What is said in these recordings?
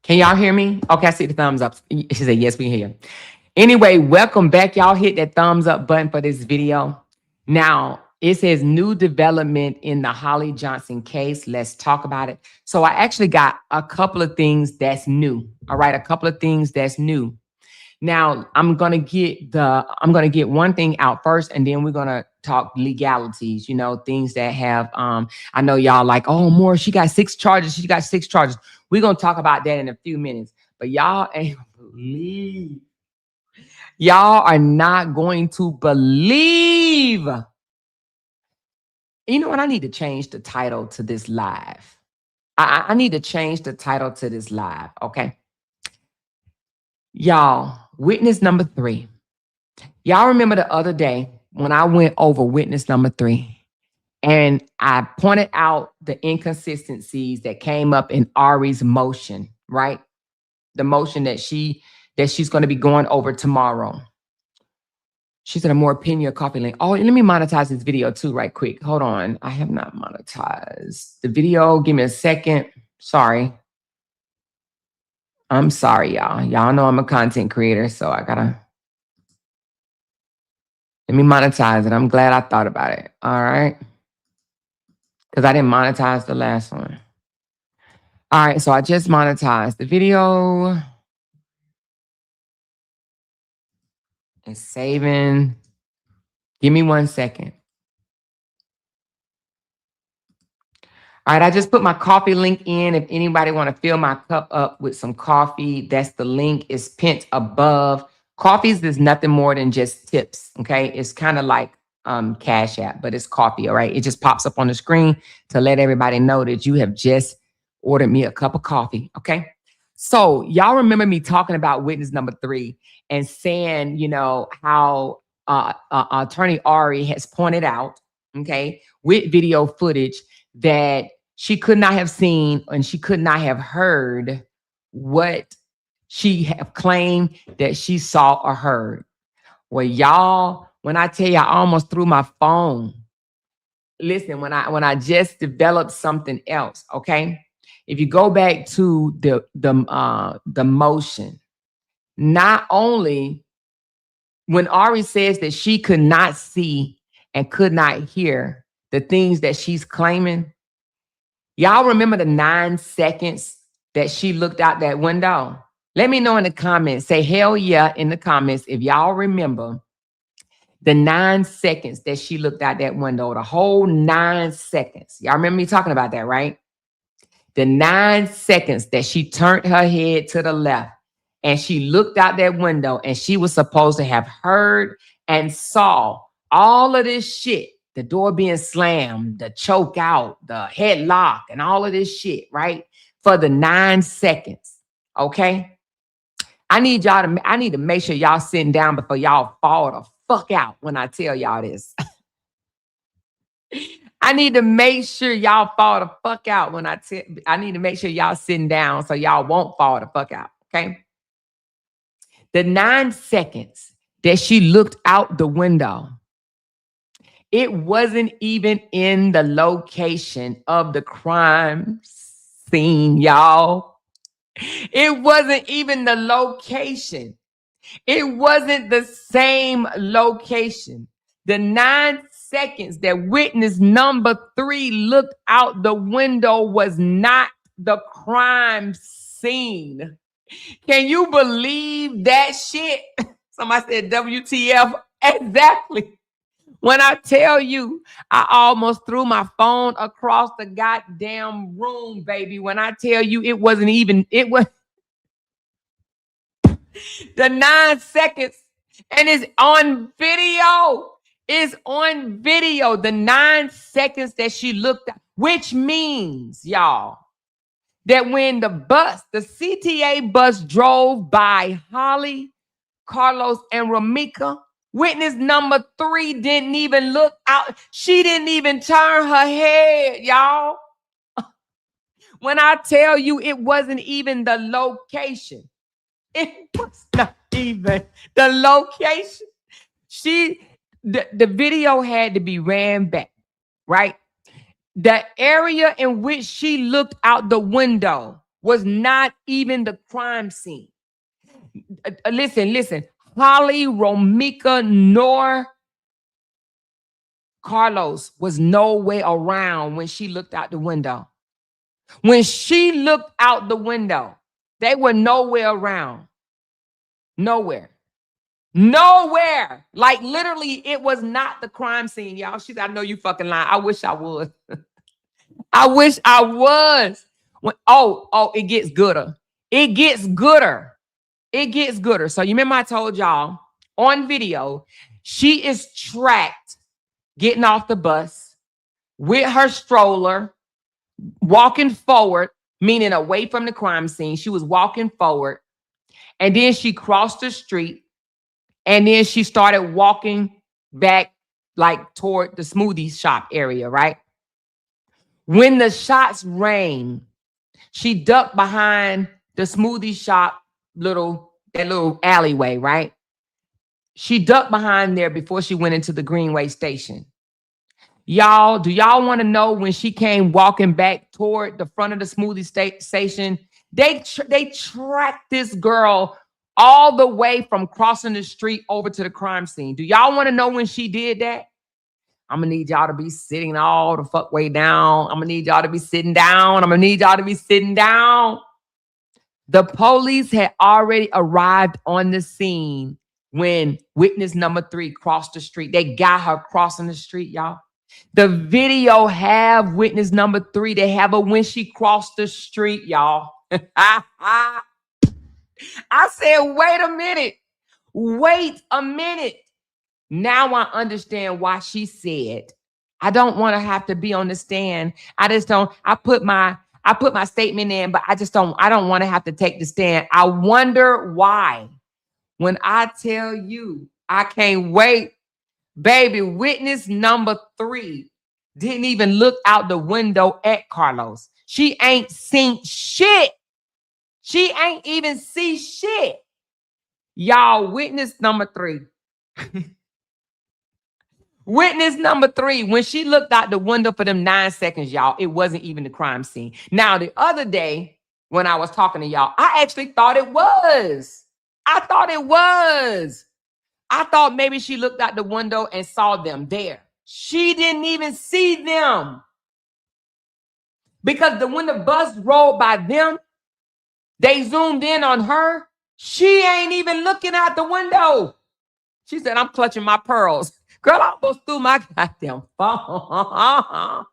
Can y'all hear me? Okay, I see the thumbs up. She said, yes, we can hear you. Anyway, welcome back. Y'all hit that thumbs up button for this video. Now, it says new development in the Holly Johnson case. Let's talk about it. So I actually got a couple of things that's new. All right, a couple of things that's new. Now, I'm gonna get one thing out first, and then we're gonna talk legalities, things that have I know y'all like, oh, more, she got 6 charges, she got 6 charges. We're gonna talk about that in a few minutes. But y'all ain't believe. Y'all are not going to believe. You know what? I need to change the title to this live. I need to change the title to this live, okay? Y'all, witness number 3. Y'all remember the other day when I went over witness number 3 and I pointed out the inconsistencies that came up in Ari's motion, right? The motion that she's going to be going over tomorrow. She said, a more opinion coffee link. Oh, let me monetize this video too, right quick. Hold on. I have not monetized the video. Give me a second. Sorry. I'm sorry, y'all. Y'all know I'm a content creator, so I gotta. Let me monetize it. I'm glad I thought about it. All right. Because I didn't monetize the last one. All right. So I just monetized the video. It's saving. Give me 1 second. All right. I just put my coffee link in. If anybody want to fill my cup up with some coffee, that's the link. It's pinned above. Coffees is nothing more than just tips. Okay. It's kind of like Cash App, but it's coffee. All right. It just pops up on the screen to let everybody know that you have just ordered me a cup of coffee. Okay. So y'all remember me talking about witness number 3 and saying, how attorney Ari has pointed out, okay, with video footage that she could not have seen and she could not have heard what she have claimed that she saw or heard. Well, y'all, when I tell you I almost threw my phone. Listen, when I just developed something else, okay? If you go back to the motion, not only when Ari says that she could not see and could not hear the things that she's claiming, y'all remember the 9 seconds that she looked out that window? Let me know in the comments. Say hell yeah in the comments if y'all remember the 9 seconds that she looked out that window, the whole 9 seconds. Y'all remember me talking about that, right? The 9 seconds that she turned her head to the left and she looked out that window and she was supposed to have heard and saw all of this shit, the door being slammed, the choke out, the headlock, and all of this shit, right? For the 9 seconds, okay? I need to make sure y'all sitting down before y'all fall the fuck out when I tell y'all this. I need to make sure y'all fall the fuck out when I need to make sure y'all sitting down so y'all won't fall the fuck out, okay? The 9 seconds that she looked out the window, it wasn't even in the location of the crime scene, y'all. It wasn't even the location. It wasn't the same location. The 9 seconds that witness number 3 looked out the window was not the crime scene. Can you believe that shit? Somebody said WTF. Exactly. When I tell you, I almost threw my phone across the goddamn room, baby. When I tell you it was the 9 seconds, and it's on video. It's on video. The 9 seconds that she looked at, which means, y'all, that when the CTA bus drove by Holly, Carlos, and Ramika, witness number 3 didn't even look out. She didn't even turn her head, y'all. When I tell you it wasn't even the location. It was not even the location. The video had to be ran back, right? The area in which she looked out the window was not even the crime scene. Listen. Holly, Romika, nor Carlos was nowhere around when she looked out the window. When she looked out the window, they were nowhere around. Nowhere. Nowhere. Like literally, it was not the crime scene, y'all. She said, I know you fucking lying. I wish I was. I wish I was. It gets gooder. It gets gooder. It gets gooder. So you remember I told y'all on video, she is tracked getting off the bus with her stroller, walking forward, meaning away from the crime scene. She was walking forward. And then she crossed the street. And then she started walking back like toward the smoothie shop area, right? When the shots rang, she ducked behind the smoothie shop that little alleyway, right? She ducked behind there before she went into the Greenway station. Y'all, do y'all want to know when she came walking back toward the front of the smoothie station? They tracked this girl all the way from crossing the street over to the crime scene. Do y'all want to know when she did that? I'm going to need y'all to be sitting all the fuck way down. I'm going to need y'all to be sitting down. I'm going to need y'all to be sitting down. The police had already arrived on the scene when witness number 3 crossed the street. They got her crossing the street, y'all. The video have witness number 3. They have her when she crossed the street, y'all. I said, wait a minute. Wait a minute. Now I understand why she said, I don't want to have to be on the stand. I put my statement in, but I don't want to have to take the stand. I wonder why. When I tell you, I can't wait, baby, witness number 3 didn't even look out the window at Carlos. She ain't seen shit. She ain't even see shit. Y'all, witness number 3. Witness number 3, when she looked out the window for them 9 seconds, y'all, it wasn't even the crime scene. Now, the other day when I was talking to y'all, I actually thought it was. I thought maybe she looked out the window and saw them there. She didn't even see them. Because when the bus rolled by them, they zoomed in on her. She ain't even looking out the window. She said, I'm clutching my pearls. Girl, I almost threw my goddamn phone. I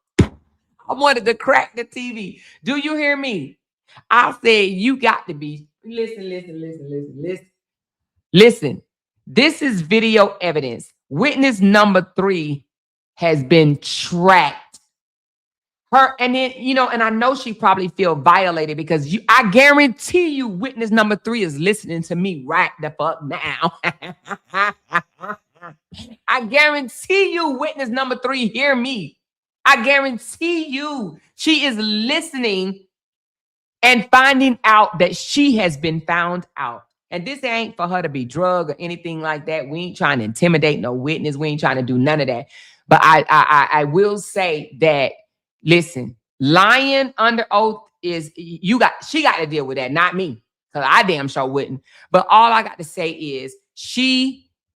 wanted to crack the TV. Do you hear me? I said, you got to be. Listen. This is video evidence. Witness number 3 has been tracked. Her, and then, and I know she probably feel violated because I guarantee you witness number 3 is listening to me right the fuck now. I guarantee you witness number 3 hear me. I guarantee you she is listening and finding out that she has been found out. And this ain't for her to be drugged or anything like that. We ain't trying to intimidate no witness. We ain't trying to do none of that. But I will say that, listen, lying under oath is she got to deal with that, not me. Because I damn sure wouldn't. But all I got to say is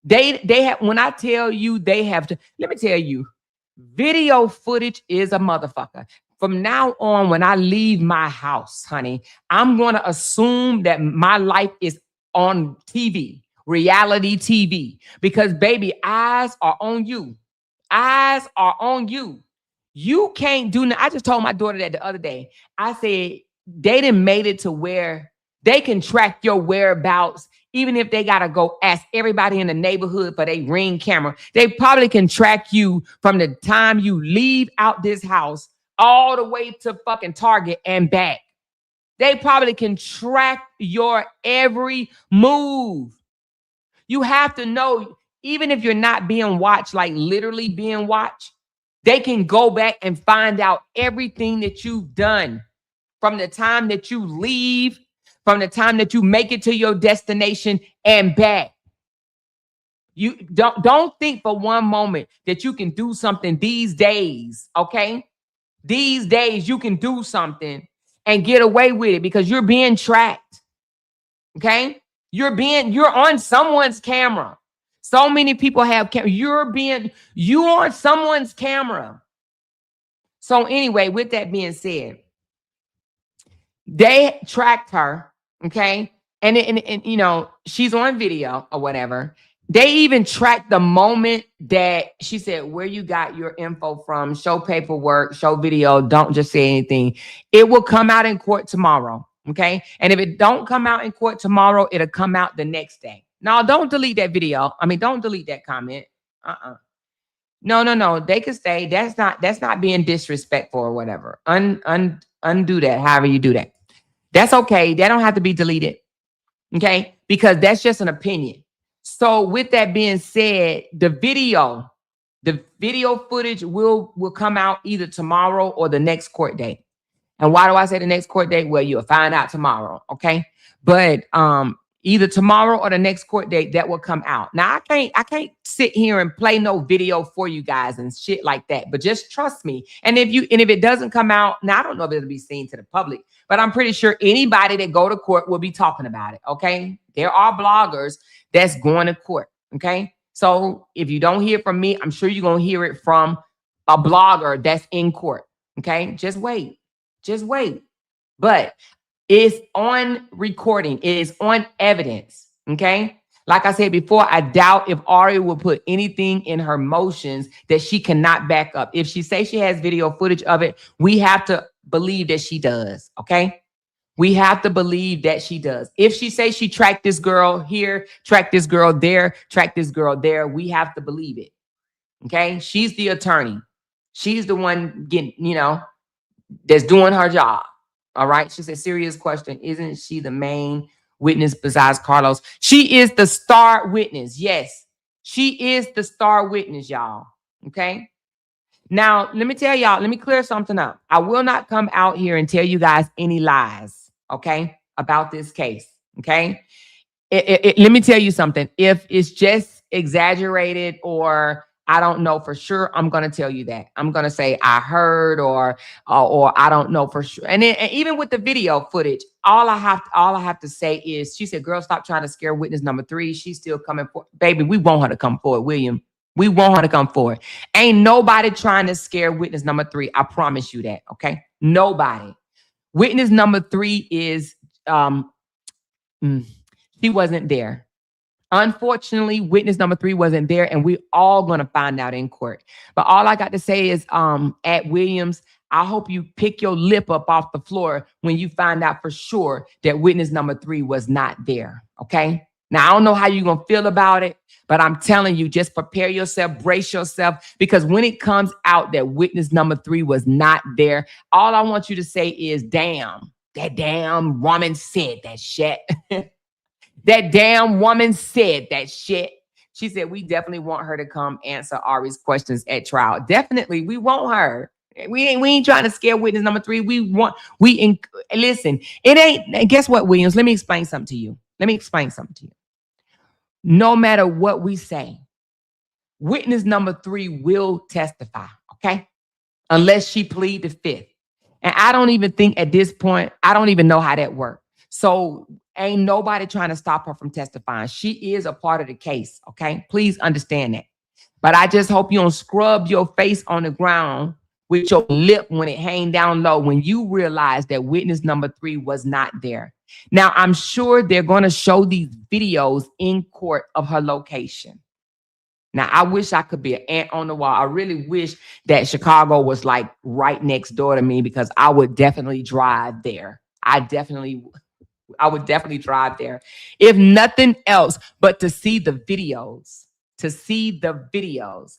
they have, when I tell you they have to, let me tell you, video footage is a motherfucker. From now on, when I leave my house, honey, I'm going to assume that my life is on TV, reality TV, because baby, eyes are on you. Eyes are on you. You can't do nothing. I just told my daughter that the other day. I said, they done made it to where they can track your whereabouts, even if they got to go ask everybody in the neighborhood for their Ring camera. They probably can track you from the time you leave out this house all the way to fucking Target and back. They probably can track your every move. You have to know, even if you're not being watched, like literally being watched, they can go back and find out everything that you've done from the time that you leave, from the time that you make it to your destination and back. You don't think for one moment that you can do something these days, okay? These days you can do something and get away with it because you're being tracked. Okay? You're on someone's camera. So many people have you're on someone's camera. So anyway, with that being said, they tracked her, okay? And you know, she's on video or whatever. They even tracked the moment that she said, where you got your info from, show paperwork, show video, don't just say anything. It will come out in court tomorrow, okay? And if it don't come out in court tomorrow, it'll come out the next day. Now, don't delete that video. I mean, don't delete that comment. No. They could stay. That's not being disrespectful or whatever. Undo that, however you do that. That's okay. That don't have to be deleted. Okay? Because that's just an opinion. So with that being said, the video footage will come out either tomorrow or the next court date. And why do I say the next court date? Well, you'll find out tomorrow. Okay. But either tomorrow or the next court date that will come out. Now I can't sit here and play no video for you guys and shit like that, but just trust me. And if it doesn't come out, now I don't know if it'll be seen to the public, but I'm pretty sure anybody that go to court will be talking about it. Okay. There are bloggers that's going to court. Okay. So if you don't hear from me, I'm sure you're going to hear it from a blogger that's in court. Okay. Just wait. But it's on recording. It is on evidence. Okay. Like I said before, I doubt if Ari will put anything in her motions that she cannot back up. If she says she has video footage of it, we have to believe that she does. Okay. We have to believe that she does. If she says she tracked this girl here, tracked this girl there, tracked this girl there, we have to believe it. Okay. She's the attorney. She's the one getting, that's doing her job. All right. She said, serious question. Isn't she the main witness besides Carlos? She is the star witness. Yes, she is the star witness, y'all. Okay. Now, let me tell y'all, let me clear something up. I will not come out here and tell you guys any lies, okay, about this case. Okay. Let me tell you something. If it's just exaggerated or I don't know for sure, I'm going to tell you that. I'm going to say I heard or I don't know for sure. And even with the video footage, all I have to say is she said, girl, stop trying to scare witness number 3. She's still coming forward. Baby, we want her to come forward, William. We want her to come forward. Ain't nobody trying to scare witness number 3. I promise you that. Okay. Nobody. Witness number 3 is, she wasn't there. Unfortunately, witness number 3 wasn't there, and we're all going to find out in court. But all I got to say is, at Williams, I hope you pick your lip up off the floor when you find out for sure that witness number 3 was not there. Okay. Now, I don't know how you're going to feel about it, but I'm telling you, just prepare yourself, brace yourself, because when it comes out that witness number 3 was not there, all I want you to say is, damn, that damn woman said that shit. That damn woman said that shit. She said, we definitely want her to come answer Ari's questions at trial. Definitely, we want her. We ain't trying to scare witness number 3. Listen, it ain't, guess what, Williams? Let me explain something to you. No matter what we say, witness number 3 will testify, okay? Unless she plead the 5th. And I don't even think at this point, I don't even know how that works. So ain't nobody trying to stop her from testifying. She is a part of the case, okay? Please understand that. But I just hope you don't scrub your face on the ground with your lip when it hang down low when you realize that witness number 3 was not there. Now, I'm sure they're going to show these videos in court of her location. Now, I wish I could be an ant on the wall. I really wish that Chicago was like right next door to me because I would definitely drive there. I would definitely drive there. If nothing else, but to see the videos.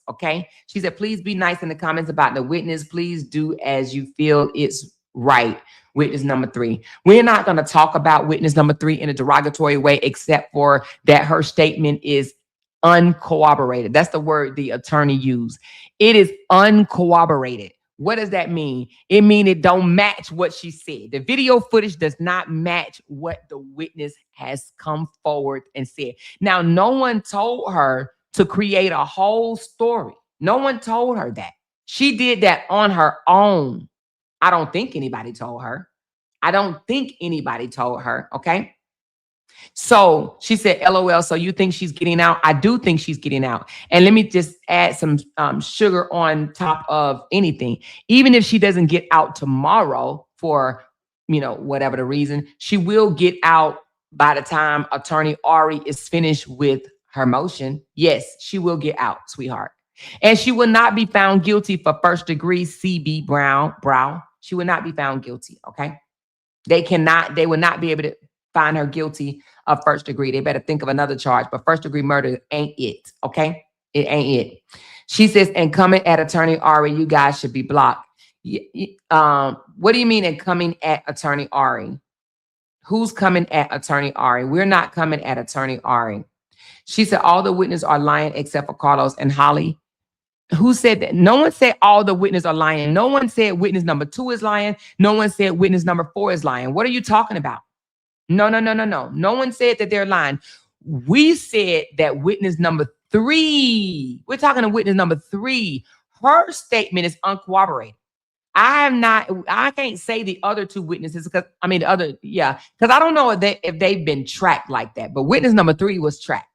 Okay. She said, please be nice in the comments about the witness. Please do as you feel it's right. Witness number 3. We're not going to talk about witness number 3 in a derogatory way, except for that her statement is uncorroborated. That's the word the attorney used. It is uncorroborated. What does that mean? It means it don't match what she said. The video footage does not match what the witness has come forward and said. Now, no one told her to create a whole story. No one told her that. She did that on her own. I don't think anybody told her. I don't think anybody told her. Okay. So she said, LOL. So you think she's getting out? I do think she's getting out. And let me just add some sugar on top of anything. Even if she doesn't get out tomorrow for, whatever the reason, she will get out by the time Attorney Ari is finished with her motion. Yes, she will get out, sweetheart. And she will not be found guilty for first degree CB Brow. She will not be found guilty. Okay. They will not be able to find her guilty of first degree. They better think of another charge, but first degree murder ain't it. Okay. It ain't it. She says, and coming at Attorney Ari, you guys should be blocked. What do you mean and coming at Attorney Ari? Who's coming at Attorney Ari? We're not coming at Attorney Ari. She said all the witnesses are lying except for Carlos and Holly. Who said that? No one said all the witnesses are lying. No one said witness number 2 is lying. No one said witness number 4 is lying. What are you talking about? No. No one said that they're lying. We said that witness number 3, we're talking to witness number 3. Her statement is uncorroborated. I can't say the other 2 witnesses because because I don't know if they've been tracked like that. But witness number 3 was tracked.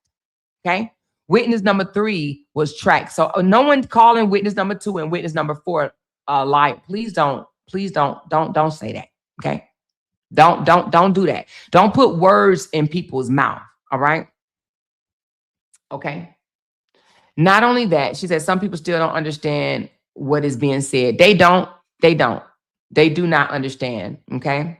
Okay. Witness number 3 was tracked. So no one calling witness number 2 and witness number 4 lie. Please don't say that. Okay. Don't do that. Don't put words in people's mouth. All right. Okay. Not only that, she said some people still don't understand what is being said. They don't. They do not understand. Okay.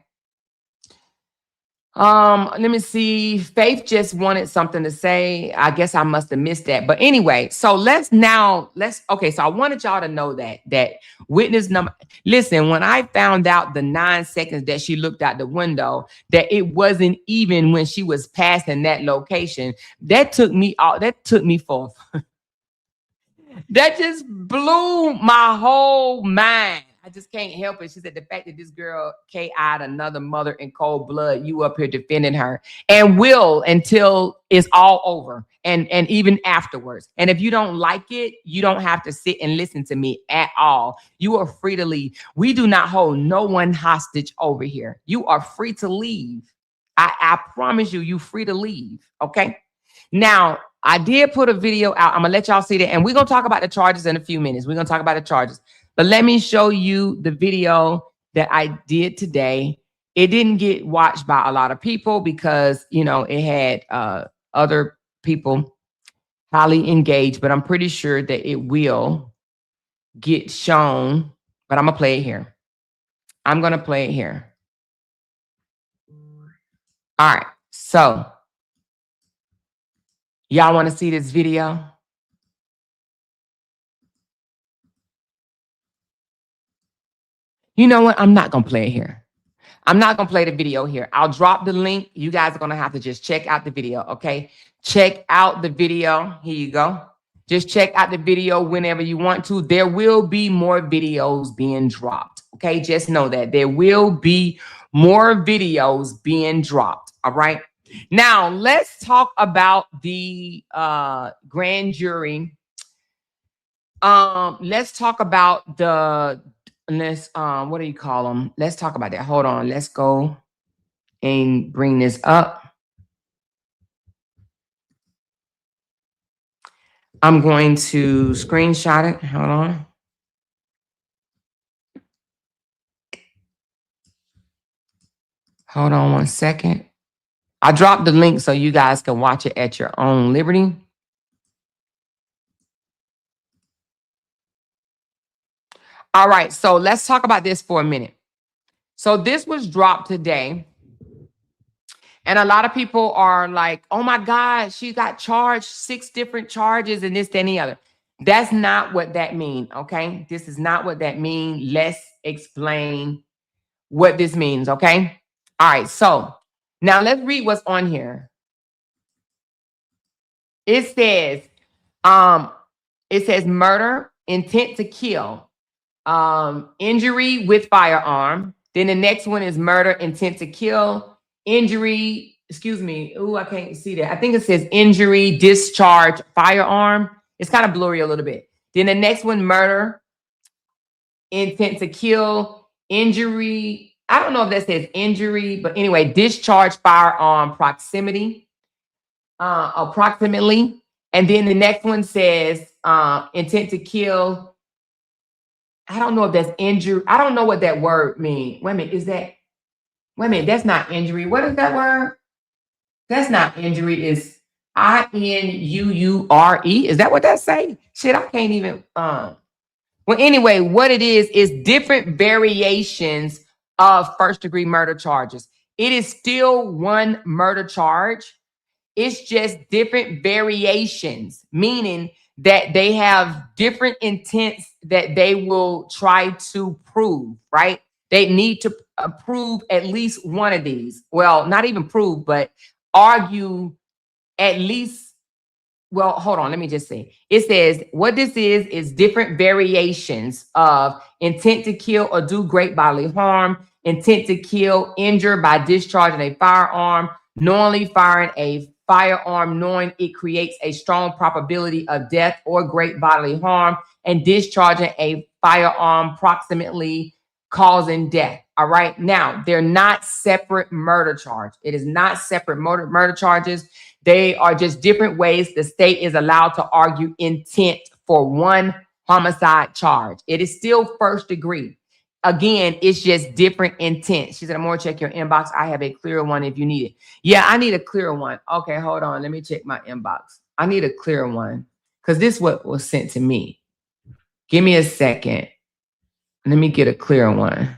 Let me see. Faith just wanted something to say. I guess I must have missed that. But anyway, so okay. So I wanted y'all to know that witness number, listen, when I found out the 9 seconds that she looked out the window, that it wasn't even when she was passing that location, that took me for, that just blew my whole mind. I just can't help it. She said the fact that this girl KI'd another mother in cold blood, you up here defending her and will until it's all over and even afterwards. And if you don't like it, you don't have to sit and listen to me at all. You are free to leave. We do not hold no one hostage over here. You are free to leave. I promise you, you're free to leave. Okay. Now, I did put a video out. I'm going to let y'all see that. And we're going to talk about the charges in a few minutes. We're going to talk about the charges. But let me show you the video that I did today. It didn't get watched by a lot of people because, it had other people highly engaged. But I'm pretty sure that it will get shown. But I'm going to play it here. I'm going to play it here. All right. So, y'all want to see this video? You know what? I'm not going to play it here. I'm not going to play the video here. I'll drop the link. You guys are going to have to just check out the video, okay? Check out the video. Here you go. Just check out the video whenever you want to. There will be more videos being dropped, okay? Just know that. There will be more videos being dropped, all right? Now, let's talk about the grand jury. Let's talk about the... what do you call them? Let's talk about that. Hold on. Let's go and bring this up. I'm going to screenshot it. Hold on. Hold on 1 second. I dropped the link so you guys can watch it at your own liberty. All right, so let's talk about this for a minute. So this was dropped today. And a lot of people are like, oh my God, she got charged 6 different charges and this, that, and the other. That's not what that means, okay? This is not what that means. Let's explain what this means, okay? All right, so now let's read what's on here. It says murder, intent to kill, injury with firearm. Then the next one is murder, intent to kill, injury, excuse me. Oh, I can't see that. I think it says injury, discharge, firearm. It's kind of blurry a little bit. Then the next one, murder, intent to kill, injury, I don't know if that says injury, but anyway, discharge firearm proximity, approximately. And then the next one says intent to kill. I don't know if that's injury. I don't know what that word means. Wait a minute, wait a minute, that's not injury. What is that word? That's not injury. It's INUURE. Is that what that say? Shit, I can't even. Well, anyway, what it is different variations of first degree murder charges. It is still one murder charge. It's just different variations, meaning that they have different intents that they will try to prove, right? They need to prove at least one of these. Well, not even prove, but argue at least. Well, hold on. Let me just say. It says what this is different variations of intent to kill or do great bodily harm, intent to kill, injure by discharging a firearm, knowingly firing a firearm, knowing it creates a strong probability of death or great bodily harm, and discharging a firearm proximately causing death. All right. Now, they're not separate murder charge. It is not separate murder charges. They are just different ways the state is allowed to argue intent for one homicide charge. It is still first degree. Again, it's just different intent. She said, I'm going to check your inbox. I have a clearer one if you need it. Yeah, I need a clearer one. Okay, hold on. Let me check my inbox. I need a clearer one because this is what was sent to me. Give me a second. Let me get a clearer one.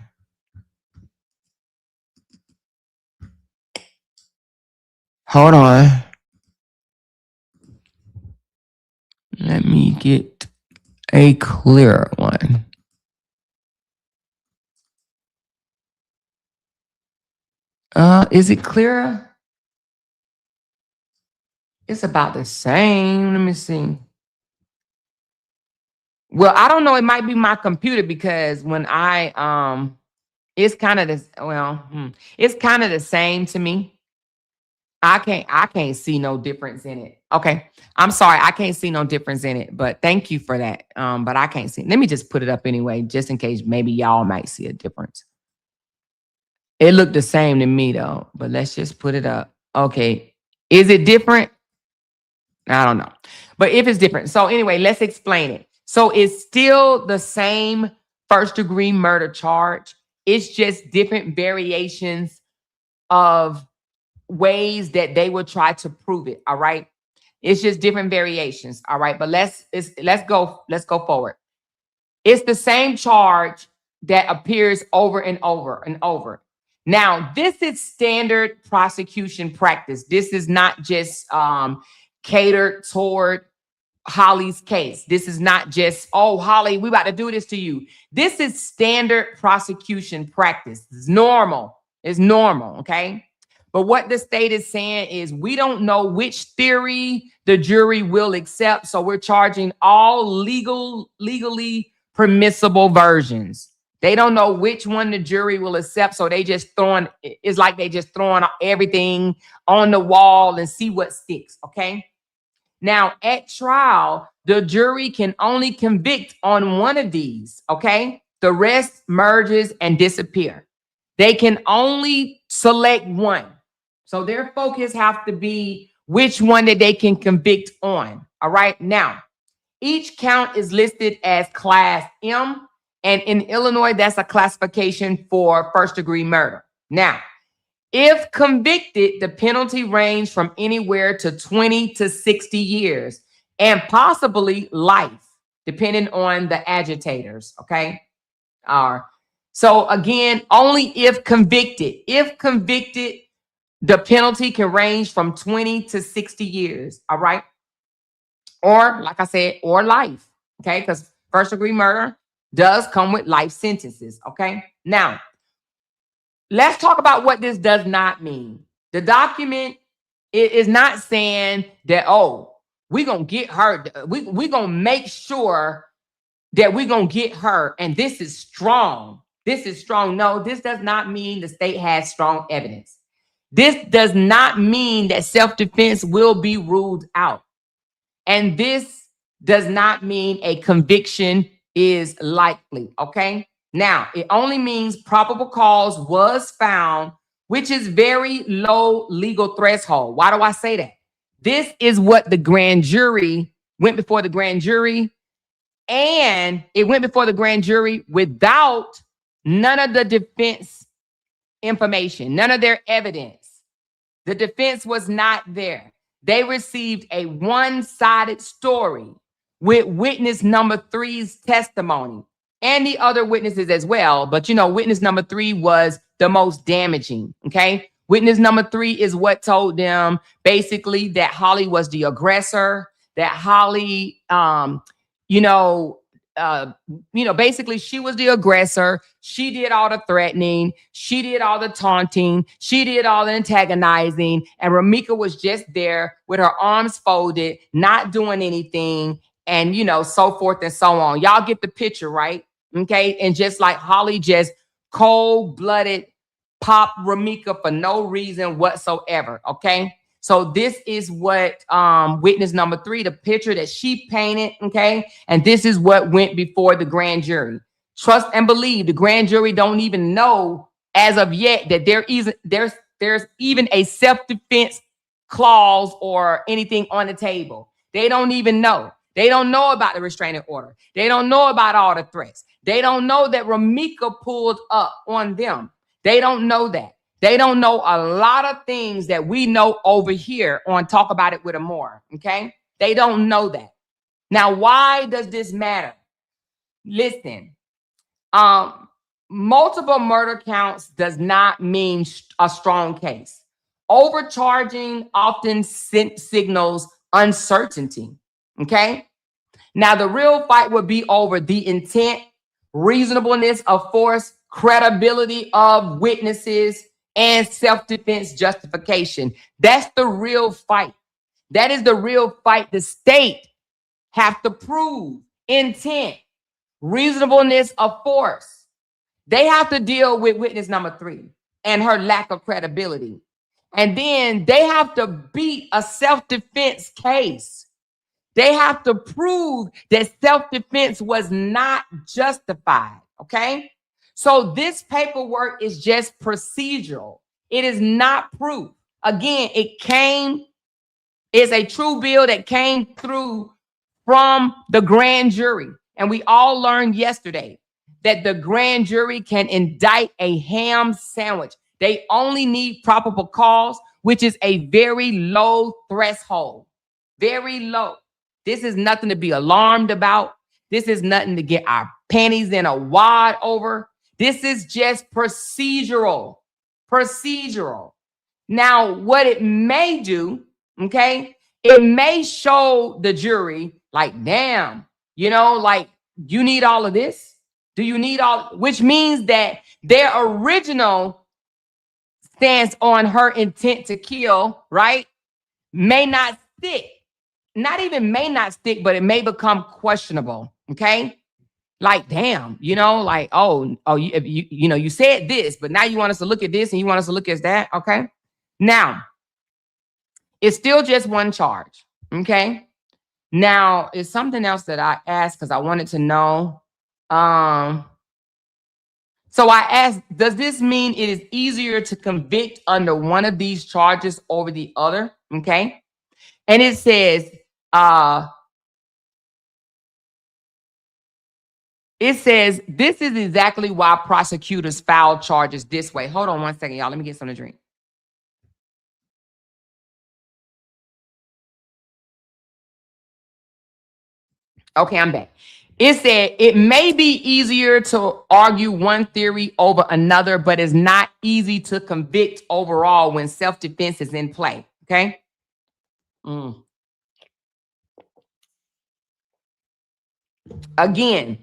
Hold on. Let me get a clearer one. Is it clearer? It's about the same. Let me see. Well, I don't know. It might be my computer because when I it's kind of this. Well, it's kind of the same to me. I can't see no difference in it. Okay, I'm sorry. I can't see no difference in it. But thank you for that. But I can't see. Let me just put it up anyway, just in case maybe y'all might see a difference. It looked the same to me though. But let's just put it up. Okay, is it different? I don't know. But if it's different. So anyway, let's explain it. So it's still the same first degree murder charge. It's just different variations of ways that they will try to prove it. All right. It's just different variations. All right. But let's go forward. It's the same charge that appears over and over and over. Now, this is standard prosecution practice. This is not just catered toward Holly's case. This is not just, oh, Holly, we about to do this to you. This is standard prosecution practice. It's normal. It's normal, okay? But what the state is saying is we don't know which theory the jury will accept, so we're charging all legally permissible versions. They don't know which one the jury will accept, so they just throwing, it's like they just throwing everything on the wall and see what sticks, okay? Now, at trial, the jury can only convict on one of these, okay? The rest merges and disappear. They can only select one. So their focus have to be which one that they can convict on, all right? Now, each count is listed as Class M, and in Illinois, that's a classification for first-degree murder. Now, if convicted, the penalty range from anywhere to 20 to 60 years and possibly life, depending on the agitators, okay? So again, only if convicted. If convicted, the penalty can range from 20 to 60 years, all right? Or, like I said, or life, okay? Because first-degree murder does come with life sentences, okay? Now, let's talk about what this does not mean. The document is not saying that, oh, we're going to get her. We're going to make sure that we're going to get her. And this is strong. This is strong. No, this does not mean the state has strong evidence. This does not mean that self-defense will be ruled out. And this does not mean a conviction is likely, okay? Now, it only means probable cause was found, which is very low legal threshold. Why do I say that? This is what the grand jury went before the grand jury, and it went before the grand jury without none of the defense information, none of their evidence. The defense was not there. They received a one-sided story with witness number 3's testimony and the other witnesses as well. But, you know, witness number 3 was the most damaging, okay? Witness number 3 is what told them basically that Holly was the aggressor, that Holly, basically she was the aggressor. She did all the threatening. She did all the taunting. She did all the antagonizing. And Ramika was just there with her arms folded, not doing anything, and, you know, so forth and so on. Y'all get the picture, right? Okay. And just like Holly just cold-blooded popped Ramika for no reason whatsoever. Okay. So this is what witness number 3, the picture that she painted, okay? And this is what went before the grand jury. Trust and believe, the grand jury don't even know as of yet that there's even a self-defense clause or anything on the table. They don't even know. They don't know about the restraining order. They don't know about all the threats. They don't know that Ramika pulled up on them. They don't know that. They don't know a lot of things that we know over here on Talk About It with Amore, okay? They don't know that. Now, why does this matter? Listen, multiple murder counts does not mean a strong case. Overcharging often signals uncertainty, okay? Now, the real fight would be over the intent, reasonableness of force, credibility of witnesses, and self-defense justification. That's the real fight. That is the real fight. The state have to prove intent, reasonableness of force. They have to deal with witness number 3 and her lack of credibility. And then they have to beat a self-defense case. They have to prove that self-defense was not justified, okay? So this paperwork is just procedural. It is not proof. Again, it's a true bill that came through from the grand jury. And we all learned yesterday that the grand jury can indict a ham sandwich. They only need probable cause, which is a very low threshold. Very low. This is nothing to be alarmed about. This is nothing to get our panties in a wad over. This is just procedural. Procedural. Now, what it may do, okay, it may show the jury like, damn, you know, like, you need all of this? Do you need all? Which means that their original stance on her intent to kill, right, may not stick. Not even may not stick, but it may become questionable, okay? Like, damn, you know, like, you said this, but now you want us to look at this and you want us to look at that, okay? Now, it's still just one charge, okay? Now, it's something else that I asked because I wanted to know. So I asked, does this mean it is easier to convict under one of these charges over the other, okay? And it says, this is exactly why prosecutors file charges this way. Hold on one second, y'all. Let me get something to drink. Okay, I'm back. It said it may be easier to argue one theory over another, but it's not easy to convict overall when self-defense is in play. Okay. Again,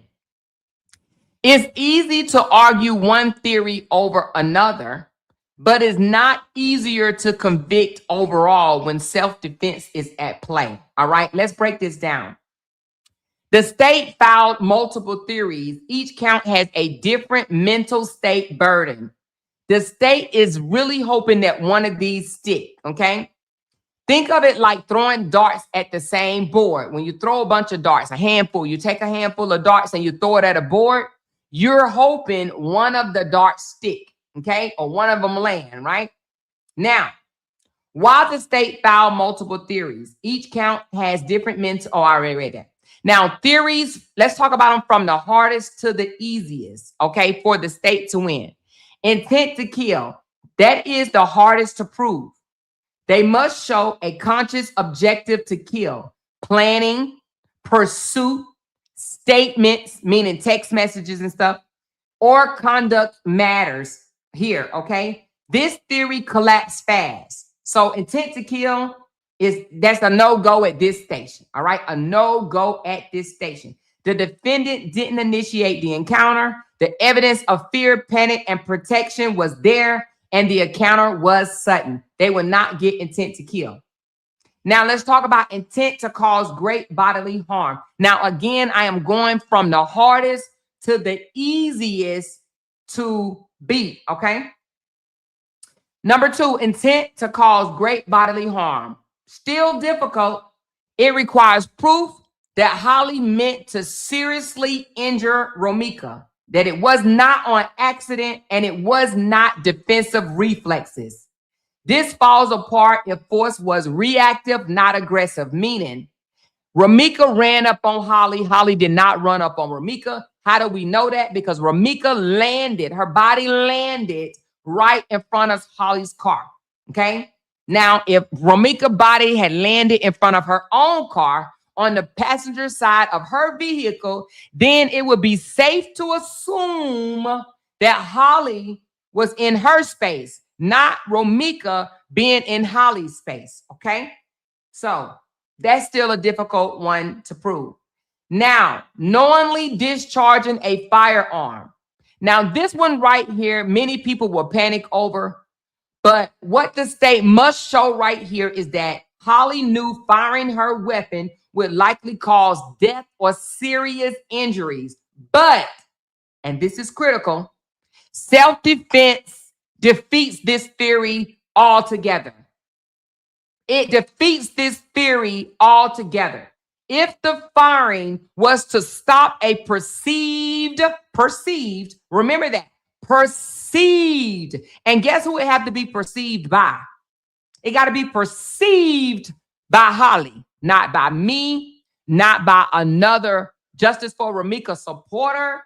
it's easy to argue one theory over another, but it's not easier to convict overall when self-defense is at play. All right, let's break this down. The state filed multiple theories. Each count has a different mental state burden. The state is really hoping that one of these stick, okay? Think of it like throwing darts at the same board. When you throw a bunch of darts, a handful, you take a handful of darts and you throw it at a board, you're hoping one of the darts stick, okay, or one of them land, right? Now, while the state filed multiple theories, each count has different mental. Oh, I already read that. Now, theories, let's talk about them from the hardest to the easiest, okay, for the state to win. Intent to kill, that is the hardest to prove. They must show a conscious objective to kill, planning, pursuit, statements, meaning text messages and stuff, or conduct matters here, okay? This theory collapsed fast. So intent to kill that's a no-go at this station, all right? A no-go at this station. The defendant didn't initiate the encounter. The evidence of fear, panic, and protection was there, and the encounter was sudden. They would not get intent to kill. Now, let's talk about intent to cause great bodily harm. Now, again, I am going from the hardest to the easiest to beat, okay? Number 2, intent to cause great bodily harm. Still difficult. It requires proof that Holly meant to seriously injure Romika, that it was not on accident, and it was not defensive reflexes. This falls apart if force was reactive, not aggressive, meaning Romika ran up on Holly. Holly did not run up on Romika. How do we know that? Because Romika landed, her body landed right in front of Holly's car, okay? Now, if Romika's body had landed in front of her own car on the passenger side of her vehicle, then it would be safe to assume that Holly was in her space, not Romika being in Holly's space, okay? So that's still a difficult one to prove. Now, knowingly discharging a firearm. Now, this one right here, many people will panic over, but what the state must show right here is that Holly knew firing her weapon would likely cause death or serious injuries. But, and this is critical, self-defense defeats this theory altogether. It defeats this theory altogether. If the firing was to stop a perceived, remember that, perceived. And guess who it had to be perceived by? It got to be perceived by Holly, not by me, not by another Justice for Romika supporter,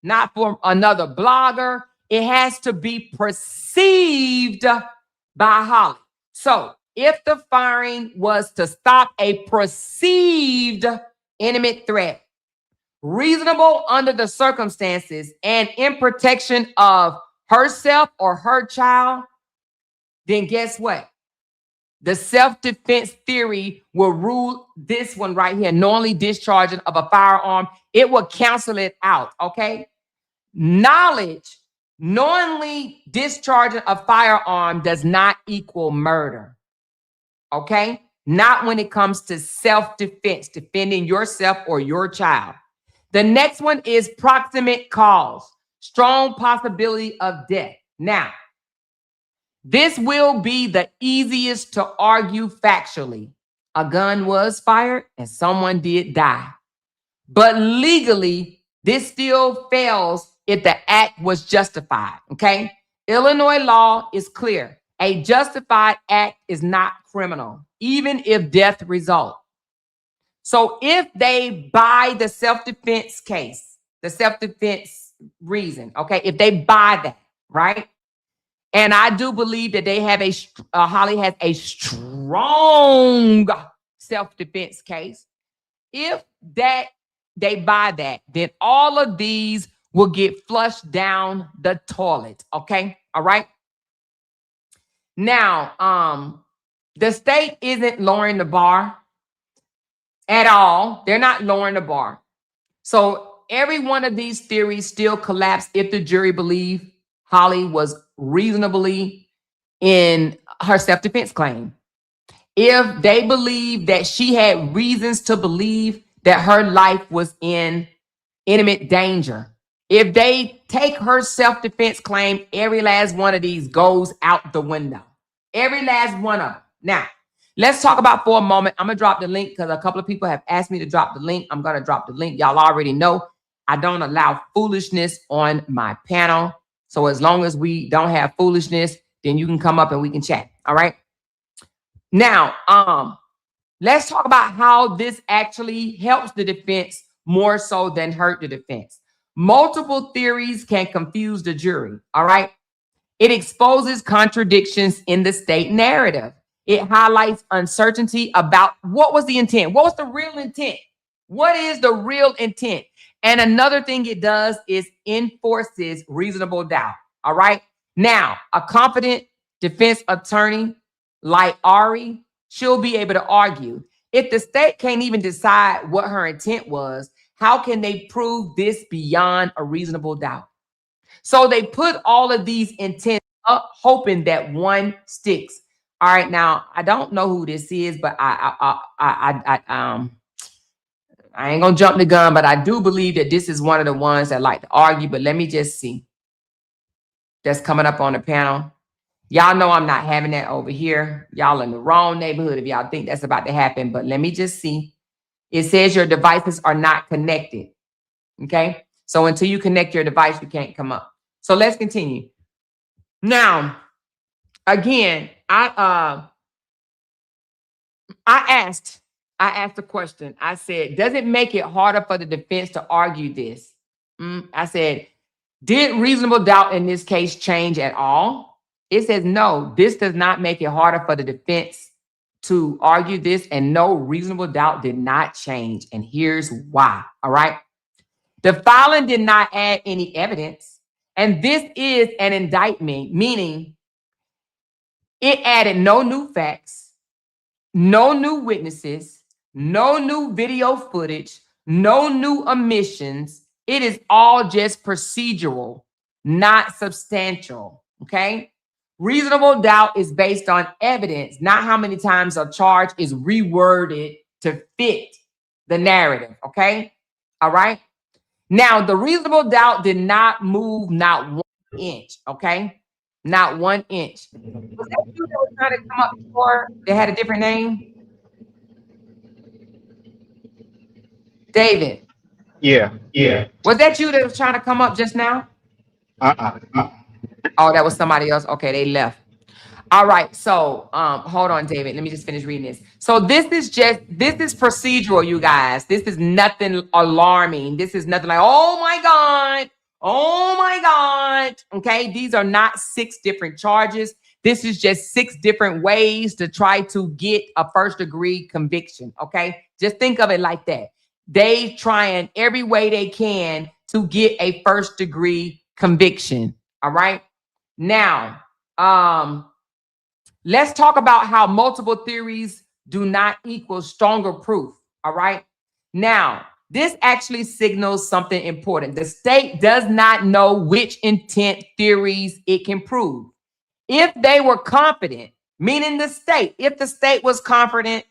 not for another blogger. It has to be perceived by Holly. So if the firing was to stop a perceived intimate threat, reasonable under the circumstances, and in protection of herself or her child, then guess what? The self-defense theory will rule this one right here, knowingly discharging of a firearm. It will cancel it out, okay? Knowledge, knowingly discharging a firearm does not equal murder. Okay? Not when it comes to self-defense, defending yourself or your child. The next one is proximate cause, strong possibility of death. Now, this will be the easiest to argue factually. A gun was fired and someone did die. But legally, this still fails if the act was justified, okay? Illinois law is clear. A justified act is not criminal, even if death results. So if they buy the self-defense case, the self-defense reason, okay, if they buy that, right? And I do believe that they have Holly has a strong self-defense case. If that they buy that, then all of these will get flushed down the toilet, okay? All right? Now, the state isn't lowering the bar at all. They're not lowering the bar. So every one of these theories still collapse if the jury believed Holly was reasonably in her self-defense claim. If they believe that she had reasons to believe that her life was in imminent danger. If they take her self-defense claim, every last one of these goes out the window. Every last one of them. Now, let's talk about for a moment. I'm going to drop the link because a couple of people have asked me to drop the link. I'm going to drop the link. Y'all already know. I don't allow foolishness on my panel. So as long as we don't have foolishness, then you can come up and we can chat. All right. Now, let's talk about how this actually helps the defense more so than hurt the defense. Multiple theories can confuse the jury. All right. It exposes contradictions in the state narrative. It highlights uncertainty about what was the intent. What was the real intent? What is the real intent? And another thing it does is enforces reasonable doubt. All right. Now, a confident defense attorney like Ari, she'll be able to argue. If the state can't even decide what her intent was, how can they prove this beyond a reasonable doubt? So they put all of these intents up, hoping that one sticks. All right, now I don't know who this is, but I ain't gonna jump the gun, but I do believe that this is one of the ones that like to argue. But let me just see. That's coming up on the panel. Y'all know I'm not having that over here. Y'all in the wrong neighborhood if y'all think that's about to happen. But let me just see. It says your devices are not connected. Okay. So until you connect your device, you can't come up. So let's continue. Now, again, I asked a question. I said, does it make it harder for the defense to argue this? I said, did reasonable doubt in this case change at all? It says, no, this does not make it harder for the defense to argue this, and no, reasonable doubt did not change. And here's why. All right. The filing did not add any evidence. And this is an indictment, meaning it added no new facts, no new witnesses, no new video footage, no new omissions. It is all just procedural, not substantial. Okay. Reasonable doubt is based on evidence, not how many times a charge is reworded to fit the narrative. Okay. All right. Now, the reasonable doubt did not move not 1 inch, okay? Not 1 inch. Was that you that was trying to come up before they had a different name? David. Yeah. Was that you that was trying to come up just now? Oh, that was somebody else. Okay, they left. All right, so hold on, David. Let me just finish reading this. So this is procedural, you guys. This is nothing alarming. This is nothing like, oh my God. Okay, these are not 6 different charges. This is just 6 different ways to try to get a first-degree conviction. Okay, just think of it like that. They trying every way they can to get a first-degree conviction. All right, now let's talk about how multiple theories do not equal stronger proof. All right. Now, this actually signals something important. The state does not know which intent theories it can prove. If they were confident, meaning the state, if the state was confident,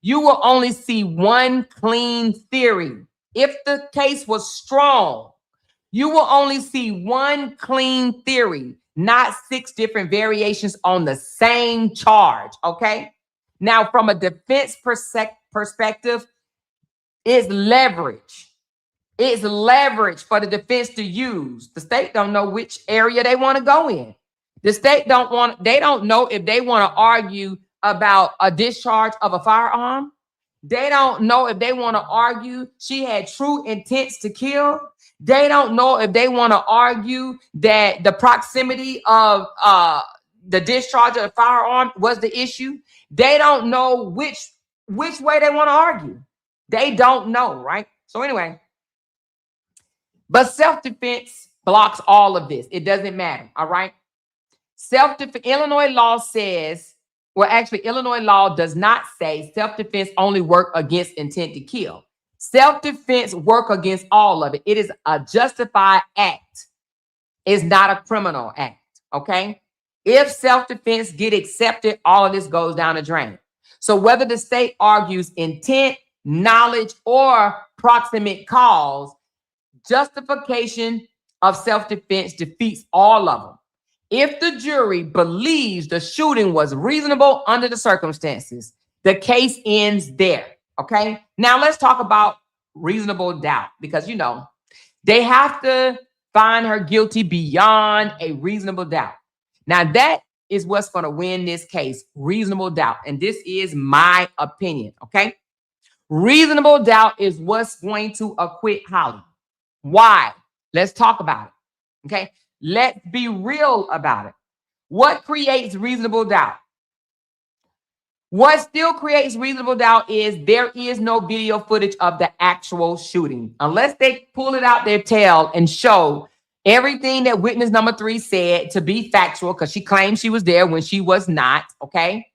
you will only see one clean theory. If the case was strong, you will only see one clean theory, not 6 different variations on the same charge. Okay. Now, from a defense perspective, it's leverage. It's leverage for the defense to use. The state don't know which area they want to go in. The state they don't know if they want to argue about a discharge of a firearm. They don't know if they want to argue she had true intents to kill. They don't know if they want to argue that the proximity of the discharge of the firearm was the issue. They don't know which way they want to argue. They don't know, right? So anyway, but self-defense blocks all of this. It doesn't matter, all right? Self-defense, Illinois law says, well, actually, Illinois law does not say self-defense only work against intent to kill. Self-defense work against all of it. It is a justified act. It's not a criminal act, okay? If self-defense get accepted, all of this goes down the drain. So whether the state argues intent, knowledge, or proximate cause, justification of self-defense defeats all of them. If the jury believes the shooting was reasonable under the circumstances, the case ends there. Okay. Now let's talk about reasonable doubt because, you know, they have to find her guilty beyond a reasonable doubt. Now, that is what's going to win this case, reasonable doubt. And this is my opinion, okay? Reasonable doubt is what's going to acquit Holly. Why? Let's talk about it, okay? Let's be real about it. What creates reasonable doubt? What still creates reasonable doubt is there is no video footage of the actual shooting. Unless they pull it out their tail and show everything that witness number 3 said to be factual, because she claims she was there when she was not, okay?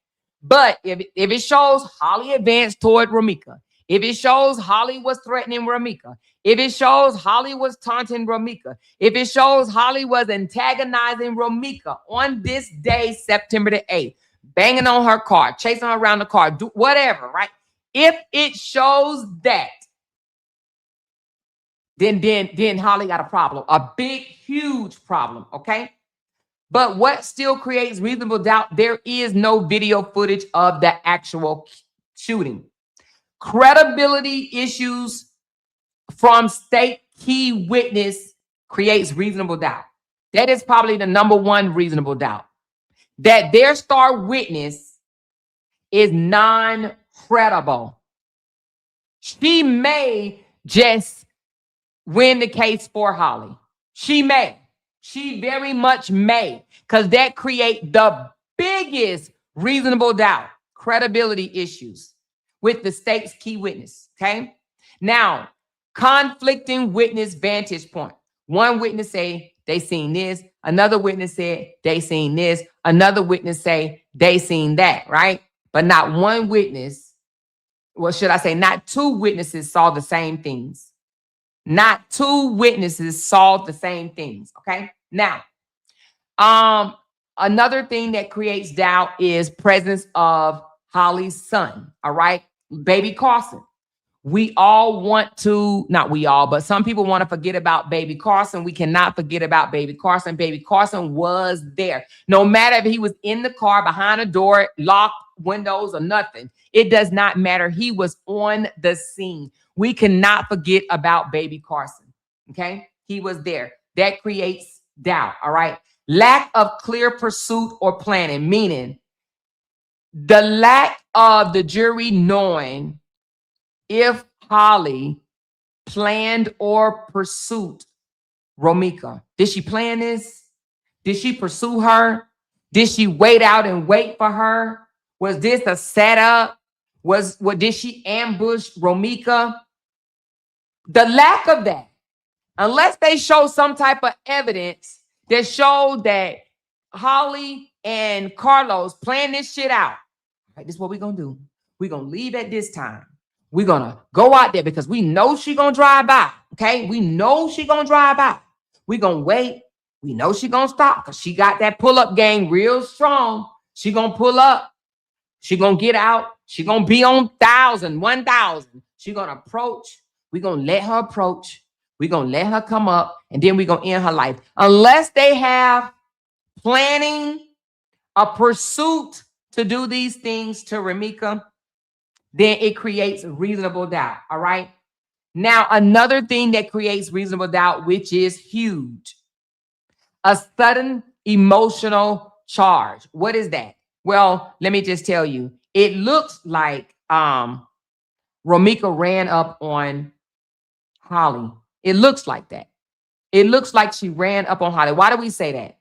But if it shows Holly advanced toward Ramika, if it shows Holly was threatening Ramika, if it shows Holly was taunting Ramika, if it shows Holly was antagonizing Ramika on this day, September the 8th, banging on her car, chasing her around the car, do whatever, right? If it shows that, then Holly got a problem, a big, huge problem, okay? But what still creates reasonable doubt? There is no video footage of the actual shooting. Credibility issues from state key witness creates reasonable doubt. That is probably the number one reasonable doubt. That their star witness is non-credible. She may just win the case for Holly. She may. She very much may, because that creates the biggest reasonable doubt, credibility issues with the state's key witness, okay? Now, conflicting witness vantage point. One witness say they seen this. Another witness said they seen this. Another witness say they seen that, right? But not one witness, well, should I say not two witnesses saw the same things. Not two witnesses saw the same things, okay? Now, another thing that creates doubt is presence of Holly's son, all right? Baby Carson. We all want to, not we all, but some people want to forget about baby Carson. We cannot forget about baby Carson. Baby Carson was there. No matter if he was in the car, behind a door, locked windows or nothing. It does not matter. He was on the scene. We cannot forget about baby Carson. Okay? He was there. That creates doubt. All right? Lack of clear pursuit or planning, meaning the lack of the jury knowing if Holly planned or pursued Ramika. Did she plan this? Did she pursue her? Did she wait out and wait for her? Was this a setup? Did she ambush Ramika? The lack of that, unless they show some type of evidence that showed that Holly and Carlos planned this shit out. All right, this is what we're going to do. We're going to leave at this time. We're going to go out there because we know she's going to drive by, okay? We know she's going to drive by. We're going to wait. We know she's going to stop because she got that pull-up game real strong. She going to pull up. She going to get out. She going to be on 1,000. She going to approach. We're going to let her approach. We're going to let her come up, and then we're going to end her life. Unless they have planning, a pursuit to do these things to Ramika, then it creates reasonable doubt, all right? Now, another thing that creates reasonable doubt, which is huge, a sudden emotional charge. What is that? Well, let me just tell you. It looks like Ramika ran up on Holly. It looks like that. It looks like she ran up on Holly. Why do we say that?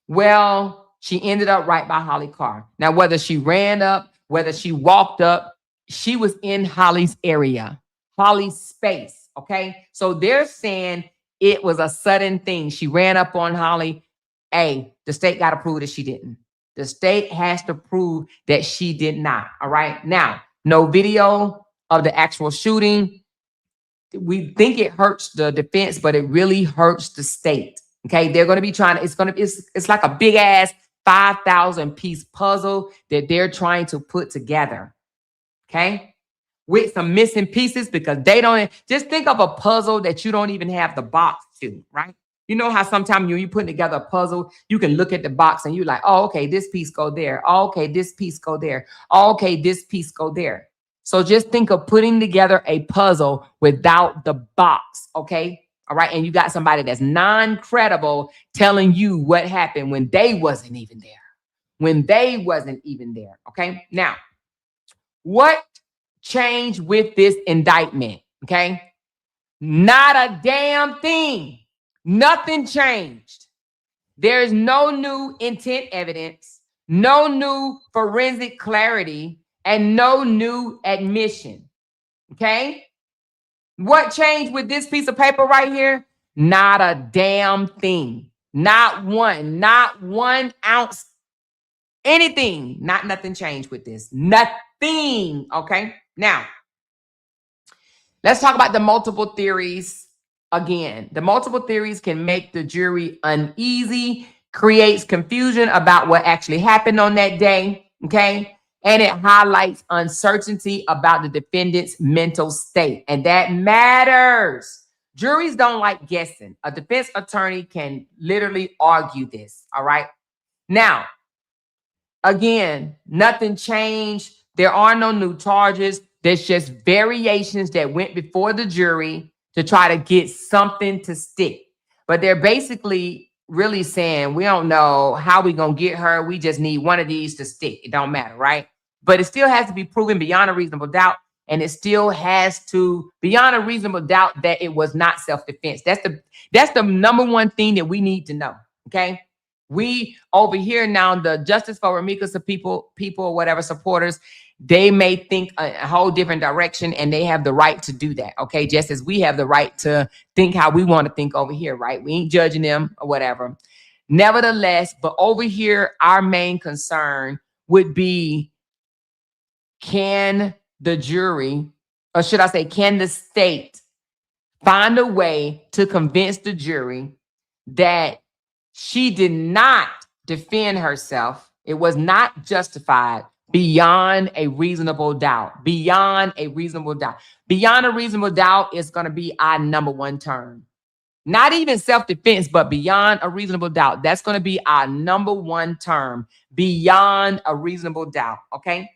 Well, she ended up right by Holly's car. Now, whether she ran up, whether she walked up, she was in Holly's area, Holly's space, okay? So they're saying it was a sudden thing. She ran up on Holly. Hey, the state got to prove that she didn't. The state has to prove that she did not, all right? Now, no video of the actual shooting. We think it hurts the defense, but it really hurts the state, okay? They're going to be trying to, it's like a big ass 5,000 piece puzzle that they're trying to put together. Okay, with some missing pieces because they don't, just think of a puzzle that you don't even have the box to, right? You know how sometimes you put together a puzzle, you can look at the box and you're like, oh, okay, this piece go there. Oh, okay, this piece go there. Oh, okay, this piece go there. So just think of putting together a puzzle without the box, okay? All right, and you got somebody that's non-credible telling you what happened when they wasn't even there. When they wasn't even there, okay? Now, what changed with this indictment, okay? Not a damn thing. Nothing changed. There is no new intent evidence, no new forensic clarity, and no new admission. Okay? What changed with this piece of paper right here? Not a damn thing. Not one ounce, anything. Nothing changed with this. Nothing. Okay? Now, let's talk about the multiple theories again. The multiple theories can make the jury uneasy, creates confusion about what actually happened on that day, okay? And it highlights uncertainty about the defendant's mental state, and that matters. Juries don't like guessing. A defense attorney can literally argue this, all right? Now, again, nothing changed. There are no new charges. There's just variations that went before the jury to try to get something to stick. But they're basically really saying, we don't know how we're going to get her. We just need one of these to stick. It don't matter, right? But it still has to be proven beyond a reasonable doubt. And it still has to, beyond a reasonable doubt, that it was not self-defense. That's the number one thing that we need to know, okay? We over here now, the Justice for Amicus of people, whatever, supporters, they may think a whole different direction, and they have the right to do that, okay? Just as we have the right to think how we want to think over here, right? We ain't judging them or whatever. Nevertheless, but over here, our main concern would be, can the jury, or should I say, can the state find a way to convince the jury that she did not defend herself? It was not justified beyond a reasonable doubt. Beyond a reasonable doubt. Beyond a reasonable doubt is going to be our number one term. Not even self-defense, but beyond a reasonable doubt. That's going to be our number one term. Beyond a reasonable doubt, okay?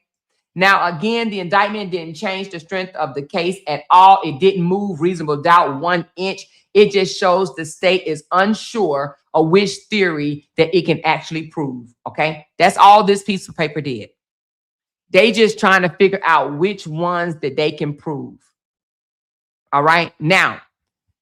Now, again, the indictment didn't change the strength of the case at all. It didn't move reasonable doubt 1 inch. It just shows the state is unsure of which theory that it can actually prove, okay? That's all this piece of paper did. They just trying to figure out which ones that they can prove. All right? Now,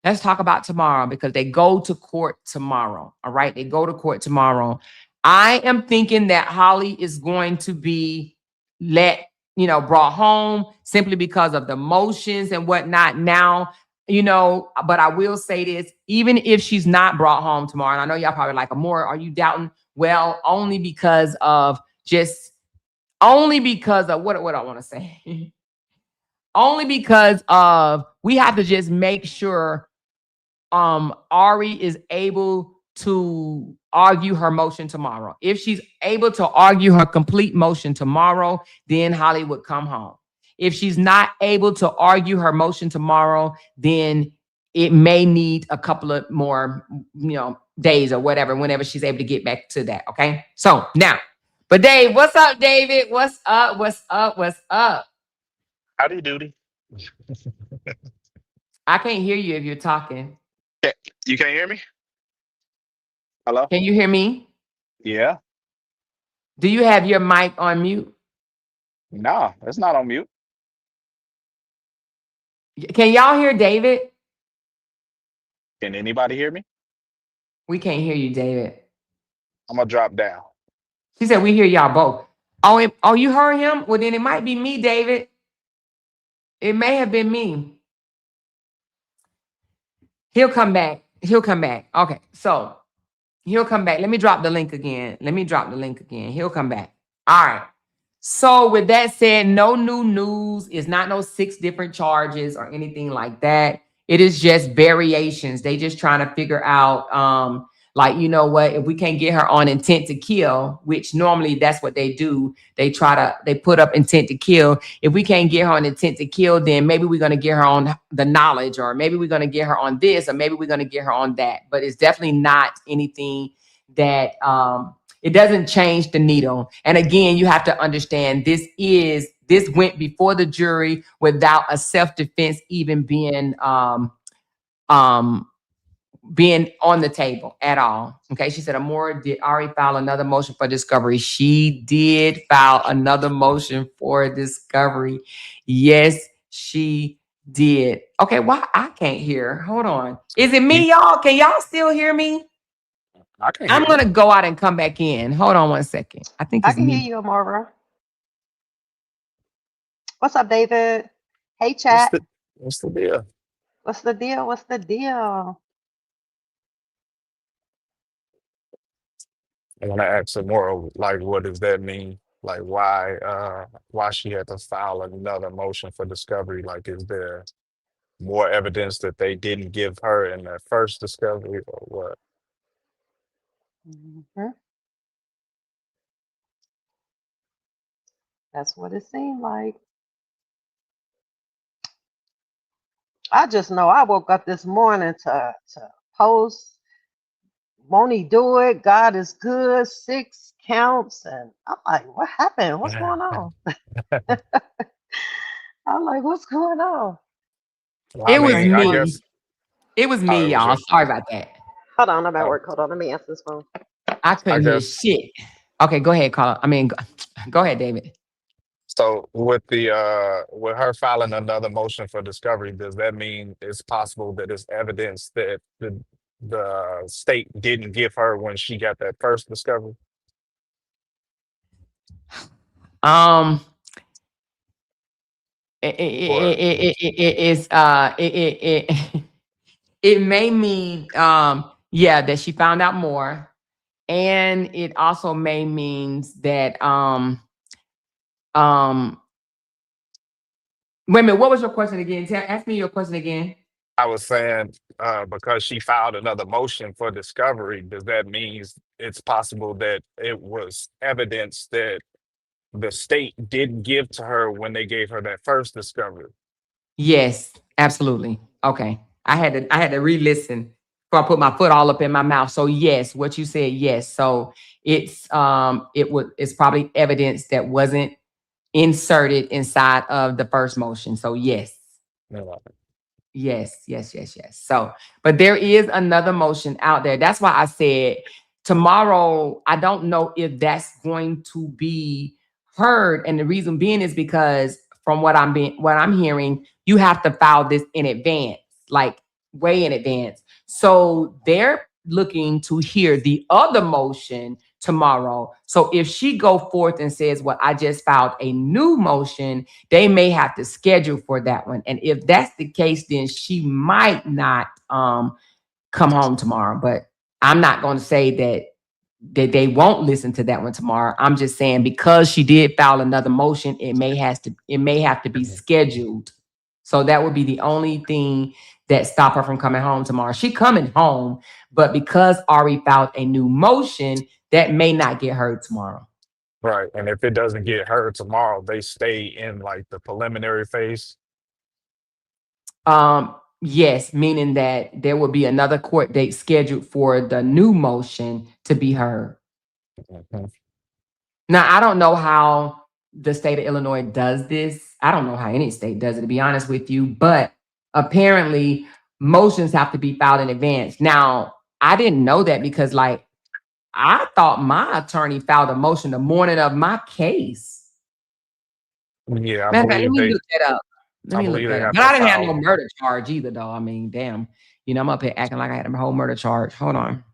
let's talk about tomorrow, because they go to court tomorrow, all right? They go to court tomorrow. I am thinking that Holly is going to be brought home simply because of the motions and whatnot now, but I will say this, even if she's not brought home tomorrow, and I know y'all probably like, Amor, are you doubting? Well, only because of what I want to say. Only because of, we have to just make sure Ari is able to argue her motion tomorrow. If she's able to argue her complete motion tomorrow, then Holly would come home. If she's not able to argue her motion tomorrow, then it may need a couple of more, days or whatever, whenever she's able to get back to that. Okay. So now, but Dave, what's up, David? What's up? What's up? What's up? Howdy doody. I can't hear you if you're talking. You can't hear me? Hello? Can you hear me? Yeah. Do you have your mic on mute? Nah, it's not on mute. Can y'all hear David? Can anybody hear me? We can't hear you, David. I'm gonna drop down. She said we hear y'all both. Oh, you heard him? Well, then it might be me, David. It may have been me. He'll come back. He'll come back. Okay, so he'll come back. Let me drop the link again. He'll come back. All right. So with that said, no new news. It's not no 6 different charges or anything like that. It is just variations. They just trying to figure out, if we can't get her on intent to kill, which normally that's what they do. They put up intent to kill. If we can't get her on intent to kill, then maybe we're going to get her on the knowledge, or maybe we're going to get her on this, or maybe we're going to get her on that. But it's definitely not anything that, it doesn't change the needle. And again, you have to understand, this is this went before the jury without a self-defense even um being on the table at all. Okay. She said, Amora did already file another motion for discovery. She did file another motion for discovery. Yes, she did. Okay. Why I can't hear? Hold on. Is it You, me, y'all? Can y'all still hear me? I can I'm hear you. going to go out and come back in. Hold on one second. I think I it's can hear me. you, Amora. What's up, David? Hey, What's chat. the deal? What's the deal? What's the deal? I want to ask some more. Like, what does that mean? Like, why she had to file another motion for discovery? Like, is there more evidence that they didn't give her in that first discovery, or what? Mhm. That's what it seemed like. I just know I woke up this morning to post, won't he do it? God is good, 6 counts. And I'm like, what happened? What's going on? I'm like, what's going on? Well, I It was mean, I me. guess It was me, it was y'all. you. Sorry about that. Hold on, I'm at Uh, work. Hold on, let me answer this phone. I I couldn't hear guess shit. Okay, go ahead, Carla. I mean, go ahead, David. so. With her filing another motion for discovery, does that mean it's possible that it's evidence that the state didn't give her when she got that first discovery? Um, Or it may mean yeah, that she found out more, and it also may means that um wait a minute, what was your question again? Ask me your question again. I was saying, because she filed another motion for discovery, does that mean it's possible that it was evidence that the state didn't give to her when they gave her that first discovery? Yes, absolutely. Okay. I had to re-listen before I put my foot all up in my mouth. So yes, what you said, yes. So it's probably evidence that wasn't inserted inside of the first motion. So yes. You know, Yes, yes, yes, yes. So, but there is another motion out there. That's why I said tomorrow, I don't know if that's going to be heard. And the reason being is because from what I'm hearing, you have to file this in advance, like way in advance. So they're looking to hear the other motion tomorrow. So if she go forth and says, well, I just filed a new motion, they may have to schedule for that one. And if that's the case, then she might not come home tomorrow. But I'm not going to say that they won't listen to that one tomorrow. I'm just saying because she did file another motion, it may have to be mhm. scheduled. So that would be the only thing that stop her from coming home tomorrow. She coming home, but because Ari filed a new motion, that may not get heard tomorrow. Right. And if it doesn't get heard tomorrow, they stay in like the preliminary phase. Yes, meaning that there will be another court date scheduled for the new motion to be heard. Mhm. Now, I don't know how the state of Illinois does this. I don't know how any state does it, to be honest with you, but apparently motions have to be filed in advance. Now, I didn't know that because, like, I thought my attorney filed a motion the morning of my case. Yeah, Matter of fact, let me look that up. Let I me look believe they that up. have But to I didn't have no file. murder charge either, though. I mean, damn. I'm up here acting like I had a whole murder charge. Hold on.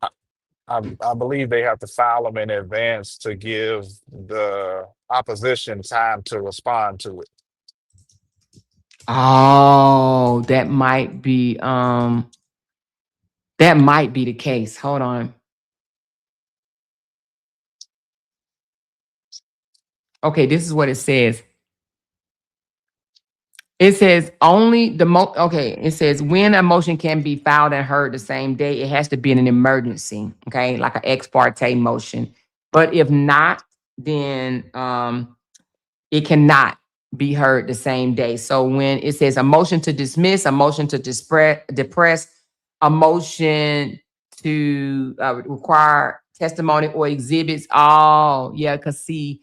I believe they have to file them in advance to give the opposition time to respond to it. Oh, that might be the case. Hold on. Okay, this is what it says. It says only okay, it says when a motion can be filed and heard the same day, it has to be in an emergency, okay, like an ex parte motion. But if not, then it cannot be heard the same day. So when it says a motion to dismiss, a motion to depress, a motion to require testimony or exhibits, oh yeah, because see,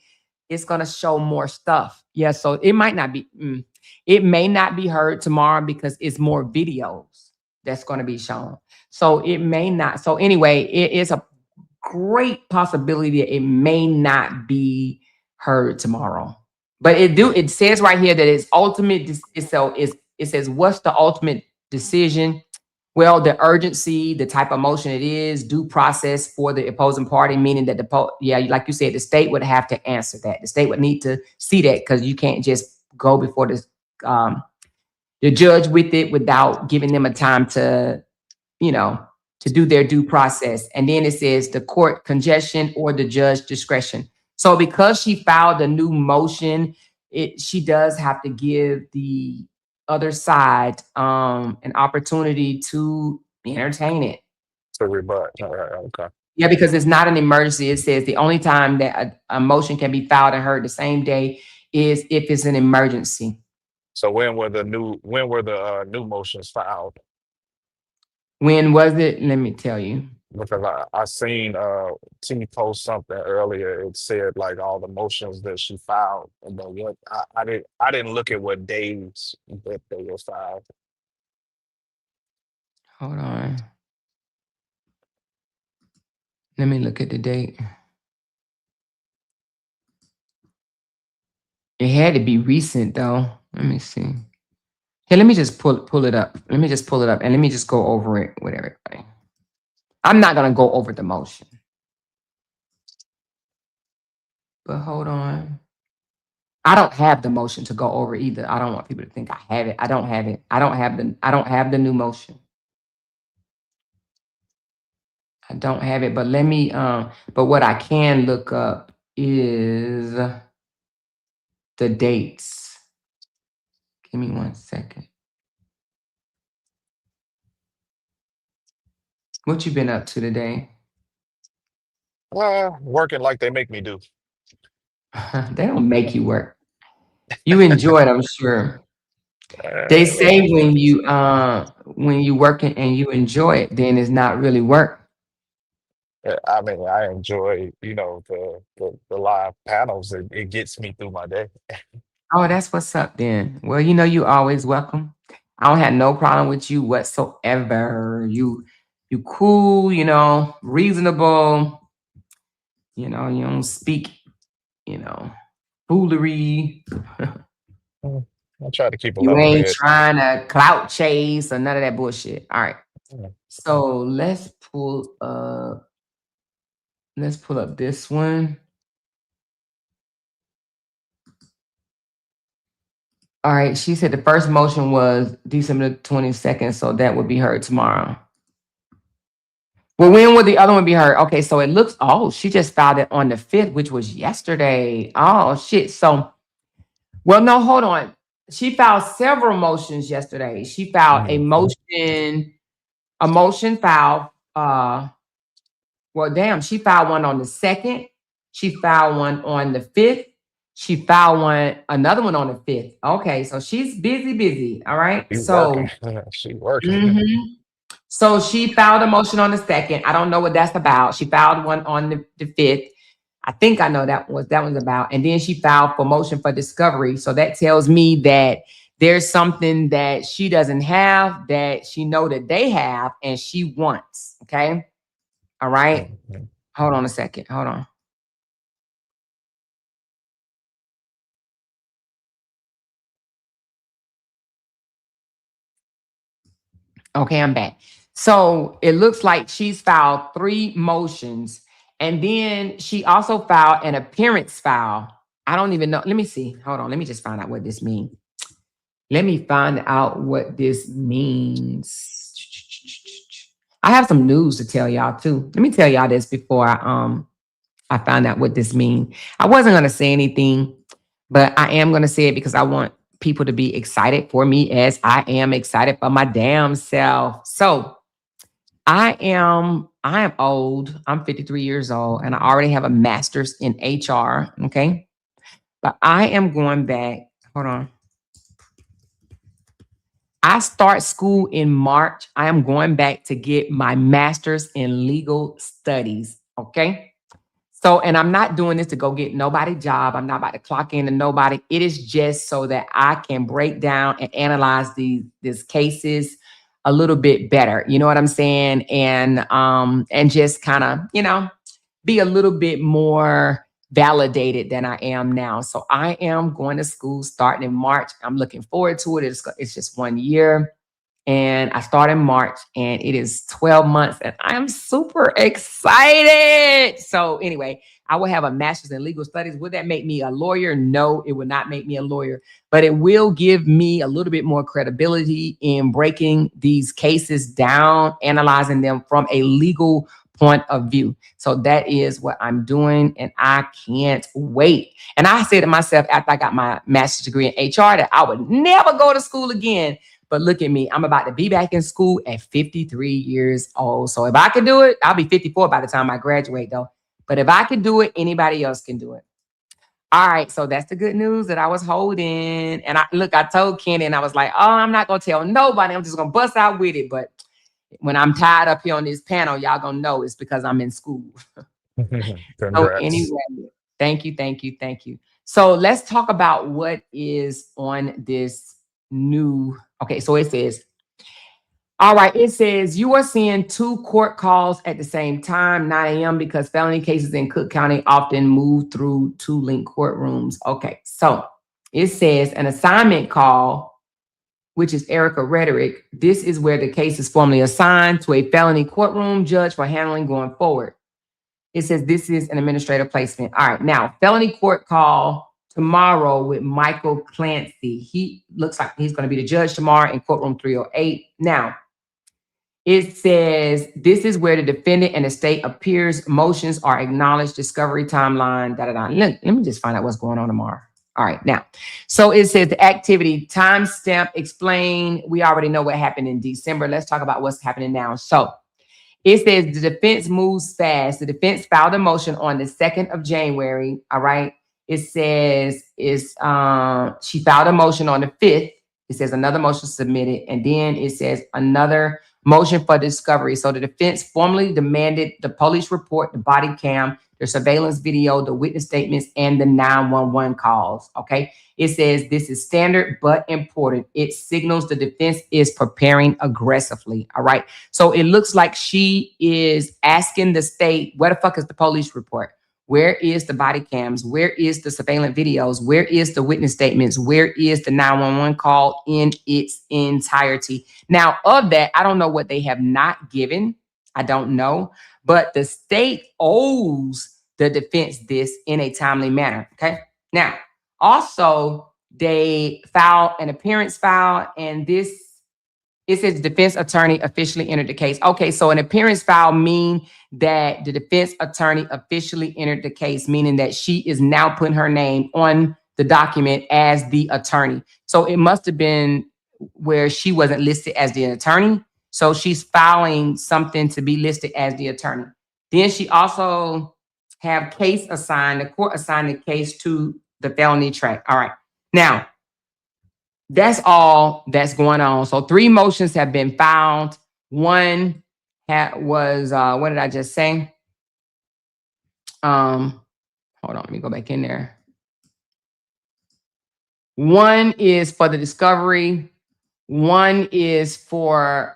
it's gonna show more stuff. Yeah, so it might not be. It may not be heard tomorrow because it's more videos that's gonna be shown. So it may not. So anyway, it is a great possibility that it may not be heard tomorrow. But it says right here that it's ultimate. It says what's the ultimate decision? Well, the urgency, the type of motion it is, due process for the opposing party, meaning that yeah, like you said, the state would have to answer that. The state would need to see that because you can't just go before um, the judge with it without giving them a time to, you know, to do their due process. And then it says the court congestion or the judge discretion. So because she filed a new motion, she does have to give the other side an opportunity to entertain it. To rebut. All right, okay. Yeah, because it's not an emergency. It says the only time that a motion can be filed and heard the same day is if it's an emergency. So when were the new motions filed? When was it? Let me tell you. Because I seen T post something earlier. It said like all the motions that she filed, and then what I didn't look at what days that they were filed. Hold on. Let me look at the date. It had to be recent though. Let me see. Here, let me just pull it up. Let me just pull it up and let me just go over it with everybody. I'm not gonna go over the motion. But hold on. I don't have the motion to go over either. I don't want people to think I have it. I don't have it. I don't have the new motion. I don't have it, but let me but what I can look up is the dates. Give me 1 second. What you been up to today? Working like they make me do. They don't make you work. You enjoy it, I'm sure. They say when you working and you enjoy it, then it's not really work. I mean, I enjoy, the live panels. It gets me through my day. Oh, that's what's up then. Well, you always welcome. I don't have no problem with you whatsoever. You cool, reasonable, you don't speak, foolery. I try to keep a You level ain't head. trying to clout chase or none of that bullshit. All right. Mm. So let's pull up this one. All right. She said the first motion was December 22nd, so that would be heard tomorrow. Well, when would the other one be heard? Okay, so it looks, she just filed it on the 5th, which was yesterday. Oh, shit. So, well, no, hold on. She filed several motions yesterday. She filed a motion filed, well, damn, she filed one on the 2nd. She filed one on the 5th. She filed another one on the 5th. Okay, so she's busy. All right. You So, working? She working. mhm. So she filed a motion on the 2nd. I don't know what that's about. She filed one on the 5th. I think I know that was about. And then she filed for motion for discovery. So that tells me that there's something that she doesn't have that she know that they have and she wants. Okay. All right. Mhm. Hold on a second. Hold on. Okay, I'm back. So it looks like she's filed 3 motions. And then she also filed an appearance file. I don't even know. Let me see. Hold on. Let me just find out what this means. Let me find out what this means. I have some news to tell y'all too. Let me tell y'all this before I find out what this means. I wasn't gonna say anything, but I am gonna say it because I want people to be excited for me as I am excited for my damn self. So I am old. I'm 53 years old and I already have a master's in HR. Okay. But I am going back. Hold on. I start school in March. I am going back to get my master's in legal studies. Okay. So, and I'm not doing this to go get nobody job. I'm not about to clock into nobody. It is just so that I can break down and analyze these cases a little bit better. You know what I'm saying? And just kind of, be a little bit more validated than I am now. So I am going to school starting in March. I'm looking forward to it. It's just 1 year. And I start in March and it is 12 months and I'm super excited. So anyway, I will have a master's in legal studies. Would that make me a lawyer? No, it would not make me a lawyer, but it will give me a little bit more credibility in breaking these cases down, analyzing them from a legal point of view. So that is what I'm doing and I can't wait. And I said to myself after I got my master's degree in HR that I would never go to school again. But look at me, I'm about to be back in school at 53 years old. So if I could do it, I'll be 54 by the time I graduate though. But if I could do it, anybody else can do it. All right, so that's the good news that I was holding. And I told Kenny and I was like, oh, I'm not gonna tell nobody. I'm just gonna bust out with it. But when I'm tied up here on this panel, y'all gonna know it's because I'm in school. So Congrats. anyway, thank you, thank you, thank you. So let's talk about what is on this new. Okay, so it says, all right, it says you are seeing 2 court calls at the same time, 9 a.m., because felony cases in Cook County often move through 2 linked courtrooms. Okay, so it says an assignment call, which is Erica Rhetoric. This is where the case is formally assigned to a felony courtroom judge for handling going forward. It says this is an administrative placement. All right, now felony court call tomorrow with Michael Clancy. He looks like he's going to be the judge tomorrow in courtroom 308. Now, it says this is where the defendant and the state appears. Motions are acknowledged. Discovery timeline. Let me just find out what's going on tomorrow. All right, now, so it says the activity timestamp explain. We already know what happened in December. Let's talk about what's happening now. So it says the defense moves fast. The defense filed a motion on the 2nd of January. All right. It says she filed a motion on the 5th. It says another motion submitted. And then it says another motion for discovery. So the defense formally demanded the police report, the body cam, the surveillance video, the witness statements, and the 911 calls. Okay. It says this is standard but important. It signals the defense is preparing aggressively. All right. So it looks like she is asking the state, where the fuck is the police report? Where is the body cams? Where is the surveillance videos? Where is the witness statements? Where is the 911 call in its entirety? Now, of that, I don't know what they have not given. I don't know. But the state owes the defense this in a timely manner. Okay. Now, also, they filed an appearance file, and it says defense attorney officially entered the case. Okay, so an appearance file mean that the defense attorney officially entered the case, meaning that she is now putting her name on the document as the attorney. So it must have been where she wasn't listed as the attorney. So she's filing something to be listed as the attorney. Then she also have case assigned, the court assigned the case to the felony track. All right. Now, that's all that's going on. So 3 motions have been filed. One was, what did I just say? Hold on, let me go back in there. One is for the discovery. One is for,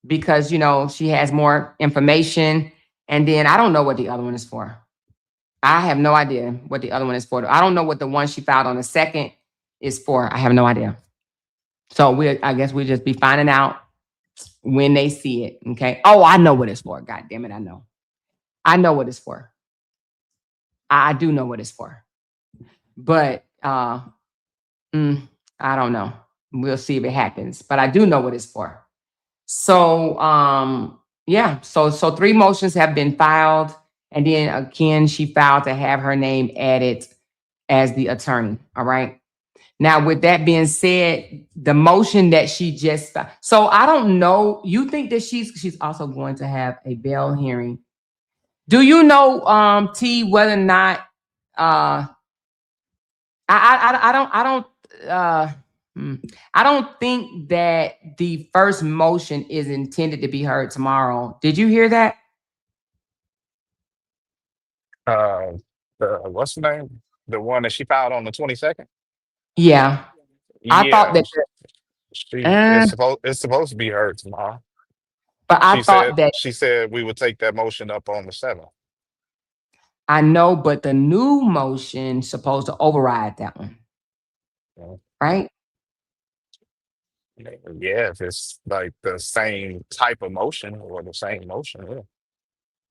because, she has more information. And then I don't know what the other one is for. I have no idea what the other one is for. I don't know what the one she filed on the 2nd is for. I have no idea. So I guess we'll just be finding out when they see it. Okay. Oh, I know what it's for. God damn it. I know what it's for. I do know what it's for. But I don't know. We'll see if it happens. But I do know what it's for. So yeah. So 3 motions have been filed. And then again, she filed to have her name added as the attorney. All right. Now, with that being said, the motion that she just, so I don't know, you think that she's also going to have a bail hearing. Do you know, T, whether or not, I don't think that the first motion is intended to be heard tomorrow. Did you hear that? Uh, what's the name? The one that she filed on the 22nd? Yeah, I thought Yeah, that, uh, it's supposed to be heard tomorrow. but I thought that She said we would take that motion up on the 7th. I know, but the new motion supposed to override that one, Yeah, right? yeah, if it's like the same type of motion or the same motion,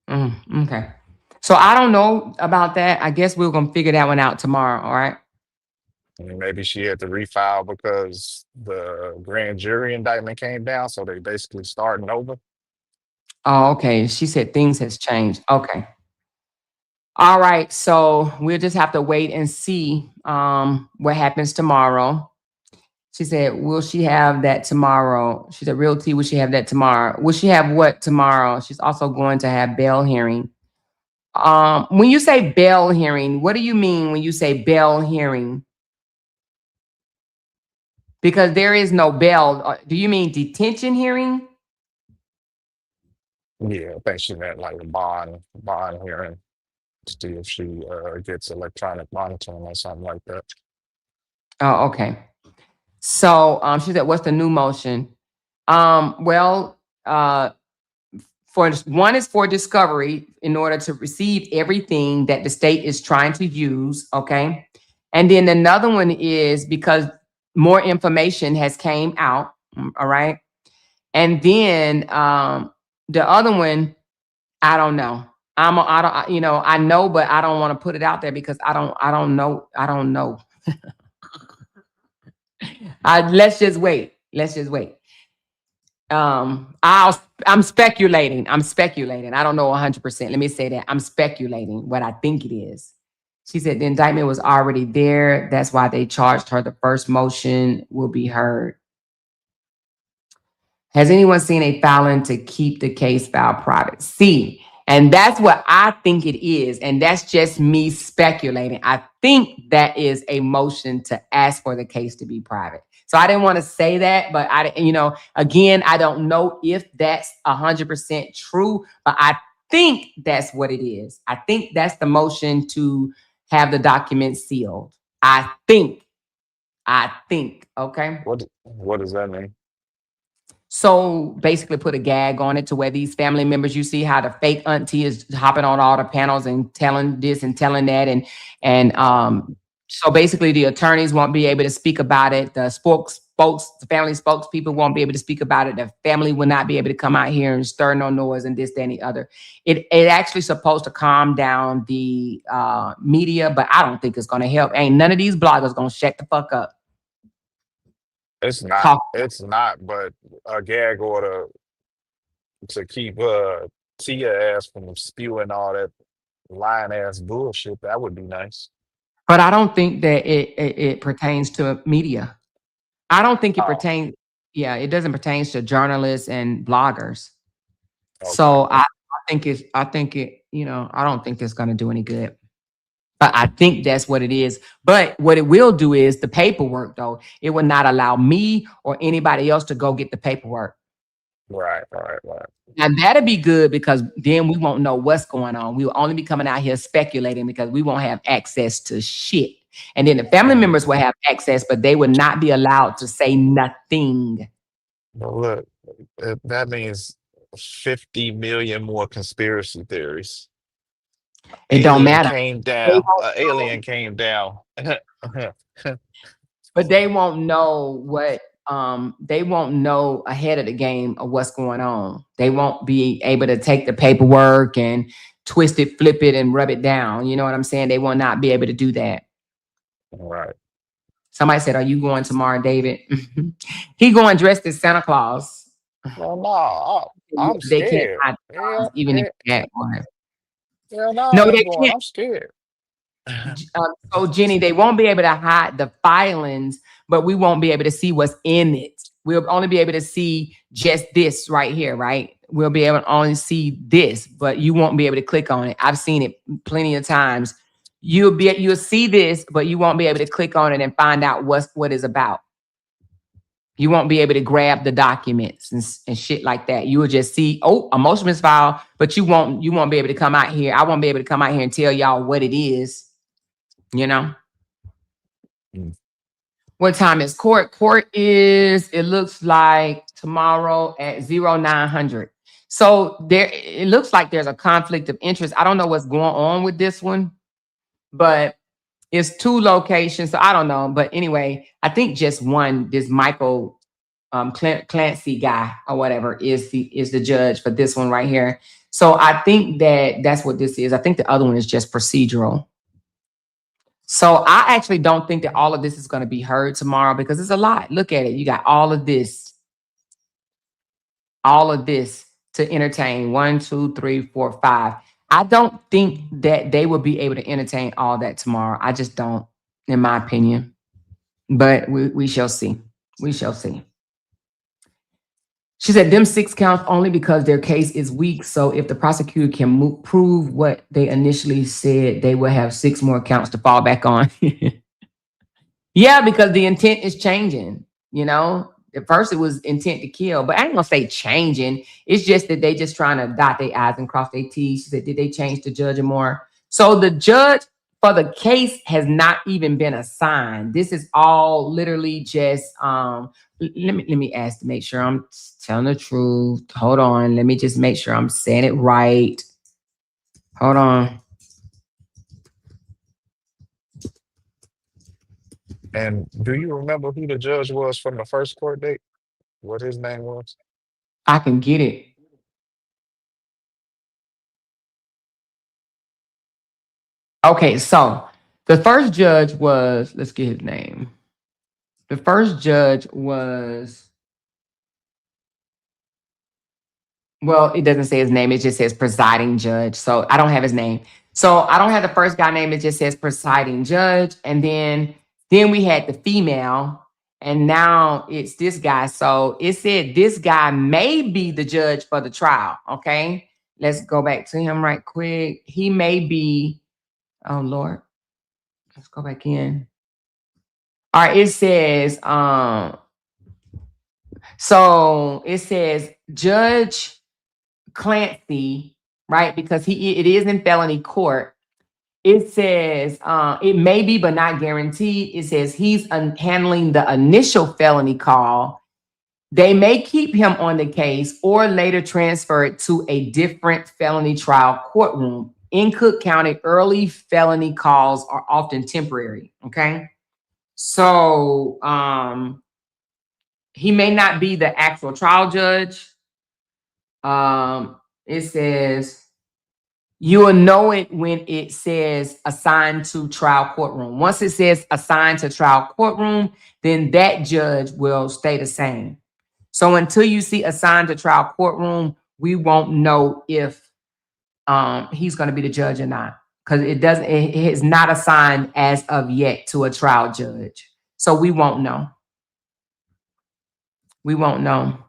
yeah. Okay. So I don't know about that. I guess we're gonna figure that one out tomorrow. All right. And maybe she had to refile because the grand jury indictment came down, so they basically starting over. Oh, okay. She said things has changed. Okay. All right. So we'll just have to wait and see what happens tomorrow. She said, will she have that tomorrow? She said, real T, will she have that tomorrow? Will she have what tomorrow? She's also going to have bail hearing. When you say bail hearing, what do you mean when you say bail hearing? Because there is no bail. Do you mean detention hearing? Yeah, I think she meant like a bond hearing to see if she gets electronic monitoring or something like that. Oh, okay. So she said, what's the new motion? Well, for one is for discovery in order to receive everything that the state is trying to use. Okay. And then another one is because more information has came out. All right. And then the other one, I don't know. I don't, I know, but I don't want to put it out there because I don't know. I don't know. Let's just wait. Let's just wait. I'm speculating. I'm speculating. I don't know 100%. Let me say that. I'm speculating what I think it is. She said the indictment was already there. That's why they charged her. The first motion will be heard. Has anyone seen a filing to keep the case file private? See, and that's what I think it is. And that's just me speculating. I think that is a motion to ask for the case to be private. So I didn't want to say that, but again, I don't know if that's 100% true, but I think that's what it is. I think that's the motion to have the document sealed. I think, okay. What does that mean? So basically put a gag on it to where these family members, you see how the fake auntie is hopping on all the panels and telling this and telling that. And so basically the attorneys won't be able to speak about it. The the family spokespeople won't be able to speak about it. The family will not be able to come out here and stir no noise and this, that, and the other. It actually supposed to calm down the media, but I don't think it's going to help. Ain't none of these bloggers going to shut the fuck up. It's not. Talk. It's not. But a gag order to keep Tia ass from spewing all that lying ass bullshit, that would be nice. But I don't think that it pertains to media. I don't think it Oh, pertains. Yeah, it doesn't pertain to journalists and bloggers. okay. So I think it's. I think it. I don't think it's going to do any good. But I think that's what it is. But what it will do is the paperwork, though. It will not allow me or anybody else to go get the paperwork. Right. Now that'll be good because then we won't know what's going on. We will only be coming out here speculating because we won't have access to shit. And then the family Mhm. members will have access, but they would not be allowed to say nothing. But look, that means 50 million more conspiracy theories. It don't matter. They won't know, Alien came down. but they won't know what they won't know ahead of the game of what's going on. They won't be able to take the paperwork and twist it, flip it, and rub it down. You know what I'm saying? They will not be able to do that. Right. Somebody said, "Are you going tomorrow, David?" He going dressed as Santa Claus. Well, no, I'm They can't scared. hide the Yeah, signs, even if yeah, that one. yeah, no, No, I ain't they going. can't. I'm scared. So Jenny, they won't be able to hide the filings, but we won't be able to see what's in it. We'll only be able to see just this right here, right? We'll be able to only see this, but you won't be able to click on it. I've seen it plenty of times. You'll see this, but you won't be able to click on it and find out what is about. You won't be able to grab the documents and shit like that. You will just see, oh, a motion is filed, but you won't be able to come out here. I won't be able to come out here and tell y'all what it is, you know. Mm. What time is court? Court is, it looks like tomorrow at 0900. So there, it looks like there's a conflict of interest. I don't know what's going on with this one, but it's 2 locations. So I don't know. But anyway, I think just one, this Michael Clancy guy or whatever is the judge for this one right here. So I think that's what this is. I think the other one is just procedural. So I actually don't think that all of this is going to be heard tomorrow because it's a lot. Look at it. You got all of this to entertain. 1, 2, 3, 4, 5. I don't think that they will be able to entertain all that tomorrow. I just don't, in my opinion. But we shall see. We shall see. She said, them 6 counts only because their case is weak. So if the prosecutor can prove what they initially said, they will have 6 more counts to fall back on. Yeah, because the intent is changing, you know. At first it was intent to kill, but I ain't gonna say changing. It's just that they just trying to dot their I's and cross their T's. She said, did they change the judge more? So the judge for the case has not even been assigned. This is all literally just let me ask to make sure I'm telling the truth. Hold on. Let me just make sure I'm saying it right. Hold on. And do you remember who the judge was from the first court date? What his name was? I can get it. Okay, so the first judge was, let's get his name. The first judge was, well, it doesn't say his name. It just says presiding judge. So I don't have his name. So I don't have the first guy name. It just says presiding judge. And then we had the female. And now it's this guy. So it said this guy may be the judge for the trial. Okay. Let's go back to him right quick. He may be, oh Lord. Let's go back in. All right. It says, so it says Judge Clancy, right? Because it is in felony court. It says it may be, but not guaranteed. It says he's handling the initial felony call. They may keep him on the case or later transfer it to a different felony trial courtroom. In Cook County, early felony calls are often temporary. Okay. So he may not be the actual trial judge. It says you will know it when it says assigned to trial courtroom. Once it says assigned to trial courtroom, then that judge will stay the same. So until you see assigned to trial courtroom, we won't know if he's going to be the judge or not, because it is not assigned as of yet to a trial judge. So we won't know. We won't know.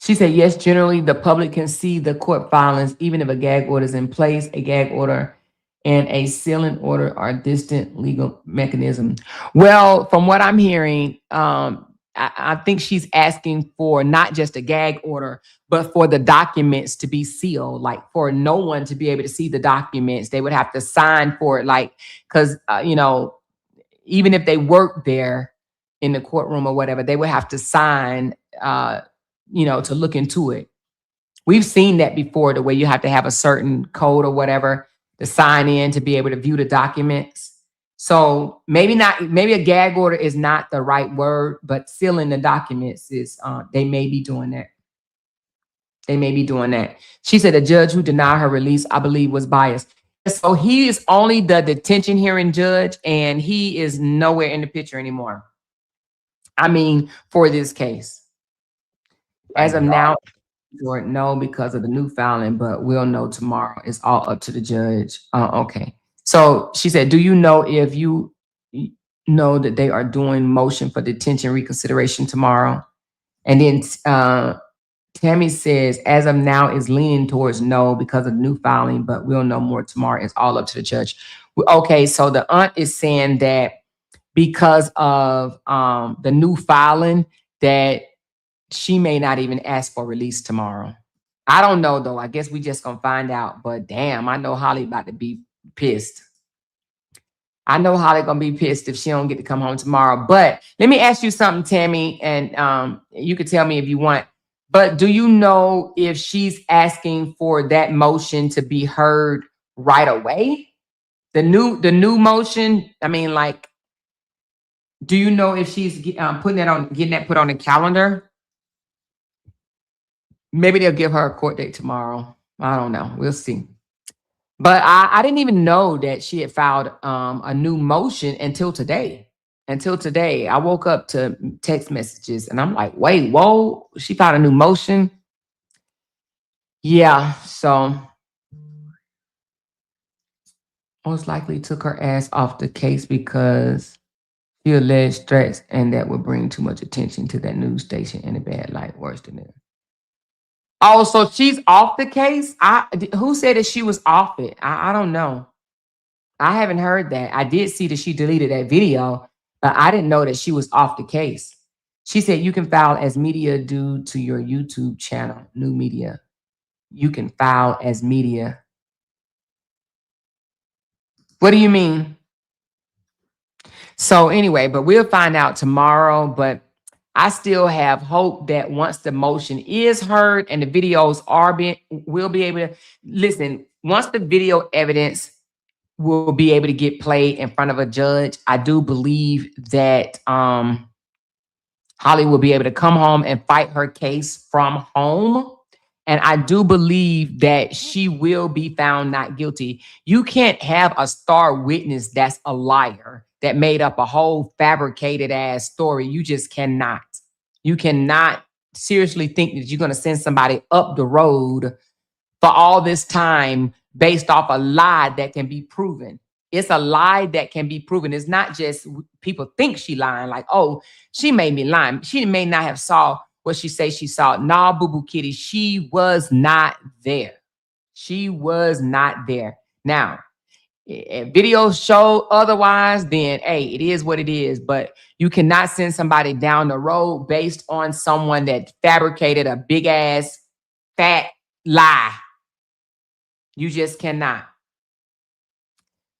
She said, yes, generally the public can see the court filings, even if a gag order is in place. A gag order and a sealing order are distant legal mechanism. Well, from what I'm hearing, I think she's asking for not just a gag order, but for the documents to be sealed, like for no one to be able to see the documents. They would have to sign for it, like, because, you know, even if they work there in the courtroom or whatever, they would have to sign, you know, to look into it. We've seen that before, the way you have to have a certain code or whatever to sign in to be able to view the documents. So maybe a gag order is not the right word, but sealing the documents is, they may be doing that. They may be doing that. She said the judge who denied her release, I believe, was biased. So he is only the detention hearing judge, and he is nowhere in the picture anymore. I mean, for this case. As of now, no, because of the new filing, but we'll know tomorrow. It's all up to the judge. Okay. So she said, do you know if you know that they are doing motion for detention reconsideration tomorrow? And then Tammy says, as of now, is leaning towards no because of the new filing, but we'll know more tomorrow. It's all up to the judge. Okay, so the aunt is saying that because of the new filing that she may not even ask for release tomorrow. I don't know though. I guess we just gonna find out. But damn, I know Holly about to be pissed. I know Holly gonna be pissed if she don't get to come home tomorrow. But let me ask you something, Tammy, and you can tell me if you want. But do you know if she's asking for that motion to be heard right away? The new motion. I mean, like, do you know if she's putting that on, getting that put on the calendar? Maybe they'll give her a court date tomorrow. I don't know. We'll see. But I didn't even know that she had filed a new motion until today. Until today, I woke up to text messages and I'm like, wait, whoa, she filed a new motion. Yeah, so most likely took her ass off the case because she alleged threats and that would bring too much attention to that news station in a bad light, worse than it. Oh, so she's off the case? Who said that she was off it? I don't know. I haven't heard that. I did see that she deleted that video, but I didn't know that she was off the case. She said you can file as media due to your YouTube channel, new media. You can file as media. What do you mean? So anyway, but we'll find out tomorrow. But I still have hope that once the motion is heard and the videos are we'll be able to listen. Once the video evidence will be able to get played in front of a judge, I do believe that Holly will be able to come home and fight her case from home. And I do believe that she will be found not guilty. You can't have a star witness that's a liar, that made up a whole fabricated ass story. You just cannot. You cannot seriously think that you're going to send somebody up the road for all this time based off a lie that can be proven. It's a lie that can be proven. It's not just people think she lying, like, oh, she made me lie. She may not have saw what she say she saw. Nah, boo-boo kitty, she was not there. She was not there. Now, if videos show otherwise, then hey, it is what it is. But you cannot send somebody down the road based on someone that fabricated a big ass fat lie. You just cannot.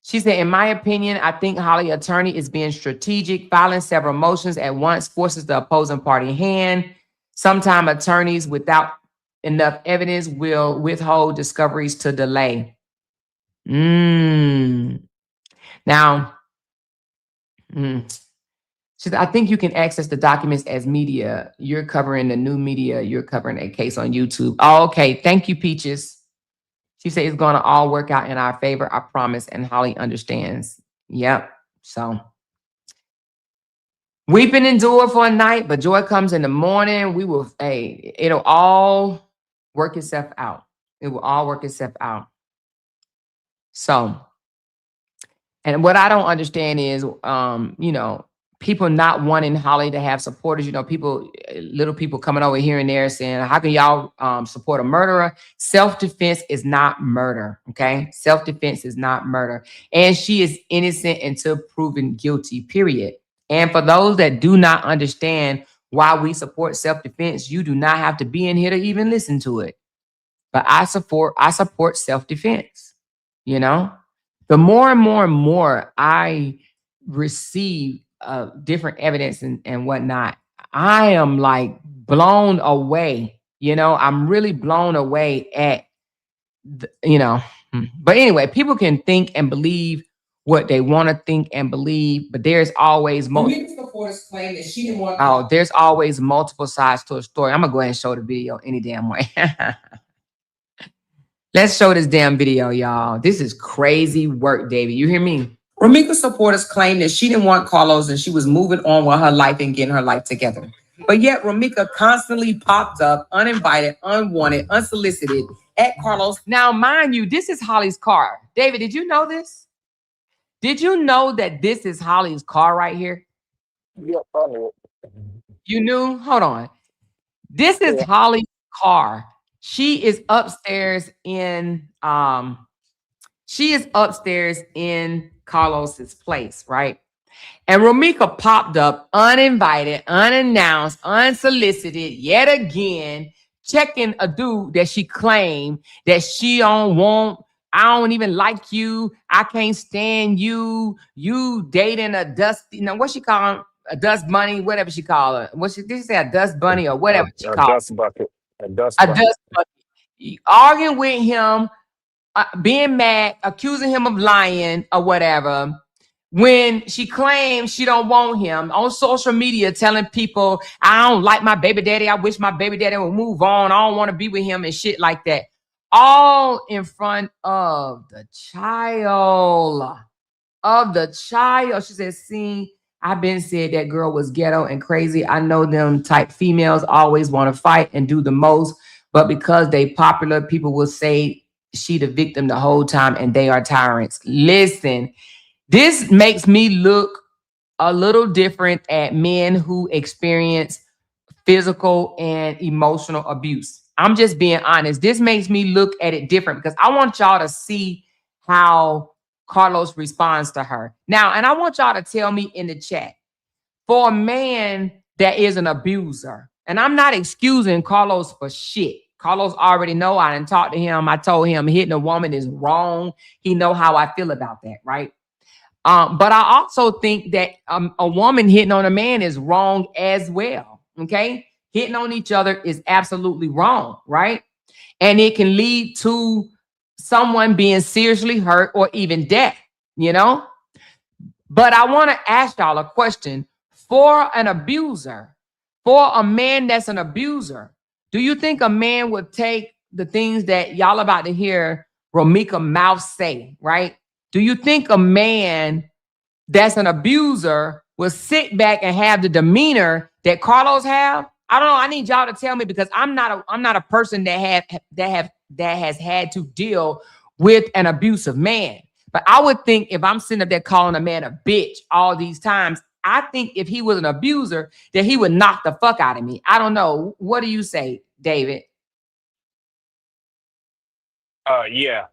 She said, in my opinion, I think Holly attorney is being strategic. Filing several motions at once forces the opposing party hand. Sometimes attorneys without enough evidence will withhold discoveries to delay. Now, she said, I think you can access the documents as media. You're covering the new media. You're covering a case on YouTube. Oh, okay. Thank you, Peaches. She said it's going to all work out in our favor, I promise. And Holly understands. Yep. So weeping endure for a night, but joy comes in the morning. We will, hey, it'll all work itself out. It will all work itself out. So, and what I don't understand is, people not wanting Holly to have supporters, little people coming over here and there saying, how can y'all support a murderer? Self-defense is not murder, okay? Self-defense is not murder. And she is innocent until proven guilty, period. And for those that do not understand why we support self-defense, you do not have to be in here to even listen to it. But I support self-defense, The more and more and more I receive different evidence and whatnot, I am like blown away. I'm really blown away at, But anyway, people can think and believe what they want to think and believe, but there's always there's always multiple sides to a story. I'm gonna go ahead and show the video any damn way. Let's show this damn video, y'all. This is crazy work, David. You hear me? Ramika's supporters claim that she didn't want Carlos and she was moving on with her life and getting her life together. But yet Ramika constantly popped up, uninvited, unwanted, unsolicited at Carlos. Now, mind you, this is Holly's car. David, did you know this? Did you know that this is Holly's car right here? Yep, I knew it. You knew? Hold on. This is Holly's car. She is upstairs in Carlos's place, right? And Romika popped up uninvited, unannounced, unsolicited, yet again, checking a dude that she claimed that she don't want. I don't even like you. I can't stand you. You dating a dust, what she call him? A dust bunny, whatever she call her. What she did she say a dust bunny or whatever she A called dust bucket. A dust a bucket. dust bunny. Arguing with him, being mad, accusing him of lying or whatever. When she claims she don't want him on social media, telling people, I don't like my baby daddy. I wish my baby daddy would move on. I don't want to be with him and shit like that. All in front of the child. She said, see, I've been said that girl was ghetto and crazy. I know them type females always want to fight and do the most, but because they popular, people will say she the victim the whole time and they are tyrants. Listen, this makes me look a little different at men who experience physical and emotional abuse. I'm just being honest. This makes me look at it different because I want y'all to see how Carlos responds to her. Now, and I want y'all to tell me in the chat, for a man that is an abuser, and I'm not excusing Carlos for shit. Carlos already know. I didn't talk to him. I told him hitting a woman is wrong. He know how I feel about that, right? But I also think that a woman hitting on a man is wrong as well. Okay. Hitting on each other is absolutely wrong, right? And it can lead to someone being seriously hurt or even death, you know? But I want to ask y'all a question. For an abuser, for a man that's an abuser, do you think a man would take the things that y'all about to hear Romika mouth say, right? Do you think a man that's an abuser will sit back and have the demeanor that Carlos have? I don't know. I need y'all to tell me because I'm not a person that has had to deal with an abusive man. But I would think if I'm sitting up there calling a man a bitch all these times, I think if he was an abuser, that he would knock the fuck out of me. I don't know. What do you say, David? Yeah.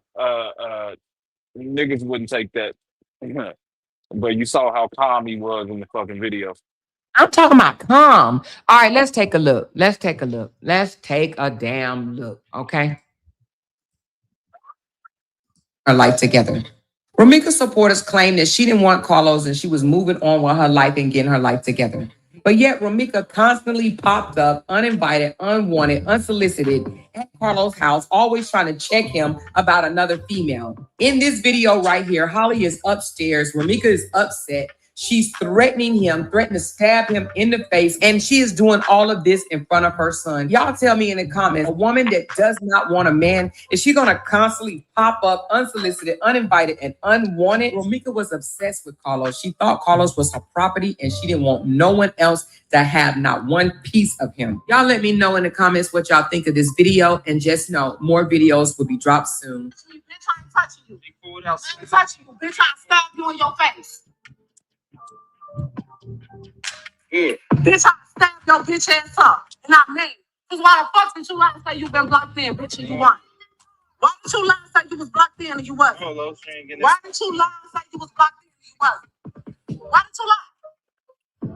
Niggas wouldn't take that. But you saw how calm he was in the fucking video. I'm talking about calm. All right, let's take a look. Let's take a look. Let's take a damn look, okay? Her life together. Romika's supporters claim that she didn't want Carlos and she was moving on with her life and getting her life together. But yet Romika constantly popped up, uninvited, unwanted, unsolicited at Carlos' house, always trying to check him about another female. In this video right here, Holly is upstairs. Romika is upset. She's threatening him, threatening to stab him in the face, and she is doing all of this in front of her son. Y'all tell me in the comments, a woman that does not want a man, is she gonna constantly pop up unsolicited, uninvited, and unwanted? Romika was obsessed with Carlos. She thought Carlos was her property, and she didn't want no one else to have not one piece of him. Y'all let me know in the comments what y'all think of this video, and just know more videos will be dropped soon. Bitch, I ain't touching you. I ain't touching you. Bitch, I'll stab you in your face. Yeah. Bitch, I'll stab your bitch ass up. And not me. Because why the fuck did you lie and say you been blocked in, bitch, and you won? Why did you lie and say you was blocked in and you wasn't? Why did you lie and say you was blocked in and you wasn't? Why did you lie?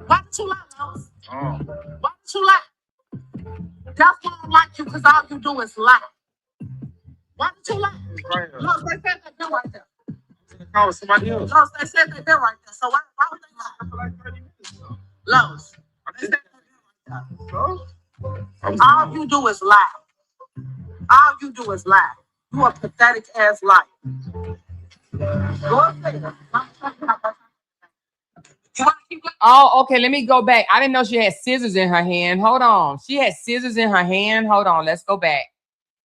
Why did you lie, Lowe's? Why did you lie? That's why I don't like you, because all you do is lie. Why did you lie? Lowe's, they said they been right there. Call somebody else. Lowe's, they said they been right there. So why would they lie? For like 30 minutes. Lowe's, they said they been right there. All you do is lie. All you do is lie. You a pathetic ass liar. Go up there. You want to keep going? Oh, okay. Let me go back. I didn't know she had scissors in her hand. Hold on. She had scissors in her hand. Hold on. Let's go back.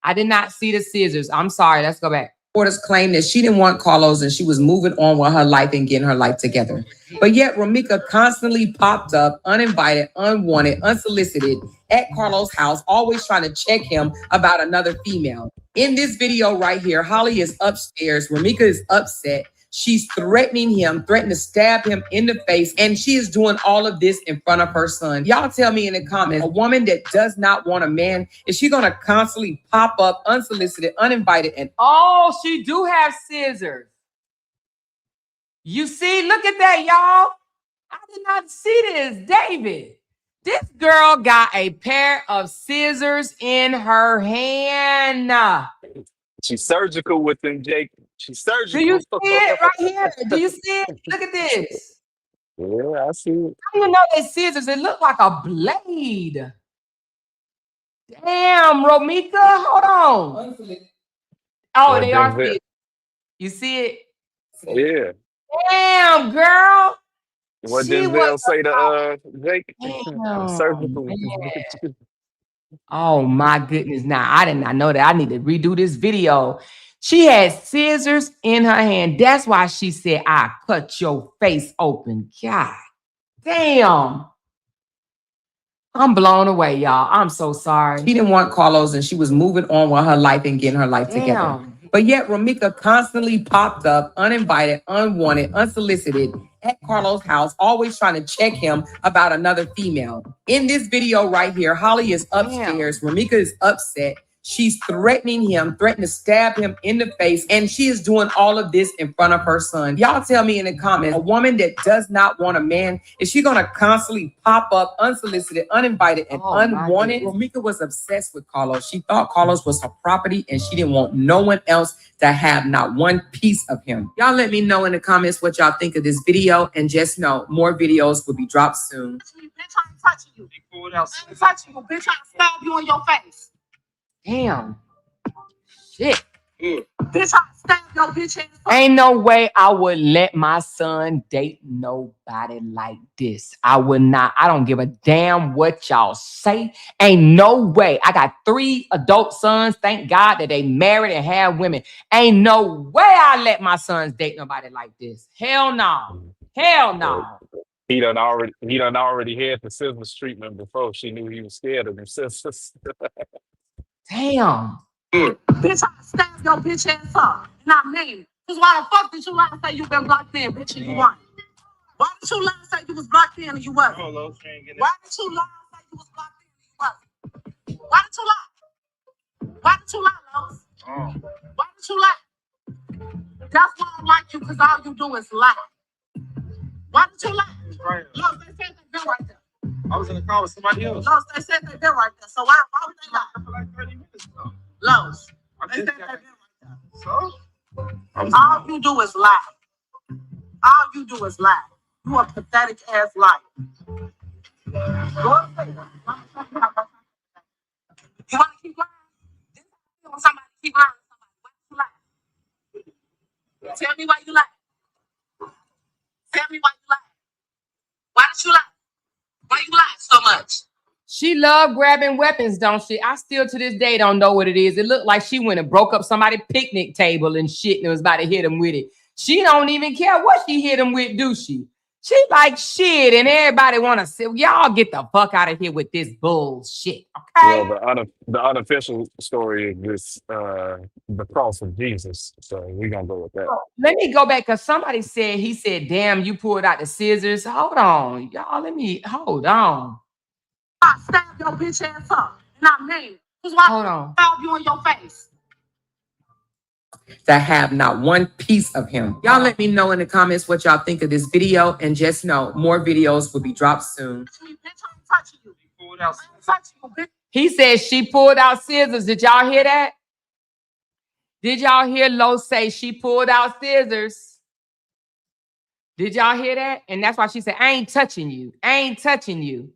I did not see the scissors. I'm sorry. Let's go back. Reporters claim that she didn't want Carlos and she was moving on with her life and getting her life together. But yet Romika constantly popped up, uninvited, unwanted, unsolicited at Carlos' house, always trying to check him about another female. In this video right here, Holly is upstairs. Romika is upset. She's threatening him, threatening to stab him in the face, and she is doing all of this in front of her son. Y'all tell me in the comments, a woman that does not want a man, is she gonna constantly pop up unsolicited, uninvited, and oh, she do have scissors. You see, look at that, y'all. I did not see this, David. This girl got a pair of scissors in her hand. She's surgical with them, Jake. She's Do you surgical. see it right here? Do you see it? Look at this. Yeah, I see it. How do you know they scissors? It look like a blade. Damn, Romika, hold on. Oh, What they are Denzel? scissors. You see it? Yeah. Damn, girl. What She was Denzel say to Jake? I'm damn, surgical. man. Oh my goodness. Now I did not know that. I need to redo this video. She had scissors in her hand. That's why she said, I cut your face open. God damn. I'm blown away, y'all. I'm so sorry. She didn't want Carlos and she was moving on with her life and getting her life together. But yet Ramika constantly popped up, uninvited, unwanted, unsolicited at Carlos' house, always trying to check him about another female. In this video right here, Holly is upstairs. Ramika is upset. She's threatening him, threatening to stab him in the face, and she is doing all of this in front of her son. Y'all tell me in the comments, a woman that does not want a man, is she gonna constantly pop up unsolicited, uninvited, and unwanted? Ramika was obsessed with Carlos. She thought Carlos was her property, and she didn't want no one else to have not one piece of him. Y'all let me know in the comments what y'all think of this video, and just know more videos will be dropped soon. Bitch, I ain't touching you. I ain't touching you, bitch. I stab you in your face. Damn. Shit. Bitch, I stab your bitch ass. Ain't no way I would let my son date nobody like this. I would not. I don't give a damn what y'all say. Ain't no way. I got 3 adult sons. Thank God that they married and have women. Ain't no way I let my sons date nobody like this. Hell no. Hell no. He done already had the scissors treatment before. She knew he was scared of them scissors. Damn. Bitch, I stab your bitch ass up. And I mean it. Cause why the fuck did you lie and say you been blocked in, bitch, and you won? Why did you lie and say you was blocked in and you wasn't? Why did you lie and say you was blocked in and you wasn't? Why did you lie? Why did you lie, Lowe's? Why did you lie? That's why I don't like you, cause all you do is lie. Why did you lie? Lowe's, they said they been right there. I was in the car with somebody else. Lowe's, they said they been right there. So why would they lie? For like 30 minutes ago. Lowe's, they said they been right there. So? All you do is lie. All you do is lie. You a pathetic ass liar. Go upstairs. You want to keep lying? You want somebody to keep lying to somebody? Why did you lie? Tell me why you lie. Tell me why you lie. Why did you lie? Why you lie so much? She loved grabbing weapons, don't she? I still to this day don't know what it is. It looked like she went and broke up somebody's picnic table and shit and was about to hit him with it. She don't even care what she hit him with, do she? She like shit and everybody want to say, y'all get the fuck out of here with this bullshit, okay? Well, the unofficial story is this the cross of Jesus. So we're gonna go with that. Let me go back because somebody said, he said, damn, you pulled out the scissors. Hold on, y'all, hold on. I stab your bitch ass up. And I mean it. Cause why Hold on. stab you in your face? To have not one piece of him. Y'all let me know in the comments what y'all think of this video, and just know more videos will be dropped soon. Bitch, I ain't touching you. I ain't touching you, bitch. He said she pulled out scissors. Did y'all hear that? Did y'all hear Lo say she pulled out scissors? Did y'all hear that? And that's why she said, I ain't touching you. I ain't touching you.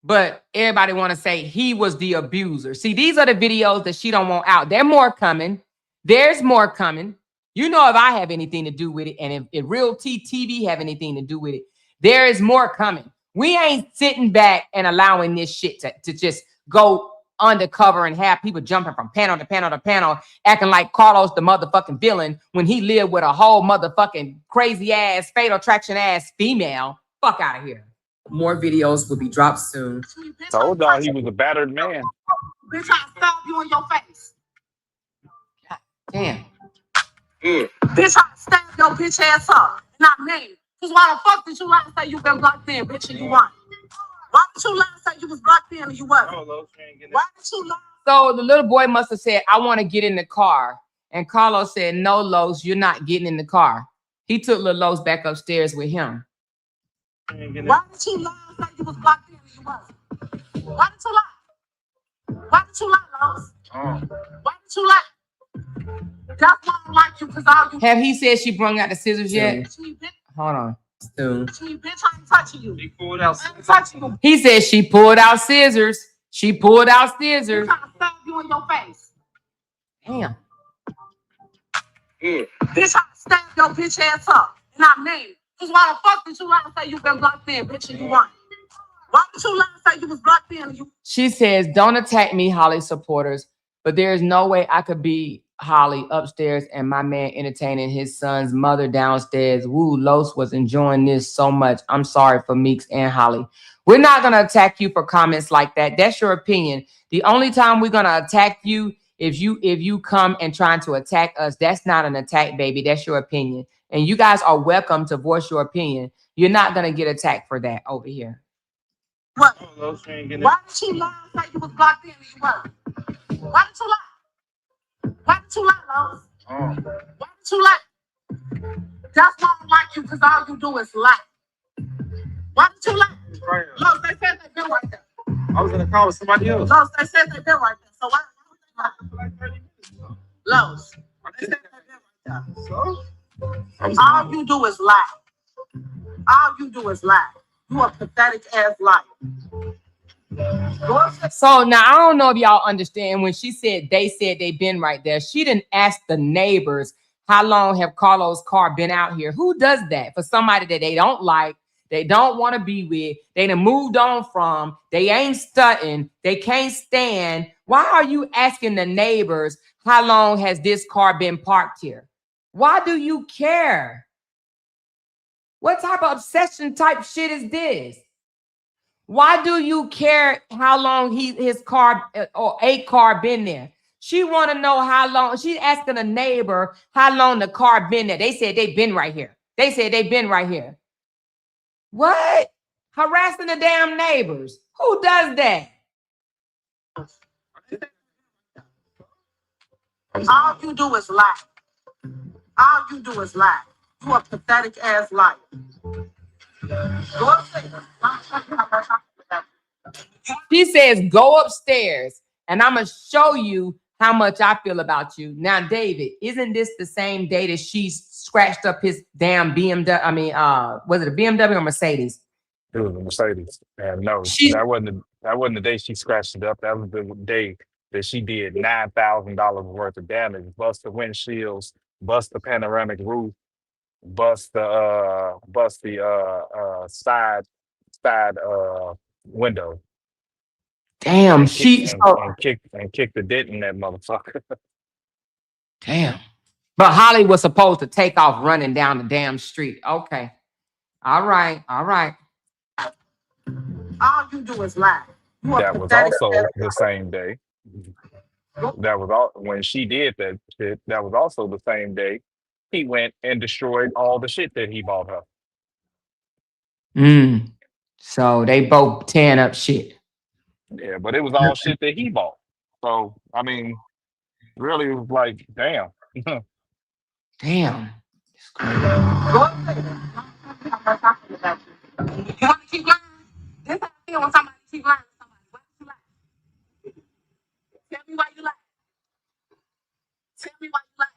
But everybody want to say he was the abuser. See, these are the videos that she don't want out. There's more coming. There's more coming. You know if I have anything to do with it, and if Real TV have anything to do with it, there is more coming. We ain't sitting back and allowing this shit to just go undercover and have people jumping from panel to panel to panel, acting like Carlos the motherfucking villain when he lived with a whole motherfucking crazy ass, fatal attraction ass female. Fuck out of here. More videos will be dropped soon. Told y'all he was a battered man. Bitch, I stab you in your face. God damn. Bitch, I stab your bitch ass up. And I mean it. Cause why the fuck did you lie and say you been blocked in, bitch, and you won? Why did you lie and say you was blocked in and you wasn't? Why did you lie? So the little boy must have said, I want to get in the car. And Carlos said, no, Los, you're not getting in the car. He took little Los back upstairs with him. Why did you lie and say you was blocked in and you wasn't? Why did you lie? Why did you lie, Lowe's? Why did you lie? That's why I don't like you, because all you Have he said she brung out the scissors yet? bitch, Hold on. Soon. bitch, I ain't touching you. He pulled out. I ain't touching you. He said she pulled out scissors. She pulled out scissors. I'm trying to stab you in your face. Damn. Bitch, I stab your bitch ass up. And I mean it. Because why the fuck did you lie and say you been blocked in, bitch, and you won? Why did you lie and say you was blocked in and you... She says, don't attack me, Holly supporters, but there is no way I could be Holly upstairs and my man entertaining his son's mother downstairs. Woo, Los was enjoying this so much. I'm sorry for Meeks and Holly. We're not going to attack you for comments like that. That's your opinion. The only time we're going to attack you if you come and trying to attack us, that's not an attack, baby. That's your opinion. And you guys are welcome to voice your opinion. You're not going to get attacked for that over here. What? Why did you lie and say you was blocked in and you wasn't? Why did you lie? Why did you lie, Lowe's? Why did you lie? That's why I don't like you, because all you do is lie. Why did you lie? Lowe's, they said they been right there. I was in the car with somebody else. Lowe's, they said they been right there. So why would they lie? Lowe's, they said they been right there. So? All you do is lie. All you do is lie. You a pathetic ass liar. So now I don't know if y'all understand when she said they been right there. She didn't ask the neighbors how long have Carlos' car been out here. Who does that for somebody that they don't like, they don't want to be with, they done moved on from, they ain't stunting, they can't stand. Why are you asking the neighbors how long has this car been parked here? Why do you care? What type of obsession type shit is this? Why do you care how long his car or a car been there? She want to know how long. She's asking a neighbor how long the car been there. They said they've been right here. They said they've been right here. What? Harassing the damn neighbors. Who does that? All you do is lie. All you do is lie. You a pathetic ass liar. Go upstairs. She says, go upstairs and I'm going to show you how much I feel about you. Now, David, isn't this the same day that she scratched up his damn BMW? I mean, was it a BMW or Mercedes? It was a Mercedes. And no, that wasn't the day she scratched it up. That was the day that she did $9,000 worth of damage. Bust the windshields, bust the panoramic roof, bust the side window. Damn, and kicked the dent in that motherfucker. Damn. But Holly was supposed to take off running down the damn street. Okay. All right. All right. All you do is lie. That was also the same day. That was all when she did that shit. That was also the same day he went and destroyed all the shit that he bought her. So they both tearing up shit. Yeah, but it was all shit that he bought. So I mean, really, it was like, damn. Damn. It's crazy. You want to keep lying? This how I feel when somebody keep lying to somebody. Why did you lie? Tell me why you lie. Tell me why you lie.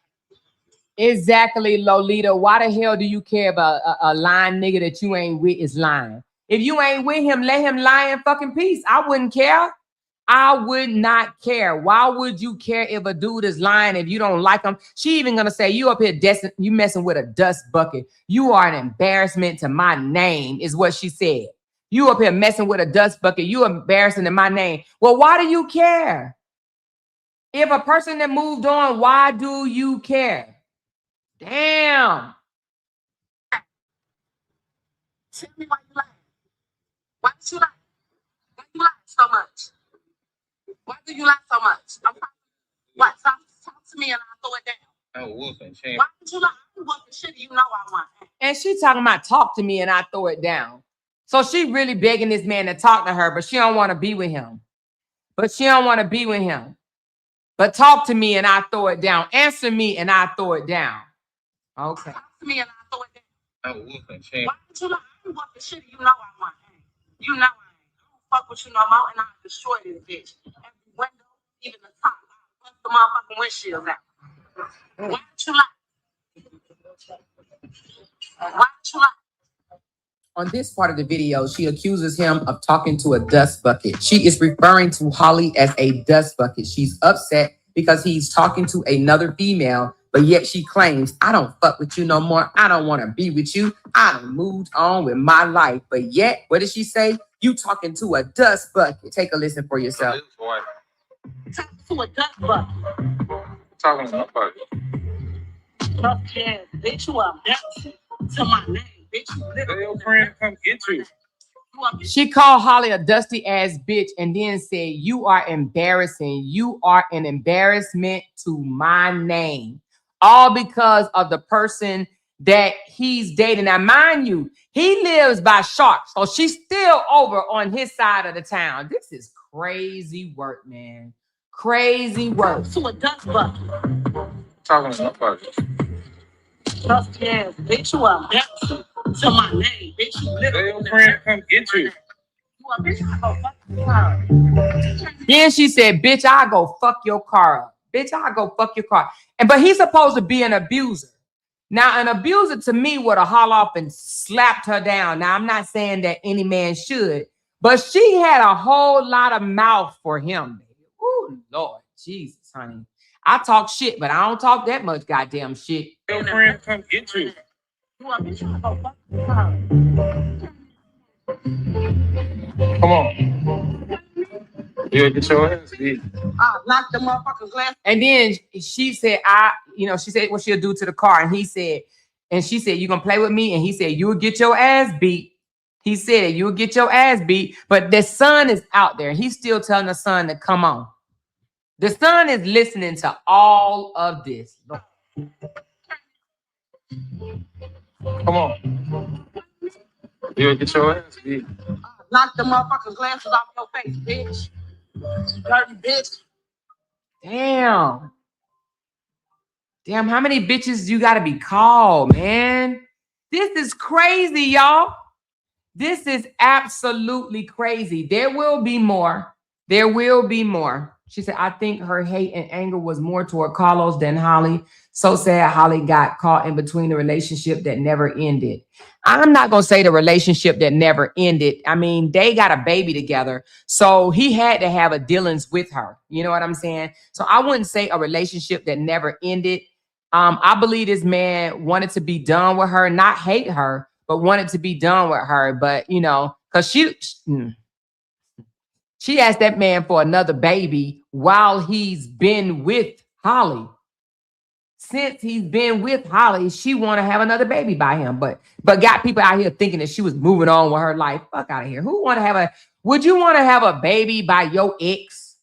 Exactly, Lolita. Why the hell do you care about a lying nigga that you ain't with is lying? If you ain't with him, let him lie in fucking peace. I wouldn't care. I would not care. Why would you care if a dude is lying if you don't like him? She even gonna say you up here you messing with a dust bucket. You are an embarrassment to my name, is what she said. You up here messing with a dust bucket. You embarrassing to my name. Well, why do you care? If a person that moved on, why do you care? Damn. Tell me why you lie. Why did you lie? Why you lie so much? Why do you lie so much? What? Talk to me and I'll throw it down. Why did you lie? I want the shit you know I want. And she talking about talk to me and I throw it down. So she really begging this man to talk to her, but she don't want to be with him. But talk to me and I throw it down. Answer me and I throw it down. Okay. Talk to me and I throw it down. Why don't you like? I ain't walking shit. You know I want. You know I ain't. I don't fuck with you no more, and I destroy this bitch. Every window, even the top. I bust the motherfucking windshield out. Why don't you like? Why don't you like? On this part of the video, she accuses him of talking to a dust bucket. She is referring to Holly as a dust bucket. She's upset because he's talking to another female, but yet she claims, I don't fuck with you no more. I don't want to be with you. I done moved on with my life. But yet, what did she say? You talking to a dust bucket. Take a listen for yourself. Talking to a dust bucket. Talking to a bucket. Tough ass bitch, you are embarrassing to my name, bitch. Tell your friend to come get you. She called Holly a dusty ass bitch and then said, you are embarrassing. You are an embarrassment to my name. All because of the person that he's dating. Now, mind you, he lives by Sharp. So she's still over on his side of the town. This is crazy work, man. Crazy work. To a dust bucket. Talking to a bucket. Tough ass bitch, you are embarrassing to my name, bitch. Tell your friend to come get you. Then she said, bitch, I'll go fuck your car up. Bitch, I'll go fuck your car. But he's supposed to be an abuser. Now, an abuser to me would have hauled off and slapped her down. Now, I'm not saying that any man should, but she had a whole lot of mouth for him. Oh, Lord, Jesus, honey. I talk shit, but I don't talk that much goddamn shit. Tell your friend to come get you. Come on. You'll get your ass beat. I knocked the motherfucking glass. And then she said, she said what she'll do to the car. And she said, you gonna play with me? And he said, you'll get your ass beat. He said, you'll get your ass beat. But the son is out there. He's still telling the son to come on. The son is listening to all of this. Come on. You'll get your ass beat. Knock the motherfucking glasses off your face, bitch. Dirty bitch. Damn. Damn, how many bitches you gotta be called, man? This is crazy, y'all. This is absolutely crazy. There will be more. There will be more. She said, I think her hate and anger was more toward Carlos than Holly. So sad Holly got caught in between the relationship that never ended. I'm not going to say the relationship that never ended. I mean, they got a baby together. So he had to have a dealings with her. You know what I'm saying? So I wouldn't say a relationship that never ended. I believe this man wanted to be done with her, not hate her, but wanted to be done with her. But, you know, because she asked that man for another baby while he's been with Holly. Since he's been with Holly, she want to have another baby by him. But got people out here thinking that she was moving on with her life. Fuck out of here. Would you want to have a baby by your ex?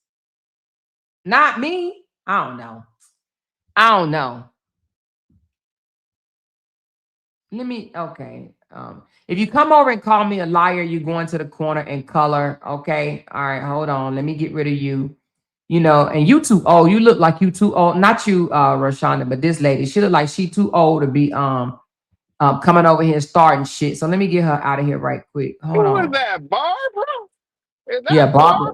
Not me. I don't know. Okay. If you come over and call me a liar, you go into the corner and color. Okay. All right. Hold on. Let me get rid of you. You know, and you too old. You look like you too old. Not you, Rashonda, but this lady. She look like she too old to be coming over here and starting shit. So let me get her out of here right quick. Hold on. Who is that, Barbara? Is that Yeah, Barbara.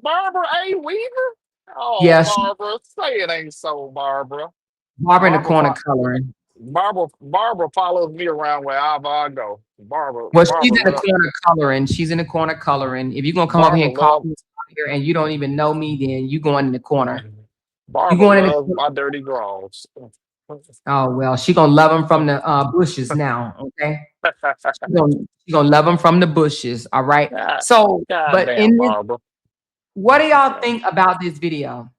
Barbara A. Weaver? Oh, Yeah, Barbara, say it ain't so, Barbara. Barbara in the corner Barbara, coloring. Barbara follows me around wherever I go. Well, she's in the Love, corner coloring. She's in the corner coloring. If you're gonna come over here Barbara and call love, me here and you don't even know me, then you going in the corner. You Barbara going in the loves corner. my dirty draws. Oh well, she gonna love him from the bushes now. Okay, she gonna love him from the bushes. All right. God, So, God but damn, in this, Barbara. what do y'all think about this video?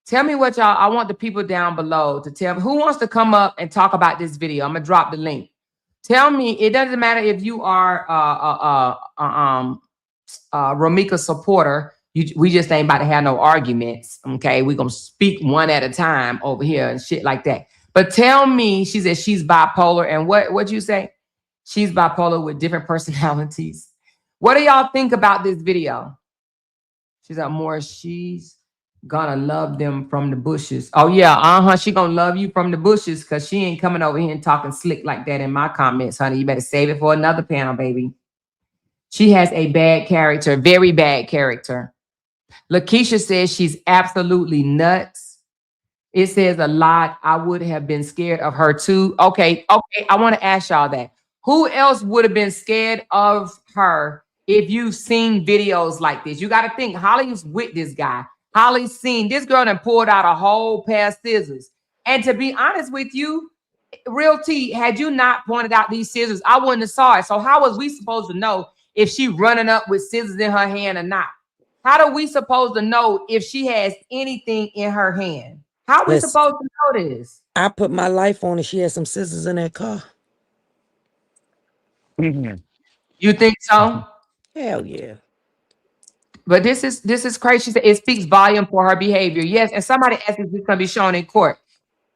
Tell me what y'all. I want the people down below to tell me who wants to come up and talk about this video. I'm gonna drop the link. Tell me. It doesn't matter if you are Romika supporter. We just ain't about to have no arguments. Okay, we're gonna speak one at a time over here and shit like that. But tell me, she said she's bipolar, and what'd you say? She's bipolar with different personalities. What do y'all think about this video? She's out more. Gonna love them from the bushes. Oh yeah, uh-huh. She gonna love you from the bushes because she ain't coming over here and talking slick like that in my comments, honey. You better save it for another panel, baby. She has a bad character, very bad character. Lakeisha says she's absolutely nuts. It says a lot. I would have been scared of her too. Okay, okay. I want to ask y'all that. Who else would have been scared of her if you've seen videos like this? You got to think Holly's with this guy. Holly's seen this girl and pulled out a whole pair of scissors. And to be honest with you, real T, had you not pointed out these scissors, I wouldn't have saw it. So how was we supposed to know if she running up with scissors in her hand or not? How do we supposed to know if she has anything in her hand? How are we Listen, supposed to know this? I put my life on it. She had some scissors in that car. Mhm. You think so? Hell yeah. But this is crazy. She said it speaks volume for her behavior. Yes, and somebody asked if this gonna be shown in court.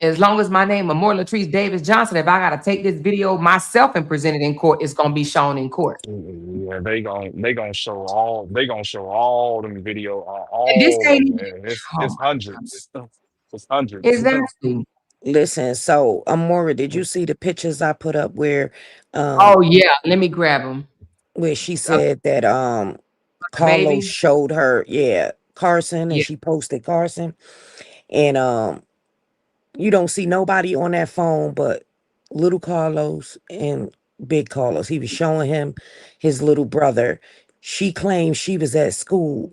As long as my name is More Latrice Davis Johnson, if I gotta take this video myself and present it in court, it's gonna be shown in court. Yeah, they gonna show all them video, And this all ain't of them. even, And oh it's my hundreds. It's hundreds. exactly. Listen, so Amora, did you see the pictures I put up Oh yeah, let me grab them. where she Uh, said that the Carlos baby. showed her, yeah, Carson, and Yeah. she posted Carson, and you don't see nobody on that phone but little Carlos and big Carlos. He was showing him his little brother. She claimed she was at school.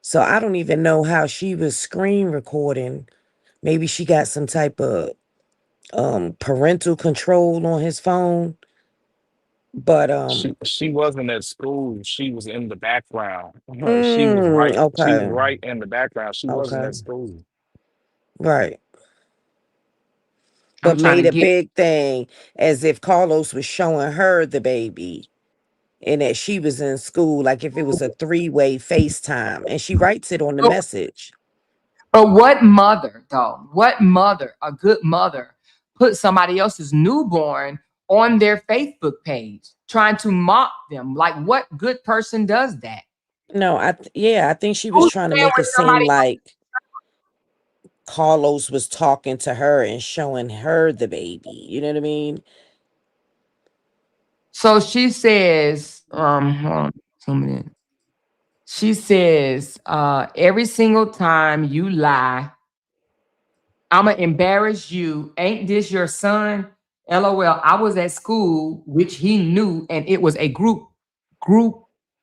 So I don't even know how she was screen recording. Maybe she got some type of parental control on his phone. But She wasn't at school. She was in the background. She was right. She was okay. right in the background. She wasn't Okay. at school. Right. I'm But trying to made a get. big thing as if Carlos was showing her the baby and that she was in school, like if it was a three-way FaceTime. And she writes it on the message. But what mother, though? What mother, a good mother, put somebody else's newborn on their Facebook page, trying to mock them? Like, what good person does that? No, I think she was Who's trying to playing make with it seem somebody else? like Carlos was talking to her and showing her the baby. You know what I mean? So she says, hold on, 2 minutes. She says, every single time you lie, I'ma embarrass you. Ain't this your son? LOL. I was at school, which he knew, and it was a group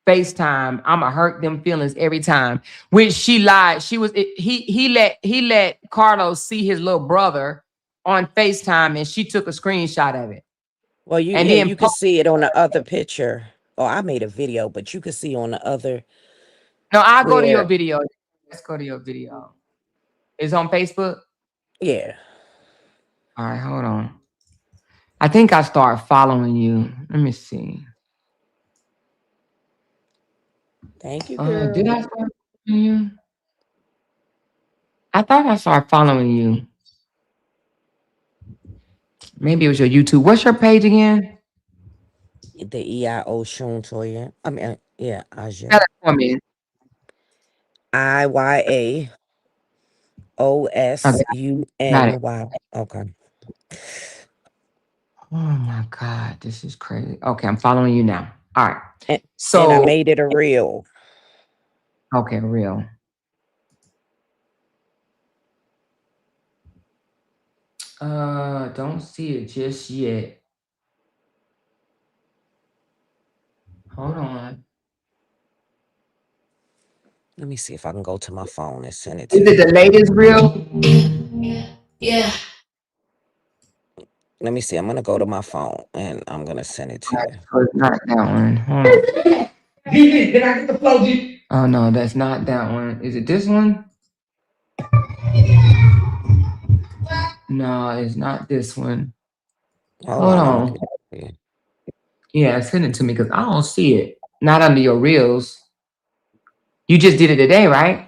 FaceTime. I'ma hurt them feelings every time. Which she lied. She was he let Carlos see his little brother on FaceTime, and she took a screenshot of it. Well, And then you could see it on the other picture. Oh, I made a video, but you could see on the other no, I'll go to your where, video. Let's go to your video. It's on Facebook. yeah. All right, hold on. I think I started following you. Let me see. Thank you, Did girl. I start following you? I thought I started following you. Maybe it was your YouTube. What's your page again? The EIO Shun Choya. I mean, yeah, Spell Aja. it for me. Okay, got it. IYAOSUNY. Okay. Oh my God, this is crazy. Okay, I'm following you now. All right. And I So, made it a reel. okay, real. Don't see it just yet. Hold on. Let me see if I can go to my phone and send it Is to it you. the latest reel? Yeah. Let me see. I'm gonna go to my phone and I'm gonna send it to you. So it's not that one. Hold on. Did I get the flow, G? Oh no, that's not that one. Is it this one? No, it's not this one. Hold Hold on, I'm gonna on. get it to you. Yeah, send it to me because I don't see it. Not under your reels. You just did it today, right?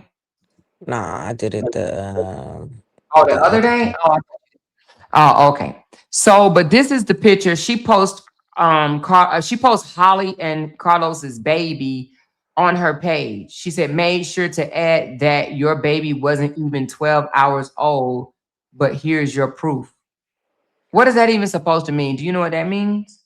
Nah, I did it Oh, the the other other day? day. Oh, okay. So, but this is the picture. She posts she posts Holly and Carlos's baby on her page. She said, made sure to add that your baby wasn't even 12 hours old, but here's your proof. What is that even supposed to mean? Do you know what that means?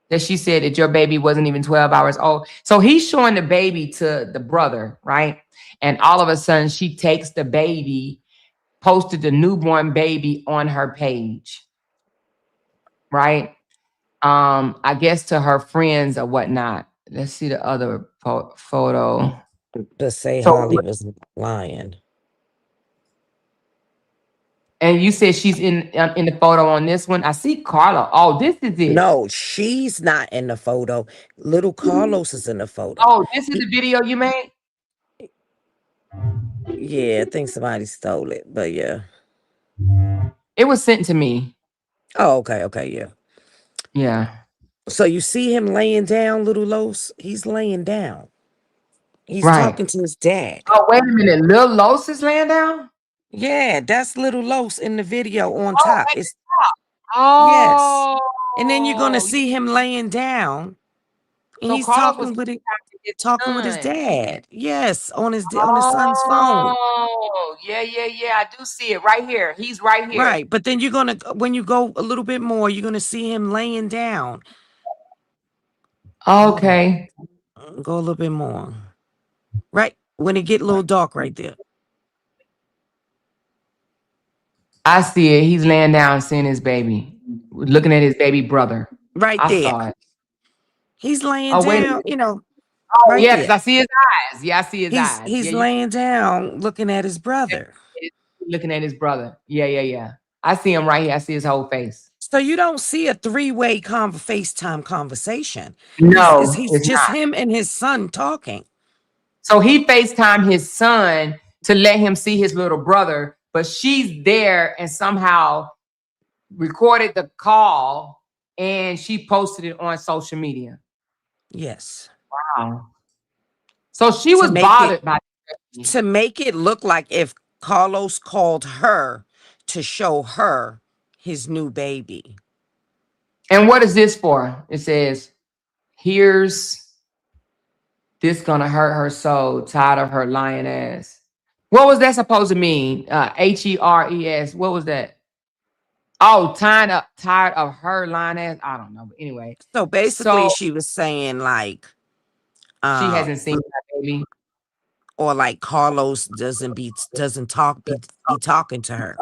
That she said that your baby wasn't even 12 hours old. So he's showing the baby to the brother, right? And all of a sudden she takes the baby, posted the newborn baby on her page, right? I guess to her friends or whatnot. Let's see the other photo. To say So, Holly was lying. and you said she's in the photo on this one. I see Carla. Oh, this is it. No, she's not in the photo. Little Carlos is in the photo. Oh, this is the video you made. Yeah, I think somebody stole it, but yeah. It was sent to me. Oh, okay, yeah. Yeah. So you see him laying down, little Los? He's laying down. He's Right. talking to his dad. Oh, wait a minute. Lil Los is laying down? Yeah, that's little Los in the video on Oh, top. wait. It's yes. Oh. And then you're gonna see him laying down and So he's Carlos was talking with his son. dad. Yes, on his son's phone. Oh, yeah. I do see it right here. He's right here. Right. But then you're gonna when you go a little bit more, you're gonna see him laying down. Hold on. Okay. Go a little bit more. Right. When it get a little dark right there. I see it. He's laying down seeing his baby, looking at his baby brother. Right I there. saw it. He's laying Oh, wait a down, minute. Oh, right yeah, because there. I see his eyes. Yeah, I see his eyes. He's Yeah, laying down looking at his yeah, brother. looking at his brother. Yeah. I see him right here. I see his whole face. So you don't see a three-way FaceTime conversation. No, He's it's just not. him and his son talking. So he FaceTimed his son to let him see his little brother, but she's there and somehow recorded the call and she posted it on social media. Yes. Wow. So she To was make it bothered by look like if Carlos called her to show her his new baby. And what is this for? It says, here's this gonna hurt her soul, tired of her lying ass. What was that supposed to mean? HERES. What was that? Oh, tired of her lying ass. I don't know. But anyway. So basically So she was saying like she uh hasn't seen that baby. or like Carlos doesn't talk be talking to her.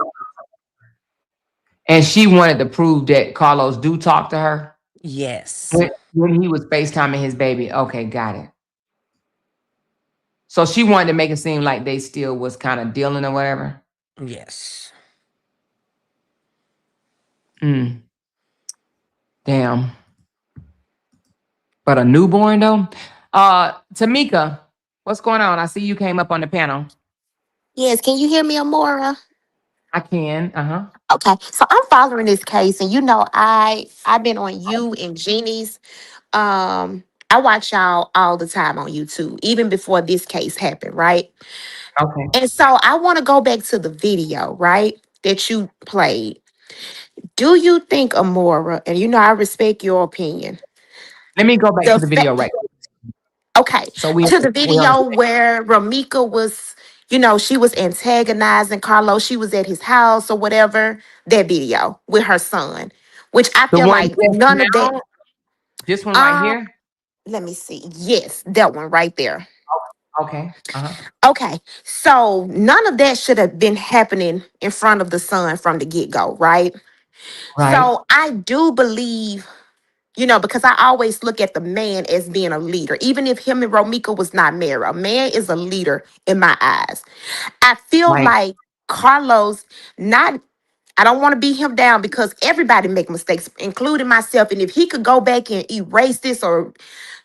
And she wanted to prove that Carlos do talk to her Yes. when he was FaceTiming his baby. Okay, got it. So she wanted to make it seem like they still was kind of dealing or whatever. Yes. Mm, damn. But a newborn though? Tamika, what's going on? I see you came up on the panel. Yes, can you hear me, Amora? I can. Uh-huh. Okay, so I'm following this case, and I've been on you and Jeannie's. I watch y'all all the time on YouTube, even before this case happened, right? Okay. And so I want to go back to the video, right, that you played. Do you think, Amora, and I respect your opinion, Let me go back the to the video fact, right quick. okay, So we to the on video where Ramika was, she was antagonizing Carlos. She was at his house or whatever. That video with her son, which I the feel one like just none of that. now, this one right Um, here. Let me see. Yes, that one right there. Okay. Uh-huh. Okay, so none of that should have been happening in front of the son from the get go, right? Right. So I do believe, because I always look at the man as being a leader, even if him and Romika was not married. A man is a leader in my eyes. I feel Right. like Carlos, not, I don't want to beat him down because everybody make mistakes, including myself. And if he could go back and erase this or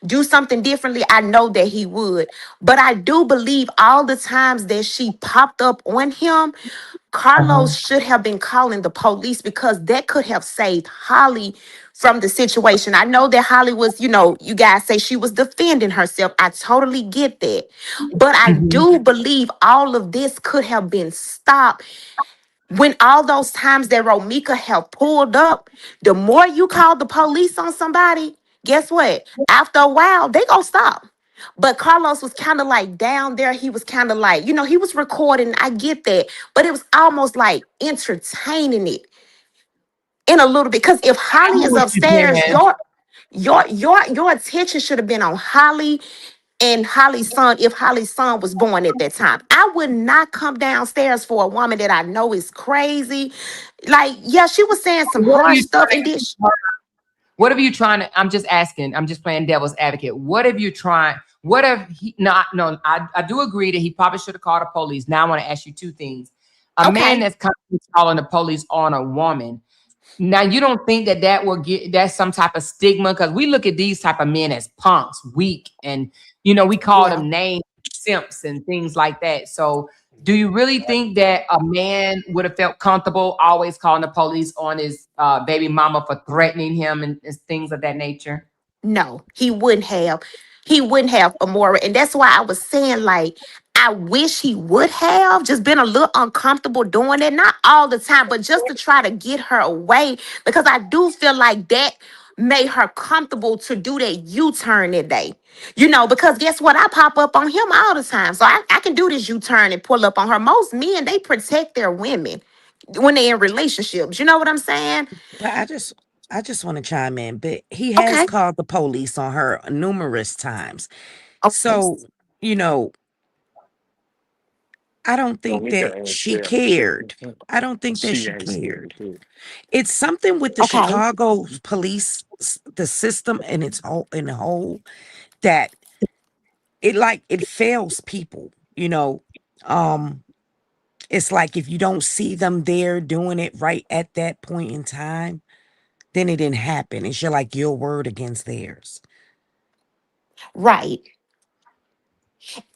do something differently, I know that he would. But I do believe all the times that she popped up on him, Uh-huh. Carlos should have been calling the police because that could have saved Holly from the situation. I know that Holly was, you guys say she was defending herself. I totally get that. But I Mhm. do believe all of this could have been stopped when all those times that Romika have pulled up. The more you call the police on somebody, guess what? After a while, they gonna stop. But Carlos was kind of like down there. He was kind of like, he was recording. I get that. But it was almost like entertaining it in a little bit. Because if I Holly know is what you're upstairs, saying. your attention should have been on Holly and Holly's son if Holly's son was born at that time. I would not come downstairs for a woman that I know is crazy. Like, yeah, she was saying some What are harsh you stuff trying and to this. What have you trying to? I'm just asking. I'm just playing devil's advocate. What have you trying? What have he? No. I do agree that he probably should have called the police. Now I want to ask you two things. A man Okay, that's calling the police on a woman. Now you don't think that that will get that's some type of stigma because we look at these type of men as punks, weak, and we call yeah. them names, simps, and things like that. So, do you really think that a man would have felt comfortable always calling the police on his baby mama for threatening him and things of that nature? No, he wouldn't have. He wouldn't have, Amora. And that's why I was saying, like, I wish he would have just been a little uncomfortable doing it. Not all the time, but just to try to get her away. Because I do feel like that made her comfortable to do that U-turn that day. Because guess what? I pop up on him all the time. So I can do this U-turn and pull up on her. Most men, they protect their women when they're in relationships. You know what I'm saying? But I just want to chime in, but he has Okay. called the police on her numerous times. Okay. So, you know, I don't think Mika that ain't she scared. cared. I don't think that She she ain't scared cared. too. It's something with the Okay. Chicago police, the system and its whole in the whole that it fails people, you know. Um it's like if you don't see them there doing it right at that point in time, then it didn't happen. It's like your word against theirs. Right.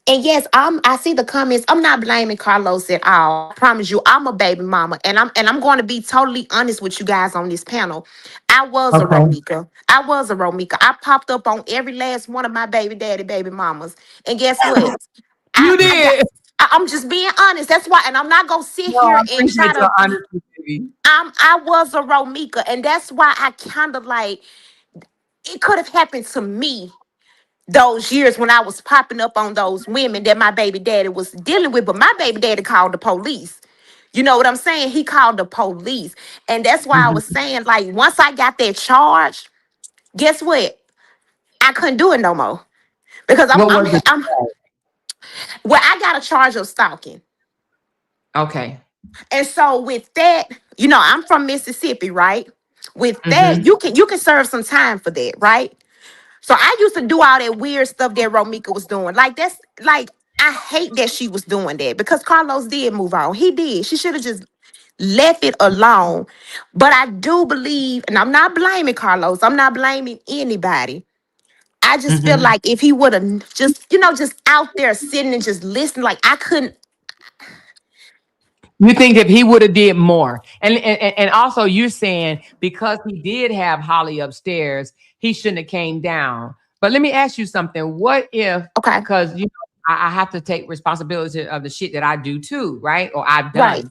And yes, I see the comments. I'm not blaming Carlos at all. I promise you, I'm a baby mama. And I'm going to be totally honest with you guys on this panel. I was a Okay. Romika. I was a Romika. I popped up on every last one of my baby daddy, baby mamas. And guess what? I, You I got did. I'm just being honest. That's why, and I'm not gonna sit No, I here and try appreciate to your be. honesty, baby. I was a Romika, and that's why I kind of like it could have happened to me those years when I was popping up on those women that my baby daddy was dealing with, but my baby daddy called the police. You know what I'm saying? He called the police. And that's why I Mhm. was saying, like, once I got that charge, guess what? I couldn't do it no more. Because What was it? well, I got a charge of stalking. Okay. And so with that, I'm from Mississippi, right? With that, Mm-hmm. you can serve some time for that, right? So I used to do all that weird stuff that Romika was doing. Like that's like I hate that she was doing that because Carlos did move on. He did. She should have just left it alone. But I do believe, and I'm not blaming Carlos. I'm not blaming anybody. I just feel Mm-hmm. like if he would have just out there sitting and just listening, like I couldn't. You think if he would have did more, and also you're saying because he did have Holly upstairs, he shouldn't have came down. But let me ask you something. What if, Okay, because I have to take responsibility of the shit that I do too, right? Or I've right. done.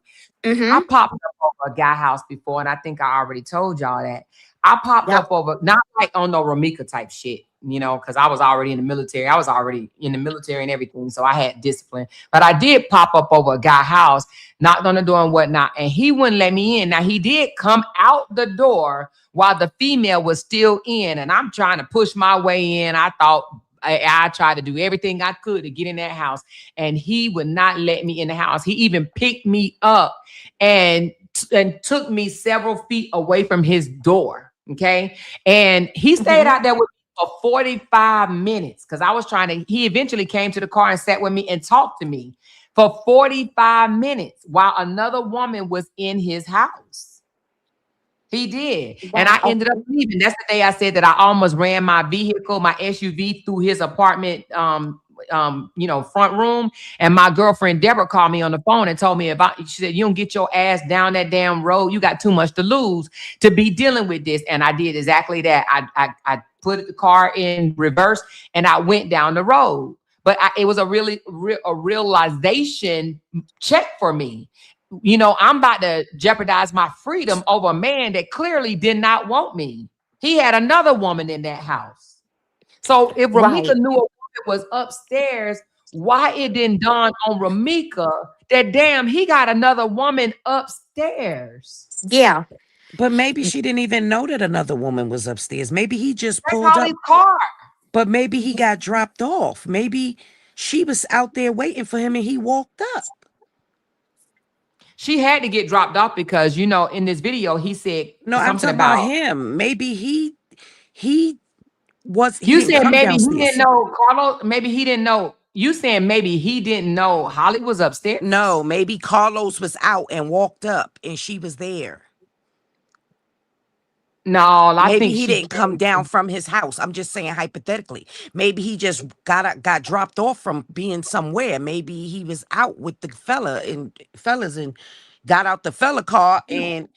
I Mm-hmm. popped up over a guy house before, and I think I already told y'all that. I popped Yep. up over, not like on no Ramika type shit, because I was already in the military. I was already in the military and everything, so I had discipline. But I did pop up over a guy house, knocked on the door and whatnot, and he wouldn't let me in. Now he did come out the door while the female was still in, and I'm trying to push my way in. I thought I tried to do everything I could to get in that house, and he would not let me in the house. He even picked me up and took me several feet away from his door. Okay. And he stayed Mm-hmm. out there with me for 45 minutes because I was trying to, he eventually came to the car and sat with me and talked to me for 45 minutes while another woman was in his house. He did. And I Wow. ended up leaving. That's the day I said that I almost ran my vehicle, my SUV through his apartment front room. And my girlfriend Deborah called me on the phone and told me she said, you don't get your ass down that damn road. You got too much to lose to be dealing with this. And I did exactly that. I put the car in reverse and I went down the road. But it was a a realization check for me. I'm about to jeopardize my freedom over a man that clearly did not want me. He had another woman in that house. So if Ramika Right. knew a woman it was upstairs, why it didn't dawn on Ramika that damn he got another woman upstairs. Yeah. But maybe she didn't even know that another woman was upstairs. Maybe he just That's pulled Holly's up, car. but maybe he got dropped off. Maybe she was out there waiting for him and he walked up. She had to get dropped off because in this video he said No, I'm something talking about about him. Maybe he you didn't said come maybe he didn't downstairs. know Carlos. Maybe he didn't know. You saying maybe he didn't know Holly was upstairs? No, maybe Carlos was out and walked up and she was there. No, I Maybe think he she didn't come came. down from his house. I'm just saying hypothetically. Maybe he just got dropped off from being somewhere. Maybe he was out with the fellas and got out the fella car and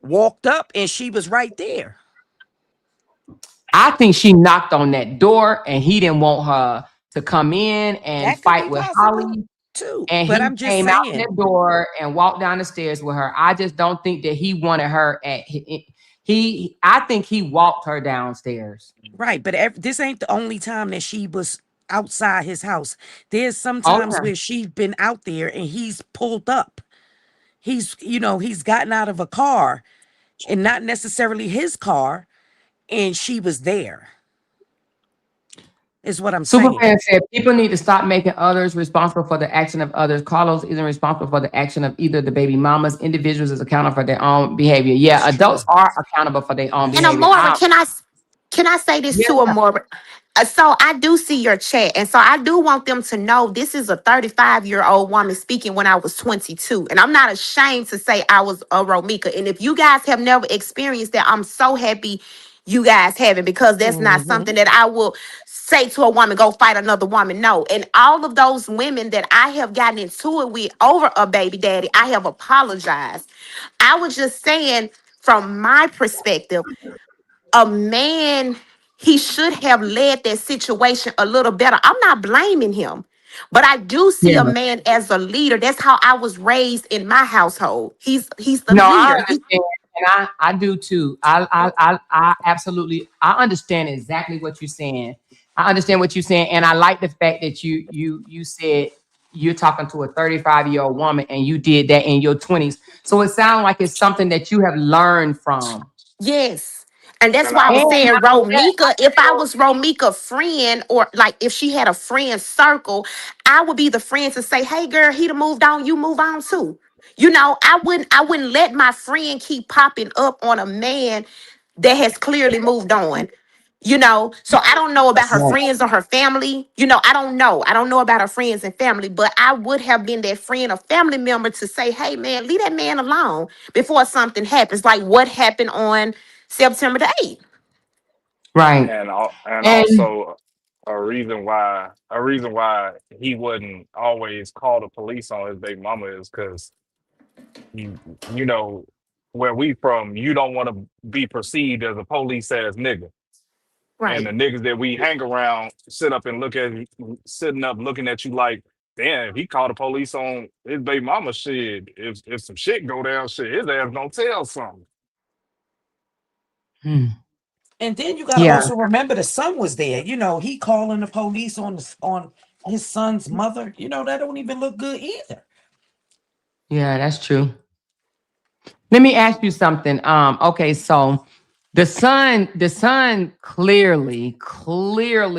walked up and she was right there. I think she knocked on that door and he didn't want her to come in and That could be fight with possible Holly. too. And But he I'm just came out saying. that door and walked down the stairs with her. I just don't think that he wanted her I think he walked her downstairs. Right, but this ain't the only time that she was outside his house. There's sometimes Okay. where she's been out there and he's pulled up. He's gotten out of a car and not necessarily his car, and she was there. Is what I'm saying. Superfan said people need to stop making others responsible for the action of others. Carlos isn't responsible for the action of either the baby mamas. Individuals is accountable for their own behavior. Yeah, That's adults true. are accountable for their own That's And behavior. true. Amora, can I say this Yeah, to Amora? So I do see your chat, and so I do want them to know this is a 35-year-old woman speaking when I was 22, and I'm not ashamed to say I was a Romika. And if you guys have never experienced that, I'm so happy you guys haven't, because that's not Mm-hmm. something that I will say to a woman, go fight another woman. No. And all of those women that I have gotten into it with over a baby daddy, I have apologized. I was just saying, from my perspective, a man, he should have led that situation a little better. I'm not blaming him, but I do see yeah. a man as a leader. That's how I was raised in my household. He's the No, I leader. understand, and I do too. I absolutely I understand exactly what you're saying. I understand what you're saying, and I like the fact that you said you're talking to a 35-year-old woman and you did that in your 20s. So it sounds like it's something that you have learned from. Yes. And that's And why I And was I saying not only that, Romika, if I was Romika friend, or like if she had a friend circle, I would be the friend to say, hey girl, he done moved on, you move on too. I wouldn't let my friend keep popping up on a man that has clearly moved on. So I don't know about her right. friends or her family. I don't know. I don't know about her friends and family, but I would have been that friend or family member to say, hey man, leave that man alone before something happens, like what happened on September the 8th. Right. and And also a reason why he wouldn't always call the police on his baby mama is because you you know where we from, you don't want to be perceived as a police ass nigga. And Right. the niggas that we hang around sitting up looking at you like, damn, if he called the police on his baby mama, shit, if some shit go down, shit, his ass gonna tell something. hmm, And then you got to yeah, also remember the son was there. He calling the police on his son's mother. That don't even look good either. yeah, that's true. Let me ask you something. Okay, so the son clearly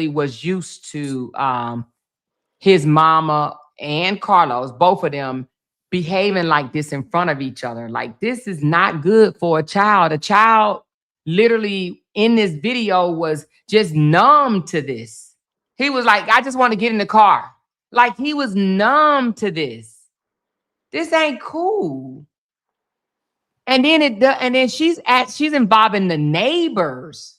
was used to his mama and Carlos, both of them behaving like this in front of each other. Like this is not good for a child. A child literally in this video was just numb to this. He was like, I just want to get in the car. Like he was numb to this. This ain't cool. And then she's involving the neighbors.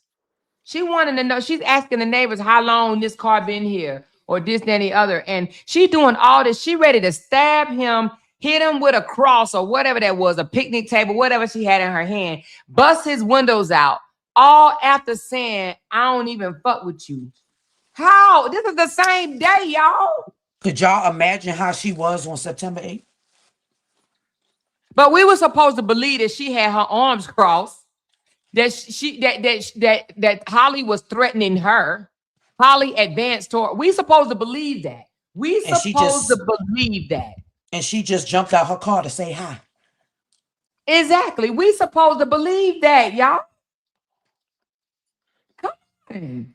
She wanted to know, she's asking the neighbors how long this car been here or this, that, and the other. And she doing all this. She ready to stab him, hit him with a cross or whatever that was, a picnic table, whatever she had in her hand, bust his windows out, all after saying, I don't even fuck with you. How? This is the same day, y'all. Could y'all imagine how she was on September 8th? But we were supposed to believe that she had her arms crossed, that Holly was threatening her. Holly advanced toward. We supposed to believe that. We And she supposed to just believe that. jumped out her car to say hi. Exactly. We supposed to believe that, y'all. Come on.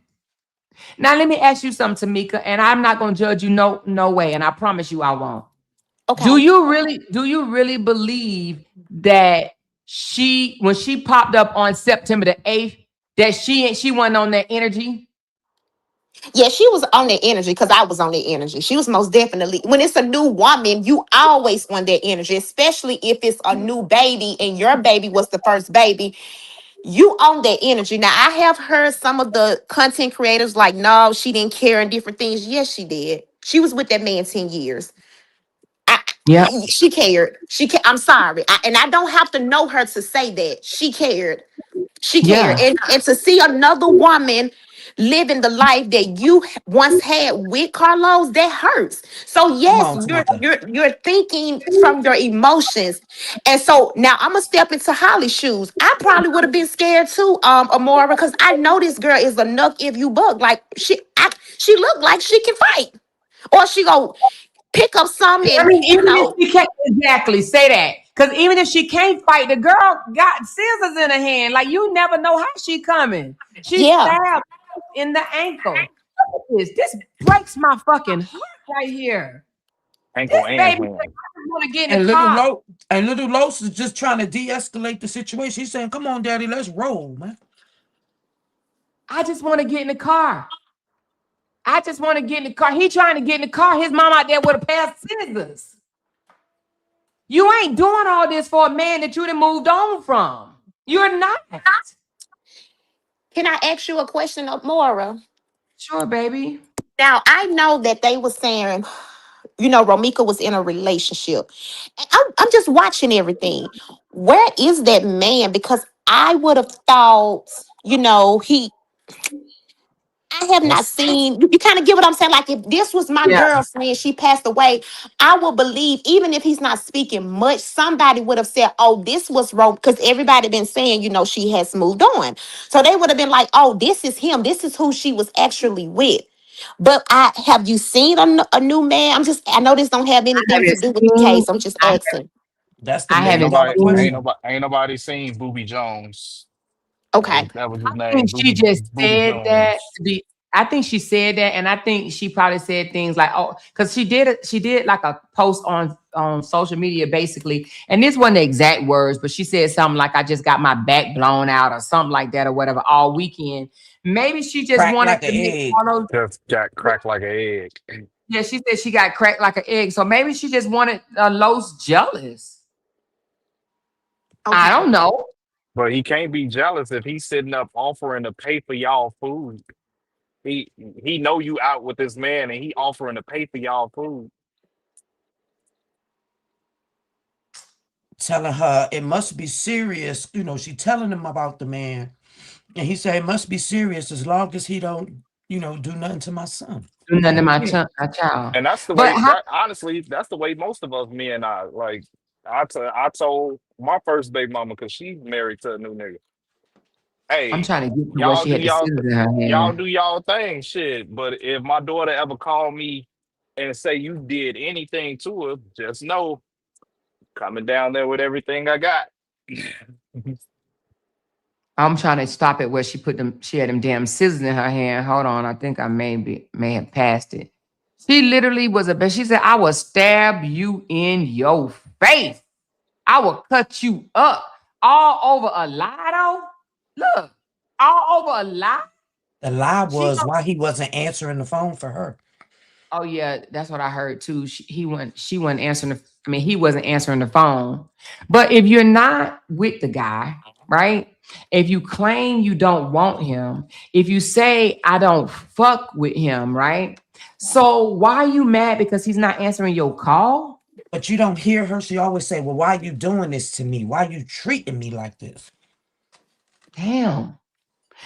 Now let me ask you something, Tamika, and I'm not gonna judge you no way, and I promise you I won't. Okay. Do you really believe that she when she popped up on September the 8th, that she wasn't on that energy? Yeah, she was on that energy because I was on that energy. She was most definitely. When it's a new woman, you always want that energy, especially if it's a new baby and your baby was the first baby. You own that energy. Now, I have heard some of the content creators like, no, she didn't care and different things. Yes, she did. She was with that man 10 years. I, Yeah, she cared. I'm sorry. And I don't have to know her to say that. She cared. She cared. yeah, And to see another woman living the life that you once had with Carlos, that hurts. So Come yes, on, Tamika. you're thinking from your emotions. And so now I'm gonna step into Holly's shoes. I probably would have been scared too, Amora, because I know this girl is a nuck if you buck. Like she looked like she can fight. Or she go pick up some I and mean, even if she can't exactly say that, because even if she can't fight, the girl got scissors in her hand. Like you never know how she coming. She yeah. stabbed in the ankle. Look at this breaks my fucking heart right here. Ankle This and baby, hand. I just want to get in the And car. little Los is just trying to de-escalate the situation. He's saying, "Come on, Daddy, let's roll, man." I just want to get in the car. I just want to get in the car. He trying to get in the car. His mom out there with a pair of scissors. You ain't doing all this for a man that you done moved on from. You're not. Can I ask you a question, Amora? Sure, baby. Now I know that they were saying, Romika was in a relationship. And I'm just watching everything. Where is that man? Because I would have thought, he I have not That's seen you kind of get what I'm saying. Like if this was my Yeah. girlfriend, she passed away, I will believe, even if he's not speaking much, somebody would have said, oh, this was wrong. Because everybody been saying, she has moved on. So they would have been like, oh, this is him. This is who she was actually with. But I have you seen a new man? I know this don't have I anything to haven't do with the seen. case. I'm just I, asking. the I Ain't haven't million-dollar nobody, seen. question. ain't nobody seen Booby Jones. Okay. That was his I name, think she just Booby said that Jones. to be. I think she said that, and I think she probably said things like, "Oh," because she did it. She did like a post on social media, basically, and this wasn't the exact words, but she said something like, "I just got my back blown out" or something like that, or whatever, all weekend. Maybe she just Cracked wanted like an to make egg. Carlos. Just got cracked like an egg. Yeah, she said she got cracked like an egg, so maybe she just wanted Los jealous. I Okay. don't know. But he can't be jealous if he's sitting up offering to pay for y'all food. He he know you out with this man and he offering to pay for y'all food. Telling her it must be serious. She telling him about the man. And he said it must be serious as long as he don't, do nothing to my son. Do I nothing to don't care. my child. And that's the But way how? that honestly, that's the way most of us men are. Like I told my first baby mama because she's married to a new nigga. I'm Hey, trying to get to where y'all she do had the y'all scissors in her y'all hand. do y'all thing, shit. But if my daughter ever call me and say you did anything to her, just know coming down there with everything I got. I'm trying to stop it where she put them. She had them damn scissors in her hand. Hold on, I think I may have passed it. She literally was a bitch. She said, "I will stab you in your face. I will cut you up all over a lie, though. Look, all over a lie." The lie She was why he wasn't answering the phone for her. Oh yeah, that's what I heard too. He wasn't. She wasn't answering. I mean, he wasn't answering the phone. But if you're not with the guy, right? If you claim you don't want him, if you say I don't fuck with him, right? So why are you mad because he's not answering your call? But you don't hear her. She always say, well, why you doing this to me? Why you treating me like this? Damn.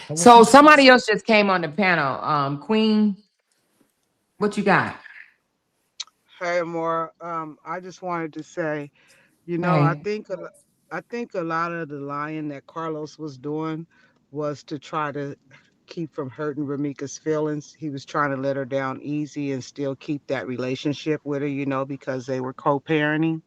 That's what she So says. somebody else just came on the panel. Queen, what you got? Hey, more. I just wanted to say, Hey, I think a lot of the lying that Carlos was doing was to try to keep from hurting Ramika's feelings. He was trying to let her down easy and still keep that relationship with her, because they were co-parenting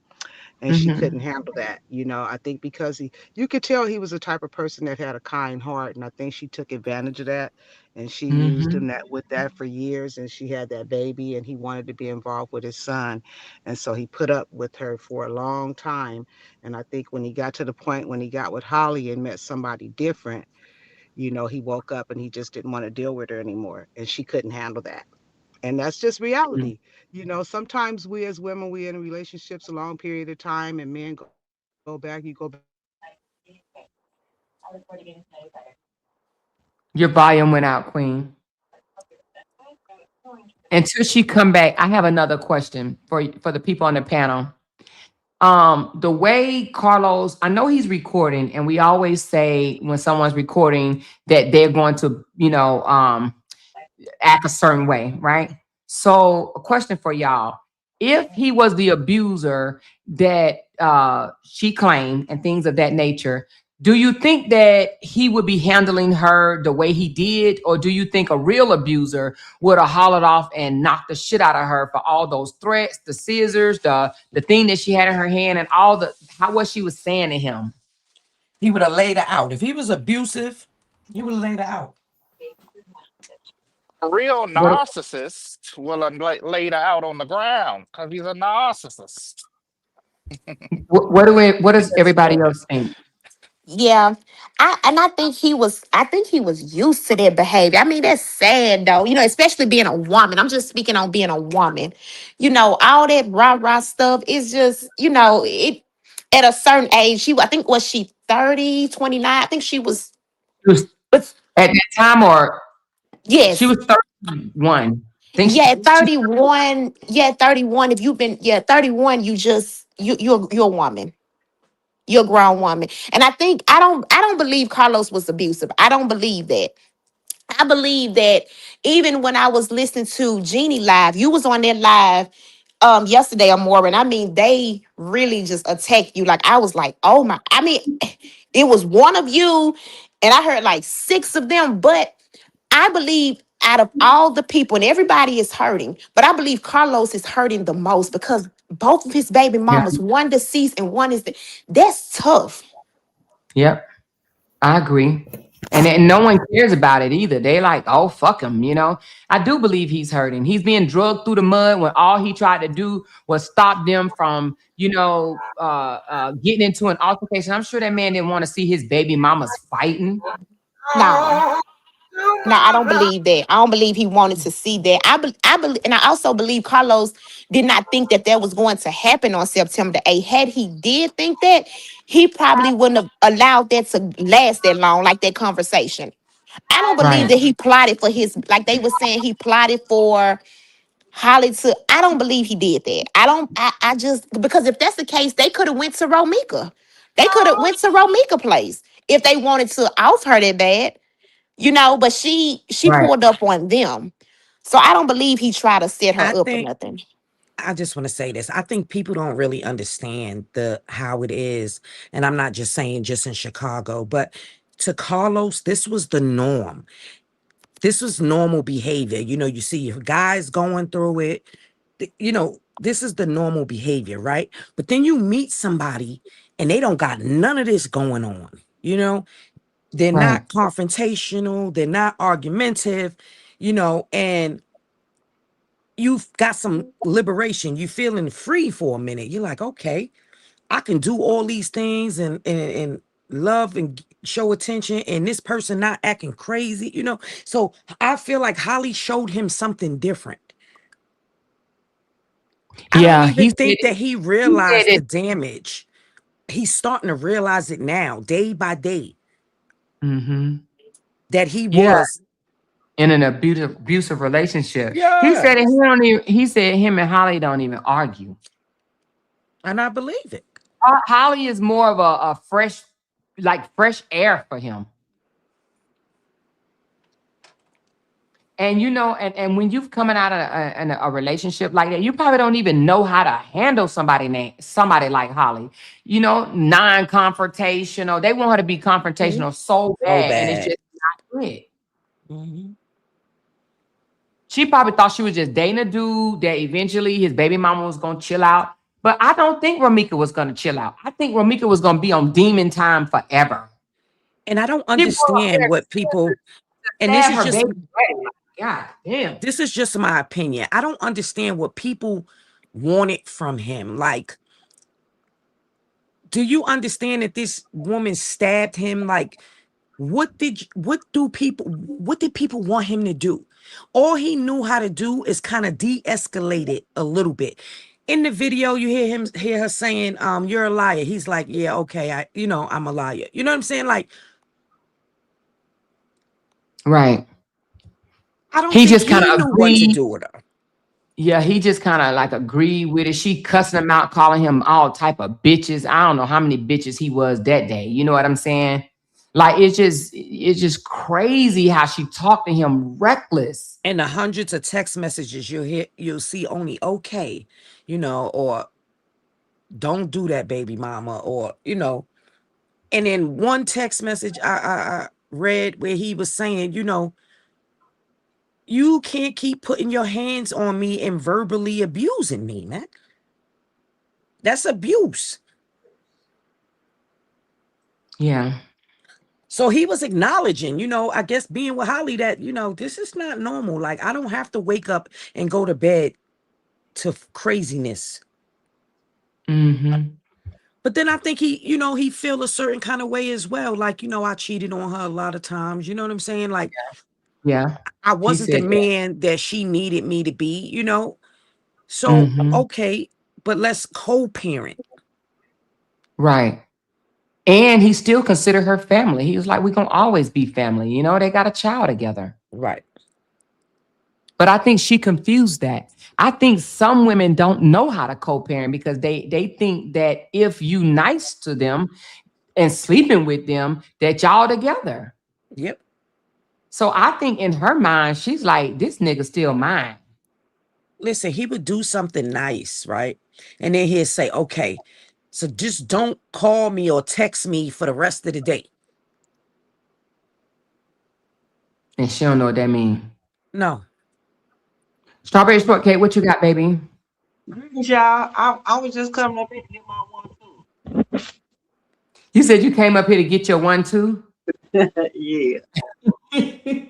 and she Mm-hmm. couldn't handle that. I think because you could tell he was the type of person that had a kind heart, and I think she took advantage of that, and she used Mm-hmm. him that with that for years, and she had that baby, and he wanted to be involved with his son, and so he put up with her for a long time. And I think when he got to the point when he got with Holly and met somebody different, he woke up and he just didn't want to deal with her anymore, and she couldn't handle that. And that's just reality. Sometimes we as women, we in relationships a long period of time, and men go back, you go back and forth, and you just don't know what's going on. Your volume went out, Queen. Until she come back, I have another question for the people on the panel. The way Carlos, I know he's recording, and we always say when someone's recording that they're going to, act a certain way, right? So, a question for y'all. If he was the abuser that she claimed and things of that nature, do you think that he would be handling her the way he did? Or do you think a real abuser would have hollered off and knocked the shit out of her for all those threats, the scissors, the thing that she had in her hand, and all the how what she was saying to him? He would have laid her out. If he was abusive, he would have laid her out. A real What narcissist will lay her out on the ground because he's a narcissist. what does That's everybody funny. else think? Yeah. I think he was used to that behavior. I mean, that's sad though, especially being a woman. I'm just speaking on being a woman. All that rah-rah stuff is just, it at a certain age, I think was she 30, 29. I think she was, She was but at that time, or she yes. was 31. Think Yeah, she 31. Yeah, 31. If you've been, yeah, 31, you're a woman. You're a grown woman. And I don't believe Carlos was abusive. I don't believe that. I believe that even when I was listening to Jeannie live, you was on that live yesterday or more, and I mean they really just attacked you. Like I was like, oh my, I mean, it was one of you, and I heard like six of them, but I believe out of all the people, and everybody is hurting, but I believe Carlos is hurting the most because both of his baby yeah, mamas, one deceased and one is that's tough. yep, I agree. And no one cares about it either. They like, oh fuck him. I do believe he's hurting. He's being drugged through the mud when all he tried to do was stop them from, getting into an altercation. I'm sure that man didn't want to see his baby mamas fighting. No. No, I don't believe that. I don't believe he wanted to see that. I believe, and I also believe Carlos did not think that was going to happen on September the 8th. Had he did think that, he probably wouldn't have allowed that to last that long, like that conversation. I don't believe Right, that he plotted for like they were saying, he plotted for Holly to. I don't believe he did that. I don't. I just because if that's the case, they could have went to Romika. They could have went to Romika place if they wanted to off her that bad. But she right. pulled up on them. So I don't believe he tried to set her I up or think nothing. I just want to say this. I think people don't really understand the how it is, and I'm not just saying just in Chicago, but to Carlos, this was the norm. This was normal behavior. You see your guys going through it. This is the normal behavior, right? But then you meet somebody and they don't got none of this going on. You know, they're Right. not confrontational, they're not argumentative, and you've got some liberation. You feeling free for a minute. You're like, okay, I can do all these things and love and show attention, and this person not acting crazy. So I feel like Holly showed him something different. I don't Yeah, he even said think it. that he He said realized the it. damage. He's starting to realize it now, day by day, Hmm. that he Yeah, was. in an abusive relationship. He Yeah, said that he don't even. He said him and Holly don't even argue. and I believe it. Holly is more of a fresh, like fresh air for him. And and when you've coming out of a relationship like that, you probably don't even know how to handle somebody like Holly. Non-confrontational. They want her to be Mhm. confrontational so So bad, and it's bad. just not it. she probably thought she was just dating a dude that eventually his baby mama was gonna chill out. But I don't think Ramika was gonna chill out. I think Ramika was gonna be on demon time forever. And I don't She brought up understand there what people, to and stab her baby daddy. Like, God damn. this is just my opinion. I don't understand what people wanted from him. Like, do you understand that this woman stabbed him? Like, what did people want him to do? All he knew how to do is kind of de-escalate it a little bit. In the video, you hear her saying, "You're a liar." He's like, "Yeah, okay, I'm a liar." You know what I'm saying? Like, Right. I don't He think just kind he of knew what to agreed. do with her. Yeah, he just kind of like agreed with it. She cussing him out, calling him all type of bitches. I don't know how many bitches he was that day. You know what I'm saying? Like it's just crazy how she talked to him reckless. And the hundreds of text messages you'll see only okay, or don't do that, baby mama, or And then one text message I read where he was saying, you can't keep putting your hands on me and verbally abusing me, man. That's abuse. Yeah. So he was acknowledging, I guess being with Holly that, this is not normal. Like, I don't have to wake up and go to bed to craziness. Mm-hmm. But then I think he feel a certain kind of way as well. Like, I cheated on her a lot of times. You know what I'm saying? Like, Yeah. I He wasn't the said that. man that she needed me to be. So, Mm-hmm. okay, but let's co-parent. Right. And he still considered her family. He was like, we're gonna always be family. They got a child together. Right. But I think she confused that. I think some women don't know how to co-parent because they think that if you nice to them and sleeping with them, that y'all together. Yep. So I think in her mind, she's like, this nigga still mine. Listen, he would do something nice, right? And then he'd say, okay, so just don't call me or text me for the rest of the day. And she don't know what that means. No. Strawberry shortcake, what you got, baby? Greetings, y'all. I was just coming up here to get my one too. You said you came up here to get your 1-2? Yeah. You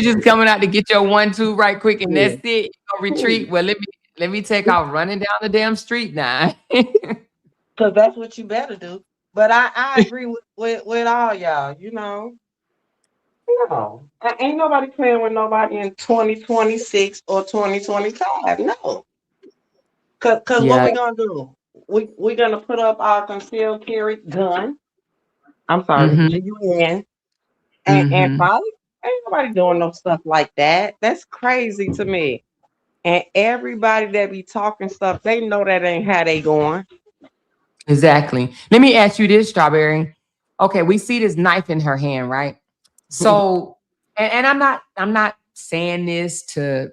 just coming out to get your 1-2 right quick, and Yeah. that's it. You gonna retreat? Well, let me take off running down the damn street now. Because that's what you better do. But I agree with all y'all, No. Ain't nobody playing with nobody in 2026 or 2025. No. Cause what Yeah. we gonna do? We gonna put up our concealed carry gun. I'm sorry, Mm-hmm. GUN and Mm-hmm. probably ain't nobody doing no stuff like that. That's crazy to me. And everybody that be talking stuff, they know that ain't how they going. Exactly. Let me ask you this, Strawberry. Okay, we see this knife in her hand, right? So, and I'm not saying this to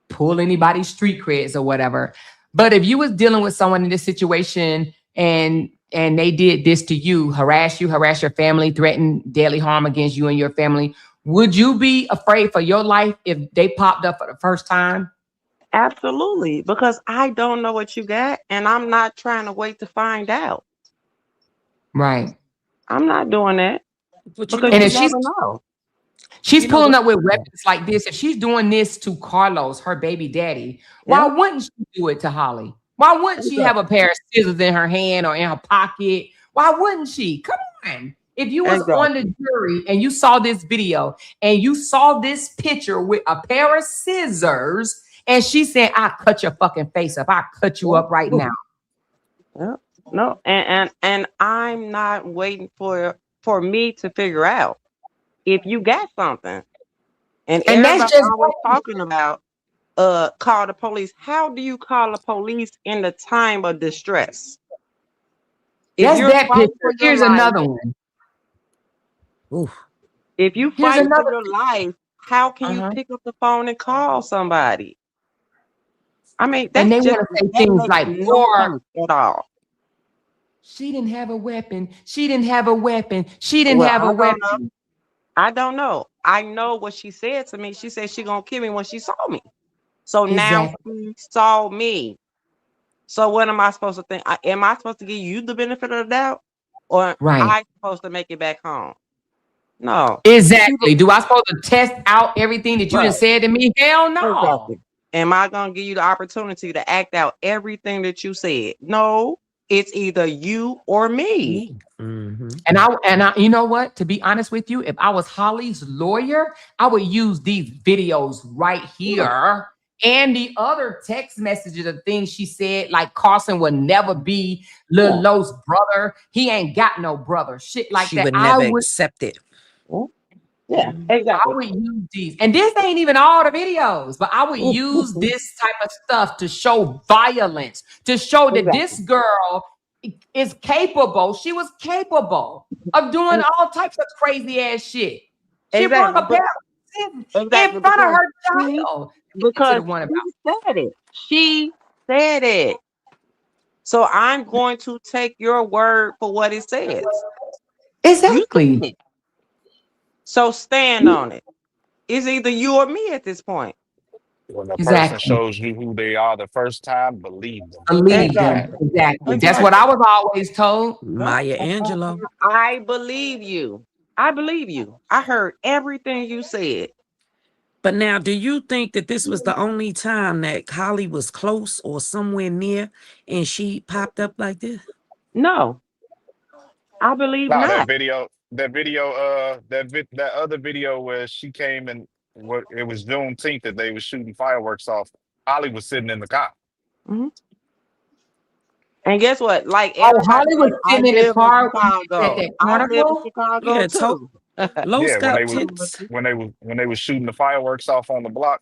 pull anybody's street creds or whatever. But if you was dealing with someone in this situation and they did this to you, harass your family, threaten deadly harm against you and your family, would you be afraid for your life if they popped up for the first time? Absolutely, because I don't know what you got, and I'm not trying to wait to find out. Right. I'm not doing that But you know because And you if what? she's never know. she's You know pulling what? up with weapons like this, if she's doing this to Carlos, her baby daddy, why Yep, wouldn't she do it to Holly? Why wouldn't she have a exactly. pair of scissors in her hand or in her pocket? Why wouldn't she? Come on. If you was on Exactly. the jury and you saw this video and you saw this picture with a pair of scissors and she said, I'll cut your fucking face up. I'll cut you Yep, up right now. yep. No, and I'm not waiting for me to figure out if you got something. And And that's everybody just always talking about call the police. How do you call the police in the time of distress? If that's you're that fighting picture. for your Here's life, another one. Ooh. if you Here's fighting for another. your life, how can you Uh-huh. pick up the phone and call somebody? I mean, And that's they just want to say that things makes like, no or sense at all. she didn't have a weapon. She didn't have a weapon. She didn't Well, have a I don't know. weapon. I don't know. I know what she said to me. She said she gonna kill me when she saw me. So now Exactly. she saw me. So what am I supposed to think? Am I supposed to give you the benefit of the doubt, or Right. I supposed to make it back home? No. People, Exactly. Do I supposed to test out everything that you right? just said to me? Hell no. Exactly. Am I gonna give you the opportunity to act out everything that you said? No. It's either you or me. Me. Mm-hmm. And I, you know what? To be honest with you, if I was Holly's lawyer, I would use these videos right Yeah. here and the other text messages of things she said, like Carson would never be Lil Yeah. Lo's brother. He ain't got no brother. Shit like She that. would never accept it. Yeah. I Exactly. would use these. And this ain't even all the videos, but I would use this type of stuff to show violence, to show that Exactly. this girl is capable. She was capable of doing And all types of crazy ass shit. She brung exactly. a pair of scissors in Exactly. front of Because her she child. Let me get to the because one about she said it. She said it. So I'm going to take your word for what it says. You exactly. said it. So stand on it. It's either you or me at this point. When a person Exactly. shows you who they are the first time, believe them. Believe them. Exactly. Exactly. That's what I Exactly. was always told. Yep. Maya Angelou. I believe you. I believe you. I heard everything you said. But now, do you think that this was the only time that Holly was close or somewhere near and she popped up like this? No, I believe No, not. that other video where she came and what it was Juneteenth that they were shooting fireworks off. Holly was sitting in the car. Mhm. And guess what? Like Oh, everybody Holly was else, I sitting in the live in car when she was at Chicago. that I live in carnival. Chicago Yeah, too. low Yeah, scalp tits. when they was shooting the fireworks off on the block,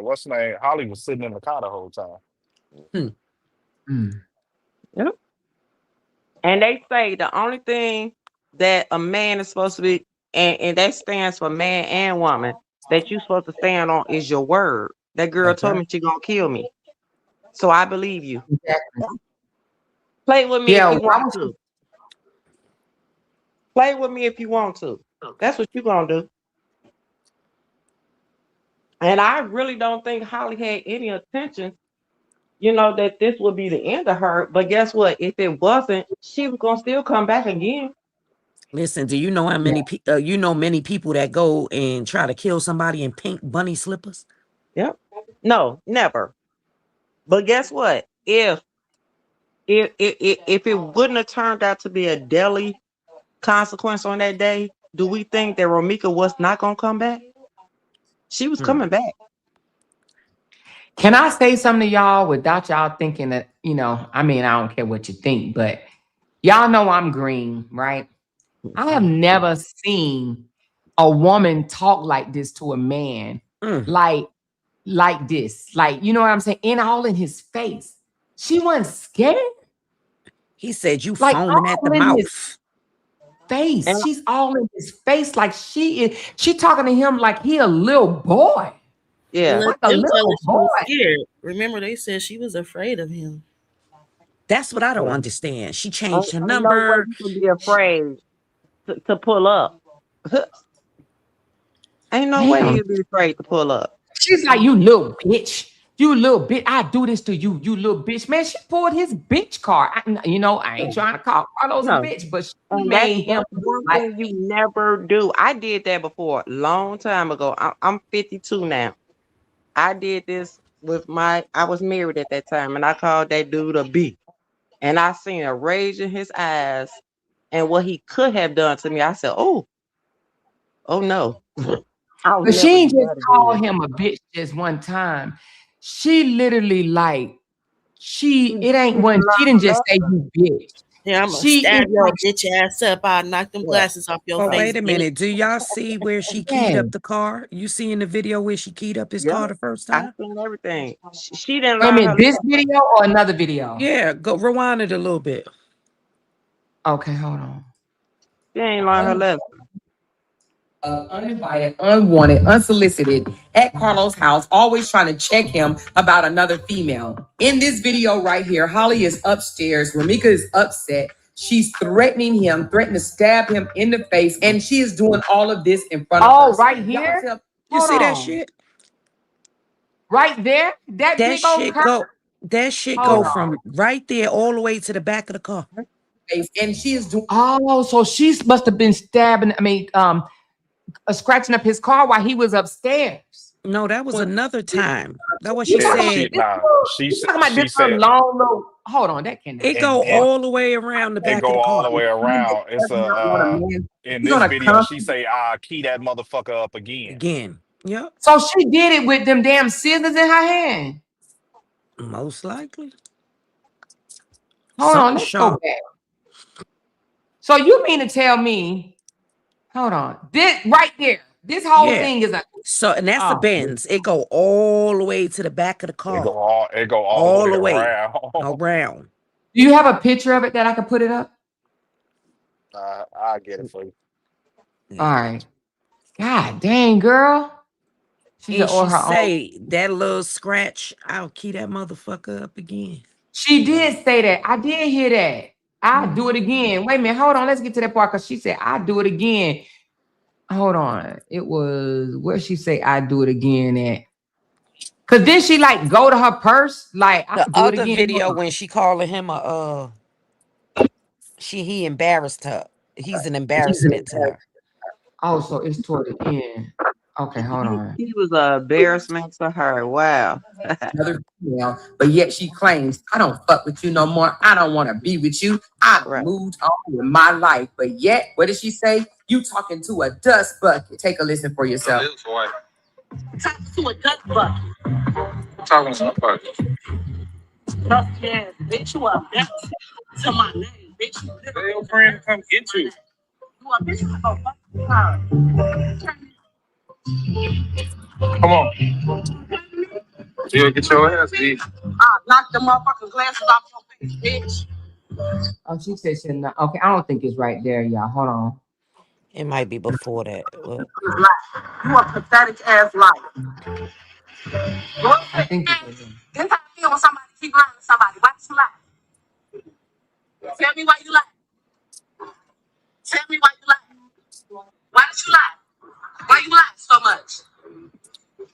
what's the name? Holly was sitting in the car the whole time. Hmm. Mm. Yep. And they say the only thing that a man is supposed to be, and that stands for man and woman, that you supposed to stand on is your word. That girl That's told right. me she gonna kill me. So I believe you. Exactly. Play with me if Yeah, you when I want was to. Play with me if you want to. That's what you're gonna do. And I really don't think Holly had any intention, that this would be the end of her. But guess what? If it wasn't, she was gonna still come back again. Listen, do you know how yeah. many many people that go and try to kill somebody in pink bunny slippers? Yep. No, never. But guess what? If it wouldn't have turned out to be a deadly consequence on that day, do we think that Romika was not gonna come back? She was Hmm. coming back. Can I say something to y'all without y'all thinking that, I mean, I don't care what you think, but y'all know I'm green, right? I have never seen a woman talk like this to a man, Mm. like this. Like, you know what I'm saying? All in his face. She wasn't scared. He said you Like foaming at the all in his mouth. face. And She's all in his face. Like she talking to him like he a little boy. yeah, Like Let a them tell her little she was boy. scared. Remember, they said she was afraid of him. That's what I don't yeah. understand. She changed her Ain't no way number. you can be afraid to pull up. Ain't no way Damn. you'd be afraid to pull up. She's like, you little bitch. You little bitch. I do this to you, you little bitch. Man, she pulled his bitch car. I ain't trying to call Carlos a No. bitch, but she And that's made him that's look one like thing you never do. I did that before, long time ago. I'm 52 now. I did this I was married at that time, and I called that dude a B. And I seen a rage in his eyes and what he could have done to me. I said, oh no. I'll but she never ain't do just that called again. him a bitch just one time. She literally like She it ain't didn't one. She learn didn't a just say lesson. you bitch. Yeah, I'm gonna She stab is your like bitch ass up. I'll knock them Yeah. glasses off your But face, wait a bitch. minute. Do y'all see where she keyed yeah. up the car? You see in the video where she keyed up his Yeah. car the first I time? seen everything. She didn't Wait a learn her minute, this lesson. video or another video? Yeah, go rewind it a little bit. Okay, hold on. She ain't learned her lesson. Uninvited, unwanted, unsolicited at Carlos' house, always trying to check him about another female. In this video right here, Holly is upstairs. Ramika is upset. She's threatening him, threatening to stab him in the face, and she is doing all of this in front of Oh, us. right Y'all here? tell- You Hold see that on. shit? Right there? That That big old shit curve? go. That shit Hold go on. from right there all the way to the back of the car. Face, and she is doing. Oh, so she must have been stabbing. Scratching up his car while he was upstairs. No, that was another time. That's what You she Yeah, talking about said. she this nah. little? She You said talking about this she said long little? Hold on, that cannot It be. go it all the way around the it back of go the all car. the way around. It's a in He's this on a video. She constant. say, key that motherfucker up again. Again. Yep. So she did it with them damn scissors in her hand. Most likely. Hold on, Something let's go sharp. back. So you mean to tell me? Hold on, this right there. This whole Yeah. thing is a. So, and that's the Oh, Benz. It go all the way to the back of the car. It go all the All way the way around. around. do you have a picture of it that I could put it up? I'll get it for you. All Yeah. right. God dang, girl. She said, And or she her own. say that little scratch, I'll key that motherfucker up again. She did say that. I did hear that. I'll do it again. Wait a minute. Hold on. Let's get to that part because she said, I'll do it again. Hold on. It was where she say, I do it again at. Because then she like go to her purse. Like, I The do it other again. Hold video on. when she calling him he embarrassed her. He's an embarrassment to her. Oh, so it's toward the end. Okay, hold on. He was an embarrassment to her. Wow. Another female, but yet she claims, I don't fuck with you no more. I don't want to be with you. I've Right. moved on with my life. But yet, what did she say? You talking to a dust bucket. Take a listen for yourself. Talking to a duck bucket. Talking to somebody. Dust ass bitch. You a bitch to my name, bitch. You Tell your friend to come get you. You a bitch. You a fucking her. Come on. You'll get your ass beat. Knock the motherfucking glasses off your face, bitch. Oh, she said she not. Okay, I don't think it's right there, y'all. Hold on. It might be before that. Well, You a pathetic ass life. I think it's This how I feel when somebody keep lying to somebody. Why did you lie? Tell me why you lie. Tell me why you lie. Why did you lie? Why you lie so much?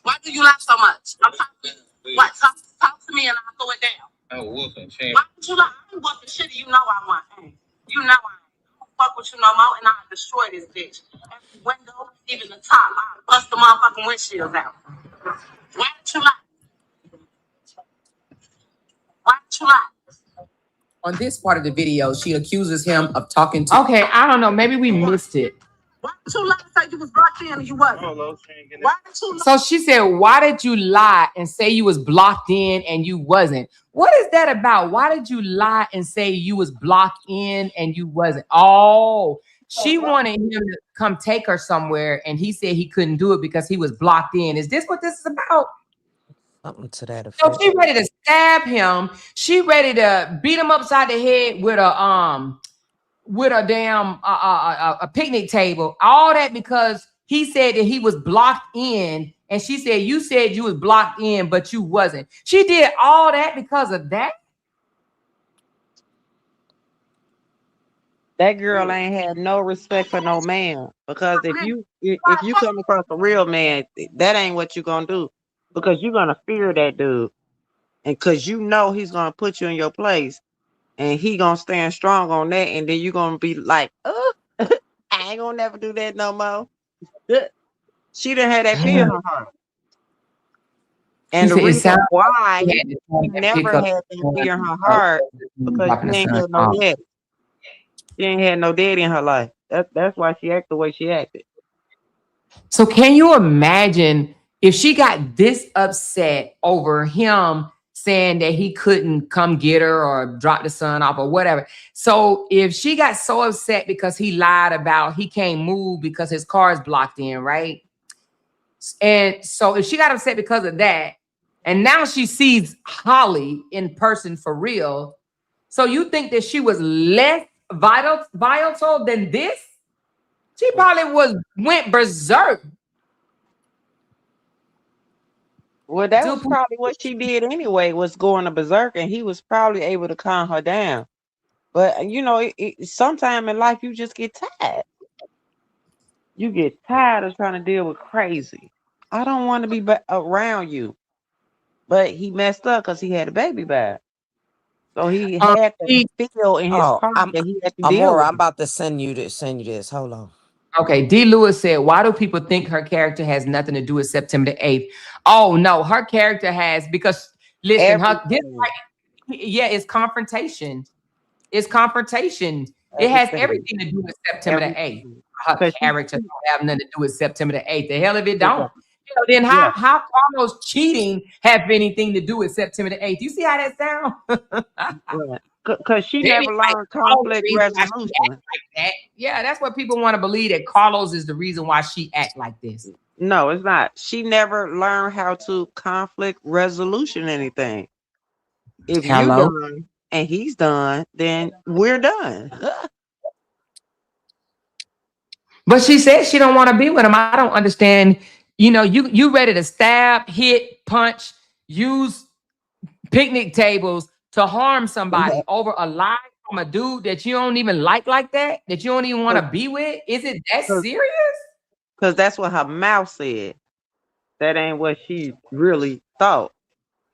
Why do you lie so much? I'm talking to you. What? Talk to me and I'll throw it down. Why would you lie? I ain't whooping shit. You know I want. You know I ain't. I don't fuck with you no more and I'll destroy this bitch. Every window, even the top, I'll bust the motherfucking windshields out. Why did you lie? Why did you lie? on this part of the video. She accuses him of talking to. Okay, I don't know. Maybe we missed it. Why did you lie and say you was blocked in and you wasn't? Why did you lie? So she said, why did you lie and say you was blocked in and you wasn't? What is that about? Why did you lie and say you was blocked in and you wasn't? Oh, she wanted him to come take her somewhere and he said he couldn't do it because he was blocked in. Is this what this is about? something to that So effect. she ready to stab him. She ready to beat him upside the head with a damn a picnic table. All that because he said that he was blocked in, and she said you said you was blocked in, but you wasn't. She did all that because of that. That girl ain't had no respect for no man. Because if you come across a real man, that ain't what you gonna do. Because you're gonna fear that dude. And cause you know he's gonna put you in your place and he gonna stand strong on that, and then you're gonna be like, oh, I ain't gonna never do that no more. She didn't have that fear in her heart. And the Said it reason sounds why like he she had to pick never up had that fear in her heart because dropping she the ain't son had no off. daddy. She ain't had no daddy in her life. That's why she acted the way she acted. So can you imagine if she got this upset over him saying that he couldn't come get her or drop the son off or whatever? So if she got so upset because he lied about he can't move because his car is blocked in, right? And so if she got upset because of that, and now she sees Holly in person for real, so you think that she was less vital than this? She probably went berserk. Well, that was probably what she did anyway, was going to berserk, and he was probably able to calm her down. But you know, sometime in life you just get tired. You get tired of trying to deal with crazy. I don't want to be around you. But he messed up because he had a baby by. So he Um, had to D, feel in his Oh, heart that he had to deal Amora, with I'm it. about to send you this. Hold on. okay, D. Lewis said, "Why do people think her character has nothing to do with September the 8th?" Oh no, her character has because listen, Everything. yeah, it's confrontation. It's confrontation. It has Everything. everything to do with September the 8th. Everything. Her Because character don't have nothing to do with September the 8th. The hell if it don't. exactly. You know, then Yeah, how Carlos cheating have anything to do with September the 8th? You see how that sounds? right. Because she Then never it's like learned Carlos the conflict reason why she act resolution. like that. Yeah, that's what people want to believe, that Carlos is the reason why she act like this. No, it's not. She never learned how to conflict resolution anything. If you Hello. done and he's done, then we're done. But she says she don't want to be with him. I don't understand. You know, you ready to stab, hit, punch, use picnic tables to harm somebody over a lie from a dude that you don't even like that you don't even want to be with? Is it that serious? Because that's what her mouth said. That ain't what she really thought.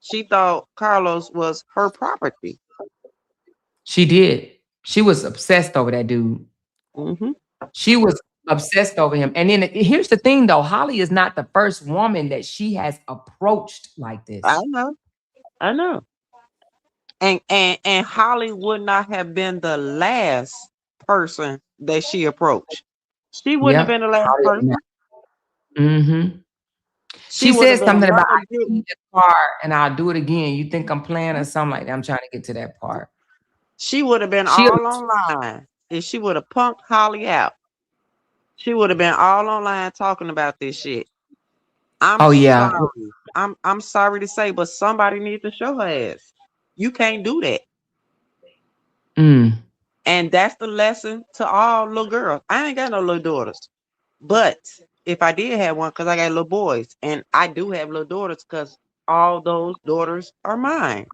She thought Carlos was her property. She did. She was obsessed over that dude. Hmm. She was obsessed over him. And then here's the thing though, Holly is not the first woman that she has approached like I this. know. I know. And Holly would not have been the last person that she approached. She wouldn't have Yep. been the last Holly is person. not. Mm-hmm. She She would said have been something about, another I good. can eat the car and I'll do it again. You think I'm playing or something like that? I'm trying to get to that part. She would have been She all online if she would have punked Holly out. She would have been all online talking about this shit. I'm oh yeah. sorry. I'm sorry to say, but somebody needs to show her ass. You can't do that. Mm. And that's the lesson to all little girls. I ain't got no little daughters. But if I did have one, because I got little boys, and I do have little daughters, because all those daughters are mine.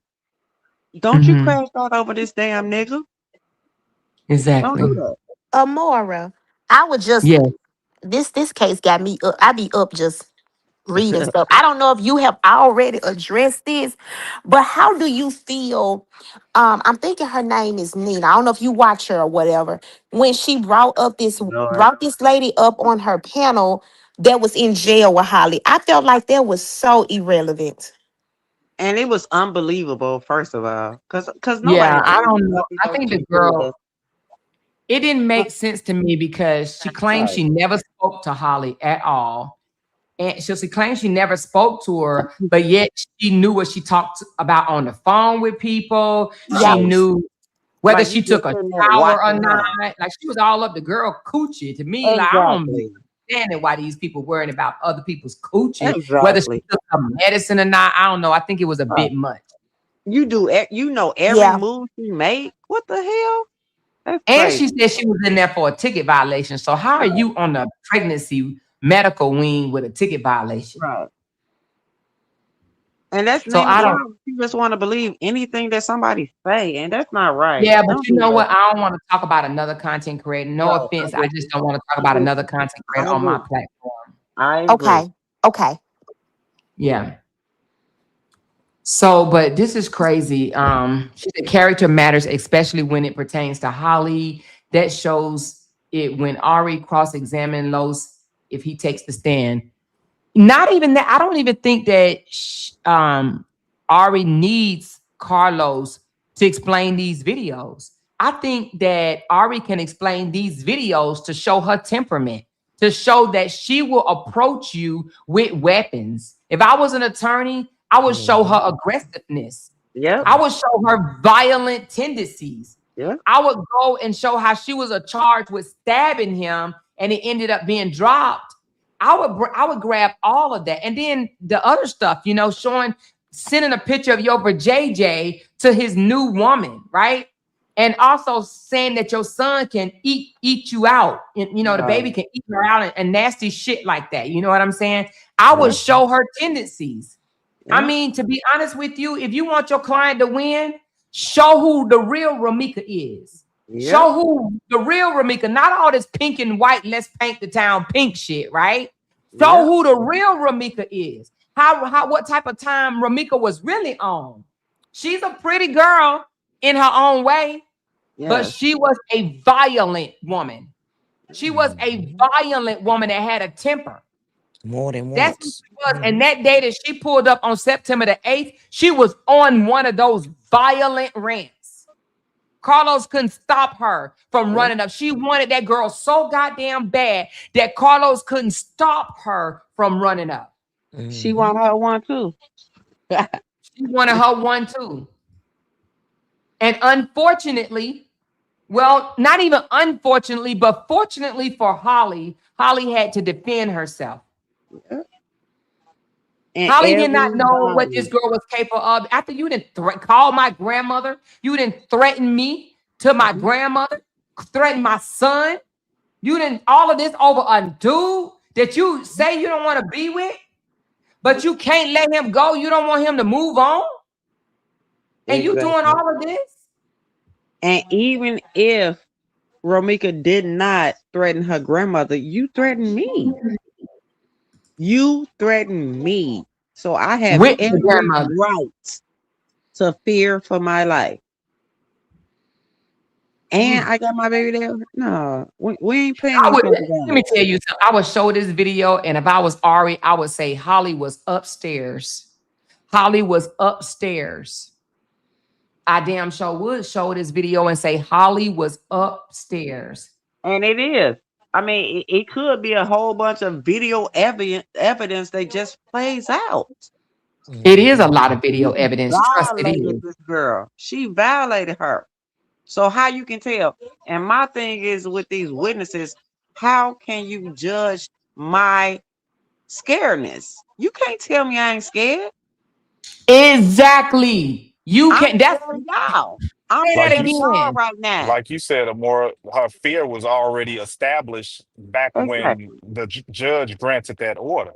Don't you Mm-hmm. crash out over this damn nigga. Don't Exactly. do that. Amora, I would just Yeah. this case got me up. I be up just reading stuff. I don't know if you have already addressed this, but how do you feel? I'm thinking her name is Nina. I don't know if you watch her or whatever. When she Lord. brought this lady up on her panel that was in jail with Holly, I felt like that was so irrelevant. And it was unbelievable, first of all, because nobody Yeah. I believes don't know. nothing I that think the she girl, says. it didn't Uh, make sense to me because she claimed Right. she never spoke to Holly at all. And so she claims she never spoke to her, but yet she knew what she talked about on the phone with people. She Yep. Right. knew whether Like you she just took a sitting there shower or watching not. her. Like she was all up the girl coochie. To me, like I don't Exactly. understand why these people worrying about other people's coochie, whether she Exactly. took her medicine or not. I don't know. I think it was a Right. bit much. You know every Yeah. move she made. What the hell? That's And she crazy. said she was in there for a ticket violation. So how are Right. you on the pregnancy medical wing with a ticket violation? Right. And that's So Nina I don't. Brown. You just want to believe anything that somebody say, and that's not right. Yeah, but Don't you do know that. what? I don't want to talk about another content creator. No Right. offense, I just don't want to talk I about agree. another content creator I on my agree. platform. I agree. Okay. Okay. Yeah. So, but this is crazy. She said character matters, especially when it pertains to Holly. That shows it when Ari cross-examined Los if he takes the stand. Not even that. I don't even think that Ari needs Carlos to explain these videos. I think that Ari can explain these videos to show her temperament, to show that she will approach you with weapons. If I was an attorney, I would show Mhm. her aggressiveness. Yep. I would show her violent tendencies. Yep. I would go and show how she was charged with stabbing him and it ended up being dropped. I would grab all of that. And then the other stuff, you know, sending a picture of your JJ to his new woman, right? And also saying that your son can eat you out. And, you know, the baby Right. can eat her out and nasty shit like that. You know what I'm saying? I would Right. show her tendencies. I Yep. mean, to be honest with you, if you want your client to win, Show who the real Ramika is. Yep. Show who the real Ramika, not all this pink and white, let's paint the town pink shit, right? Show Yep. who the real Ramika is. What type of time Ramika was really on. She's a pretty girl in her own way, but Yes. she was a violent woman. She was a violent woman that had a temper. More than That's what once. she was. And that day that she pulled up on September the 8th, she was on one of those violent rants. Carlos couldn't stop her from running up. She wanted that girl so goddamn bad that Carlos couldn't stop her from running up. She want her one too. She wanted her one too. And unfortunately, well, not even unfortunately, but fortunately for Holly, Holly had to defend herself. And Holly did not know what everybody. this girl was capable of. After you didn't call my grandmother, you didn't threaten me to my grandmother, threaten my son. You didn't all of this over a dude that you say you don't want to be with, but you can't let him go. You don't want him to move on. And you doing Exactly. all of this? And even if Romika did not threaten her grandmother, you threatened me. You threatened me. So I have With the every grandmother. right to fear for my life. And I got my baby there. No, we ain't playing these type of Let me games. tell you something. I would show this video, and if I was Ari, I would say Holly was upstairs. Holly was upstairs. I damn sure would show this video and say Holly was upstairs. And it is. I mean, it could be a whole bunch of video evidence that just plays out. It is a lot of video She evidence. Trust it violated is. this girl. She violated her. So how you can tell? And my thing is with these witnesses, how can you judge my scaredness? You can't tell me I ain't scared. Exactly. You I'm can't. That's telling y'all. I'm say that Like you, telling y'all again. right now. like you said, Amora, her fear was already established back when Exactly. the judge granted that order.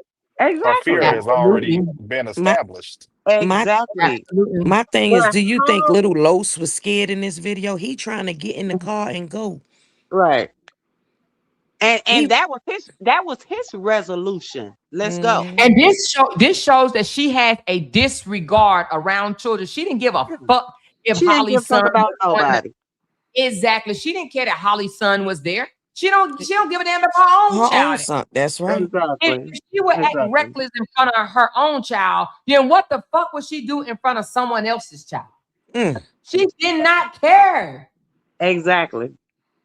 Her fear Exactly. has already Absolutely. been My established. my Exactly. Absolutely. my thing is, But do you think how little Los was scared in this video? He trying to get in the car and go. right. And He that was his resolution. Let's go. And this shows that she has a disregard around children. She didn't give a fuck if She didn't give Holly's a fuck son about was on the nobody. exactly. She didn't care that Holly's son was there. She don't give a damn if her own her own child. son. That's right. If Exactly. she would act Exactly. reckless in front of her own child, then what the fuck would she do in front of someone else's child? Mm. She did not care. Exactly.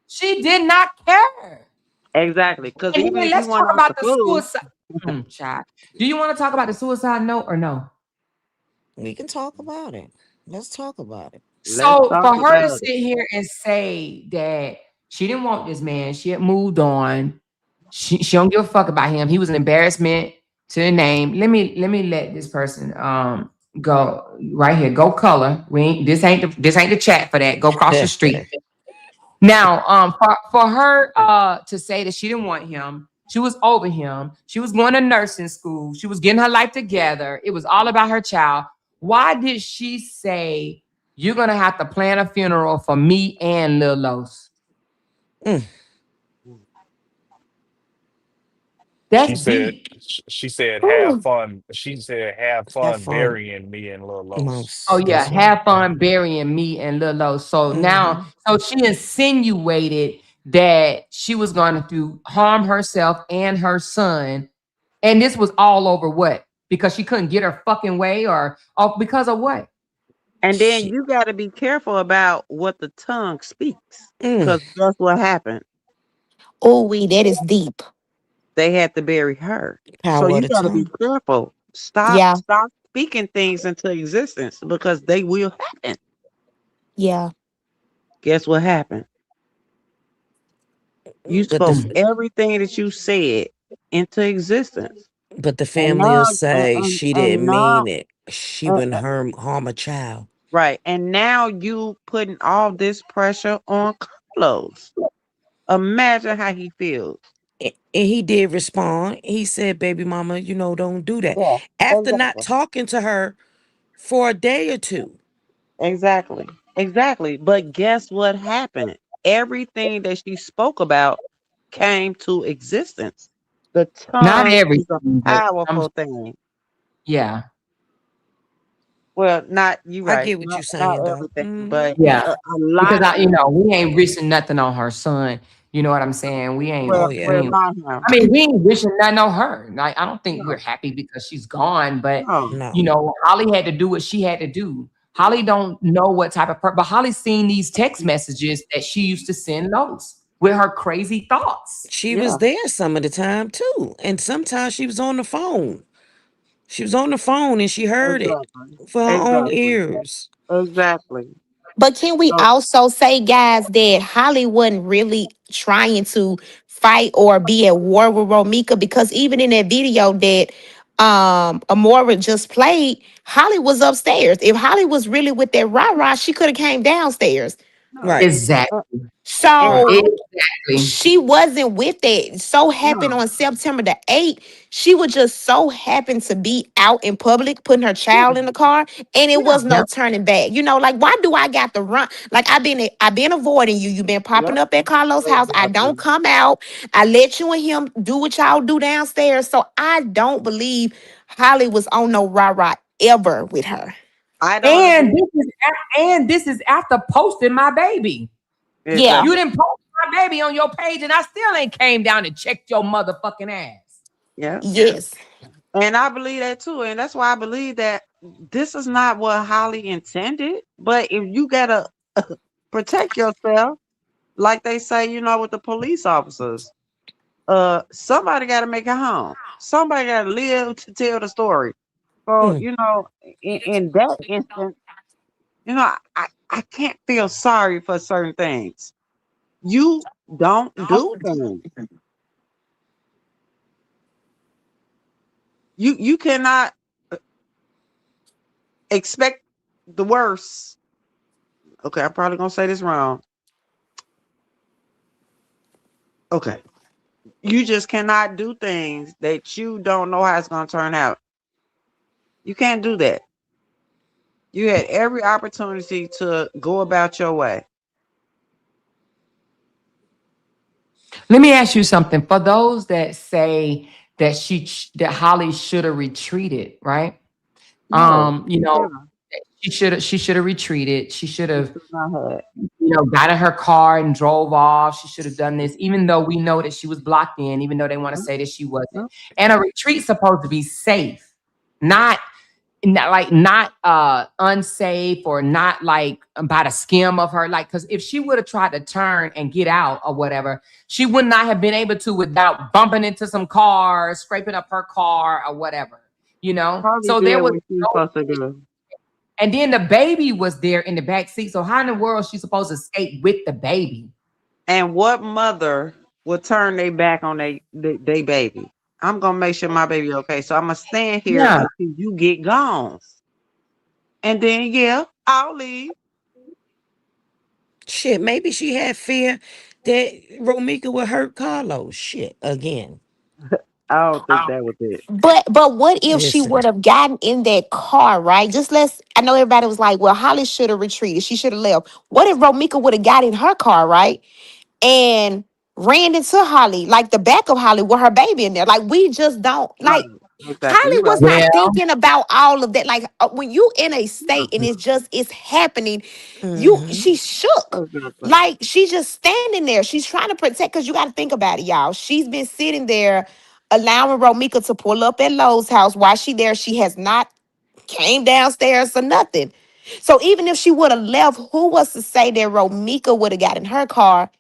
She did not care. Exactly. Because And even then if you let's want talk to act about a the fool, suicide. Child. Do you want to talk about the suicide note or no? We can talk about it. Let's talk about it. let's So talk for her to about it. sit here and say that she didn't want this man, she had moved on. She don't give a fuck about him. He was an embarrassment to the name. Let me let this person go right here. Go color. This ain't the chat for that. Go cross the street. Now, for her to say that she didn't want him, she was over him. She was going to nursing school. She was getting her life together. It was all about her child. Why did she say you're gonna have to plan a funeral for me and Lil Los? Mm. That's She said, deep. she said, have Whew. fun. She said, have Have fun fun, burying me in Lil Los. Oh mouse. yeah, That's right. have fun burying me and Lil Los. So now, Hmm. so she insinuated that she was going to harm herself and her son. And this was all over what? Because she couldn't get her fucking way or because of what? And then She. you got to be careful about what the tongue speaks. Mm. Because that's what happened. Oh, that is deep. They had to bury her. So Power of you the got to be tongue. careful. Stop, Yeah, stop speaking things into existence because they will happen. yeah. Guess what happened? You But the spoke everything that you said into existence. but the And family will now, say she and didn't now, mean it. She uh, wouldn't uh, harm a child. right. And now you putting all this pressure on Carlos. Imagine how he feels. And he did respond. He said, "Baby mama, don't do that." Yeah, After not exactly. talking to her for a day or two. Exactly. Exactly. But guess what happened? Everything that she spoke about came to existence. The Not tongue is a everything, but powerful thing. yeah, Well, not you I right, get what you're not saying, though. everything, Hmm. but yeah. a Because lot of I, things. we ain't wishing nothing on her son. You know what I'm saying? We ain't, Oh, Well, we yeah. ain't. not him. I mean, we ain't wishing nothing on her. Like, I don't think we're No, happy because she's gone, but no. No. Holly had to do what she had to do. Holly don't know what type of but Holly's seen these text messages that she used to send notes with her crazy thoughts. She was Yeah, there some of the time, too. And sometimes she was on the phone. She was on the phone and she heard it exactly. for her own Exactly. ears. Exactly. But can we So also say, guys, that Holly wasn't really trying to fight or be at war with Romika? Because even in that video that Amora just played, Holly was upstairs. If Holly was really with that rah-rah, she could have came downstairs. no. Right. Exactly. And So Right. Exactly. she wasn't with it. So happened no. on September the 8th. She was just so happened to be out in public, putting her Yeah, child in the car, and it yeah, was no Yep. turning back. Like, why do I got to run? Like, I've been avoiding you. You've been popping yep, up at Carlos' house. I don't exactly. come out. I let you and him do what y'all do downstairs. So I don't believe Holly was on no rah-rah ever with her. I don't And agree. this is after posting my baby. Yeah. You Exactly. didn't post my baby on your page, and I still ain't came down and checked your motherfucking ass. Yeah. Yes. And I believe that too. And that's why I believe that this is not what Holly intended. But if you gotta protect yourself, like they say, with the police officers, somebody gotta make it home. Somebody gotta live to tell the story. So, Mm. in that instance, I can't feel sorry for certain things. You don't do things. You cannot expect the worst. Okay, I'm probably gonna say this wrong. Okay. You just cannot do things that you don't know how it's gonna turn out. You can't do that. You had every opportunity to go about your way. Let me ask you something. For those that say that Holly should have retreated, right? No, You you know, shouldn't. she should have retreated. She should You have, should not have. got in her car and drove off. She should have done this, even though we know that she was blocked in, even though they want to No, say that she wasn't. no. And a retreat's supposed to be safe, not not unsafe, or not like by the skim of her, like, because if she would have tried to turn and get out or whatever, she would not have been able to without bumping into some cars, scraping up her car or whatever, Probably so there did was what she was no. supposed to do. And then the baby was there in the back seat, so how in the world is she supposed to escape with the baby? And what mother would turn their back on they baby? I'm gonna make sure my baby okay. So I'm gonna stand here Yeah. until you get gone. And then yeah, I'll leave. Shit, maybe she had fear that Romika would hurt Carlos. Shit, again. I don't think that was it. But what if she would Listen. have gotten in that car, right? I know everybody was like, well, Holly should have retreated. She should have left. What if Romika would have got in her car, right? And ran into Holly, like the back of Holly with her baby in there. Like, we just don't like Right. Exactly. Holly You was right. not Well, thinking about all of that. Like, when you in a state and it's happening, Hmm. she shook. Exactly. Like, she's just standing there. She's trying to protect, because you got to think about it, y'all. She's been sitting there allowing Romika to pull up at Lowe's house. While she there, she has not came downstairs or nothing. So even if she would have left, who was to say that Romika would have got in her car,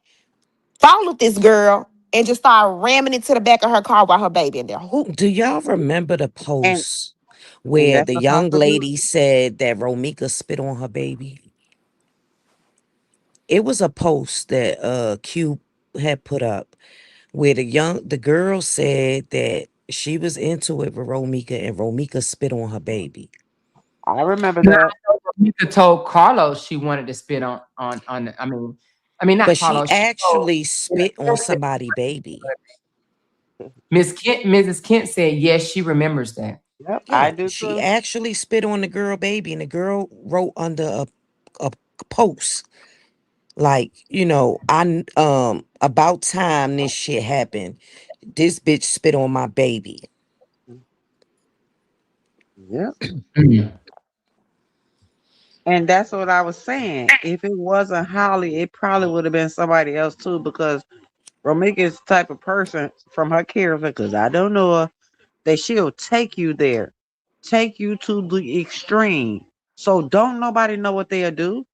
followed this girl, and just started ramming into the back of her car while her baby in there? Who? Do y'all remember the And post and where that's the a young lady possibility. said that Romika spit on her baby? It was a post that Q had put up where the girl said that she was into it with Romika and Romika spit on her baby. I remember now that. I know Mika told Carlos she wanted to spit on. I mean, not But she Carlos. She told actually spit on somebody baby. Mrs. Kent said yes, she remembers that. Yep, I Yeah, do she too. actually spit on the girl baby, and the girl wrote under a posts. Like, about time this shit happened. This bitch spit on my baby. Yep. Mm. And that's what I was saying. If it wasn't Holly, it probably would have been somebody else too, because Romika is the type of person from her character, because I don't know her, that she'll take you there, take you to the extreme. So don't nobody know what they'll do,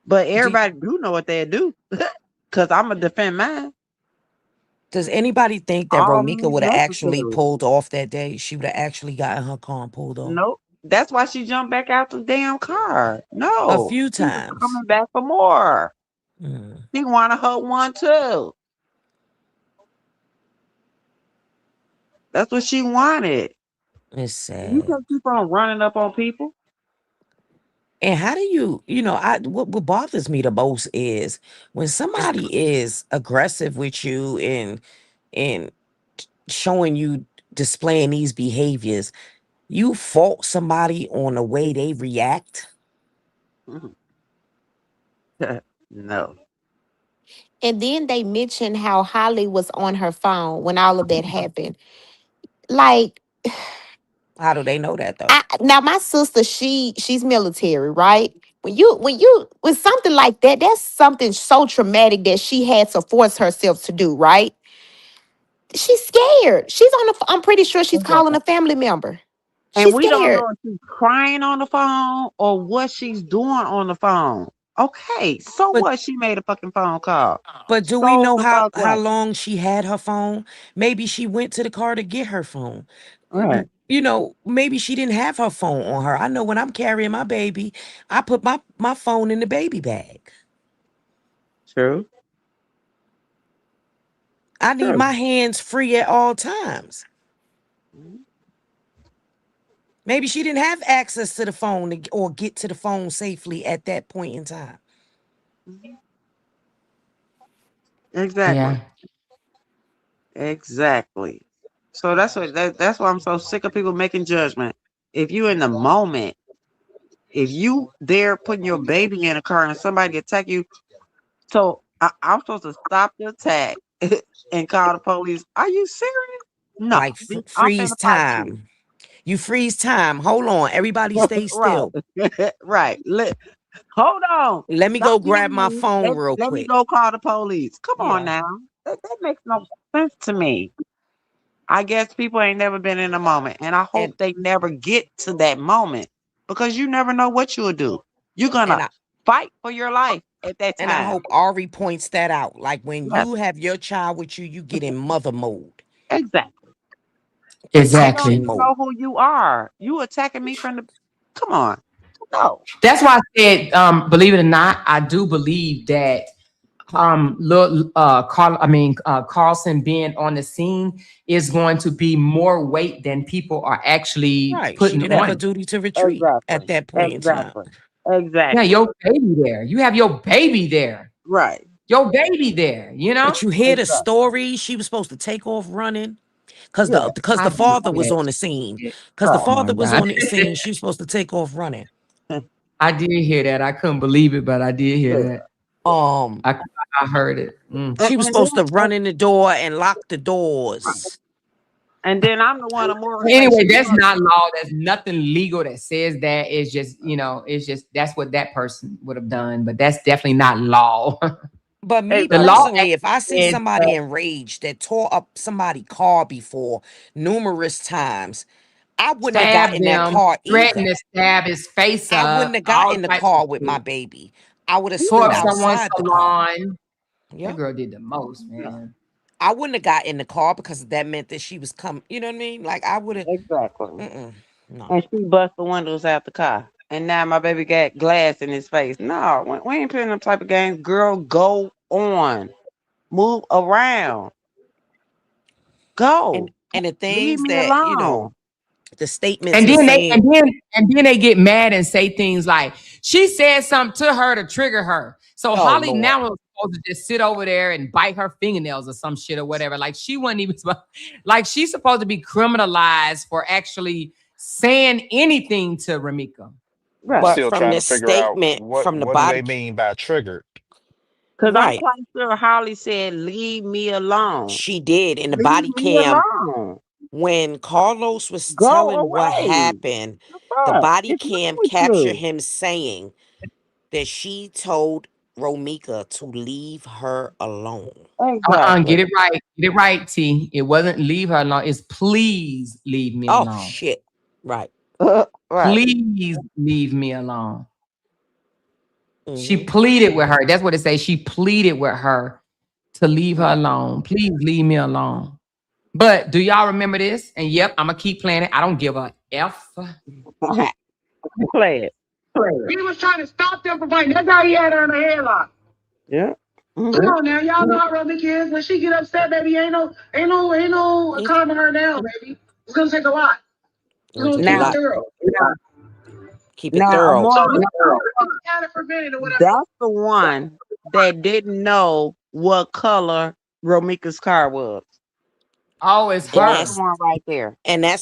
but Do, everybody do know what they'll do. Because I'm going to defend mine. does anybody think that All Romika means would have actually necessary. pulled off that day? She would have actually gotten her car and pulled off Nope. That's why she jumped back out the damn car. a No, few she was times. coming back for more. Mm, She wanted her one too. That's what she wanted. it's You sad. can't keep on running up on people. And how do what bothers me the most is when somebody is aggressive with you and showing you displaying these behaviors, you fault somebody on the way they react. No. And then they mentioned how Holly was on her phone when all of that happened. Like, How do they know that though? now my sister, she's military, right? When you with something like that, that's something so traumatic that she had to force herself to do, right? She's scared. She's on the. I'm pretty sure she's calling Exactly. a family member. And She's we don't scared. know if she's crying on the phone or what she's doing on the phone. Okay, so But what? She made a fucking phone call. do we So know the how fuck how what? long she had her phone? Maybe she went to the car to get her phone. Right. Maybe she didn't have her phone on her. I know when I'm carrying my baby, I put my phone in the baby bag. True. I need True. my hands free at all times. Maybe she didn't have access to the phone or get to the phone safely at that point in time. Exactly. Yeah. Exactly. So that's why I'm so sick of people making judgment. If you in the moment, if you there putting your baby in a car and somebody attack you, so I'm supposed to stop the attack and call the police. Are you serious? No, Like I'm freeze finna fight you. time. You freeze time. Hold on. Everybody stay Right, still. right. Hold on. Let me go Stop grab hitting my me. phone Let, real let me quick. go call the police. Come on Yeah. now. That makes no sense to me. I guess people ain't never been in a moment, and I hope And they never get to that moment because you never know what you'll do. You're and gonna I fight for your life at that and I time. hope Ari points that out. Like when Yes, you have your child with you, you get in mother mode, exactly. I don't protection Exactly. even mode. know who you are. You attacking me from the. Come on, no. That's why I said, believe it or not, I do believe that Carlson being on the scene is going to be more weight than people are actually Right. She putting didn't have a on. duty to retreat at Exactly, that point in time. exactly, Yeah, exactly. your baby there. You have your baby there. Right, Your baby there, But you hear the exactly. story. She was supposed to take off running because Yeah, I the did father hear was that on the scene. shit. Because the Oh right. my father was God. on the scene. She was supposed to take off running. I did hear that. I couldn't believe it, but I did hear Yeah. that. Um, I, I heard it. Mm. she was And then supposed to run in the door and lock the right. doors. And then I'm the one to more say Anyway, she that's was not law. There's nothing legal that says that. It's just, it's just that's what that person would have done. But that's definitely not law. But me The law exactly. personally, if I see says somebody enraged that tore up somebody's car before numerous times, I wouldn't have got stab in that them, car threaten either. to stab his face I wouldn't up, have got all in the types of car with my shit. baby. I would have Tore stood up someone's outside the car. salon. That Yep. girl did the most, man. I wouldn't have got in the car because that meant that she was coming. You know what I mean? Like I would have. Exactly. No. And she bust the windows out the car. And now my baby got glass in his face. No, we ain't playing them type of games. Girl, go on. Move around. And Go. the Leave things me that alone. the statements And and then they saying, and then they get mad and say things like, she said something to her to trigger her. So "Oh Holly Lord." now was supposed to just sit over there and bite her fingernails or some shit or whatever. Like she wasn't even like she's supposed to be criminalized for actually saying anything to Ramika. I'm Right. But still from trying the to figure out statement from the what do they body, mean by triggered. Because I'm right? quite sure Holly said, "Leave me alone. She did in the Leave body me cam alone. when Carlos was Go telling what away. happened. The The fuck body is wrong cam with captured you?" him saying that she told Romika to leave her alone. Exactly. Get it right. Get it right, T. It wasn't leave her alone. It's please leave me Oh alone. shit! Right. Right. Please leave me alone. She Mm-hmm. pleaded with her. That's what it says. She pleaded with her to leave her alone. Please leave me alone. But do y'all remember this? And yep, I'm gonna keep playing it. I don't give a F. Play it. He was trying to stop them from fighting. That's how he had her in a headlock. Yeah. Come on now, y'all know how Romy is. When she get upset, baby, ain't no It's calming her down, baby. It's gonna take a lot. It's gonna gonna take a keep it Now, lot. thorough. Keep it now, thorough. So Amari, had it prevented or whatever. that's the one that didn't know what color Romika's car was. Oh, it's And That's the her. that's one right there.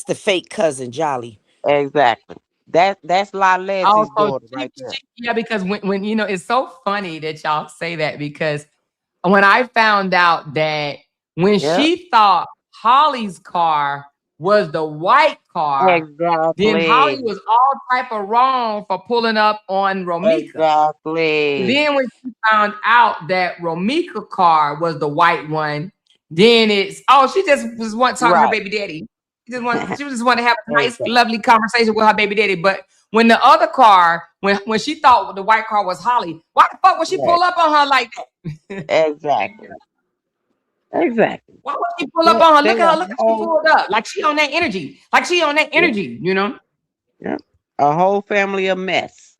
the fake cousin Jolly. Exactly. That's La Leslie's Also, daughter right there. yeah, because when it's so funny that y'all say that because when I found out that when Yep. she thought Holly's car was the white car, then Exactly. Holly was all type of wrong for pulling up on Romika. Exactly. Then when she found out that Romika car was the white one, then it's she just was want talking to her Right. baby daddy. She just want to have a nice, Exactly. lovely conversation with her baby daddy. But when the other car, when she thought the white car was Holly, why the fuck would she Right. pull up on her like that? Exactly. Exactly. Why would she pull up They, on her? they Look at a her, look how she whole pulled up. Like she on that energy. Like she on that yeah, energy, you know? yeah. A whole family of mess.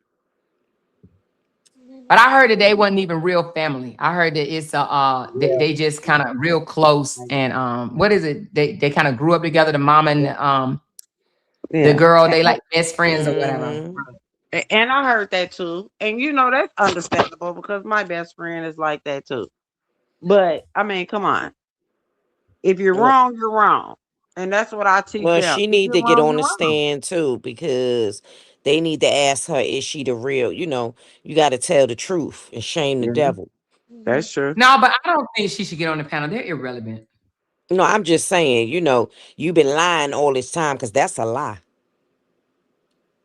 But I heard that they wasn't even real family. I heard that it's they just kind of real close and what is it? They kind of grew up together, the mama and the Yeah. girl, they like best friends or whatever. Mm-hmm. And I heard that too. And that's understandable because my best friend is like that too. But I mean, come on. If you're wrong, you're wrong. And that's what I teach Well, them. she If need you're to get wrong, on you're the wrong. stand too because they need to ask her, is she the real? You got to tell the truth and shame the Yeah, devil. that's true. No, but I don't think she should get on the panel. They're irrelevant. No, I'm just saying, you've been lying all this time because that's a lie.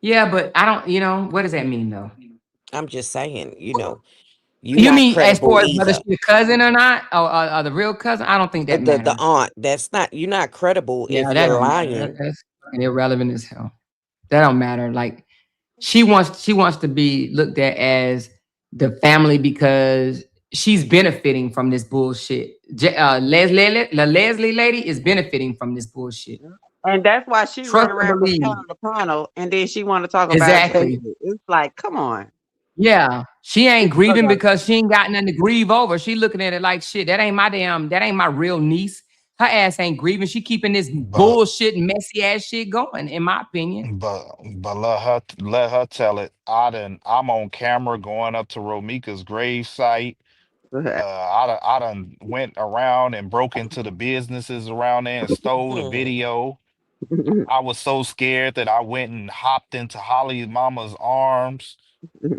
Yeah, but I don't, what does that mean though? I'm just saying, you You not mean as credible far as whether either. she's a cousin or not, or the real cousin? I don't think that The matters. aunt, you're not credible Yeah, if that you're don't matter. lying. That's fucking irrelevant as hell. That don't matter. Like she wants to be looked at as the family because she's benefiting from this bullshit. Leslie lady is benefiting from this bullshit. And that's why she Trust run and around from believe. panel to panel and then she want to talk about David. Exactly. It's like, come on. Yeah. She ain't It's so grieving y'all- because she ain't got nothing to grieve over. She looking at it like shit. That ain't my real niece. Her ass ain't grieving. She keeping this But bullshit, messy ass shit going, in my opinion. but let her tell it. I'm on camera going up to Romika's grave site. I done went around and broke into the businesses around there and stole the Hmm. video. I was so scared that I went and hopped into Holly's mama's arms.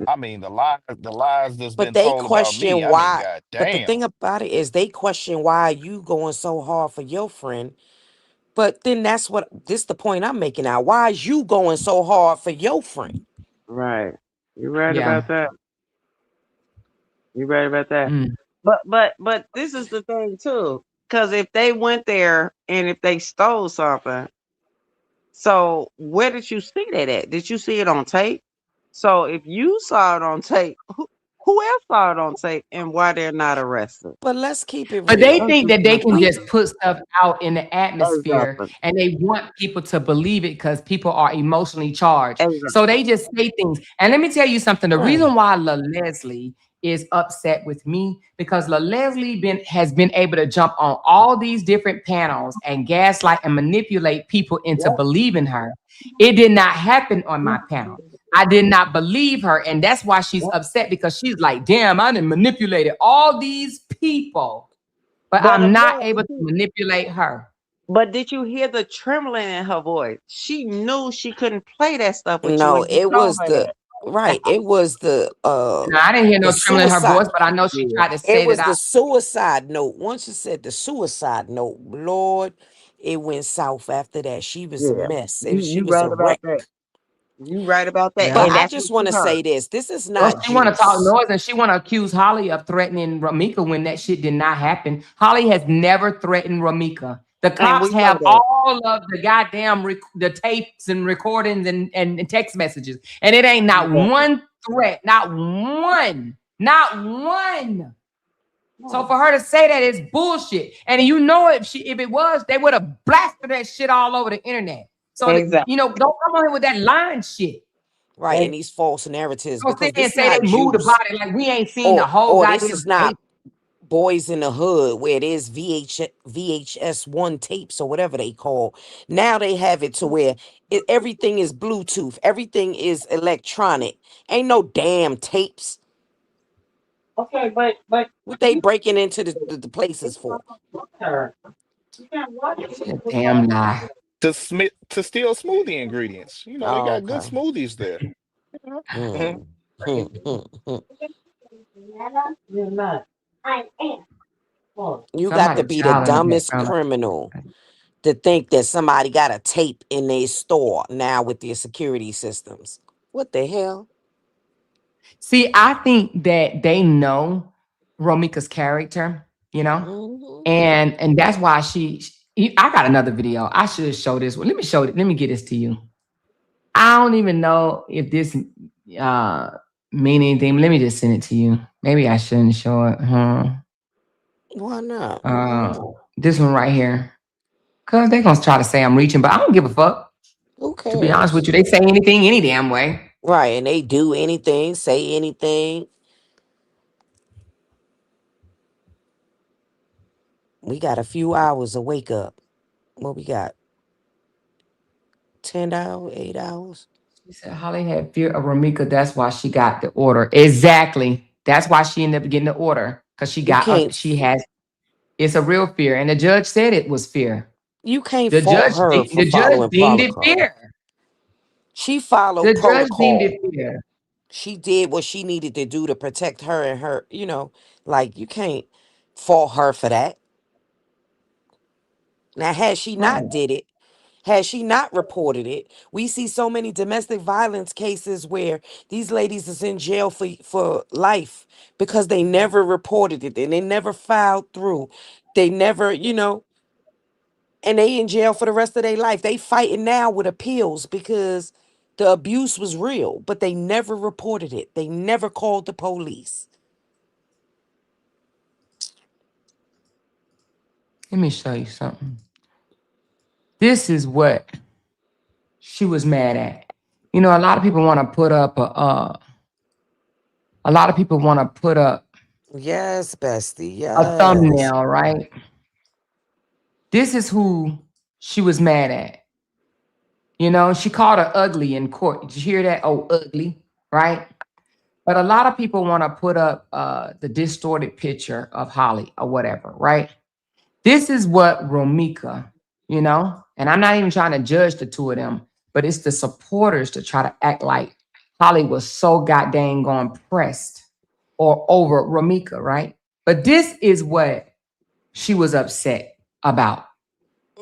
I mean, the lies that's But been they told about me. question I mean, why. god But the damn. thing about it is, they question why you going so hard for your friend. But then this the point I'm making now. Why is you going so hard for your friend? Right. You're right Yeah. about that. You're right about that. Mm. But this is the thing too. Because if they went there and if they stole something, so where did you see that at? Did you see it on tape? So if you saw it on tape, who else saw it on tape and why they're not arrested? But let's keep it But they real. That's think just that my they can point. just put stuff out in the atmosphere Exactly. and they want people to believe it because people are emotionally charged. So Exactly. they just say things. And let me tell you something. The Right. reason why La Leslie is upset with me because La Leslie has been able to jump on all these different panels and gaslight and manipulate people into Yep. believing her. It did not happen on my panel. I did not believe her, and that's why she's Yep. upset because she's like, "Damn, I done manipulated all these people." But But I'm not Amore, able to manipulate her. but did you hear the trembling in her voice? She knew she couldn't play that stuff with you, No, and you it told was her the that. Right. It was No, I didn't hear the no trembling in her suicide. voice, but I know she Yeah. tried to It say that was I. the suicide note. Once you said the suicide note, Lord, it went south after that. She was a Yeah. mess. She You was a right wreck. about that. You right about that. But And Yeah. I that's what just want you to heard. say this. This is Well, not she want to talk juice. noise and she want to accuse Holly of threatening Ramika when that shit did not happen. Holly has never threatened Ramika. The And cops we know have that. all of the goddamn the tapes and recordings and text messages, and it ain't not Exactly. one threat, not one, not one. So for her to say that is bullshit. And you know, if it was, they would have blasted that shit all over the internet. So that, Exactly. don't come on here with that lying shit. Right. And these false narratives, Don't sit because there and this say they not moved juice. about it like we ain't seen the Or whole or this goddamn is not tape. Boys in the Hood, where it is VHS1 tapes or whatever they call. Now they have it to where everything is Bluetooth, everything is electronic. Ain't no damn tapes. Okay, but What they breaking into the places for? her. You can't watch She it a with damn lie. To steal smoothie ingredients. They Oh, got good okay. smoothies there. Mhm. Hmm. Hmm, hmm, hmm. You're not. I am. Oh. You got to Somebody be the child in the dumbest background. criminal to think that somebody got a tape in their store now with their security systems. What the hell? See, I think that they know Romika's character, Hmm. and that's why I got another video. I should show this one. Let me show it. Let me get this to you. I don't even know if this uh mean anything. Let me just send it to you. Maybe I shouldn't show it. Why not? This one right here. Cause they're gonna try to say I'm reaching, but I don't give a fuck. Who To be honest with cares? you, they say anything any damn way. Right, and they do anything, say anything. We got a few hours to wake up. What we got? 10 hours, 8 hours. She said Holly had fear of Ramika. That's why she got the order. Exactly. That's why she ended up getting the order. Because You can't she has, it's a real fear. And the judge said it was fear. you can't The fault judge, her for the judge following deemed it protocol. fear. She followed The judge deemed protocol. it fear. She did what she needed to do to protect her and her, like you can't fault her for that. Now, had she Right. not did it, had she not reported it, we see so many domestic violence cases where these ladies is in jail for life because they never reported it and they never filed through. They never, and they in jail for the rest of their life. They fighting now with appeals because the abuse was real, but they never reported it. They never called the police. Let me show you something. This is what she was mad at. A lot of people want to put up a lot of people want to put up Yes, bestie. a Yes. thumbnail, right? This is who she was mad at. She called her ugly in court. Did you hear that? Oh, ugly, right? But a lot of people want to put up the distorted picture of Holly or whatever, right? This is what Romika, and I'm not even trying to judge the two of them, but it's the supporters to try to act like Holly was so goddamn gone pressed or over Romika, right? But this is what she was upset about.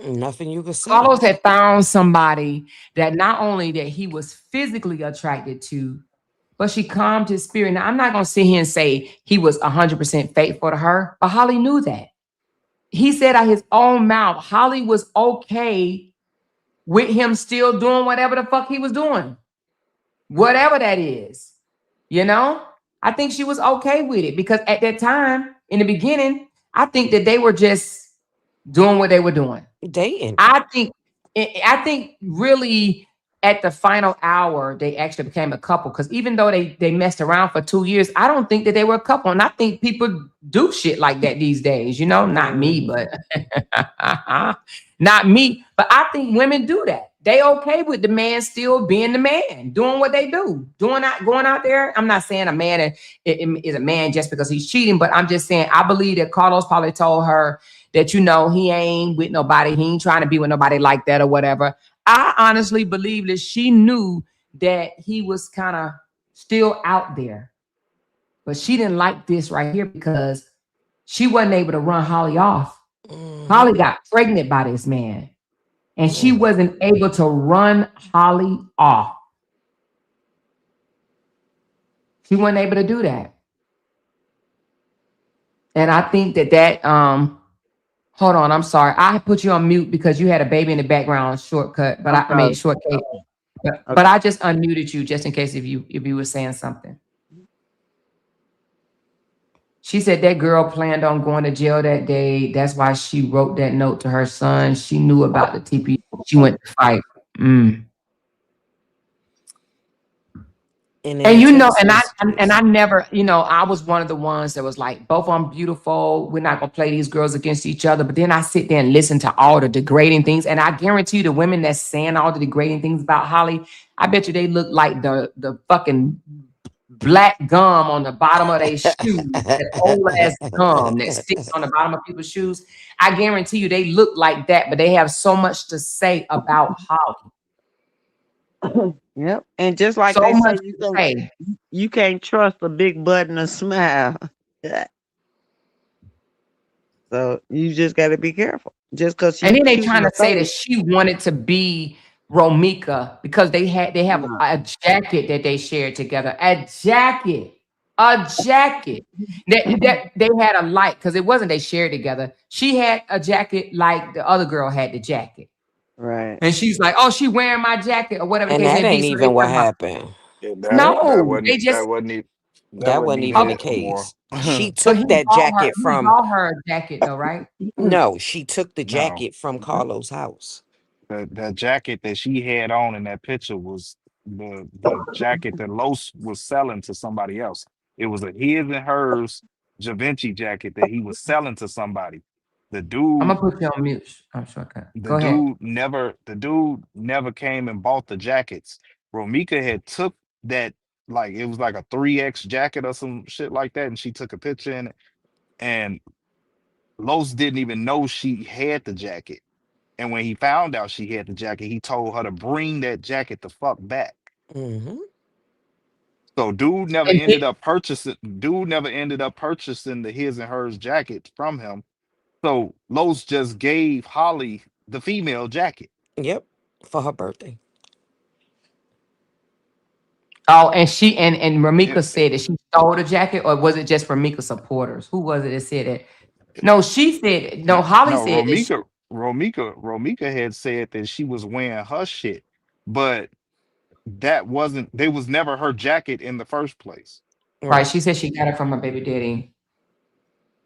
Nothing you could say. Carlos had found somebody that not only that he was physically attracted to, but she calmed his spirit. Now, I'm not going to sit here and say he was 100% faithful to her, but Holly knew that. He said out his own mouth, Holly was okay with him still doing whatever the fuck he was doing, whatever that is. You know, I think she was okay with it because at that time, in the beginning, I think that they were just doing what they were doing. Dating. I think really at the final hour they actually became a couple because even though they messed around for 2 years, I don't think that they were a couple. And I think people do shit like that these days. Not me, Mhm. but not me. But I think women do that. They okay with the man still being the man, doing what they do, going out there. I'm not saying a man is a man just because he's cheating, but I'm just saying I believe that Carlos probably told her that he ain't with nobody, he ain't trying to be with nobody like that or whatever. I honestly believe that she knew that he was kind of still out there. But she didn't like this right here because she wasn't able to run Holly off. Holly got pregnant by this man, and she wasn't able to run Holly off. She wasn't able to do that. And I think that hold on, I'm sorry. I put you on mute because you had a baby in the background shortcut, but I'm I mean sorry. shortcut. But Okay. I just unmuted you just in case if you were saying something. She said that girl planned on going to jail that day. That's why she wrote that note to her son. She knew about the TP. She went to fight. Mm. And in And the you know, text and I messages. never, I was one of the ones that was like, both of them beautiful. We're not gonna play these girls against each other. But then I sit there and listen to all the degrading things, and I guarantee you, the women that's saying all the degrading things about Holly, I bet you they look like the fucking black gum on the bottom of their shoes, that old ass gum that sticks on the bottom of people's shoes. I guarantee you, they look like that, but they have so much to say about Holly. Yep. And just like So they say, much to say. you can't trust a big butt and a smile. So you just got to be careful. Just because And she then they cute in trying the to say that face. she wanted to be Romika because they have Nah. a jacket that they shared together. A jacket. A jacket. That they had a like, because it wasn't they shared together. She had a jacket like the other girl had the jacket. Right. And she's like, oh, she wearing my jacket or whatever the And case may that be. ain't So they even what talking about happened. Yeah, no, they just that That wasn't wasn't even even the it, more. case. She but took that jacket he from, bought her a jacket though, right? no, she took the No. jacket from Carlos' house. The jacket that she had on in that picture was the jacket that Los was selling to somebody else. It was a his and hers Givenchy jacket that he was selling to somebody. The I'm dude, gonna put you on mute. I'm shortcut. the Go ahead. dude never came and bought the jackets. Romika had took that, like it was like a 3X jacket or some shit like that, and she took a picture in it. And Los didn't even know she had the jacket. And when he found out she had the jacket, he told her to bring that jacket the fuck back. Hmm. So And then, dude never ended up purchasing the his and hers jacket from him. So Los just gave Holly the female jacket. Yep. For her birthday. oh, and she and Ramika It, said that she stole the jacket, or was it just Ramika supporters? Who was it that said that? No, she said no. Holly no, said that she, Romika had said that she was wearing her shit, but that wasn't they was never her jacket in the first place. right. Right. She said she got it from her baby daddy.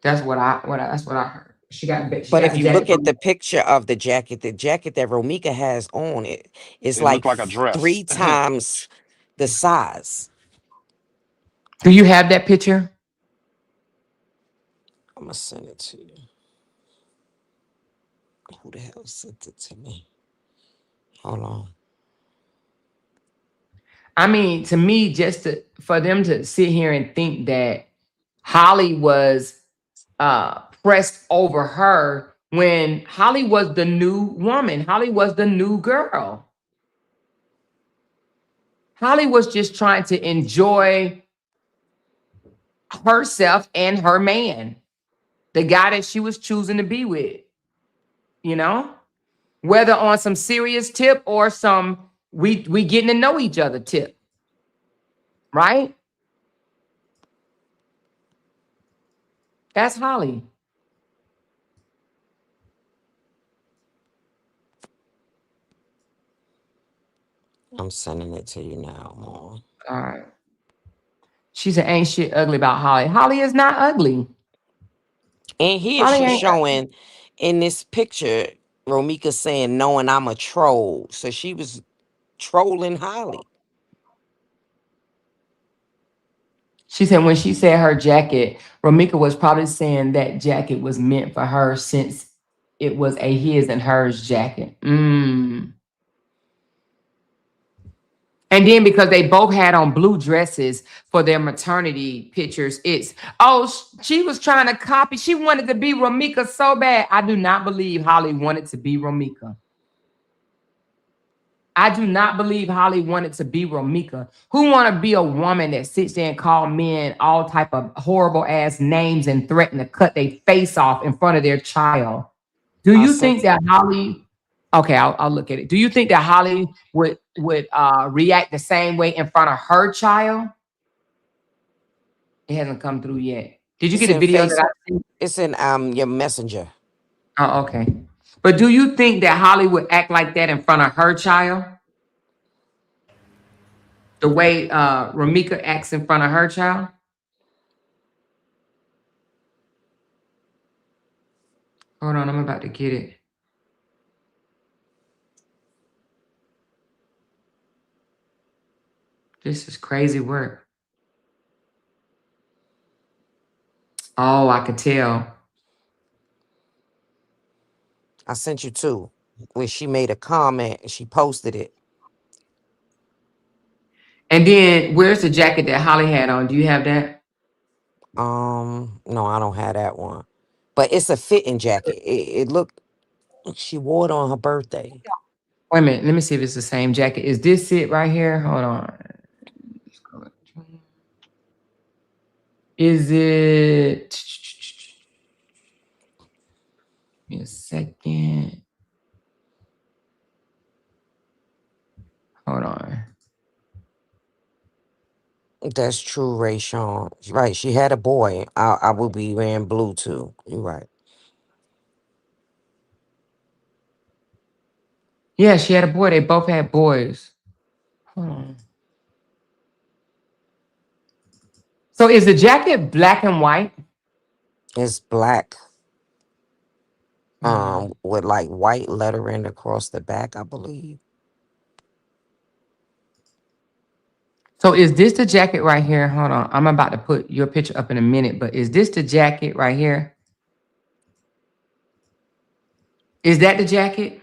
That's what I heard. She But got if the you jacket look at from. the picture of the jacket that Romika has on it, it's It like looked like a dress. 3 times the size. Do you have that picture? I'm gonna send it to you. Who the hell sent it to me? Hold on. I mean, to me, for them to sit here and think that Holly was pressed over her when Holly was the new woman. Holly was the new girl. Holly was just trying to enjoy herself and her man, the guy that she was choosing to be with, you know? Whether on some serious tip or some we getting to know each other tip, right? That's Holly. I'm sending it to you now, Mom. All right. She said, ain't shit ugly about Holly. Holly is not ugly. And here Holly she's ain't. showing in this picture, Romika saying, knowing I'm a troll. So she was trolling Holly. She said when she said her jacket, Ramika was probably saying that jacket was meant for her since it was a his and hers jacket. Mm. And then because they both had on blue dresses for their maternity pictures, she was trying to copy. She wanted to be Ramika so bad. I do not believe Holly wanted to be Ramika. I do not believe Holly wanted to be Romika. Who want to be a woman that sits there and call men all type of horrible ass names and threaten to cut their face off in front of their child? Do I you think sent that Holly? Okay, I'll look at it. Do you think that Holly would react the same way in front of her child? It hasn't come through yet. Did you get it's the in video that face. I sent? It's in your messenger. Oh, okay. But do you think that Holly would act like that in front of her child? The way Ramika acts in front of her child? Hold on, I'm about to get it. This is crazy work. Oh, I could tell. I sent you two, where she made a comment and she posted it. And then where's the jacket that Holly had on? Do you have that? No, I don't have that one, but it's a fitting jacket. It looked. She wore it on her birthday. Wait a minute. Let me see if it's the same jacket. Is this it right here? Hold on. Is it? Give me a second. Hold on. That's true, Ray Sean. Right, she had a boy. I would be wearing blue too. You're right. Yeah, she had a boy. They both had boys. Hold on. So is the jacket black and white? It's black, Hold on. with like white lettering across the back, I believe. So is this the jacket right here? Hold on. I'm about to put your picture up in a minute, but is this the jacket right here? Is that the jacket?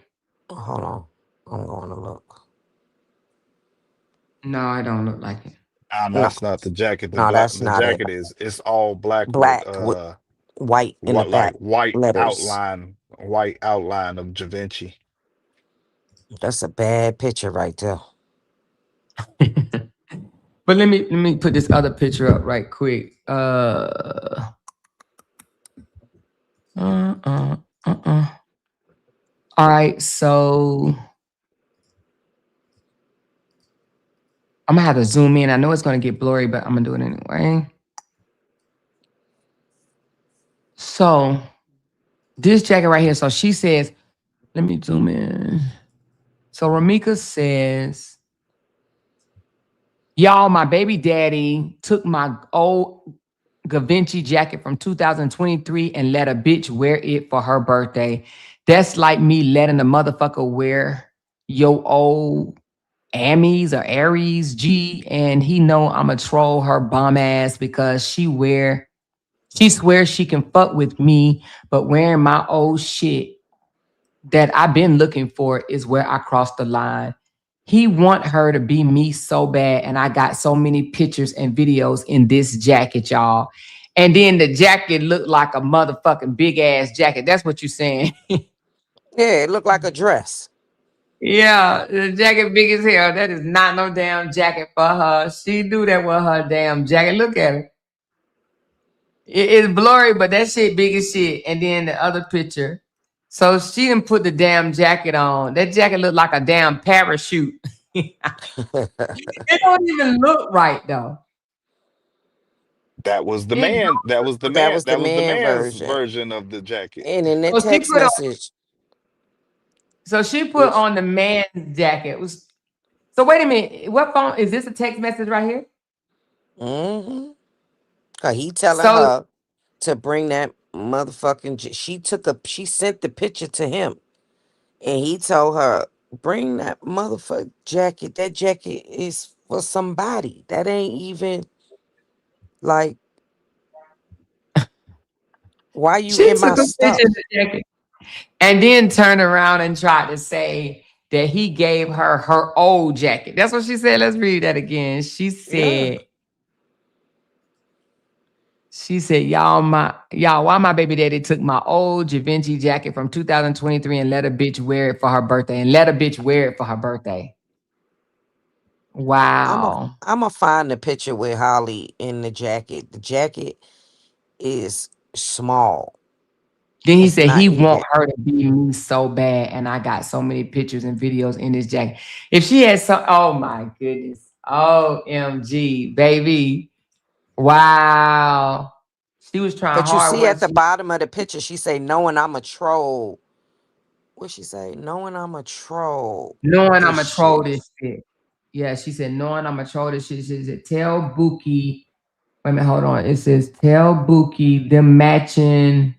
Hold on, I'm going to look. No, I don't look like it. No, That's not the jacket. no, that's The not it. jacket is it's all black with Black with white in the what like back letters. white outline of Da Vinci. That's a bad picture right there. But let me put this other picture up right quick. Uh, uh, uh. All right, so I'm gonna have to zoom in. I know it's gonna get blurry, but I'm gonna do it anyway. So this jacket right here. So she says, let me zoom in. So Ramika says, y'all, my baby daddy took my old Gavinci jacket from 2023 and let a bitch wear it for her birthday. That's like me letting a motherfucker wear your old Amies or Aries G, and he know I'ma troll her bum ass because she swears she can fuck with me, but wearing my old shit that I've been looking for is where I crossed the line. He want her to be me so bad, and I got so many pictures and videos in this jacket, y'all. And then the jacket looked like a motherfucking big ass jacket. That's what you saying. Yeah, it looked like a dress. Yeah, the jacket big as hell. That is not no damn jacket for her. She do that with her damn jacket. Look at it. It's blurry, but that shit big as shit. And then the other picture. So she didn't put the damn jacket on. That jacket looked like a damn parachute. It don't even look right though. That was the It man. don't That look was the That man. was the That was the man man's version. version of the jacket. And in the so she text put on message, so she put which on the man's jacket. So wait a minute. What phone is this a text message right here? mm-hmm, 'cause he telling So her to bring that motherfucking. She sent the picture to him, and he told her bring that motherfucking jacket. That jacket is for somebody. That ain't even like why you she in took my a picture of stuff. the jacket and then turned around and tried to say that he gave her her old jacket. That's what she said. Let's read that again. Yeah. She said, y'all, why my baby daddy took my old Givenchy jacket from 2023 and let a bitch wear it for her birthday. And let a bitch wear it for her birthday. Wow. I'm a find the picture with Holly in the jacket. The jacket is small. Then he It's said not he want even. her to be me so bad, and I got so many pictures and videos in this jacket. If she had some, oh my goodness, OMG, baby, wow, she was trying But you hard, see at wasn't the she? bottom of the picture, she say, "Knowing I'm a troll." What she say? Knowing I'm a troll. Knowing This I'm a troll shit. this shit. Yeah, she said knowing I'm a troll this shit. She said tell Buki. Wait a minute, hold on. It says tell Buki the matching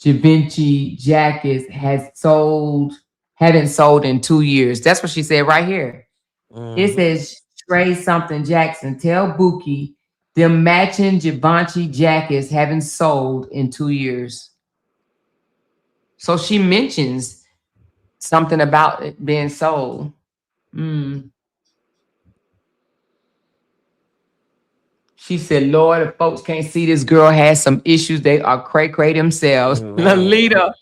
Givenchy jackets haven't sold in 2 years. That's what she said right here. It Mm-hmm. says Trey something Jackson. Tell Buki them matching Givenchy jackets haven't sold in 2 years. So she mentions something about it being sold. Mm. She said, Lord, if folks can't see this girl has some issues, they are cray themselves. Man, Lolita.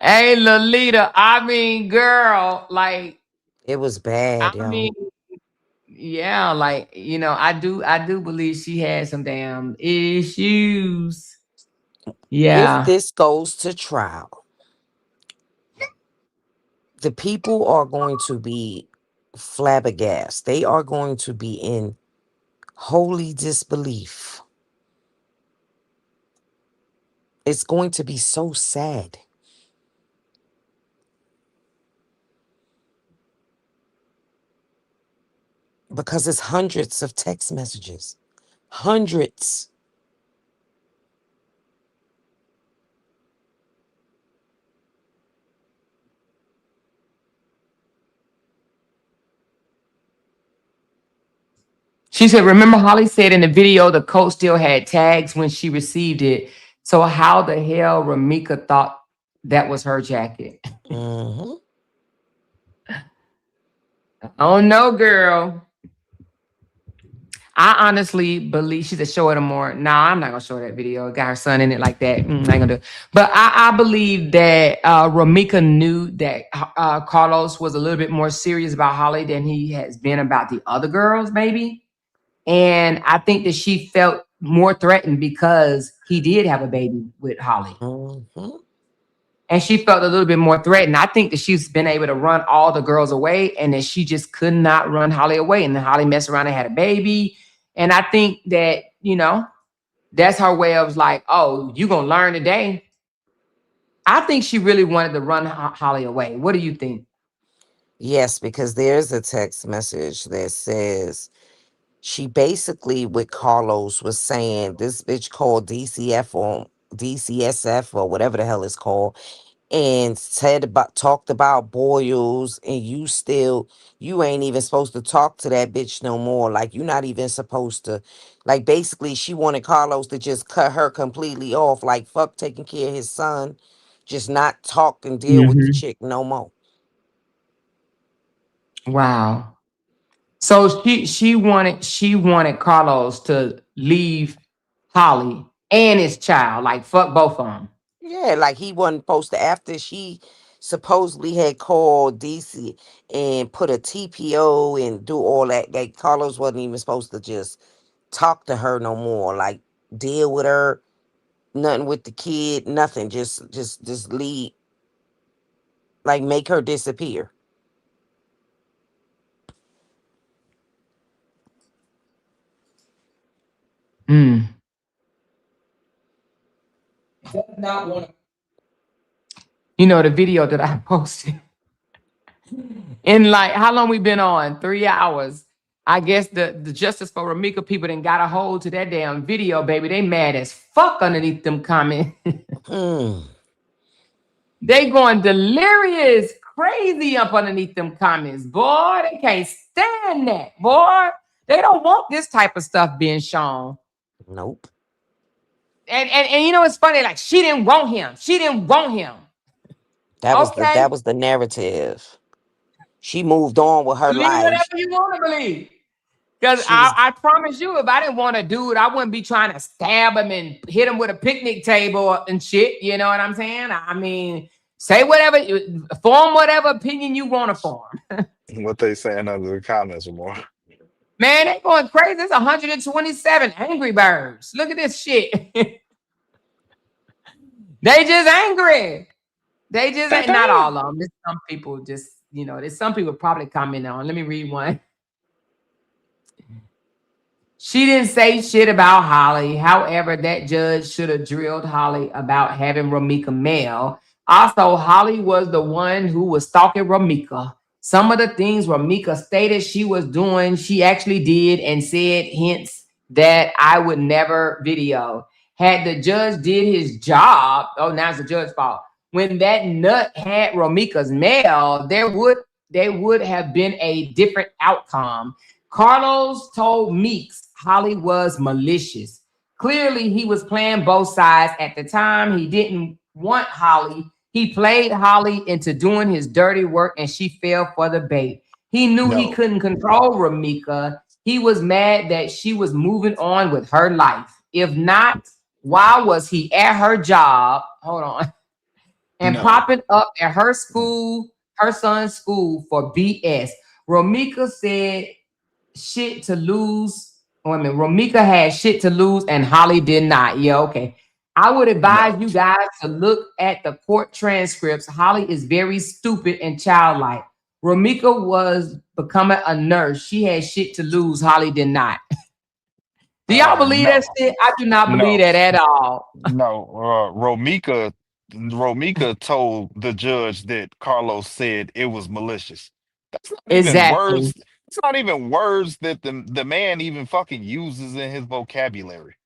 Hey, Lolita. I mean, girl, like, it was I bad, yo. mean, yeah, like, I do believe she had some damn issues. If Yeah. this goes to trial, the people are going to be flabbergasted. They are going to be in holy disbelief. It's going to be so sad because it's hundreds of text messages. Hundreds. She said, remember Holly said in the video the coat still had tags when she received it. So how the hell Ramika thought that was her jacket? Mm-hmm. Oh no, girl. I honestly believe she said show it more. Nah, I'm not gonna show that video. Got her son in it like that. I ain't gonna do it. But I believe that Ramika knew that Carlos was a little bit more serious about Holly than he has been about the other girls, maybe. And I think that she felt more threatened because he did have a baby with Holly. Mm-hmm. And she felt a little bit more threatened. I think that she's been able to run all the girls away and that she just could not run Holly away. And then Holly messed around and had a baby. And I think that, that's her way of like, oh, you gonna learn today. I think she really wanted to run Holly away. What do you think? Yes, because there's a text message that says she basically with Carlos was saying this bitch called DCF or DCSF or whatever the hell it's called and said about talked about boils and you ain't even supposed to talk to that bitch no more. Like you're not even supposed to like basically she wanted Carlos to just cut her completely off. Like fuck taking care of his son. Just not talk and deal with the Mhm. chick no more. Wow. So she wanted Carlos to leave Holly and his child. Like fuck both of them. Yeah, like he wasn't supposed to after she supposedly had called DC and put a TPO and do all that. Like Carlos wasn't even supposed to just talk to her no more. Like deal with her, nothing with the kid, nothing. Just leave, like make her disappear. Mm. The video that I posted. In like how long we been on? 3 hours. I guess the Justice for Ramika people didn't got a hold to that damn video, baby. They mad as fuck underneath them comments. Hmm. They going delirious, crazy up underneath them comments. Boy, they can't stand that, boy. They don't want this type of stuff being shown. Nope. And it's funny, like she didn't want him. She didn't want him. That Okay. was the narrative. She moved on with her Believe whatever life. you want to believe. Because She was I promise you, if I didn't want to do it, I wouldn't be trying to stab him and hit him with a picnic table and shit. You know what I'm saying? I mean, Say whatever, form whatever opinion you want to form. What they saying under the comments more? Man, they going crazy. It's 127 Angry Birds. Look at this shit. They just angry. They just ain't, not all of them. There's some people just, there's some people probably commenting on. Let me read one. She didn't say shit about Holly. However, that judge should have drilled Holly about having Ramika mail. Also, Holly was the one who was stalking Ramika. Some of the things Ramika stated she was doing, she actually did and said hints that I would never video. Had the judge did his job, oh, now it's the judge's fault. When that nut had Ramika's mail, there would have been a different outcome. Carlos told Meeks Holly was malicious. Clearly, he was playing both sides at the time. He didn't want Holly. He played Holly into doing his dirty work, and she fell for the bait. He knew he couldn't control Ramika. He was mad that she was moving on with her life. If not, why was he at her job? Hold on. And popping up at her school, her son's school for BS. Ramika said shit to lose. Wait a minute. Ramika had shit to lose and Holly did not. Yeah, okay. I would advise you guys to look at the court transcripts. Holly is very stupid and childlike. Ramika was becoming a nurse. She had shit to lose. Holly did not. Do y'all believe that shit? I do not believe that at all. No, Romika told the judge that Carlos said it was malicious. That's not even Exactly. words. It's not even words that the man even fucking uses in his vocabulary.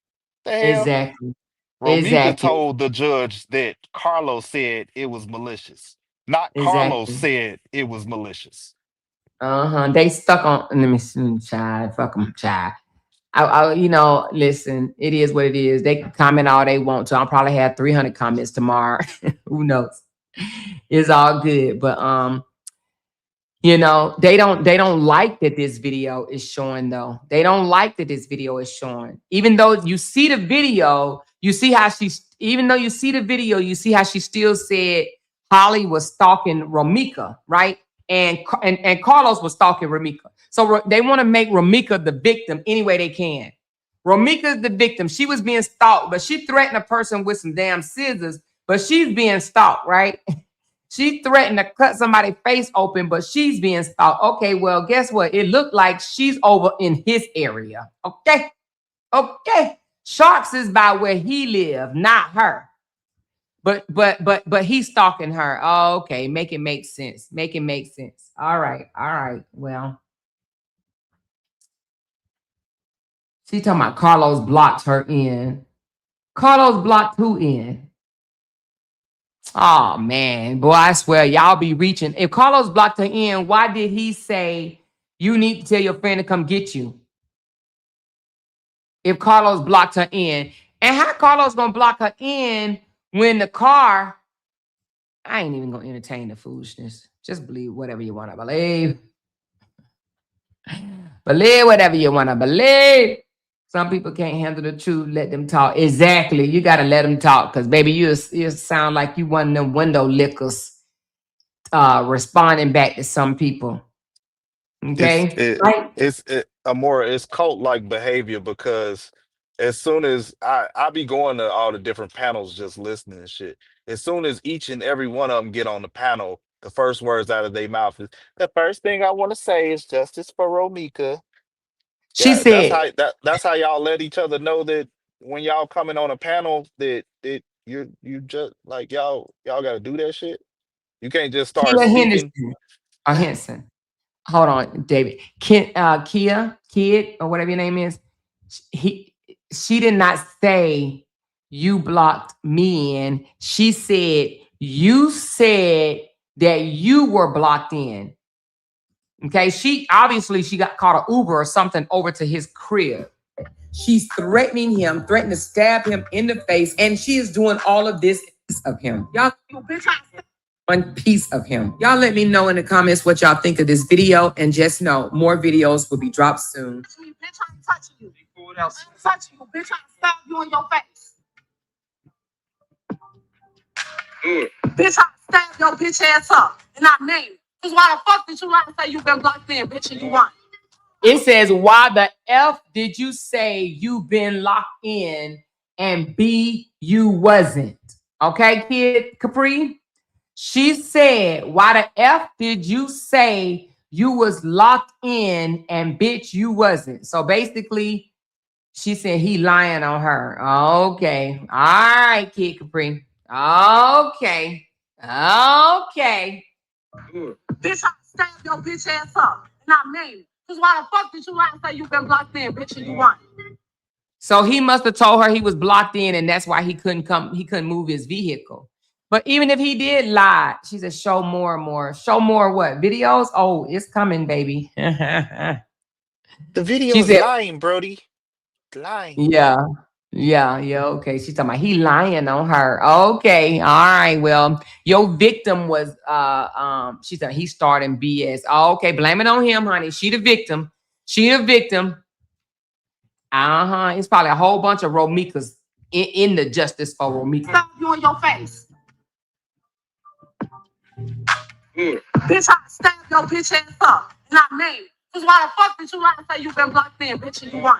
The hell? Exactly. Romika Exactly. told the judge that Carlos said it was malicious. Not Carlos Exactly. said it was malicious. They stuck on. Let me see, child. Fuck them, child. Listen. It is what it is. They can comment all they want to. I'll probably have 300 comments tomorrow. Who knows? It's all good, but they don't like that this video is showing, though. They don't like that this video is showing. Even though you see the video, you see how even though you see the video, you see how she still said Holly was stalking Ramika, right? And Carlos was stalking Ramika. So they want to make Ramika the victim any way they can. Ramika is the victim. She was being stalked, but she threatened a person with some damn scissors, but she's being stalked, right? She threatened to cut somebody's face open, but she's being stalked. Okay, well, guess what? It looked like she's over in his area. Okay. Sharks is by where he lived, not her. But he's stalking her. Oh, okay. Make it make sense. Make it make sense. All right. Well, she talking about Carlos blocked her in. Carlos blocked who in? Oh man, boy, I swear y'all be reaching. If Carlos blocked her in, why did he say you need to tell your friend to come get you? If Carlos blocked her in, and how Carlos gonna block her in when the car? I ain't even gonna entertain the foolishness. Just believe whatever you want to believe. Believe whatever you want to believe. Some people can't handle the truth. Let them talk. Exactly. You got to let them talk. Because, baby, you sound like you one of them window lickers responding back to some people. Okay? Right? It's Amora, it's cult-like behavior because as soon as I be going to all the different panels just listening and shit, as soon as each and every one of them get on the panel, the first words out of their mouth is the first thing I want to say is justice for Romika. She Yeah, said, that's how y'all let each other know that when y'all coming on a panel that you just like y'all gotta do that shit. You can't just start Kia speaking. Henderson or Henson. Hold on, David. Kia, Kid, or whatever your name is. She did not say you blocked me in. She said you said that you were blocked in. Okay, she got caught an Uber or something over to his crib. She's threatening him, threatening to stab him in the face, and she is doing all of this of him. Y'all, one piece of him. Y'all let me know in the comments what y'all think of this video, and just know more videos will be dropped soon. Bitch, I ain't touching you. What else? I ain't touching you, bitch. I stab you in your face. Bitch, I stab your bitch ass up. And I mean it. Cause why the fuck did you lie and say you been blocked in, bitch, and you won? It says, why the F did you say you been locked in and B, you wasn't? Okay, kid Capri? She said, why the F did you say you was locked in and bitch, you wasn't? So basically, she said he lying on her. Okay. All right, kid Capri. Okay. Okay. Bitch, I stab your bitch ass up. And I mean it. Cause why the fuck did you lie and say you been blocked in, bitch, and you won? So he must have told her he was blocked in, and that's why he couldn't come. He couldn't move his vehicle. But even if he did lie, she said, "Show more and more. Show more what videos? Oh, it's coming, baby." The video She is said, lying, Brody. Lying. "Yeah, yeah. Okay." She's talking about he lying on her. Okay, all right. Well, your victim was She said he's starting BS. Oh, okay, blame it on him, honey. She the victim. She the victim. It's probably a whole bunch of Romikas in the justice for Romika. Stab you in your face. Bitch, I stab your bitch ass up. And I mean it. Cause why the fuck did you lie and say you been blocked in, bitch, and you won?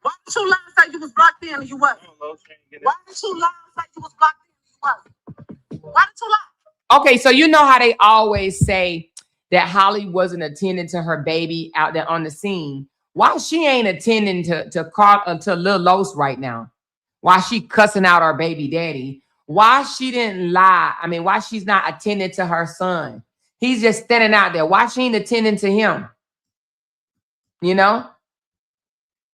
Why did you lie and say you was blocked in and you wasn't? Why did you lie and say you was blocked in and you wasn't? Why did you lie? Okay, so you know how they always say that Holly wasn't attending to her baby out there on the scene. Why she ain't attending to Lil Los right now? Why she cussing out our baby daddy? Why she didn't lie? I mean, why she's not attending to her son? He's just standing out there. Why she ain't attending to him? You know?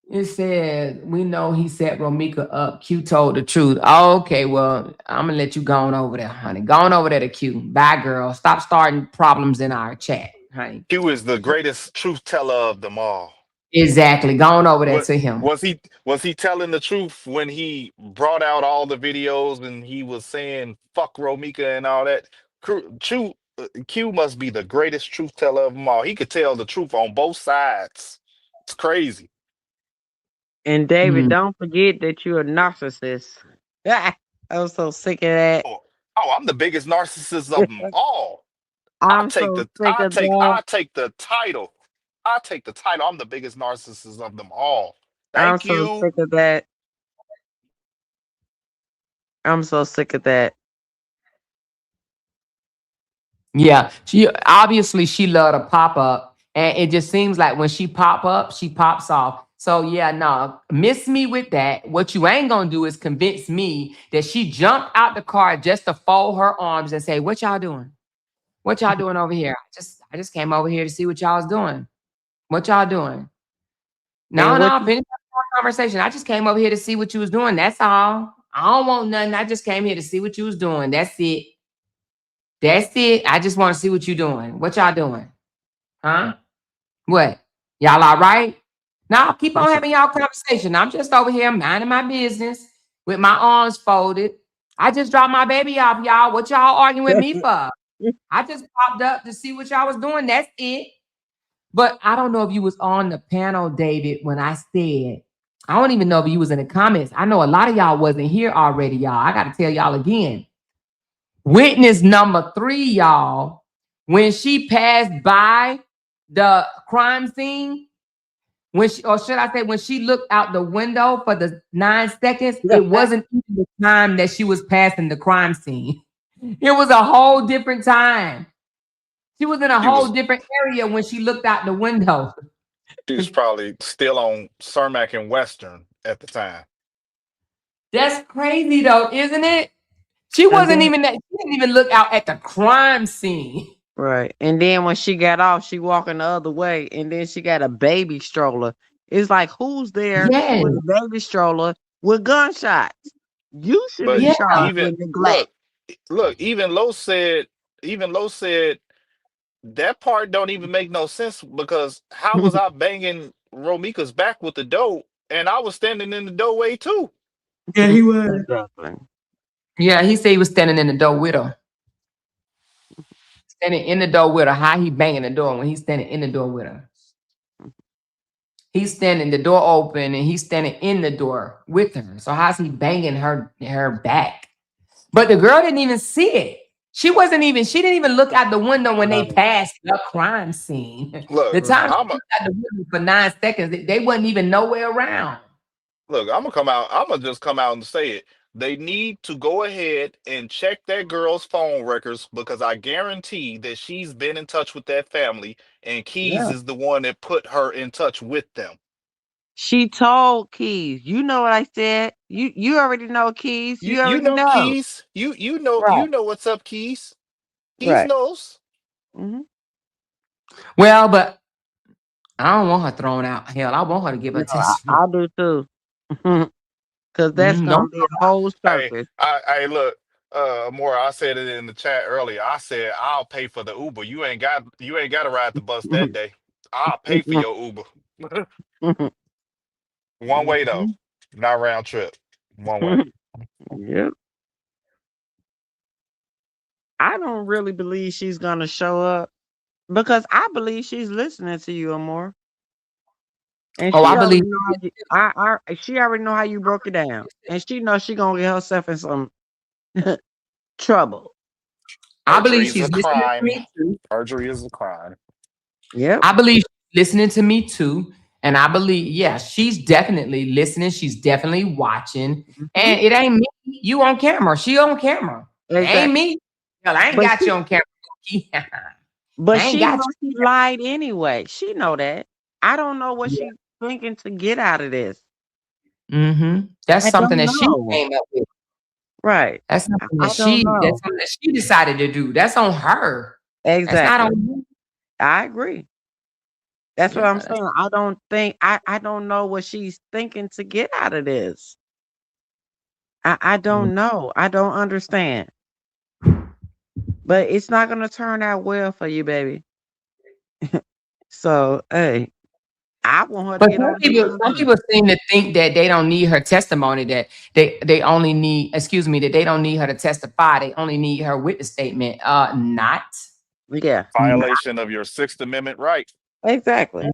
It said, we know he set Romika up. Q told the truth. Okay, well, I'm gonna let you go on over there, honey. Go on over there to Q. Bye, girl. Stop starting problems in our chat, honey. Q is the greatest truth teller of them all. Exactly. Go on over there What to him. was he telling the truth when he brought out all the videos and he was saying fuck Romika and all that? Q must be the greatest truth teller of them all. He could tell the truth on both sides. It's crazy. And David, Mm. don't forget that you're a narcissist. I'm so sick of that. I'm the biggest narcissist of them all. I'm so sick of that. I take the title. I take the title. I'm the biggest narcissist of them all. I'm Thank so you. sick of that. I'm so sick of that. Yeah. She loved to pop up. And it just seems like when she pop up, she pops off. So yeah, no, miss me with that. What you ain't gonna do is convince me that she jumped out the car just to fold her arms and say, "What y'all doing? What y'all doing over here? I just came over here to see what y'all was doing. What y'all doing?" No, And what finish our conversation. I just came over here to see what you was doing. That's all. I don't want nothing. I just came here to see what you was doing. That's it. That's it. I just want to see what you doing. What y'all doing? Huh? What? Y'all all right? Now keep on having y'all conversation. I'm just over here minding my business with my arms folded. I just dropped my baby off, y'all. What y'all arguing with me for? I just popped up to see what y'all was doing. That's it. But I don't know if you was on the panel, David, when I said, I don't even know if you was in the comments. I know a lot of y'all wasn't here already, y'all. I got to tell y'all again. Witness number 3, y'all, when she passed by the crime scene, or should I say, when she looked out the window for the 9 seconds, it wasn't even the time that she was passing the crime scene. It was a whole different time. She was in a She whole was different area when she looked out the window. she was probably still on Cermak and Western at the time. That's crazy though, isn't it? She and wasn't then, even that. She didn't even look out at the crime scene. right. And then when she got off, she walking the other way, and then she got a baby stroller. It's like, who's there Yes. with a baby stroller with gunshots? You should But be Yeah. charged even with neglect. look, even Lo said that part don't even make no sense because how was I banging Romika's back with the dough and I was standing in the doorway too? Yeah, he was. Exactly. Yeah, he said he was standing in the door with her. Standing in the door with her. How he banging the door when he's standing in the door with her? He's standing the door open and he's standing in the door with her. So how's he banging her back? But the girl didn't even see it. She didn't even look out the window when they Um, passed the crime scene. Look, The time right. she I'm a looked out the window for 9 seconds, they wasn't even nowhere around. look. I'm gonna come out. I'm gonna just come out and say it. They need to go ahead and check that girl's phone records because I guarantee that she's been in touch with that family, and Keys Yeah. is the one that put her in touch with them. She told Keys. You know what I said? You already know Keys. You You you already know know. Keys. You Right. know what's up, Keys. Keys Right. knows. Hmm. Well, but I don't want her thrown out. Hell, I want her to give her No, testimony. I do too. Because that's Don't. gonna be a whole Hey, circus. I look. More. I said it in the chat earlier. I said I'll pay for the Uber. You ain't got to ride the bus that day. I'll pay for your Uber. One way though, not round trip. One way. Yep. I don't really believe she's gonna show up because I believe she's listening to you more, and Oh, I she already believe. know how you, she already know how you broke it down, and she knows she gonna get herself in some trouble. I believe Perjury is a she's listening to crime. me too. Perjury is a crime. Yep. I believe she's listening to me too. And I believe, yeah, she's definitely listening. She's definitely watching. Hmm. And it ain't me. You on camera. She on camera. It ain't Exactly. me. Hell, I ain't But got she, you on camera. but I ain't she got knows she lied anyway. She know that. I don't know what you. she thinking to get out of this. Yeah. That's I something don't that she know. came up with. Right. I don't That's know. something that she decided to do. That's on her. That's not Exactly. on me. I agree. That's what Yeah. I'm saying. I don't think I don't know what she's thinking to get out of this. I Mm. don't know. I don't understand. But it's not gonna turn out well for you, baby. So hey, I want her to But get on this some phone. people seem to think that they don't need her testimony, that they only need, excuse me, that they don't need her to testify. They only need her witness statement. Not. Yeah, Not. Violation of your Sixth Amendment right. exactly.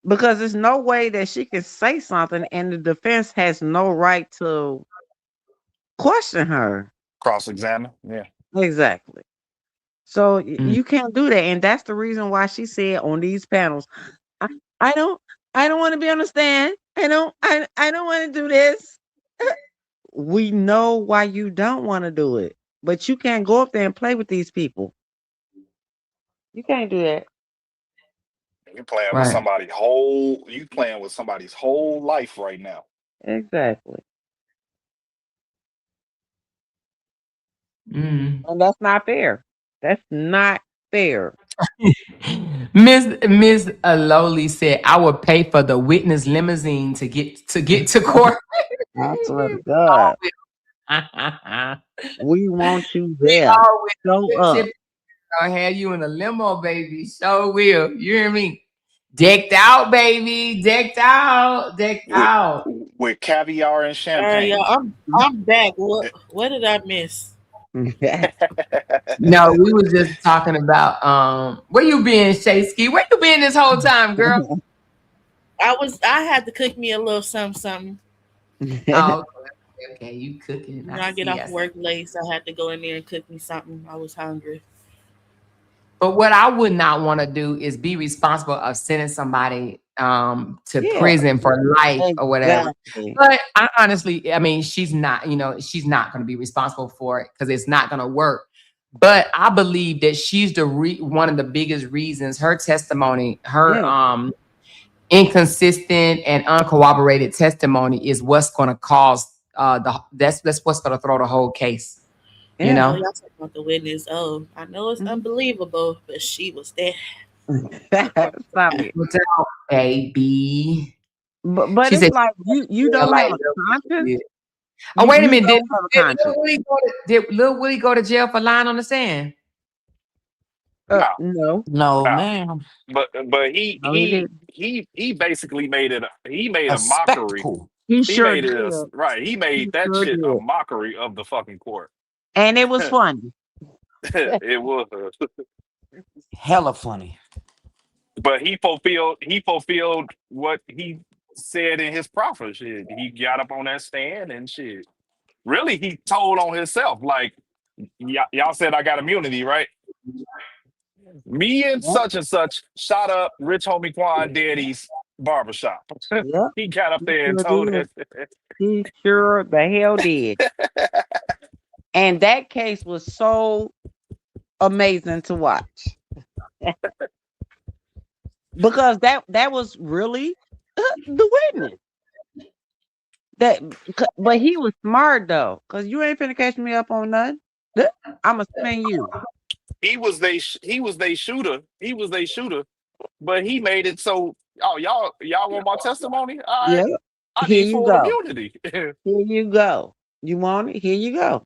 Because there's no way that she can say something and the defense has no right to question her. Cross examine. Yeah. Exactly. So Mm. you can't do that. And that's the reason why she said on these panels, I, I don't I don't want to be on the stand. I don't want to do this. We know why you don't want to do it. But you can't go up there and play with these people. You can't do that. Right. You playing with somebody's whole life right now. Exactly. Mm. And that's not fair. That's not fair. Miss Lowly said, "I would pay for the witness limousine to get to court." I swear to We God. all We want you we there. all Show will. up. Tip, I'll have you in a limo, baby. So will. You hear me? Decked out, baby. Decked out. Decked With out. with caviar and All right, y'all. champagne. I'm back. What did I miss? No, we were just talking about where you been, Shaysky? Where you been this whole time, girl? I had to cook me a little something something. Oh, okay, okay. You cooking. You I know, I get see, off I see. work late, so I had to go in there and cook me something. I was hungry. But what I would not want to do is be responsible of sending somebody to Yeah, prison for life or whatever. exactly. But I honestly, I mean, she's not going to be responsible for it because it's not going to work. But I believe that she's one of the biggest reasons her testimony, her Yeah, inconsistent and uncorroborated testimony is what's going to cause that's what's going to throw the whole case. You yeah. Oh, know, y'all talking about the witness. Oh, I know it's Mhm. unbelievable, but she was there. Stop it. without baby. But She it's said, like you "Yeah, don't like have a Lil Willie conscience. did." Oh, wait a You minute. don't have a conscience. Did Lil Willie go to jail for lying on the stand? No, No, No, no. ma'am. But no, he didn't. he basically made it. He made A a mockery. spectacle. He He sure made did. it right. He He made that sure shit a did, mockery of the fucking court. and it was funny. It was, Hella funny. but he fulfilled what he said in his prophet. Shit, he got up on that stand and shit. really he told on himself. Like y'all said, I got immunity, right? Me Yep. and such shot up Rich Homie Quan Daddy's barbershop. Yep. He got up He there and sure told did. us. He sure the hell did. And that case was so amazing to watch because that was really the witness. But he was smart though, cause you ain't finna catch me up on nothing. I'ma spin you. He was they shooter. He was they shooter, but he made it so. Oh, y'all want my testimony? All right, Yep. I Here need you full go. immunity. Here you go. You want it? Here you go.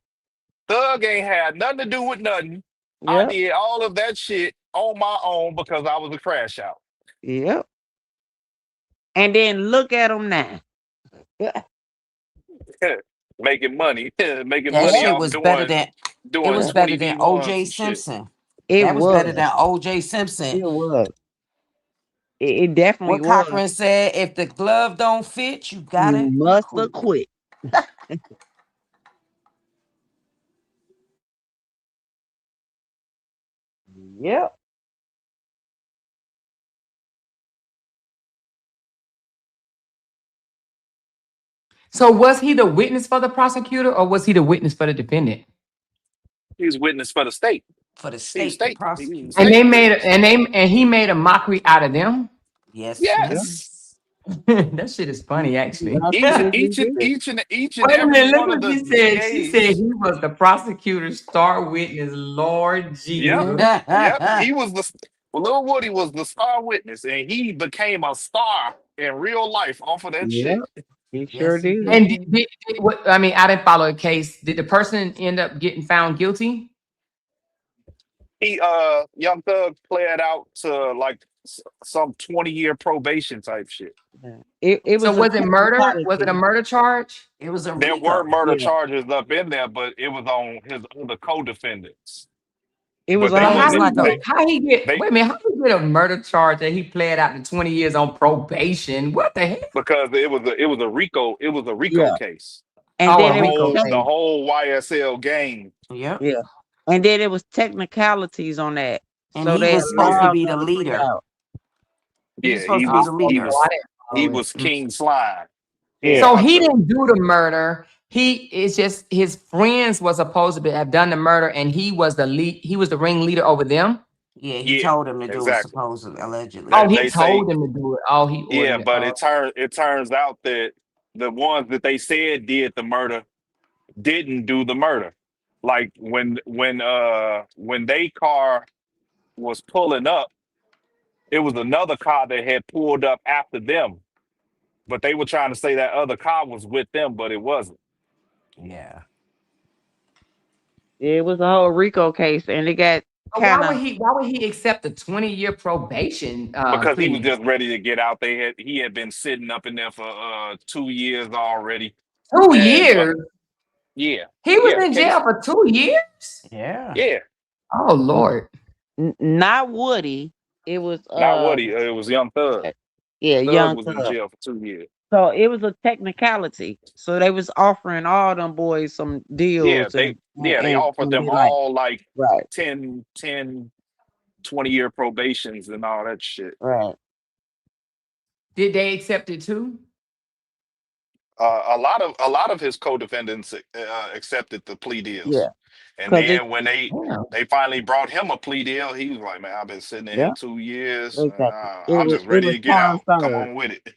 Thug ain't had nothing to do with nothing. I Yep. did all of that shit on my own because I was a crash out. Yep. And then look at him now. Yeah. Making money, making That money Yep. shit off was better than it doing was Yep. better 20 than V1s OJ and shit. Simpson. It That was better was. than OJ Simpson. It was. It definitely What was. Cochran said, if the glove don't fit, you You gotta must quit. have quit. Yep. So was he the witness for the prosecutor or was he the witness for the defendant? He was witness for the state. For the He was state, the state. He was prosecutor. And state they made witness. and he made a mockery out of them. Yes, Yep. Yes. yes. That shit is funny, You actually. absolutely did. Each and Wait a every minute, look one of what the she said. She said DAs. he was the prosecutor's star witness. Lord Yep. Jesus. Yep. He was the well, Lil Woody was the star witness, and he became a star in real life off of that Yep. shit. He sure Yes, he did. And did. what, I mean, I didn't follow a case. Did the person end up getting found guilty? He Young Thug played out to like some 20-year probation type shit. Yeah. It So was a was it murder? Was it a technicality. murder charge? It was a There were Rico. murder Yeah. charges up in there, but it was on his other co-defendants. It was But a they So whole went how he Like get? a Rico. How he get? they Wait a minute. How he get a murder charge that he played out to 20 years on probation? What the hell? because it was a Rico Yeah. case. And Oh, a then The it was Rico whole tech the case. whole YSL gang. yep. yeah. And then it was technicalities on that. And So he they was supposed to allowed be the them to play leader. out. He was Yeah, supposed to be the Oh, leader. so I didn't follow it. he was King Slime. Head Yeah. So he honcho. didn't do the murder. He it's just his friends was supposed to have done the murder, and he was the lead. He was the ringleader over them. Yeah, he Yeah, told him to do it exactly. supposedly, allegedly. Oh, That he they say, told them to do it. Oh, he yeah, ordered it. but Oh, it turns out that the ones that they said did the murder didn't do the murder. Like when they car was pulling up, it was another car that had pulled up after them. But they were trying to say that other car was with them, but it wasn't. Yeah. It was a whole Rico case and it got so kind of why would he accept a 20-year probation Because he was plea? just ready to get out. He had been sitting up in there for 2 years already. Two And years. yeah, He was yeah, the in jail case, for 2 years. Yeah. yeah. Oh Lord. not Woody. It was Not Woody. It was Young Thug. yeah, Thug Young was in Thug. jail for 2 years. So it was a technicality. So they was offering all them boys some Yeah, deals they offered and them they like all like right, 20-year probations and all that shit. right. Did they accept it too? A lot of his co-defendants accepted the plea Yeah. deals, and Cause it's then when Yeah. they finally brought him a plea deal, he was like, "Man, I've been sitting in here yeah, 2 years. exactly. I'm just It ready was to get time out. Come served. on with it."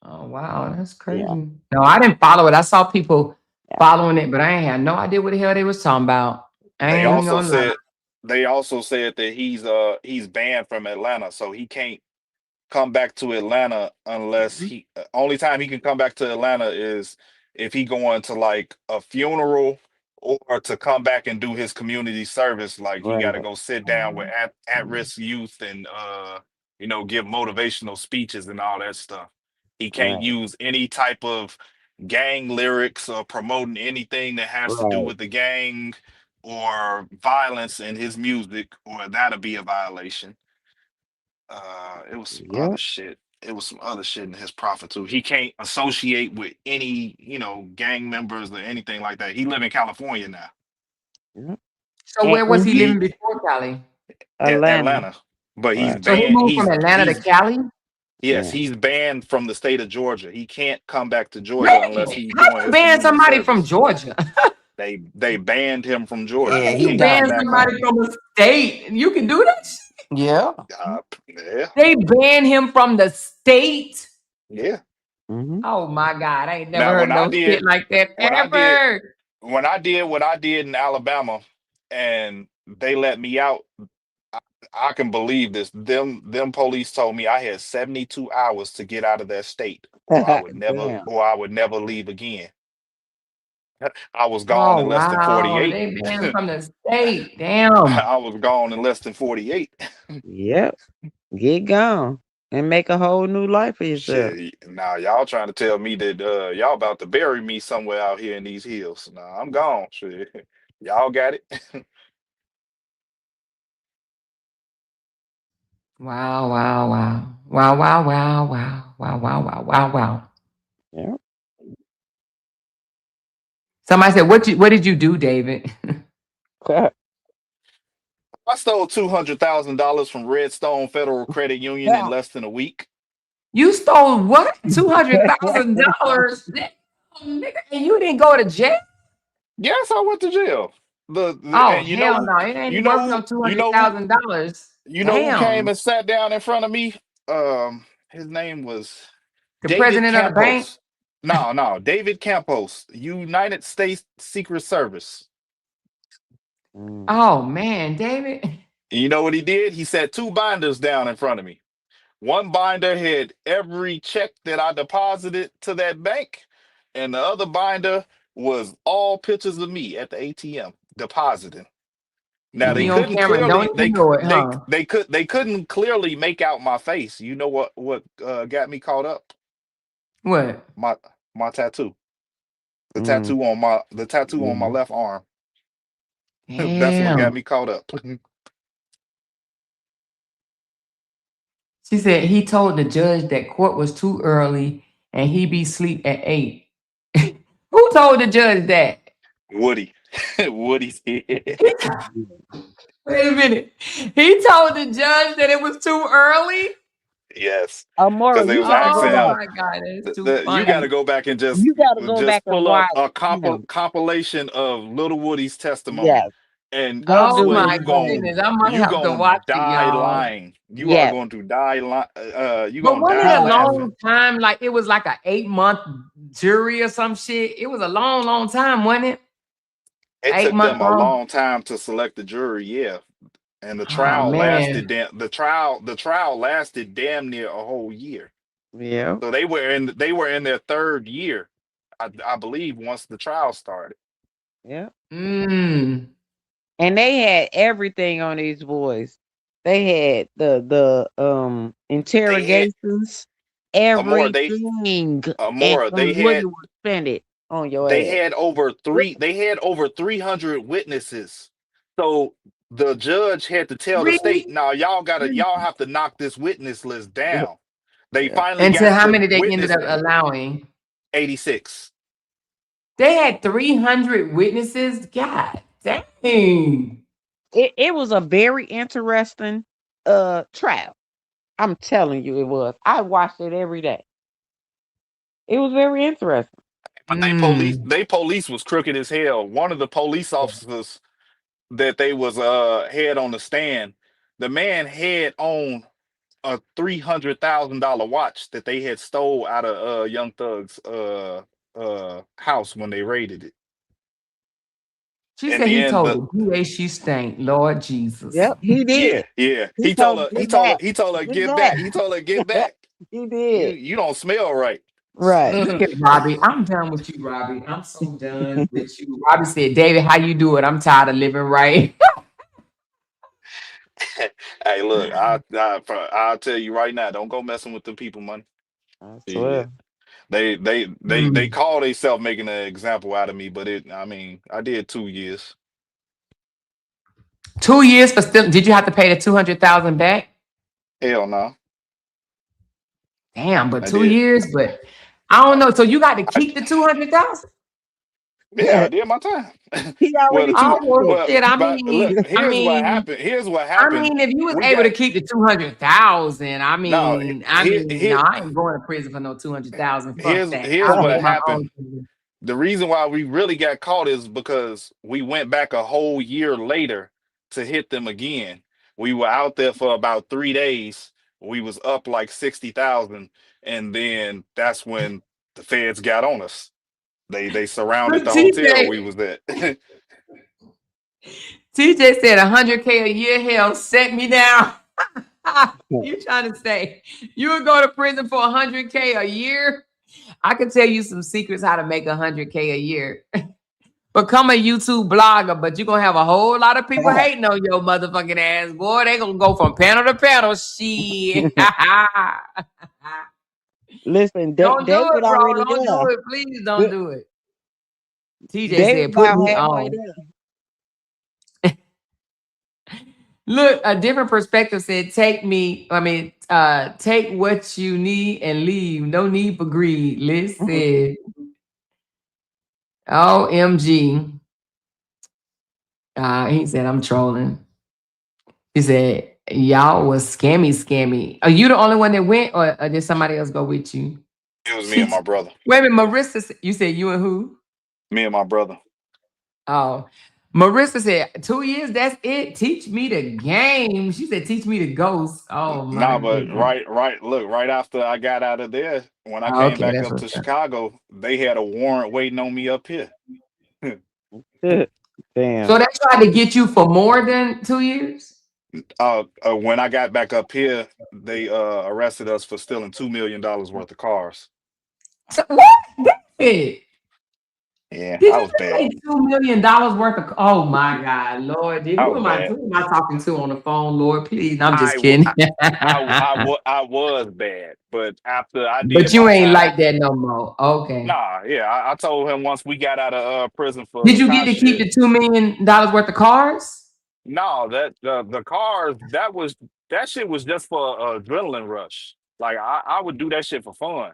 Oh wow, that's Yeah, crazy. No, I didn't follow it. I saw people yeah. following it, but I ain't had no idea what the hell they was talking about. I They ain't even also gonna lie. said that he's banned from Atlanta, so he can't come back to Atlanta unless Mhm. he only time he can come back to Atlanta is if he going to like a funeral or to come back and do his community service. Like he got to Right, go sit down with at risk youth and give motivational speeches and all that stuff. He can't right, use any type of gang lyrics or promoting anything that has to do right. with the gang or violence in his music, or that'll be a violation. It was some other Yep. shit. it was some other shit in his profit too. He can't associate with any, gang members or anything like that. He live in California now. Yep. So And where was he living He before Cali? Atlanta. Atlanta, but he's Right. So he banned. moved from Atlanta to Cali? Yes, Yeah. he's banned from the state of Georgia. He can't come back to Man, Georgia unless he's how doing you his ban community somebody from service. Georgia? They banned him from Georgia. Yeah, He he You can't come ban done. back home. somebody from a state. You can do that shit? Yeah. Yeah, They ban him from the state. yeah. Mm-hmm. Oh my God. I ain't never Now heard no shit like that when I did ever. what I did in Alabama, and they let me out, I, I can believe this. Them police told me I had 72 hours to get out of that state, Damn. or I would never leave again. I was gone Oh in less than wow. 48. They banned him from the state. Damn. I was gone in less than 48. Yep. Get gone and make a whole new life for yourself. Shit. Now y'all trying to tell me that y'all about to bury me somewhere out here in these hills. Nah, I'm gone. Shit. Y'all got it. Wow, wow, wow. Wow, wow, wow, wow. Wow, wow, wow, wow, wow. Yep. Somebody said, what did you do, David? I stole $200,000 from Redstone Federal Credit Union in less than a week. You stole what? $200,000? Damn, nigga, and you didn't go to jail? Yes, I went to jail. Oh And hell no, it you ain't worth know no two you hundred know who thousand dollars. you know who came Damn. and sat down in front of me? His name was The David president of the bank? Campos. No, David Campos, United States Secret Service. Mm. Oh man, David. And you know what he did? He set two binders down in front of me. One binder had every check that I deposited to that bank, and the other binder was all pictures of me at the ATM depositing. Now And they he on couldn't camera. Don't clearly even know it, huh? they couldn't clearly make out my face. You know what got me caught up? What? My my tattoo. Mm. The tattoo on my Yeah. left arm. That's what got Damn. me caught up. She said he told the judge that court was too early and he be sleep at 8. Who told the judge that? Woody. Woody said. Wait a minute. He told the judge that it was too early? Yes. Because Amora, they you was gotta go asking Oh back. him. my God, that's too You got to funny. go back and You gotta go back just and pull up watch a him. compilation of Little Woody's testimony, Yes. and I Go Oh do swear it, my you honey. gon' goodness. I might you have to gon' watch it, die y'all. lying. You are Yes. going to die you But gonna wasn't it die a Because laughing. long time? Like it was like a 8-month jury or some shit. It was a long, long time, wasn't it? It Eight took month them a long. long time to select the jury, yeah. And Oh man. the trial lasted damn near a whole year. yeah. So they were in their third year, I believe, once the trial started. Yeah. Mm. And they had everything on these boys. They had the They had interrogations, Amora, everything. And Amora, Woody would spend it on your ass. they had over 300 witnesses. So the judge had to tell the Three. state, now y'all have to knock this witness list down. They Yeah. finally And to got how the many they ended witness up allowing? 86. They had 300 witnesses. God dang. It was a very interesting trial. I'm telling you it was. I watched it every day. It was very interesting. But Mm. they police was crooked as hell. One of the police officers that they was had on the stand, the man had on a $300,000 watch that they had stole out of Young Thug's house when they raided it. She In said the he end, told the DA she stank. Lord Jesus. Yep, he did. yeah. He told him, "Get back. He told her Get get back." back. He told her get back. He did. You don't smell right. Right. Look at Robbie. I'm done with you, Robbie. I'm so done with you. Robbie said, David, how you do it? I'm tired of living right. Hey, look, I'll tell you right now, don't go messing with the people, man. I Yeah. swear. They Mm. call themselves making an example out of me, but I mean, I did 2 years. 2 years for still. Did you have to pay the 200,000 back? Hell no. Damn, but I 2 years, but I don't know. So you got to keep the 200,000? Yeah, I did my time. He Well, the already two, Oh did well, it. well, shit. but look, Here's what I happened. mean, if you was We able to got keep the 200,000, no. no, Here, I ain't going to prison for no 200,000. Fuck that. here's I'll what make my happened. own prison. The reason why we really got caught is because we went back a whole year later to hit them again. We were out there for about 3 days. We was up like 60,000, and then that's when the feds got on us. They surrounded Look, the hotel we was at. TJ said 100K a year. Hell, set me down. You trying to say you would go to prison for 100K a year? I can tell you some secrets how to make 100K a year. Become a YouTube blogger, but you're gonna have a whole lot of people hating on your motherfucking ass, boy. They gonna go from panel to panel. Shit. Listen, Don't do David it, bro. already Don't do there. it. Please don't do it. TJ David said, put about me halfway on. there. Look, a different perspective said, take what you need and leave. No need for greed. Liz said, OMG. He said, I'm trolling. He said, y'all was scammy. Are you the only one that went, or did somebody else go with you? It was me and my brother. Wait a minute, Marissa, you said you and who? Me and my brother. Oh, Marissa said, 2 years, that's it. Teach me the game. She said, teach me the ghost. Oh, my Nah, but goodness. look, right after I got out of there, when I came Okay, back that's up what's to up. Chicago, they had a warrant waiting on me up here. Damn. So they tried to get you for more than 2 years? When I got back up here, they arrested us for stealing $2 million worth of cars. So, what? David, Yeah, did I you was just bad. say $2 million worth of? Oh my God, Lord, I was bad. who am I talking to on the phone, Lord? Please, I'm just I w- kidding. I was bad, but after I But did you my ain't time, like that no more. Okay. nah, yeah, I told him once we got out of prison for Did the you get car to keep shit. the $2 million worth of cars? No, that the cars that shit was just for adrenaline rush. Like I would do that shit for fun.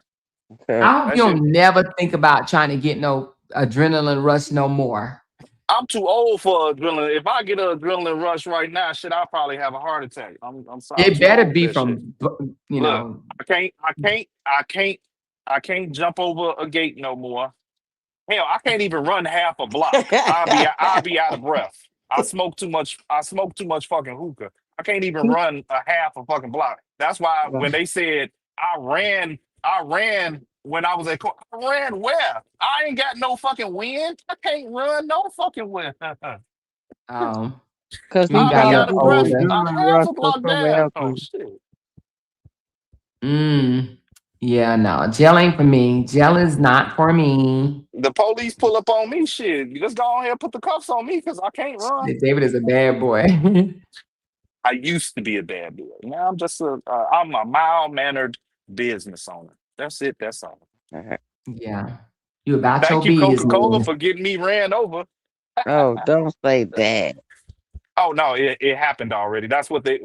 I hope That you shit. don't never think about trying to get no adrenaline rush no more. I'm too old for adrenaline. If I get an adrenaline rush right now, shit, I'll probably have a heart attack. I'm It too better old for be that shit. from, Look, I can't jump over a gate no more. Hell, I can't even run half a block. I'll be out of breath. I smoke too much. I smoke too much fucking hookah. I can't even run a half a fucking block. That's why when they said I ran when I was at I ran where? I ain't got no fucking wind. I can't run no fucking wind. um, Because you he I'll got a be probably little out of did the breath older. a adrenaline half rush a for block somewhere down. else. Oh shit. Mm, yeah, no, gel ain't for me. Gel is not for me. The police pull up on me, shit. You just go on here and put the cuffs on me because I can't run. David is a bad boy. I used to be a bad boy. Now I'm a mild mannered business owner. That's it. That's all. Yeah, you about your Thank you, Coca-Cola, business. for getting me ran over. Oh, don't say that. Oh no, it happened already. That's what I they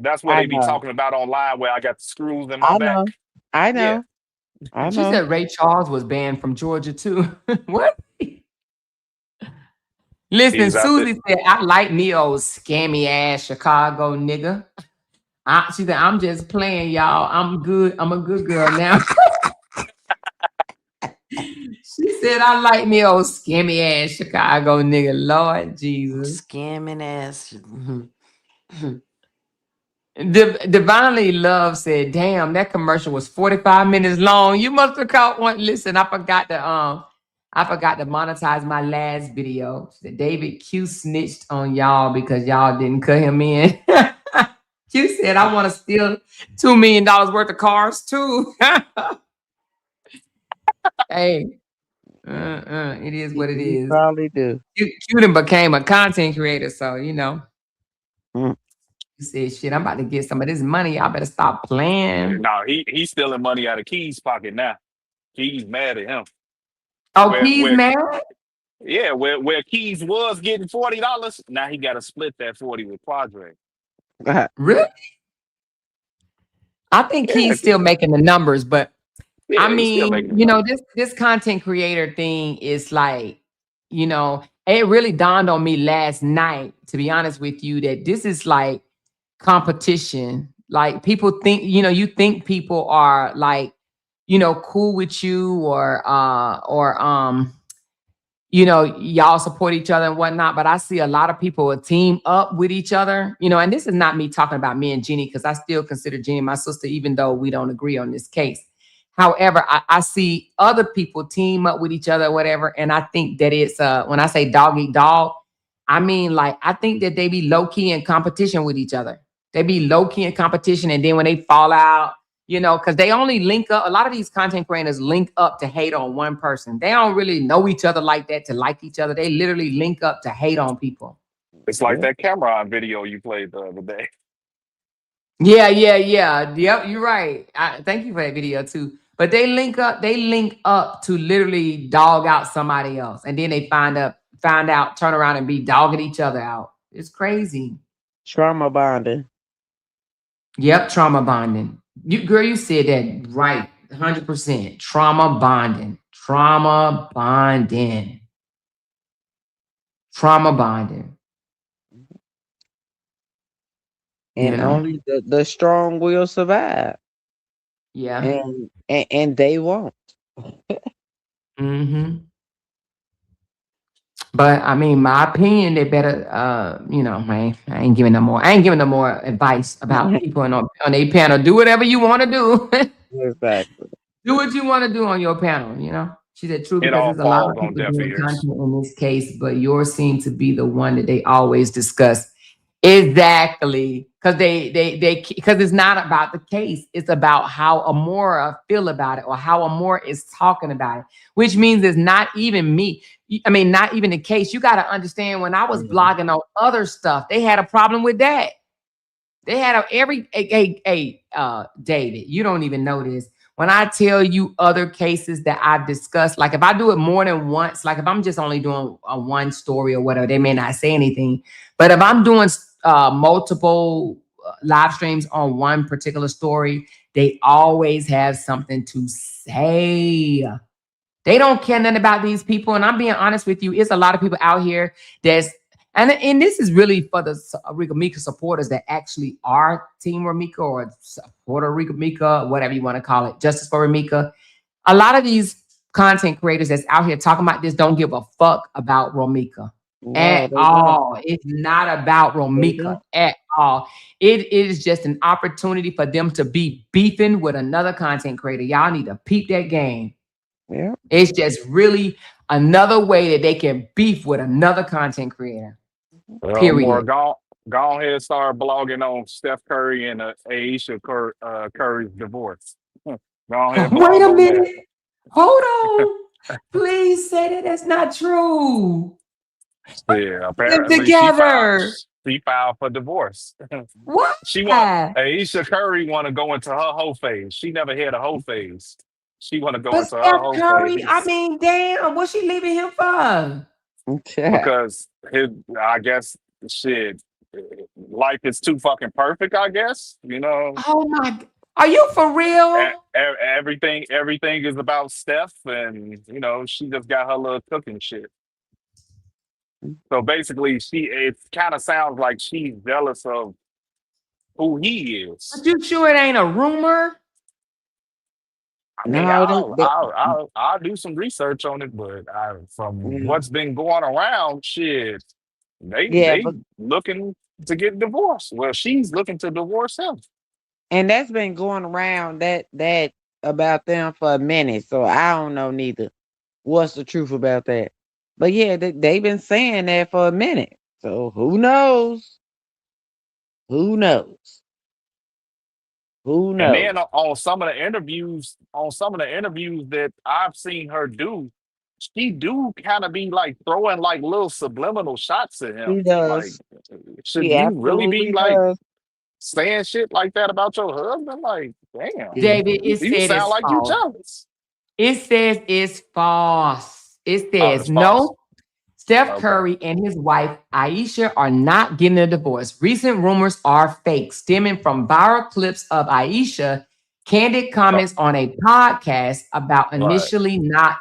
be know. talking about online where I got the screws in my I back. know. I Yeah. know. I She know. said Ray Charles was banned from Georgia too. What? Listen, He's out there. Susie said, I like me old scammy ass Chicago nigga. She said, I'm just playing, y'all. I'm good. I'm a good girl now. She said, I like me old scammy ass Chicago nigga. Lord Jesus. Scamming ass. Divinely Love said, damn, that commercial was 45 minutes long. You must have caught one. Listen, I forgot to monetize my last video. She said, David Q snitched on y'all because y'all didn't cut him in. Q said, I want to steal $2 million worth of cars too. Hey, it is what it You is. probably do. Q then became a content creator, so Mm. he said, shit, I'm about to get some of this money. Y'all better stop playing. No, he's stealing money out of Key's pocket now. Key's mad at him. Oh, Where Keys where mad? yeah, where Keys was getting $40, now he got to split that 40 with Quadre. Really? I think Yeah, he's still making the numbers, but Yeah, I you still making mean, money. this content creator thing is like, it really dawned on me last night, to be honest with you, that this is like competition. Like people think, you think people are like, cool with you or y'all support each other and whatnot. But I see a lot of people will team up with each other, and this is not me talking about me and Jeannie, because I still consider Jeannie my sister, even though we don't agree on this case. However, I see other people team up with each other, or whatever. And I think that it's when I say dog eat dog, I mean, like, I think that they be low key in competition with each other. They be low key in competition, and then when they fall out, because they only link up. A lot of these content creators link up to hate on one person. They don't really know each other like that to like each other. They literally link up to hate on people. It's like that Cameron video you played the other day. Yeah, yeah, yeah. Yep, you're right. Thank you for that video too. But they link up. They link up to literally dog out somebody else, and then they find out, turn around and be dogging each other out. It's crazy. Trauma bonding. Yep, trauma bonding. Girl, you said that right, 100%. Trauma bonding. Trauma bonding. Trauma bonding. And only the strong will survive. Yeah. And they won't. Mm-hmm. But I mean, my opinion, they better, I ain't giving no more. I ain't giving no more advice about people on a panel. Do whatever you want to do. Exactly. Do what you want to do on your panel. She said true, It because all there's a lot falls of on people deaf doing ears. content in this case, but yours seems to be the one that they always discuss. Exactly, because because it's not about the case. It's about how Amora feel about it, or how Amora is talking about it, which means it's not even me. I mean, not even the case. You got to understand, when I was blogging on other stuff, they had a problem with that. They had David, you don't even know this. When I tell you other cases that I've discussed, like if I do it more than once, like if I'm just only doing a one story or whatever, they may not say anything. But if I'm doing multiple live streams on one particular story, they always have something to say. They don't care nothing about these people. And I'm being honest with you, it's a lot of people out here and this is really for the Rikamika supporters that actually are Team Ramika or support Rikamika, whatever you want to call it, Justice for Ramika. A lot of these content creators that's out here talking about this don't give a fuck about Ramika No, at they don't. all. It's not about They Ramika don't. at all. It is just an opportunity for them to be beefing with another content creator. Y'all need to peep that game. Yeah. It's just really another way that they can beef with another content creator. Well, more Period. go ahead, start blogging on Steph Curry and Curry's divorce. Go ahead, Wait blog a on that. minute. Hold on. Please say that that's not true. Yeah, Them apparently together. she filed for divorce. Why? Aisha Curry want to go into her whole phase. She never had a whole phase. She want to go But into her Steph whole Curry, I phase mean, damn, what's she leaving him for? Yeah. because I guess, shit, life is too fucking perfect. I guess Oh my, are you for real? everything is about Steph, and she just got her little cooking shit. So basically, it kind of sounds like she's jealous of who he is. But you sure it ain't a rumor? I mean, No, I'll do some research on it, but from yeah. what's been going around, shit, Yeah, they but looking to get divorced. Well, she's looking to divorce him. and that's been going around that about them for a minute. So I don't know neither. What's the truth about that? But yeah, they've been saying that for a minute. So who knows? Who knows? Who And then knows? on some of the interviews that I've seen her do, she do kind of be like throwing like little subliminal shots at him. He Like, does. should He you really be absolutely like does. saying shit like that about your husband? Like, damn, Yeah. David, it you said sound it's like you false. jealous. It says it's false. It Oh, says it's false. no. Steph Okay. Curry and his wife Aisha are not getting a divorce. Recent rumors are fake, stemming from viral clips of Aisha candid comments on a podcast about Right. initially not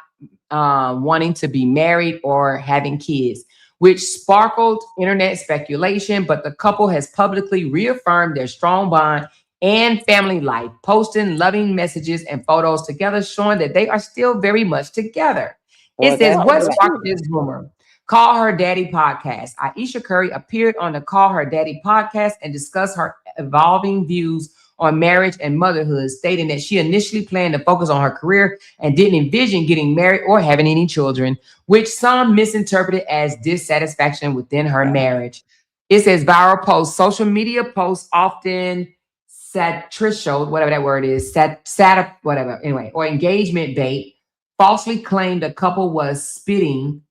wanting to be married or having kids, which sparkled internet speculation. But the couple has publicly reaffirmed their strong bond and family life, posting loving messages and photos together, showing that they are still very much together. Well, It says, that's Oh, what that's good. sparked good. this rumor? Call Her Daddy podcast. Aisha Curry appeared on the Call Her Daddy podcast and discussed her evolving views on marriage and motherhood, stating that she initially planned to focus on her career and didn't envision getting married or having any children, which some misinterpreted as dissatisfaction within her marriage. It says viral posts, social media posts often satristical, whatever that word is, whatever, anyway, or engagement bait, falsely claimed the couple was splitting,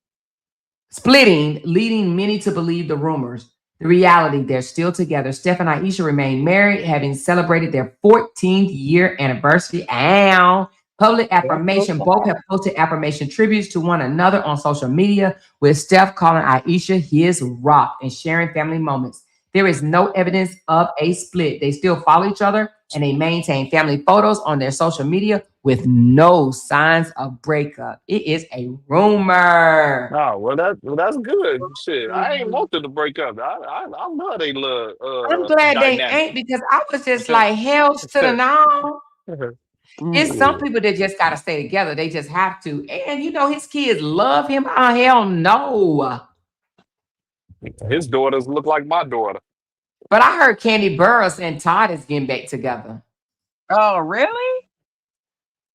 leading many to believe the rumors. The reality, they're still together. Steph and Aisha remain married, having celebrated their 14th year anniversary. Ow. Public That's what's affirmation. Both up. have posted affirmation tributes to one another on social media, with Steph calling Aisha his rock and sharing family moments. There is no evidence of a split. They still follow each other and they maintain family photos on their social media with no signs of breakup. It is a rumor. Oh, that's good. Shit, I ain't Mhm. wanted to break up. I love they little I'm glad they dynamic. ain't because I was just like, hell to the no. It's some Mm-mm. people that just gotta stay together. They just have to. And his kids love him. Oh, hell no. His daughters look like my daughter. But I heard Candy Burris and Todd is getting back together. Oh, really?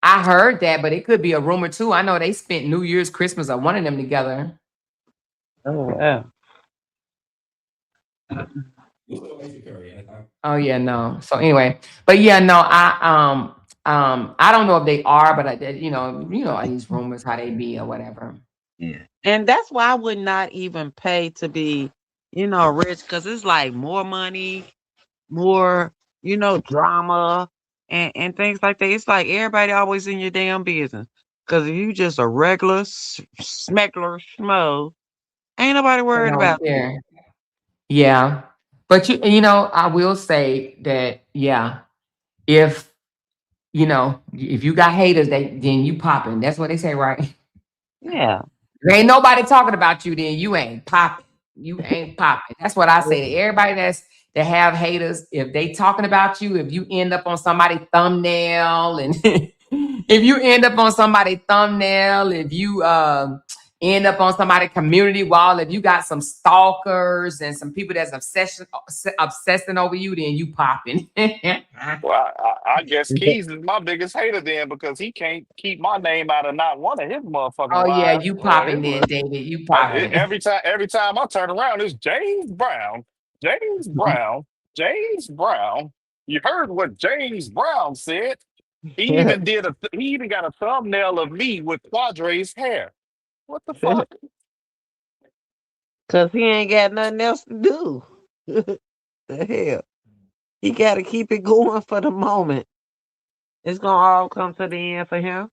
I heard that, but it could be a rumor too. I know they spent New Year's, Christmas, or one of them together. Oh, yeah. Oh yeah, no. So anyway, but yeah, no, I don't know if they are, but these rumors how they be or whatever. Yeah. And that's why I would not even pay to be, rich because it's like more money, more, drama and things like that. It's like everybody always in your damn business. Because if you just a regular smeckler schmo, ain't nobody They worried don't about you. care. Yeah, but I will say that yeah, if if you got haters, then you popping. That's what they say, right? Yeah. There ain't nobody talking about you, then you ain't popping. You ain't popping. That's what I say to everybody that have haters. If they talking about you, if you end up on somebody's thumbnail, and if you end up on somebody's thumbnail, if you end up on somebody's community wall, if you got some stalkers and some people that's obsessing over you, then you popping. Well, I guess Keys is my biggest hater then because he can't keep my name out of not one of his motherfucking Oh yeah, lives. you His popping then, list. David. You popping. Every time I turn around, it's James Brown, James Brown, James Brown. You heard what James Brown said. He even got a thumbnail of me with Quadre's hair. What the fuck? Because he ain't got nothing else to do. The hell? He got to keep it going for the moment. It's going to all come to the end for him.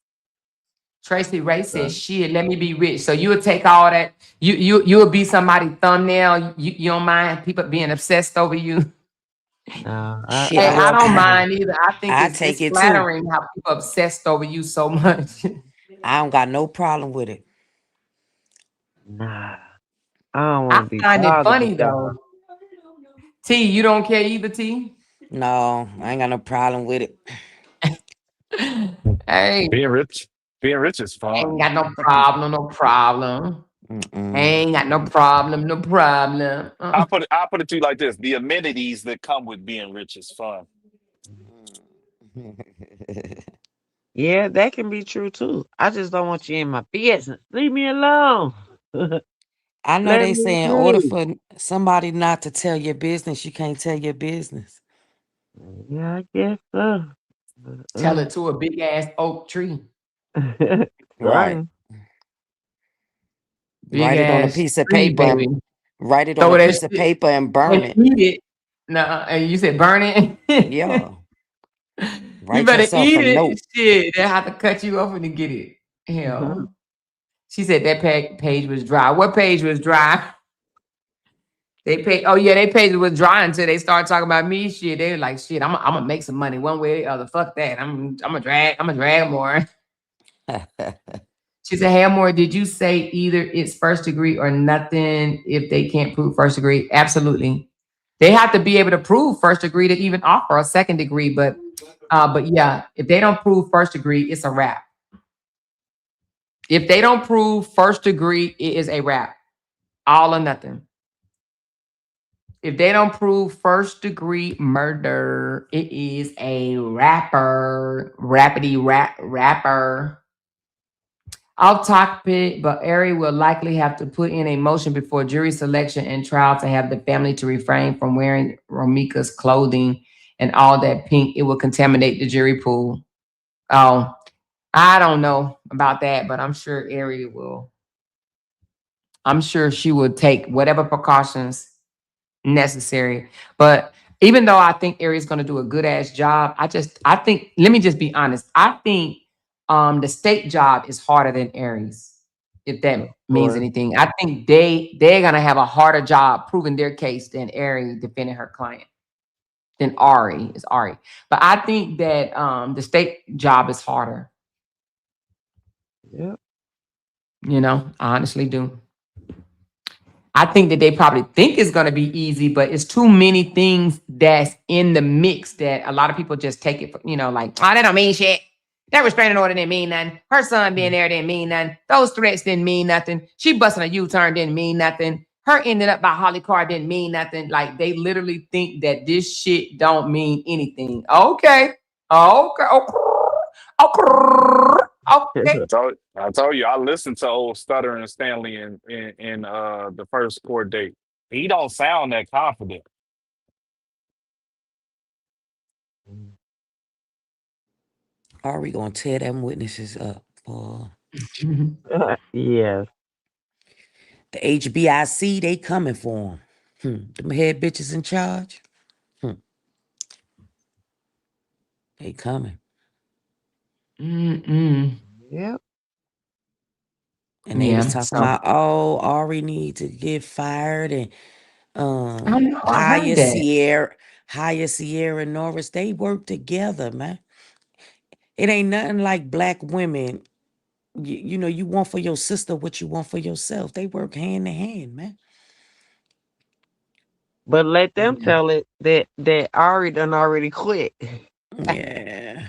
Tracy Ray says, "Shit, let me be rich." So you would take all that. You would be somebody's thumbnail. You don't mind people being obsessed over you. No, Shit, Hey, I I well, don't mind either. I think I it's take it's it too. flattering how people obsessed over you so much. I don't got no problem with it. nah, I don't I want to be find it bothered funny because though. T, you don't care either, T. No, I ain't got no problem with it. Hey, Being rich, being rich is ain't fun. got no problem, no problem. Mm-mm. Ain't got no problem, no problem. I put it to you like this: the amenities that come with being rich is fun. yeah, that can be true too. I just don't want you in my business. Leave me alone. I know Let they me say in order be. for somebody not to tell your business, you can't tell your business. Yeah, I guess so. Tell it to a big ass oak tree. Right. Right. Big Write it on a ass piece of tree, paper baby. and write it on Throw a that piece of shit paper and burn and it. eat it. No, and you said burn it. Yeah. You Write better yourself eat a it. note. Shit, they have to cut you off to get it. Hell. She said that page was dry. What page was dry? They pay. Oh yeah, they paid to withdraw until they start talking about me. Shit, they were like, shit. I'm gonna make some money one way or the other. Fuck that. I'm gonna drag. I'm gonna drag more. She said, "Hey, more. Did you say either it's first degree or nothing if they can't prove first degree?" Absolutely. They have to be able to prove first degree to even offer a second degree. But yeah, if they don't prove first degree, it's a wrap. If they don't prove first degree, it is a wrap. All or nothing. If they don't prove first degree murder, it is a rapper, rapper. Off topic, but Ari will likely have to put in a motion before jury selection and trial to have the family to refrain from wearing Romika's clothing and all that pink. It will contaminate the jury pool. Oh, I don't know about that, but I'm sure Ari will. I'm sure she will take whatever precautions necessary. But even though I think Ari's going to do a good ass job, I think let me just be honest. I think the state job is harder than Aries, if Of that means course. anything. I think they're going to have a harder job proving their case than Ari defending her client. Than Ari is Ari. But I think that the state job is harder. Yep. I honestly do. I think that they probably think it's going to be easy, but it's too many things that's in the mix that a lot of people just take it for, like, oh, that don't mean shit. That restraining order didn't mean nothing. Her son being there didn't mean nothing. Those threats didn't mean nothing. She busting a U-turn didn't mean nothing. Her ending up by Holly Carr didn't mean nothing. Like, they literally think that this shit don't mean anything. Okay. Okay. Okay. Okay. I told you, I listened to old Stuttering Stanley in the first court date. He don't sound that confident. Are we gonna tear them witnesses up for Yes. the HBIC? They coming for them. Them head bitches in charge. Hmm. They coming, Mm-mm. Yep. and they was Yeah. talking So about, oh, Ari need to get fired, and I know I heard hire that. Sierra Norris. They work together, man. It ain't nothing like black women. You want for your sister what you want for yourself. They work hand in hand, man. But let them Yeah. tell it that Ari done already quit. Yeah.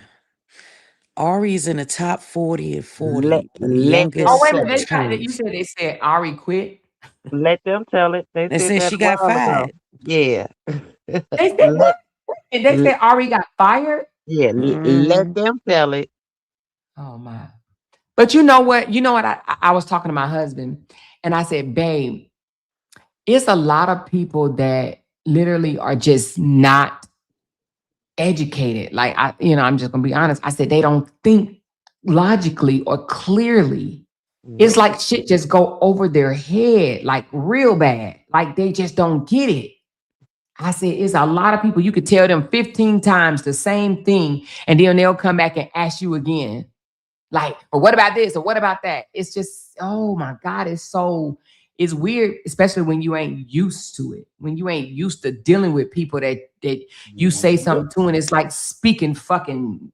Ari's in the top 40 and Let 40 of let them Oh, youngest wait a minute. tell it. You attorneys. said they said Ari quit. Let them tell it. They They said said that she a got while ago. fired. Yeah. They said let what? And they l- said Ari got fired. yeah, let Mm, them tell it. Oh my. But you know what? I was talking to my husband and I said, babe, it's a lot of people that literally are just not educated. Like I'm just gonna be honest. I said they don't think logically or clearly. It's Yep. like shit just go over their head, like real bad. Like they just don't get it. I said, it's a lot of people. You could tell them 15 times the same thing, and then they'll come back and ask you again. Like, or what about this? Or what about that? It's just, oh my God, it's weird, especially when you ain't used to it. When you ain't used to dealing with people that you say Yep. something to, and it's like speaking fucking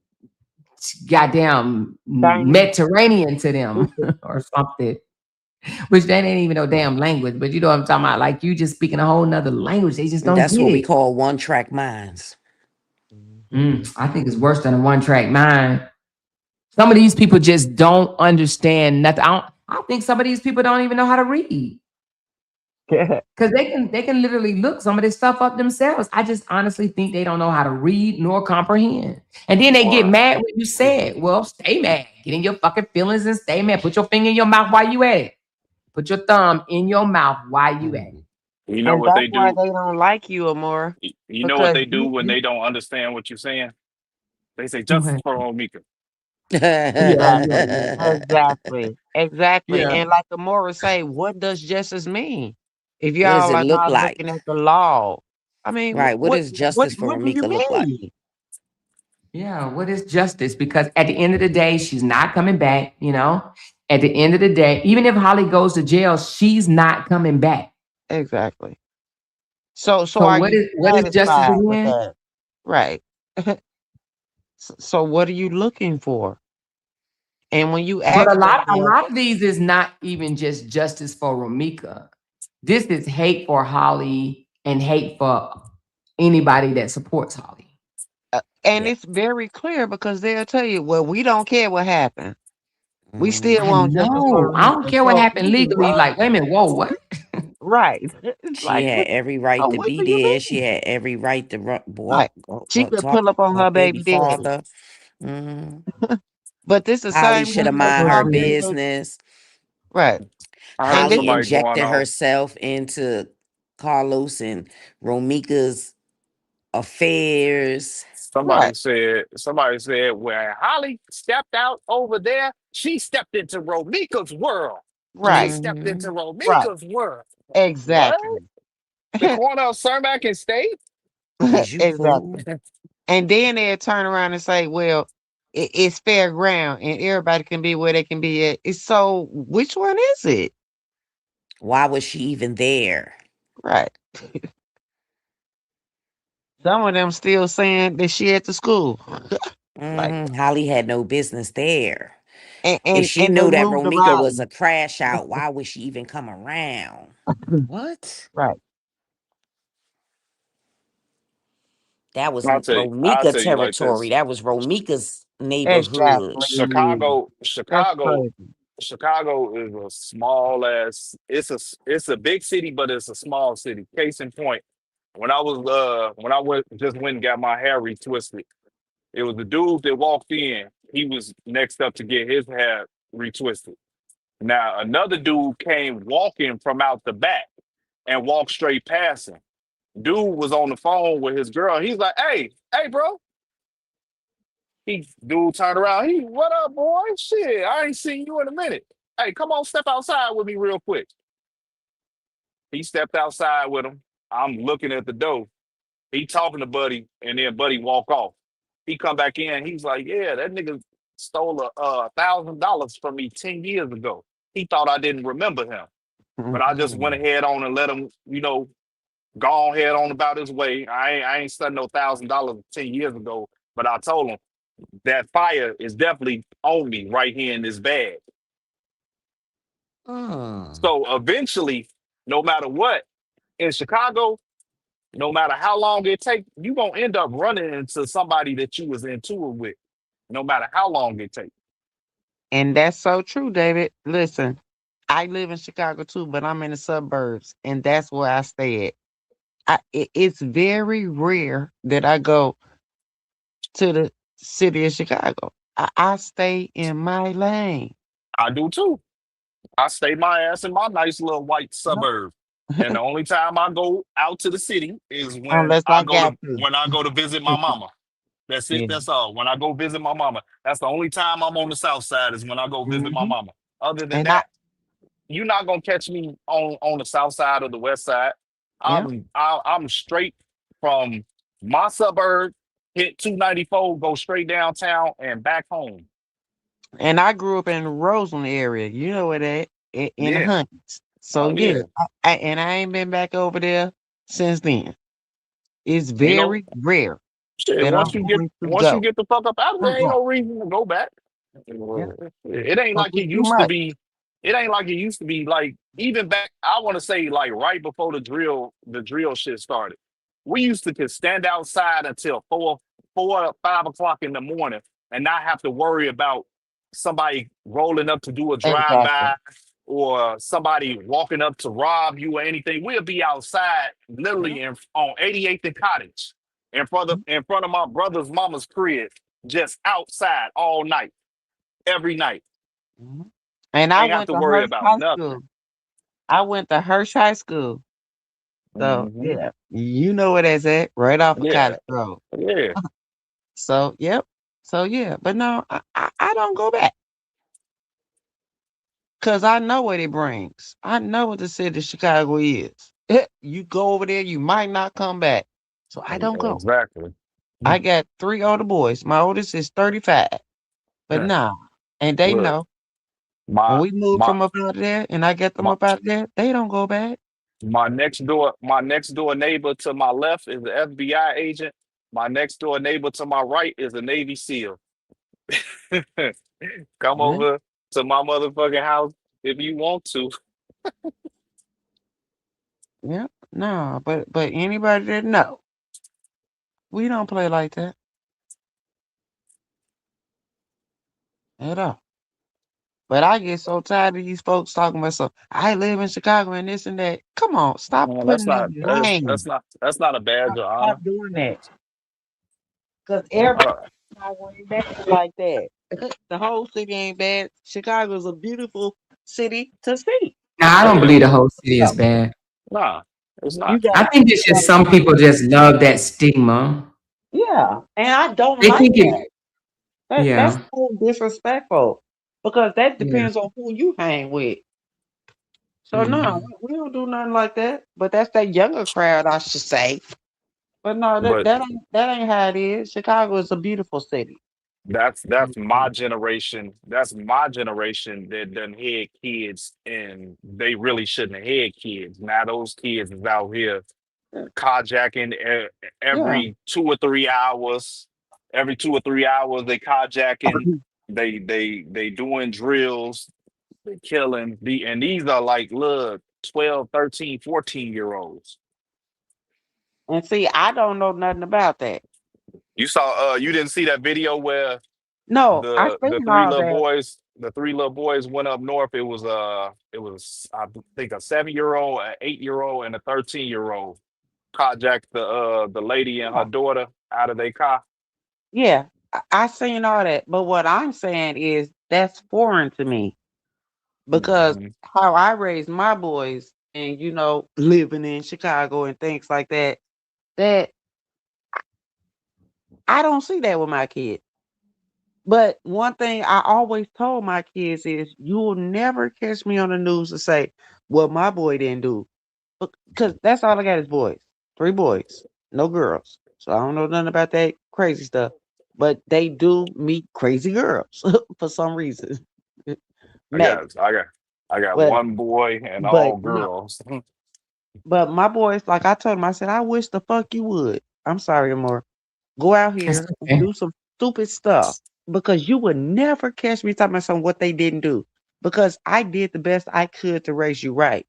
goddamn Chinese. Mediterranean to them or something. Which that ain't even no damn language, but you know what I'm talking about. Like you just speaking a whole nother language. They just don't that's get what we it. call one-track minds. Mhm. I think it's worse than a one track mind. Some of these people just don't understand nothing. I think some of these people don't even know how to read because they can literally look some of this stuff up themselves. I just honestly think they don't know how to read nor comprehend. And then they get Or mad when you say it. Well, stay mad. Get in your fucking feelings and stay mad. Put your finger in your mouth while you at it. Put your thumb in your mouth while you at it. you know And what that's they why do? they don't like you, Amor, You know what because they do when you they don't understand what you're saying? They say justice What? for Mika. Yeah, yeah, yeah, exactly, exactly. yeah. And like Amora say, what does justice mean? If What does y'all it are look not like? looking at the law, I mean, Right. What does justice for what do you Ramika look like? mean? Yeah, what is justice? Because at the end of the day, she's not coming back, At the end of the day, even if Holly goes to jail, she's not coming back. Exactly. So So are you what is justice satisfied with again? that? Right. So what are you looking for? And when you But ask for a that, lot of these is not even just justice for Romika. This is hate for Holly and hate for anybody that supports Holly. and Yeah. it's very clear because they'll tell you, well, we don't care what happened. We still I Mhm. want justice for know. I don't Rika. care what So, happened nigga, legally. what? Like, wait a minute, whoa, what? Right. It's She like, had what? every right So to what be do you there. She mean? had every right to Right. walk, She could talk pull to up on her her baby baby daddy. father. Mhm. But this the Holly same should have woman that mind But her called see, Rika. business. Right. I And heard Holly listen, somebody going injected off. herself into Carlos and Romika's affairs. right, Somebody said when Holly stepped out over there, she stepped into Romika's world. She right, stepped into Mhm. right. Romika's world. What? Exactly. The corner of Cermak and State? Is you Exactly. cool? And then they'll turn around and say, well, it's fair ground and everybody can be where they can be at. It's so which one is it? Why was she even there? Right. Some of them still saying that she at the school. Like Holly had no business there. and, If and she and they knew that moved Romika about. was a crash out, why would she even come around? What? Right. That was I'll Romika tell you like territory. this. That was Romika's neighborhood. Exactly. Chicago, That's Chicago, crazy. Chicago is a small ass. It's a big city, but it's a small city. Case in point, when I went and got my hair retwisted, it was the dude that walked in. He was next up to get his hair retwisted. Now another dude came walking from out the back and walked straight past him. Dude was on the phone with his girl. He's like, hey, bro. He dude turned around. He, what up, boy? Shit, I ain't seen you in a minute. Hey, come on, step outside with me real quick. He stepped outside with him. I'm looking at the door. He talking to Buddy, and then Buddy walk off. He come back in. He's like, yeah, that nigga stole $1,000 from me 10 years ago. He thought I didn't remember him, but I just went Mm. ahead on and let him, go ahead on about his way. I ain't studying no $1,000 10 years ago, but I told him that fire is definitely on me right here in this bag. Mm. So eventually, no matter what, in Chicago, no matter how long it takes, you're gonna end up running into somebody that you was in tour with, no matter how long it takes. And that's so true, David. Listen, I live in Chicago too, but I'm in the suburbs, and that's where I stay at. It's very rare that I go to the city of Chicago. I stay in my lane. I do too. I stay my ass in my nice little white suburb. And the only time I go out to the city is Unless I got to. when I go to visit my mama. That's it. Yeah. That's all. When I go visit my mama, that's the only time I'm on the south side is when I go visit my Mhm. mama. Other than And I, that, you're not gonna catch me on the south side or the west side. yeah, I'm straight from my suburb, hit 294, go straight downtown and back home. and I grew up in the Roseland area. You know where that in the Yeah. Hunts. So Oh yeah, yeah. and I ain't been back over there since then. It's You know, very rare shit. that I'm going to Once you go. get the fuck up out of there, ain't Right. no reason to go back. Yeah. It ain't Cause like we it too used to much. be. It ain't like it used to be. Like even back, I want to say like right before the drill shit started. We used to could stand outside until 5 o'clock in the morning and not have to worry about somebody rolling up to do a drive Exactly. by or somebody walking up to rob you or anything. We'll be outside Yeah. literally on 88th and Cottage in front of my brother's mama's crib, just outside all night, every night. Mhm. And I Ain't have went to to worry Hirsch about High nothing. School. I went to Hirsch High School. So Hmm. yeah, you know where that's at, right off of Yeah, College Road. yeah. So yep. So yeah, but no, I don't go back because I know what it brings. I know what the city of Chicago is. You go over there, you might not come back. So I don't go. Exactly. I got 3 older boys. My oldest is 35, but nah, and they Look, know when my we moved my from up out of there, and I get them my up out of there, they don't go back. My next door neighbor to my left is an FBI agent. My next door neighbor to my right is a Navy SEAL. Come Yeah, over to my motherfucking house if you want to. yeah. No, but anybody that know, we don't play like that at all. But I get so tired of these folks talking about so I live in Chicago and this and that. Come on, stop Man, putting that lane. that's not a badge of Stop honor. doing that. Because I everybody don't, in Chicago ain't bad like that. The whole city ain't bad. Chicago's a beautiful city to see. Now, I oh don't yeah, believe the whole city is So bad. nah, it's you not. I gotta think it's you just gotta some people just love that stigma. yeah. And I don't They like think that. it, That's yeah, so disrespectful. Because that yeah. depends on who you hang with. So no, Hmm. we don't do nothing like that. But that's that younger crowd, I should say. But no, But that ain't how it is. Chicago is a beautiful city. that's my generation. That's my generation that done had kids, and they really shouldn't have had kids. Now those kids is out here carjacking Yeah. every 2 or 3 hours. Every 2 or 3 hours, they carjacking. They doing drills. They killing. And these are like, look, 12, 13, 14 year olds. And see, I don't know nothing about that. You didn't see that video where No, I the seen three all little that. boys the three little boys went up north. It was I think a 7 year old, an 8 year old, and a 13 year old carjacked the lady and her Yeah. daughter out of their car. Yeah, I seen all that. But what I'm saying is that's foreign to me because Mhm. how I raised my boys and living in Chicago and things like that, that I don't see that with my kids. But one thing I always told my kids is you will never catch me on the news to say, well, my boy didn't do. Because that's all I got is boys. 3 boys, no girls. So I don't know nothing about that crazy stuff. But they do meet crazy girls for some reason. I Maybe. got I got I got But one boy and but all no. girls. But my boys, like I told them, I said, I wish the fuck you would. I'm sorry, Amor. Go out It's here and okay. do some stupid stuff because you would never catch me talking about something what they didn't do because I did the best I could to raise you right.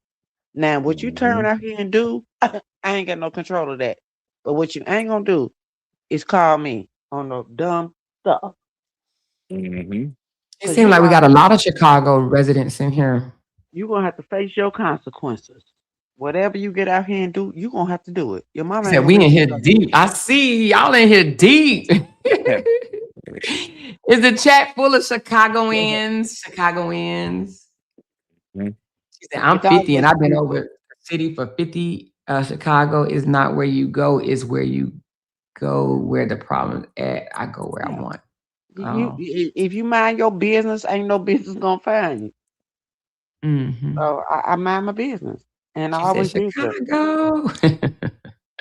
Now, what you turn Hmm. out here and do, I ain't got no control of that. But what you ain't gonna do is call me on no dumb stuff Hmm. It because seems like we got a lot of Chicago residents in here. you gonna have to face your consequences. Whatever you get out here and do, you gonna have to do it. Your He mama ain't said, gonna we let in you here go. deep. I see y'all in here deep. Is the chat full of Chicagoans? Chicagoans. She said, I'm 50 Chicago and is I've been over beautiful. the city for 50. Chicago is not where you go, is where you go where the problem at. I go where I Yeah. want. Oh. If you mind your business, ain't no business gonna find you. Hmm. So I mind my business, and I She said, always did that. Chicago.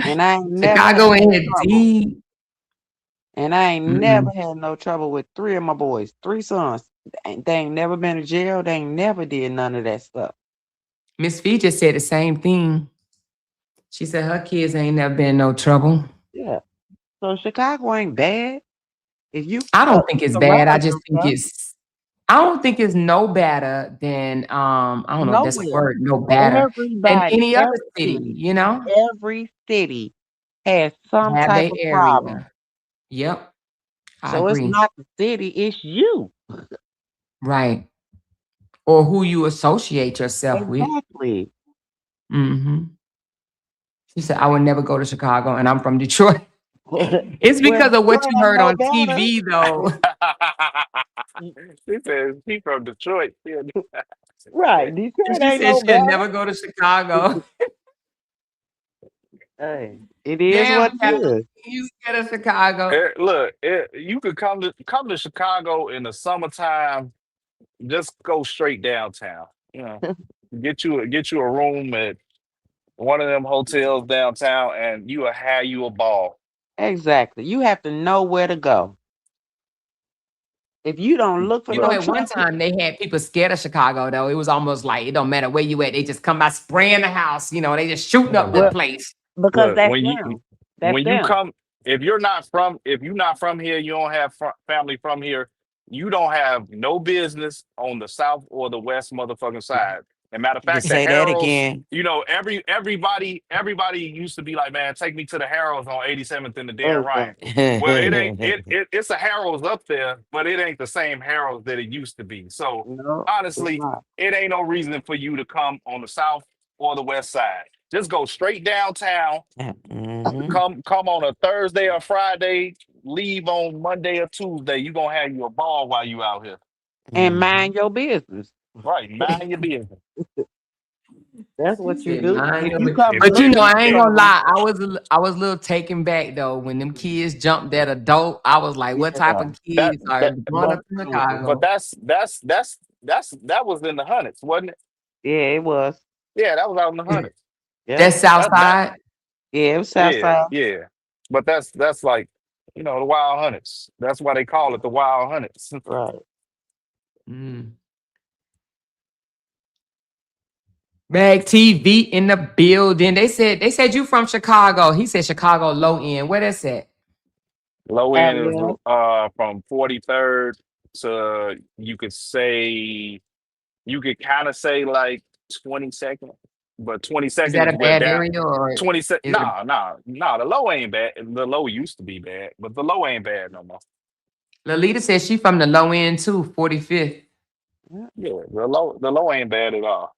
And I ain't never had Chicago no in here trouble. deep. And I ain't never Mm. had no trouble with 3 of my boys, 3 sons. They ain't never been to jail. They ain't never did none of that stuff. Miss Fee just said the same thing. She said her kids ain't never been in no trouble. Yeah. So Chicago ain't bad if you I don't think it's bad. I surround just think yourself I don't think it's no better than I don't know if that's a nowhere. word, no better than any other city, City, you know? every city has some Have type their of problem. area. Yep, I So it's agree. not the city, it's you. Right. Or who you associate yourself with. Exactly. Hmm. She said, I would never go to Chicago and I'm from Detroit. It's Well, because of what Detroit you ain't heard no on better. TV though. She says she from Detroit. Right. Detroit She ain't said no she'll better. never go to Chicago. Hey, it is what Damn, it Captain, is. you scared of Chicago. Look, you could come to Chicago in the summertime. Just go straight downtown. You know, get you a room at one of them hotels downtown, and you will have you a ball. Exactly. You have to know where to go. If you don't look for You know, no at one trouble, time they had people scared of Chicago, though. It was almost like it don't matter where you at, they just come by spraying the house. You know, they just shooting up the well, place. because Look, that's them. That's when you them. come, if you're not from here, you don't have family from here, you don't have no business on the south or the west motherfucking side. And matter of You can fact, the say that Harrows, again. you know, everybody used to be like, man, take me to the Harrows on 87th and the Dan Ryan. Exactly. Well, it ain't it's a Harrows up there, but it ain't the same Harrows that it used to be. So No, it's honestly, not. it ain't no reason for you to come on the south or the west side. Just go straight downtown. Mhm. Come on a Thursday or Friday, leave on Monday or Tuesday. You gonna have your ball while you out here. And Mhm. mind your business. Right. Mind your business. That's He what you said, do. "Mind If your you bu-" come If But you if looking know, you for I ain't if gonna trouble, lie. I was a little taken back though when them kids jumped that adult. I was like, what type yeah, of that kids are that growing but up in but Chicago? that was in the hundreds, wasn't it? yeah, it was. Yeah, that was out in the hundreds. Yep. That's South That Side. Yeah, it was yeah, Southside. yeah. But that's like, you know, the wild hundreds. That's why they call it the wild hundreds. Right. Mm. Mag TV in the building. They said you from Chicago. He said Chicago low end. Where that's at? Low end is Avenue. from 43rd to, you could kind of say like 22nd, but Is 22nd that is a where bad down area or 22nd. is it a Nah, the low ain't bad. The low used to be bad, but the low ain't bad no more. Lolita said she from the low end too, 45th. Yep. Yeah, the low ain't bad at all.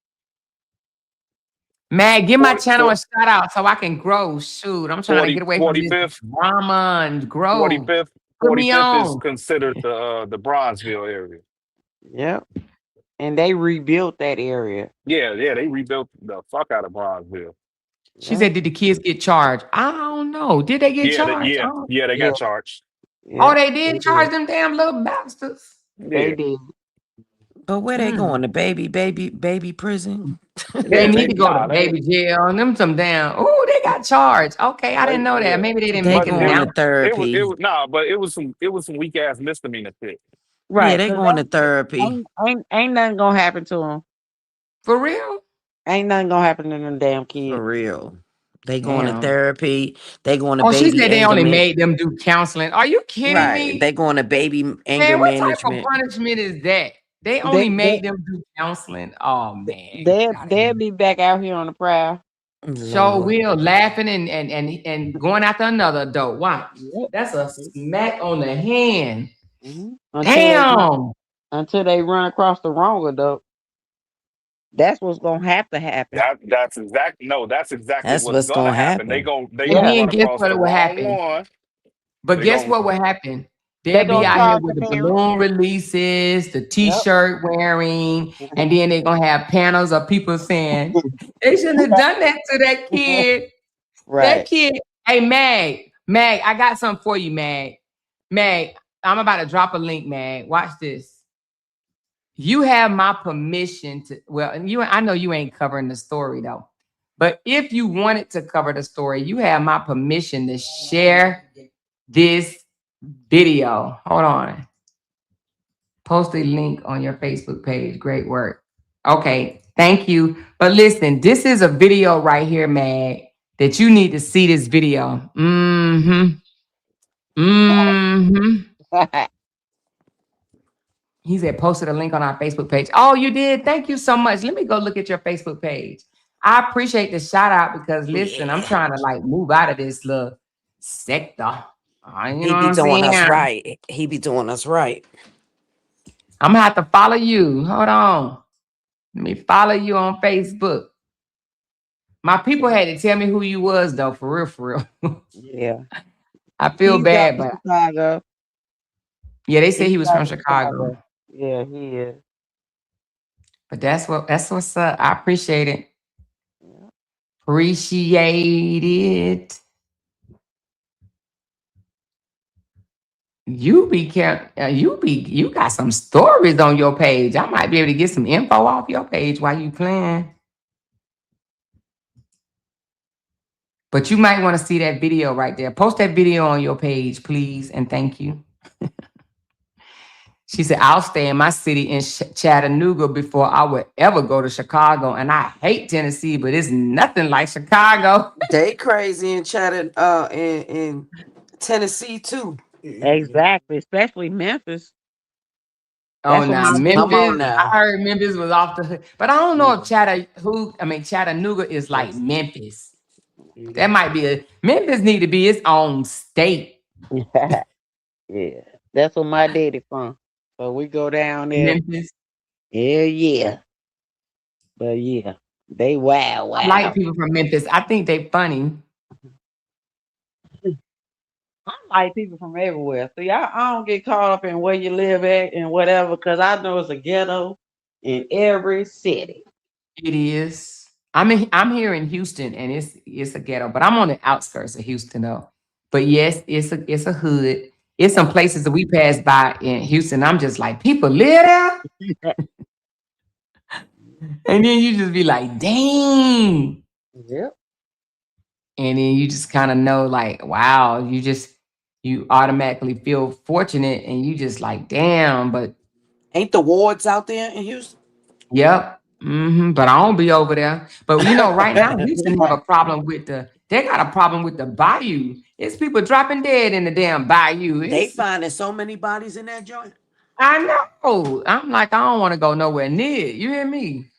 Mag, give my 40, channel a 40, shout out so I can grow. Shoot, I'm trying to 40, get away from this 45th, drama and grow. 45th, Put me 45th is on. considered the Bronzeville area. Yep. And they rebuilt that area. Yeah, they rebuilt the fuck out of Bronzeville. She Yep. said, did the kids get charged? I don't know. Did they get Yeah, charged? I don't- they Yeah. got charged. Oh, Yep. they They did charge did. them damn little bastards. They Yeah, did. But where they Mm. going? The baby prison? They yeah, need to go to they baby jail and them some damn. Oh, they got charged. Okay, I didn't know that. yeah. Maybe they didn't They make But it going to announced. therapy. it was some weak ass misdemeanor shit. Yeah, Right. they Because going to therapy. ain't nothing gonna happen to them. For real? Ain't nothing gonna happen to them damn For kids. real. They going to Damn. therapy. They going to Oh, she baby said they anger only man. made them do counseling. Are you kidding Right. They me? going to baby anger Man, what type of management. punishment is that? They They only they made them do counseling. Oh man, get they'll out of they'll here. be back out here on the prowl. Show Lord. will laughing and going after another adult. Watch. Yep. That's a smack on the hand. Until Damn. they run across the wrong adult. That's what's gonna have to happen. That's exactly That's what's what's gonna gonna happen. They happen. go they And gonna Yeah. then run guess across what the will wrong happen? one. But They guess gonna what will happen? They They'll be gonna out here charge the with the parents. balloon releases, the Yep. t-shirt wearing, and then they're gonna have panels of people saying, they shouldn't have done that to that kid. That Right. kid. Hey, Mag, I got something for you, Mag. Mag, I'm about to drop a link, Mag. Watch this. You have my permission to, well, and I know you ain't covering the story though. But if you wanted to cover the story, you have my permission to share this video. Hold on. Post a link on your Facebook page. Great work. Okay, thank you. But listen, this is a video right here, Mag, that you need to see this video. Mm-hmm. Mm-hmm. He said posted a link on our Facebook page. Oh, you did? Thank you so much. Let me go look at your Facebook page. I appreciate the shout out because listen, I'm Yeah. trying to like move out of this little sector. You know He what be I'm doing saying? us right. He be doing us right. I'm gonna have to follow you. Hold on. Let me follow you on Facebook. My people had to tell me who you was though, for real, for real. Yeah. I feel He's out bad, in but Chicago. yeah, they said He's he was out from in Chicago. Chicago. Yeah, he is. But that's what's up. I appreciate it. Yeah. Appreciate it. You got some stories on your page. I might be able to get some info off your page while you playing. But you might want to see that video right there. Post that video on your page, please, and thank you. She said, I'll stay in my city in Chattanooga before I would ever go to Chicago. And I hate Tennessee, but it's nothing like Chicago. They crazy in in Tennessee too. Exactly, especially Memphis. Oh, That's what now my Come Memphis, on sister. I now. heard Memphis was off the hook. But I don't know if Chattanooga is like Memphis. That might be Memphis need to be its own state. Yeah, that's where my daddy from. So we go down there. Memphis. Yeah, yeah. But yeah, they wow, I like wow. people from Memphis. I think they funny. I like people from everywhere. See, I don't get caught up in where you live at and whatever, because I know it's a ghetto in every city. It is. I'm here in Houston and it's a ghetto, but I'm on the outskirts of Houston though. But yes, it's a hood. It's some places that we pass by in Houston. I'm just like, people live there? And then you just be like, dang. Yep. And then you just kind of know, like, wow, you automatically feel fortunate and you just like, damn, but Ain't the wards out there in Houston? yep. But I don't be over there. But right now, Houston have a problem with they got a problem with the bayou. It's people dropping dead in the damn bayou. They finding so many bodies in that joint. I know. I'm like, I don't want to go nowhere near it. You hear me?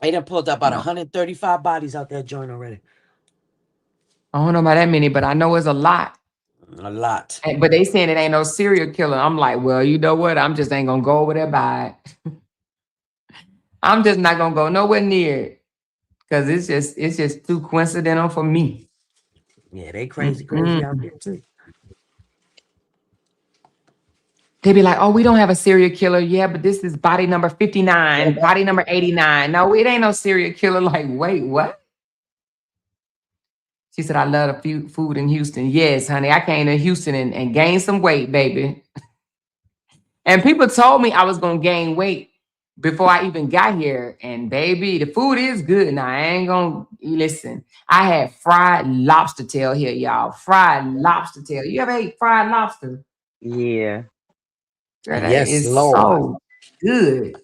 They done pulled up about No. 135 bodies out that joint already. I don't know about that many, but I know it's a lot. A lot. But they saying it ain't no serial killer. I'm like, well, you know what? I'm just ain't gonna go over there by it. I'm just not gonna go nowhere near it because it's just too coincidental for me. Yeah, they crazy out there too. They be like, oh, we don't have a serial killer. Yeah, but this is body number 59, body number 89. No, it ain't no serial killer. Like, wait, what? She said, I love the food in Houston. Yes, honey, I came to Houston and gained some weight, baby. And people told me I was going to gain weight before I even got here. And baby, the food is good. Now, I ain't going to listen. I had fried lobster tail here, y'all. Fried lobster tail. You ever ate fried lobster? Yeah. Girl, that Yes, is Lord. so good.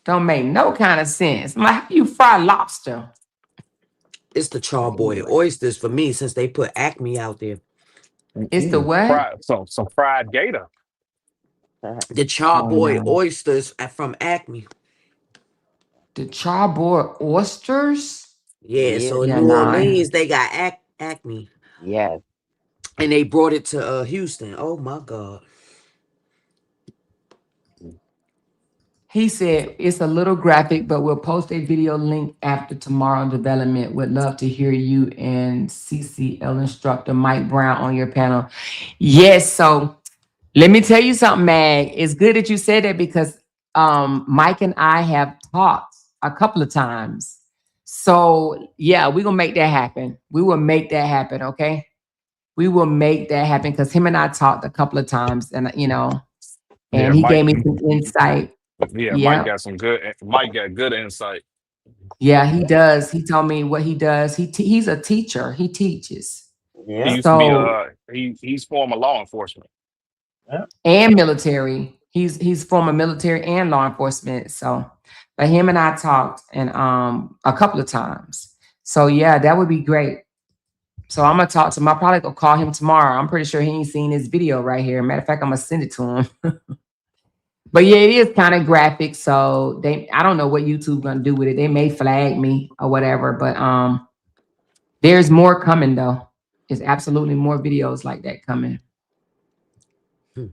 Don't make no kind of sense. I'm like, how you fry lobster? It's the But charboy anyway, oysters for me since they put Acme out there. it's the what? Fried, some fried gator. The Oh charboy no. oysters from Acme. The charboy oysters? Yeah, Yeah. so in Yeah, New nah. Orleans they got Acme, Yes. and they brought it to Houston. Oh my God. He said it's a little graphic, but we'll post a video link after tomorrow development. Would love to hear you and CCL instructor Mike Brown on your panel. Yes, so let me tell you something, Mag. It's good that you said that because Mike and I have talked a couple of times. So yeah, we're gonna make that happen. We will make that happen, okay? We will make that happen because him and I talked a couple of times, and Yeah, and he Mike. gave me some insight. Yeah, Mike Yeah, got some good. Mike got good insight. yeah, he does. He told me what he does. He's a teacher. He teaches. He Yep. used to be So he's former law enforcement. Yep. and military. He's former military and law enforcement. So, but him and I talked and a couple of times. So yeah, that would be great. So I'm gonna talk to him. I'll probably go call him tomorrow. I'm pretty sure he ain't seen this video right here. Matter of fact, I'm gonna send it to him. But yeah, it is kind of graphic. So I don't know what YouTube gonna do with it. They may flag me or whatever. But there's more coming though. There's absolutely more videos like that coming. Hmm.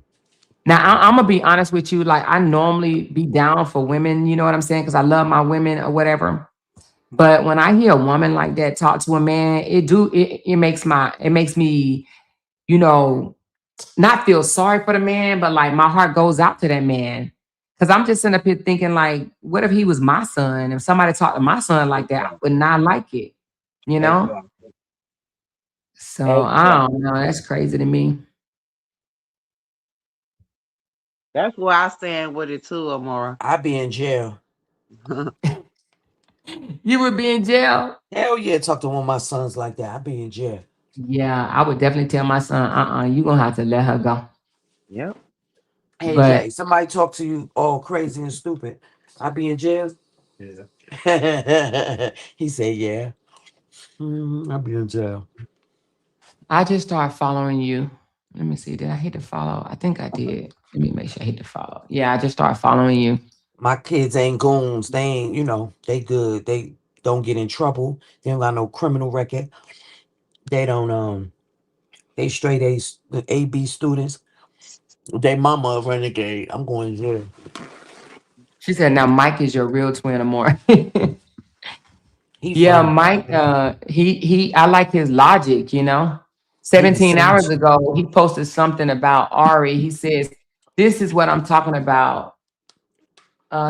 Now, I'm gonna be honest with you. Like, I normally be down for women, you know what I'm saying? Because I love my women or whatever. But when I hear a woman like that talk to a man, it makes me, you know, not feel sorry for the man, but like my heart goes out to that man. Because I'm just sitting up here thinking, like, what if he was my son? If somebody talked to my son like that, I would not like it, you know? Exactly. So I Exactly. don't know. That's crazy to me. That's where I stand with it too, Amora. I be in jail. You would be in jail? Hell yeah, talk to one of my sons like that. I be in jail. Yeah, I would definitely tell my son, you're gonna have to let her go. Yep. Hey Jay, But somebody talk to you all crazy and stupid. I be in jail. Yeah. He said, "Yeah, I be in jail." I just started following you. Let me see. Did I hit the follow? I think I did. Let me make sure I hit the follow. Yeah, I just started following you. My kids ain't goons. They ain't, they good. They don't get in trouble. They don't got no criminal record. They don't they straight A B students. They mama a renegade. I'm going to jail. She said, "Now Mike is your real twin or more." He Yeah, funny. Mike. He. I like his logic. 17 Send hours it. ago, he posted something about Ari. He says, "This is what I'm talking about."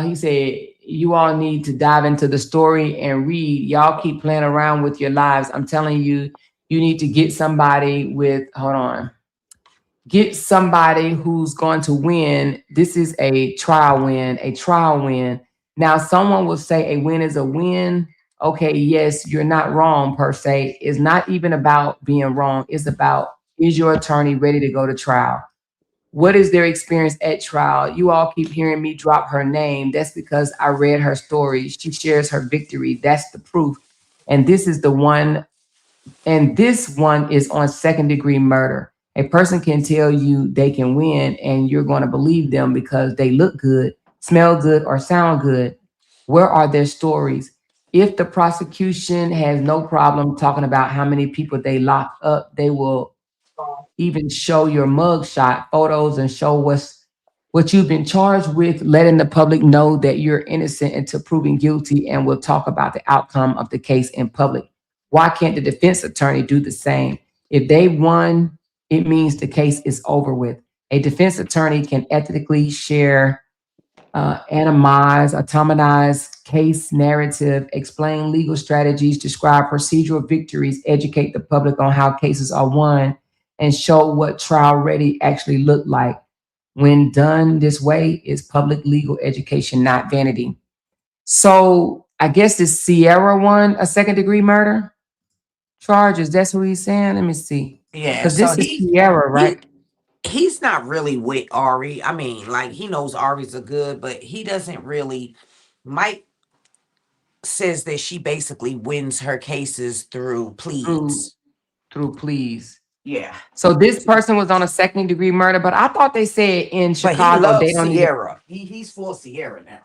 He said, "You all need to dive into the story and read. Y'all keep playing around with your lives. I'm telling you, you need to get somebody with. Hold on." Get somebody who's going to win. This is a trial win, a trial win. Now, someone will say a win is a win. Okay, yes, you're not wrong per se. It's not even about being wrong. It's about, is your attorney ready to go to trial? What is their experience at trial? You all keep hearing me drop her name. That's because I read her story. She shares her victory. That's the proof. And this is the one and this one is on second degree murder. A person can tell you they can win, and you're going to believe them because they look good, smell good, or sound good. Where are their stories? If the prosecution has no problem talking about how many people they locked up, they will even show your mugshot photos and show what you've been charged with, letting the public know that you're innocent until proven guilty, and we'll talk about the outcome of the case in public. Why can't the defense attorney do the same? If they won, it means the case is over with. A defense attorney can ethically share, automatize case narrative, explain legal strategies, describe procedural victories, educate the public on how cases are won, and show what trial ready actually look like. When done this way, is public legal education, not vanity. So I guess this Sierra one, a second degree murder charges. That's what he's saying. Let me see. Yeah, Because so this is Sierra, he right? he's not really with Ari. I mean, like he knows Ari's a good, but he doesn't really. Mike says that she basically wins her cases through Through pleads. through pleas. Yeah, So this person was on a second degree murder, but I thought they said in but he Chicago they loves don't even. Sierra. He's for Sierra now.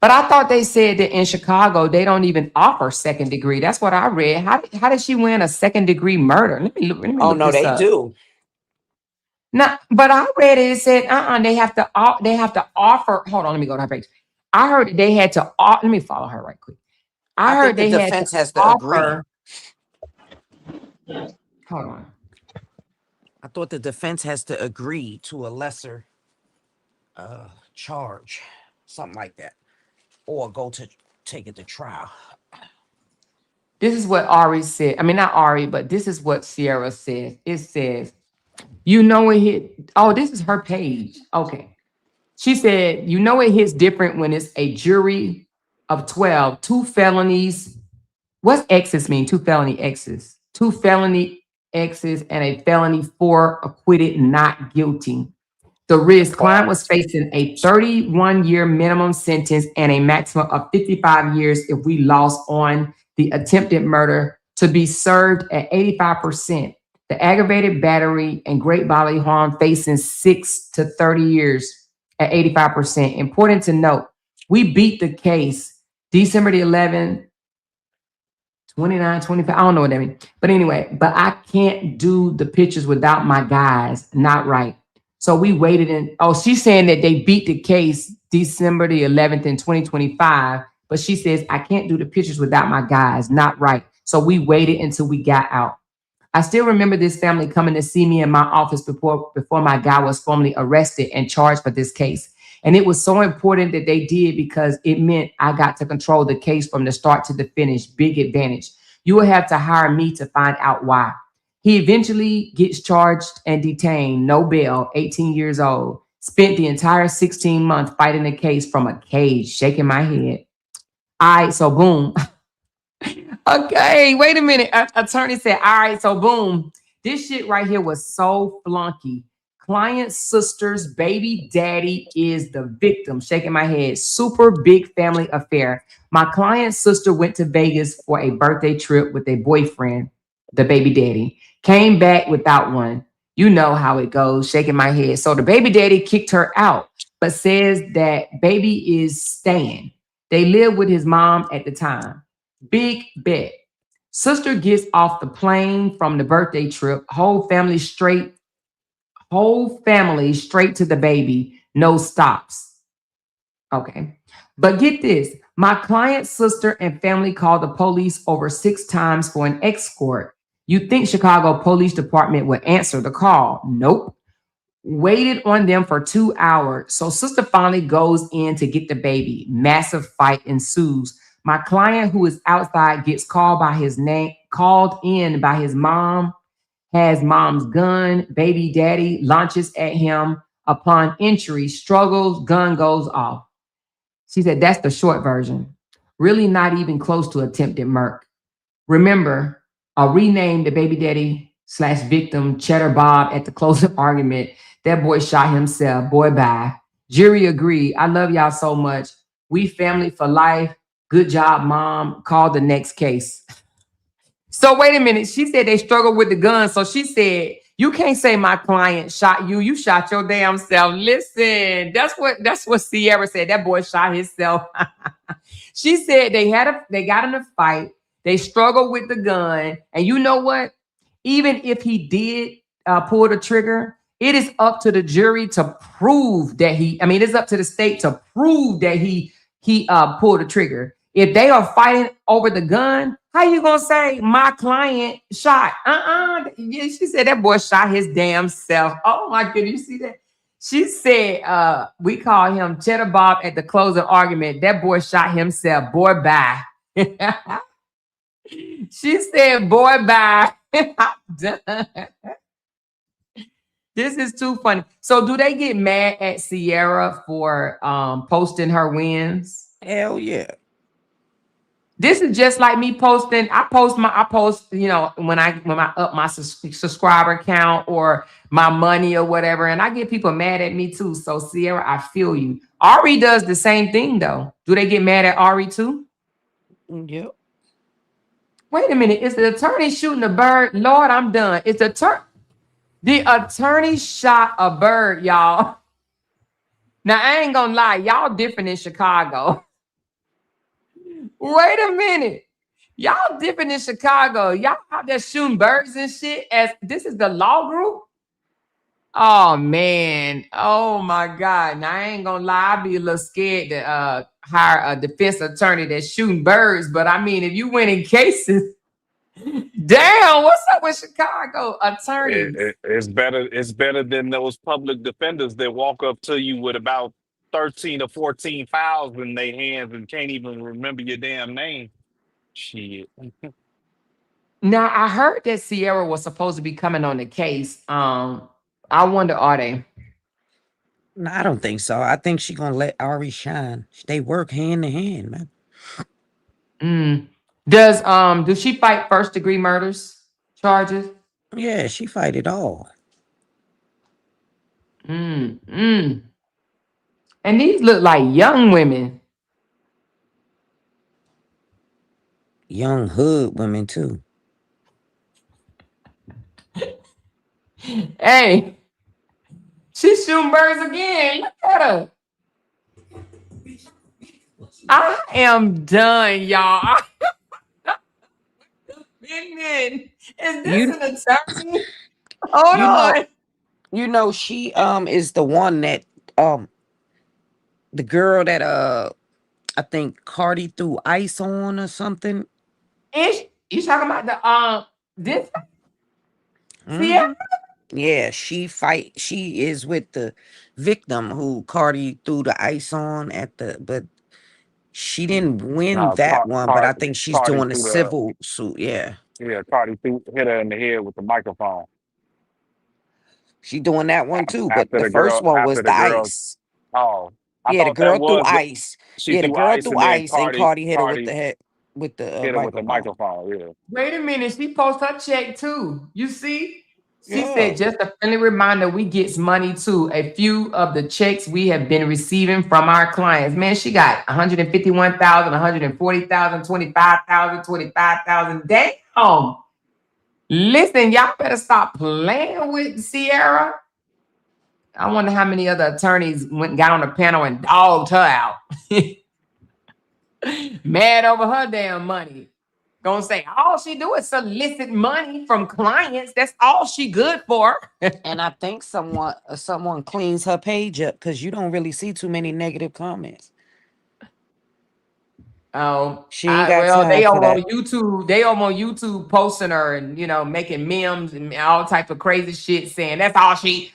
But I thought they said that in Chicago they don't even offer second degree. That's what I read. How did she win a second degree murder? Let me Oh look no, this they up. do. No, but I read it. It said, they have to offer. Hold on, let me go to her page. I heard that they had to. Let me follow her right quick. I I think heard the they had to defense has to agree. offer. Hold on. I thought the defense has to agree to a lesser charge, something like that, or go to take it to trial. This is what Ari said. I mean, not Ari, but this is what Sierra says. It says, it hit. Oh, this is her page. Okay. She said, it hits different when it's a jury of 12, two felonies. What's X's mean? Two felony X's. Two felony X's and a felony four acquitted, not guilty. The risk client was facing a 31-year minimum sentence and a maximum of 55 years if we lost on the attempted murder, to be served at 85%. The aggravated battery and great bodily harm facing 6 to 30 years at 85%. Important to note, we beat the case December the 11th, 29, 25. I don't know what that means. But anyway, but I can't do the pictures without my guys. Not right. So we waited she's saying that they beat the case December the 11th in 2025. But she says, I can't do the pictures without my guys. Not right. So we waited until we got out. I still remember this family coming to see me in my office before my guy was formally arrested and charged for this case. And it was so important that they did because it meant I got to control the case from the start to the finish. Big advantage. You will have to hire me to find out why. He eventually gets charged and detained, no bail, 18 years old. Spent the entire 16 months fighting the case from a cage, shaking my head. All right, so boom. Okay, wait a minute. Attorney said, all right, so boom. This shit right here was so flunky. client's sister's baby daddy is the victim. Shaking my head. Super big family affair. My client's sister went to Vegas for a birthday trip with a boyfriend, the baby daddy. Came back without one. You know how it goes. Shaking my head. So the baby daddy kicked her out, but says that baby is staying. They lived with his mom at the time. Big bet. Sister gets off the plane from the birthday trip. Whole family straight to the baby. No stops. Okay. But get this. My client's sister and family called the police over 6 times for an escort. You think Chicago Police Department would answer the call? Nope. Waited on them for 2 hours. So sister finally goes in to get the baby. Massive fight ensues. My client who is outside gets called in by his mom, has mom's gun. Baby daddy launches at him. Upon entry, struggles, gun goes off. She said that's the short version. Really not even close to attempted murder. Remember, I renamed the baby daddy slash victim Cheddar Bob at the closing argument. That boy shot himself. Boy, bye. Jury agreed. I love y'all so much. We family for life. Good job, mom. Call the next case. So wait a minute. She said they struggled with the gun. So she said, you can't say my client shot you. You shot your damn self. Listen, that's what Sierra said. That boy shot himself. She said they got in a fight. They struggled with the gun. And you know what? Even if he did pull the trigger, it is up to the jury to prove that it's up to the state to prove that he pulled the trigger. If they are fighting over the gun, how you gonna say my client shot? Yeah, she said that boy shot his damn self. Oh my goodness, you see that? She said, we call him Cheddar Bob at the closing argument. That boy shot himself. Boy, bye. She said, boy, bye. I'm done. This is too funny. So do they get mad at Sierra for posting her wins? Hell yeah. This is just like me posting. I post, when I up my subscriber count or my money or whatever, and I get people mad at me too. So Sierra, I feel you. Ari does the same thing though. Do they get mad at Ari too? Yep. Wait a minute. Is the attorney shooting a bird? Lord, I'm done. The attorney shot a bird, y'all. Now I ain't gonna lie, y'all different in Chicago. Wait a minute. Y'all different in Chicago. Y'all out there shooting birds and shit. As this is the law group. Oh man. Oh my God. Now I ain't gonna lie. I'd be a little scared to hire a defense attorney that's shooting birds. But I mean, if you winning cases, damn, what's up with Chicago attorneys? It's better. It's better than those public defenders that walk up to you with about 13 or 14 files in their hands and can't even remember your damn name. Shit. Now I heard that Sierra was supposed to be coming on the case. I wonder, are they? No, I don't think so. I think she's gonna let Ari shine. They work hand in hand, man. Does she fight first degree murders charges? Yeah, she fight it all. And these look like young women. Young hood women too. Hey, she's shooting birds again. Look at her. I am done, y'all. Is this You an attorney? Hold you know on. she is the one that the girl that I think Cardi threw ice on or something. You talking about this? Mm-hmm. Sierra? Yeah, she is with the victim who Cardi threw the ice on but she didn't win No, that one, but I think she's Cardi doing a threw the civil suit. Yeah. Cardi hit her in the head with the microphone She doing that one too, but after the the first girl one was after the the girl. ice. Oh, I Yeah, the thought that girl threw was ice. she Yeah, the threw girl ice threw and then ice, and Cardi hit her with the Cardi head with the hit her with the microphone. microphone. Yeah. Wait a minute. She posts her check too. You see? She Yeah. said, just a friendly reminder, we get money too. A few of the checks we have been receiving from our clients. Man, she got 151,000, 140,000, 25,000, 25,000. Damn. Listen, y'all better stop playing with Sierra. I wonder how many other attorneys went and got on the panel and dogged her out. Mad over her damn money. Gonna say all she do is solicit money from clients. That's all she good for. And I think someone cleans her page up because you don't really see too many negative comments. She ain't got Well, time they for over on that. YouTube. They over on YouTube posting her and making memes and all type of crazy shit, saying that's all she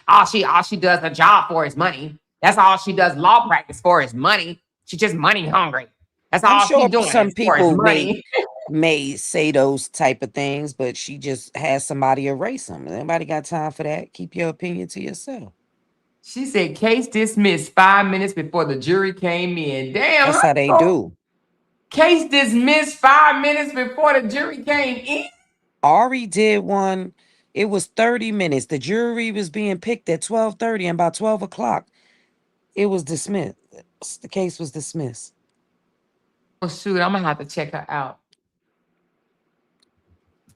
does her job for is money. That's all she does law practice for is money. She's just money hungry. That's I'm all she sure doing some is for his people money. may say those type of things, but she just has somebody erase them. Anybody got time for that? Keep your opinion to yourself. She said case dismissed 5 minutes before the jury came in. Damn, That's how how you they go? do. Case dismissed 5 minutes before the jury came in. Ari did one. It was 30 minutes. The jury was being picked at 12:30, and by 12 o'clock, it was dismissed. The case was dismissed. Oh shoot, I'm gonna have to check her out.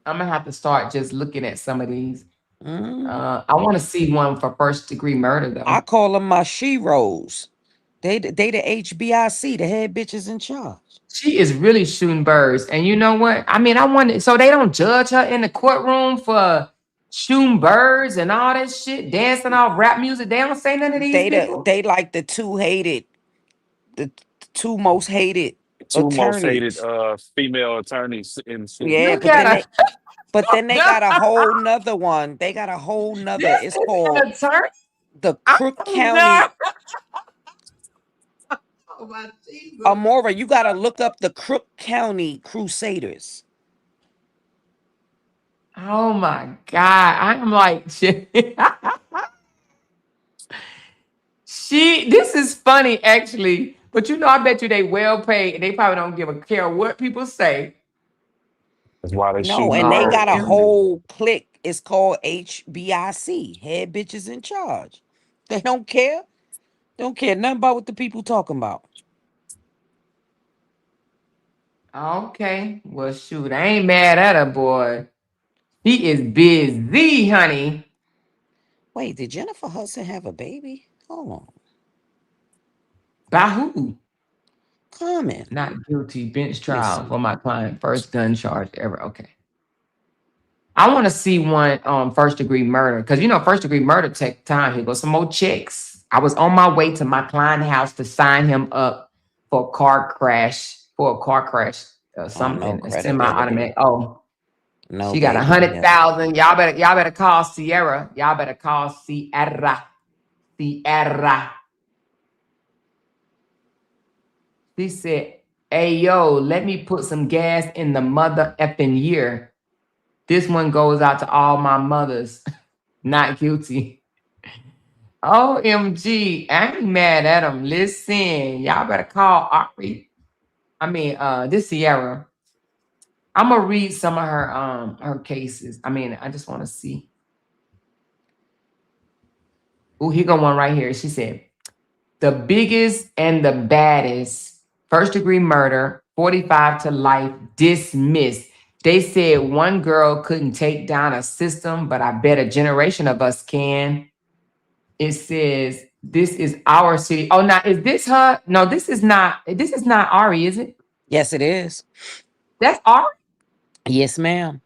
I'm gonna have to start just looking at some of these. I want to see one for first degree murder though. I call them my she-rolls. They the HBIC, the head bitches in charge. She is really shooting birds. And you know what? I mean, I wonder, so they don't judge her in the courtroom for shooting birds and all that shit, dancing off rap music. They don't say none of these people. They like the two most hated Two most hated attorneys. female attorneys in city. Yeah, Look at her. but then they got a whole nother one. They got a whole nother. This It's is called an attorney. the I'm Crook done. County. Oh my Jesus. Amora, you gotta look up the Crook County Crusaders. Oh my God. I'm like, this is funny actually, but I bet you they well paid and they probably don't give a care what people say. That's why they No, shooting the and they bird. got a whole clique. It's called HBIC, head bitches in charge. They don't care. Don't care nothing about what the people talking about. Okay. Well, shoot, I ain't mad at her, boy. He is busy, honey. Wait, did Jennifer Hudson have a baby? Hold on. By who? Common. Not guilty. Bench Let me trial see. for my client. First gun charge ever. Okay. I want to see one first degree murder because first degree murder take time. Here goes some more checks. I was on my way to my client's house to sign him up for a car crash. Oh, no Something a credibility. semi-automatic. Oh, No she got baby. 100,000. Y'all better call Sierra. Y'all better call Sierra. She said, "Hey yo, let me put some gas in the mother effing year. This one goes out to all my mothers. Not guilty." OMG, I ain't mad at them. Listen, y'all better call Ari. This Sierra. I'm gonna read some of her cases. I just want to see. Oh, here go one right here. She said, the biggest and the baddest, first degree murder, 45 to life, dismissed. They said one girl couldn't take down a system, but I bet a generation of us can. It says, this is our city. Oh, now is this her? No, this is not Ari, is it? Yes, it is. That's Ari? Yes, ma'am.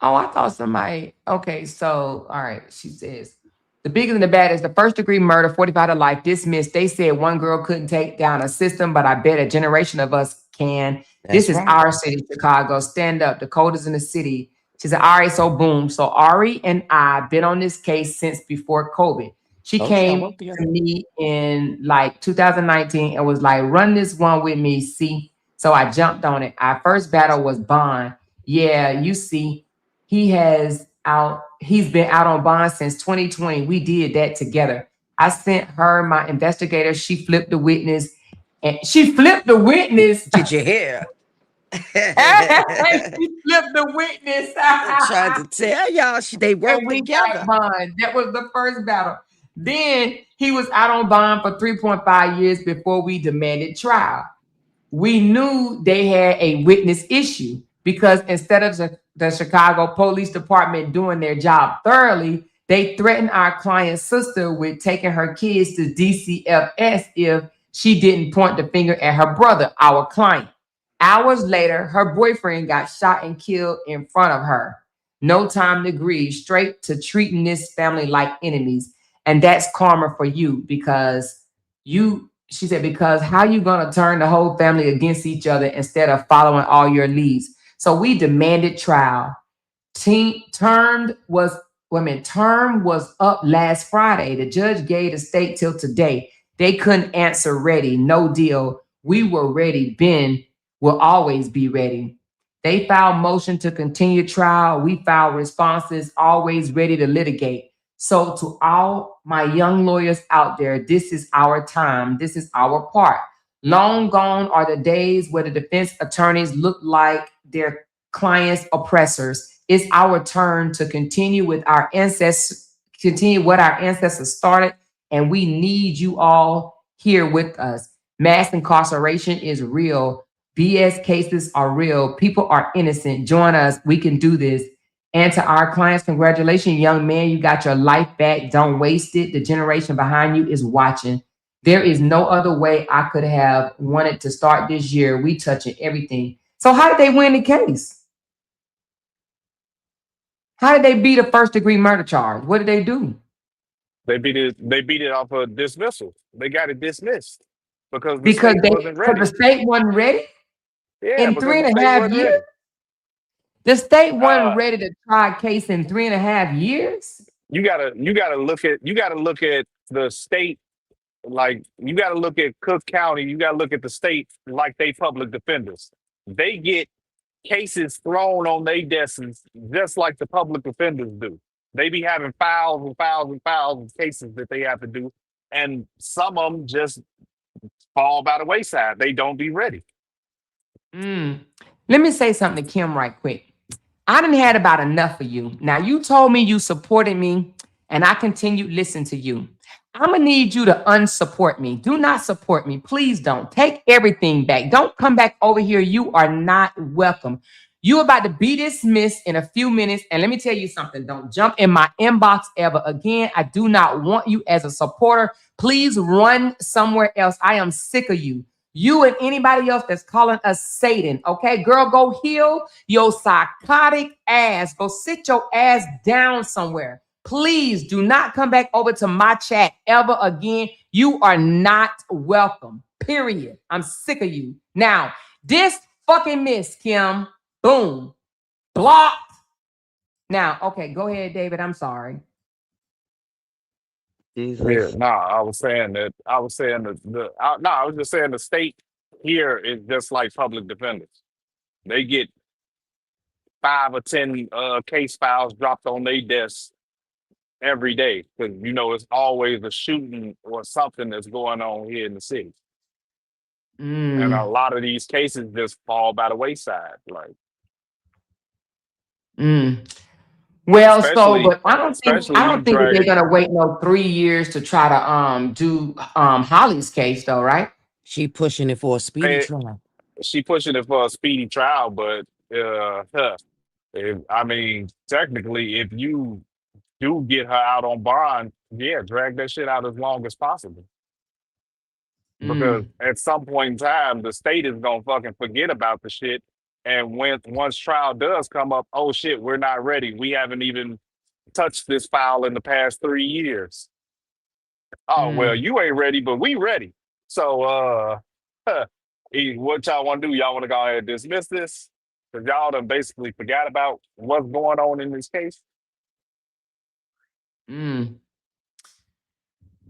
Oh, I thought somebody. Okay, so all right. She says the biggest and the baddest, the first degree murder, 45 to life, dismissed. They said one girl couldn't take down a system, but I bet a generation of us can. This That's is right. our city, Chicago. Stand up. The coldest in the city. She said, all right, so boom. So Ari and I been on this case since before COVID. She Oh, yeah, came work together. to me in like 2019 and was like, run this one with me. See, so I jumped on it. Our first battle was bond. Yeah, you see. He's been out on bond since 2020. We did that together. I sent her my investigator. She flipped the witness. Did you hear? She flipped the witness. I tried to tell y'all they And work we got together. bond. That was the first battle. Then he was out on bond for 3.5 years before we demanded trial. We knew they had a witness issue because instead of the Chicago Police Department doing their job thoroughly, they threatened our client's sister with taking her kids to DCFS if she didn't point the finger at her brother, our client. Hours later, her boyfriend got shot and killed in front of her. No time to grieve, straight to treating this family like enemies. And that's karma for you because she said, because how you gonna turn the whole family against each other instead of following all your leads? So we demanded trial. Term was term was up last Friday. The judge gave the state till today. They couldn't answer ready. No deal. We were ready. Ben will always be ready. They filed motion to continue trial. We filed responses, always ready to litigate. So to all my young lawyers out there, this is our time. This is our part. Long gone are the days where the defense attorneys look like their clients' oppressors. It's our turn to continue with our ancestors, continue what our ancestors started, and we need you all here with us. Mass incarceration is real. BS cases are real. People are innocent. Join us. We can do this. And to our clients, congratulations, young man. You got your life back. Don't waste it. The generation behind you is watching. There is no other way I could have wanted to start this year. We touching everything. So how did they win the case? How did they beat a first degree murder charge? What did they do? They beat it. They beat it off of dismissal. They got it dismissed because the Because state wasn't the ready. state wasn't ready Yeah, in because three the and a state half wasn't years. ready. The state wasn't Uh, ready to try a case in 3.5 years. you gotta look at the state, like you gotta look at Cook County. You gotta look at the state like they public defenders. They get cases thrown on their desks just like the public defenders do. They be having files and files and files of cases that they have to do, and some of them just fall by the wayside. They don't be ready. Mm. Let me say something to Kim right quick. I done had about enough of you. Now you told me you supported me, and I continued listening to you. I'm gonna need you to unsupport me. Do not support me. Please don't. Take everything back. Don't come back over here. You are not welcome. You about to be dismissed in a few minutes. And let me tell you something. Don't jump in my inbox ever again. I do not want you as a supporter. Please run somewhere else. I am sick of you. You and anybody else that's calling us Satan. Okay, girl, go heal your psychotic ass. Go sit your ass down somewhere. Please do not come back over to my chat ever again. You are not welcome. Period. I'm sick of you. Now, this fucking miss, Kim. Boom. Blocked. Now, okay, go ahead, David. I'm sorry. Yeah, Jesus. no, I was saying that. I was saying no, I was just saying the state here is just like public defenders. They get 5 or 10 case files dropped on their desk every day because it's always a shooting or something that's going on here in the city, and a Mm, lot of these cases just fall by the wayside. Like mm. Well, so, especially, but I don't think especially I you don't think that they're drag. gonna wait no 3 years to try to do Holly's case though, right? She pushing it for a speedy eh, trial. She pushing it for a speedy trial, but I mean, technically, if you do get her out on bond, yeah, drag that shit out as long as possible. Because Mm, at some point in time, the state is gonna fucking forget about the shit. And once trial does come up, oh shit, we're not ready. We haven't even touched this file in the past 3 years. Oh well, mm. you ain't ready, but we ready. So what y'all want to do? Y'all want to go ahead and dismiss this? Because y'all done basically forgot about what's going on in this case. Mm.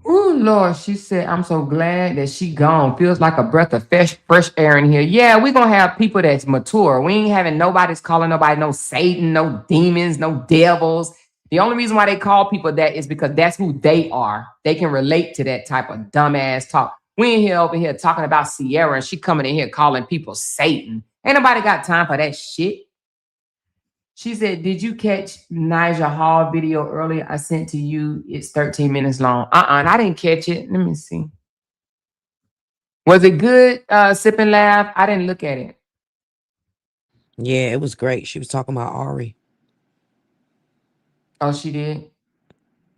Oh Lord, she said, I'm so glad that she gone. Feels like a breath of fresh air in here. Yeah, we're gonna have people that's mature. We ain't having nobody's calling nobody no Satan, no demons, no devils. The only reason why they call people that is because that's who they are. They can relate to that type of dumbass talk. We ain't here over here talking about Sierra and she coming in here calling people Satan. Ain't nobody got time for that shit. She said, did you catch Nigel Hall video earlier I sent to you? It's 13 minutes long. And I didn't catch it. Let me see. Was it good, Sip and Laugh? I didn't look at it. Yeah, it was great. She was talking about Ari. Oh, she did?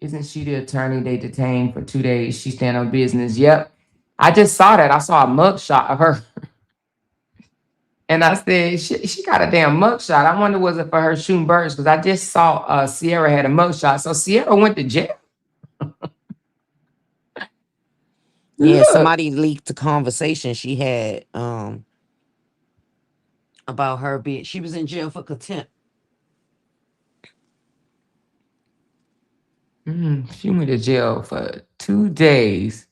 Isn't she the attorney they detained for 2 days? She stand on business. Yep. I just saw that. I saw a mugshot of her. And I said, she got a damn mugshot. I wonder, was it for her shooting birds? Because I just saw Sierra had a mugshot. So Sierra went to jail. Yeah, Look. somebody leaked the conversation she had about her being, she was in jail for contempt. She went to jail for 2 days.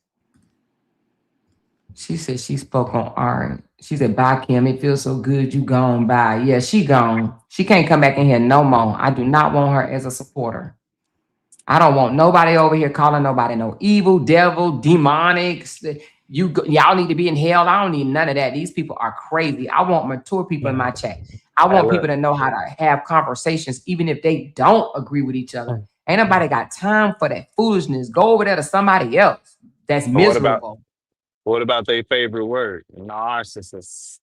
She said she spoke on Ari. She said, bye, Kim. It feels so good you gone by. Yeah, she gone. She can't come back in here no more. I do not want her as a supporter. I don't want nobody over here calling nobody no evil, devil, demonics. Y'all need to be in hell. I don't need none of that. These people are crazy. I want mature people in my chat. I Hey, want people look. to know how to have conversations, even if they don't agree with each other. Ain't nobody got time for that foolishness. Go over there to somebody else that's What miserable. about their favorite word? Narcissist.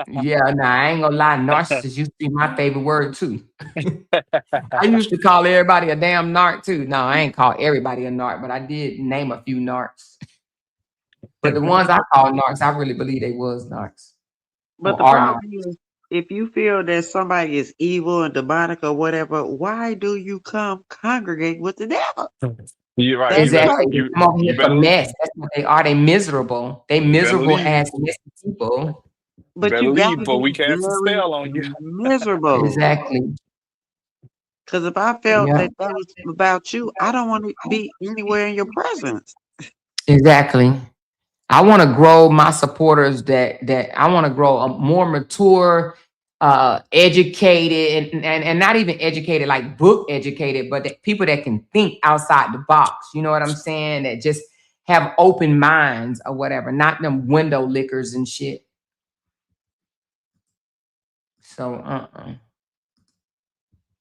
Yeah, nah, I ain't gonna lie. Narcissist used to be my favorite word too. I used to call everybody a damn narc too. No, I ain't call everybody a narc, but I did name a few narcs. But the ones I call narcs, I really believe they was narcs But or the are narcs. problem is, if you feel that somebody is evil and demonic or whatever, why do you come congregate with the devil? You're right. That's Exactly. They crazy. come over here for mess. That's what they are. They miserable. They you better miserable leave. ass messy people. You But better you leave gotta before be we cast a very spell on you. miserable. Exactly. Because if I felt Yeah. that that was about you, I don't want to be anywhere in your presence. Exactly. I want to grow my supporters that I want to grow a more mature, educated, and not even educated, like book educated, but that people that can think outside the box. You know what I'm saying? That just have open minds or whatever, not them window lickers and shit. So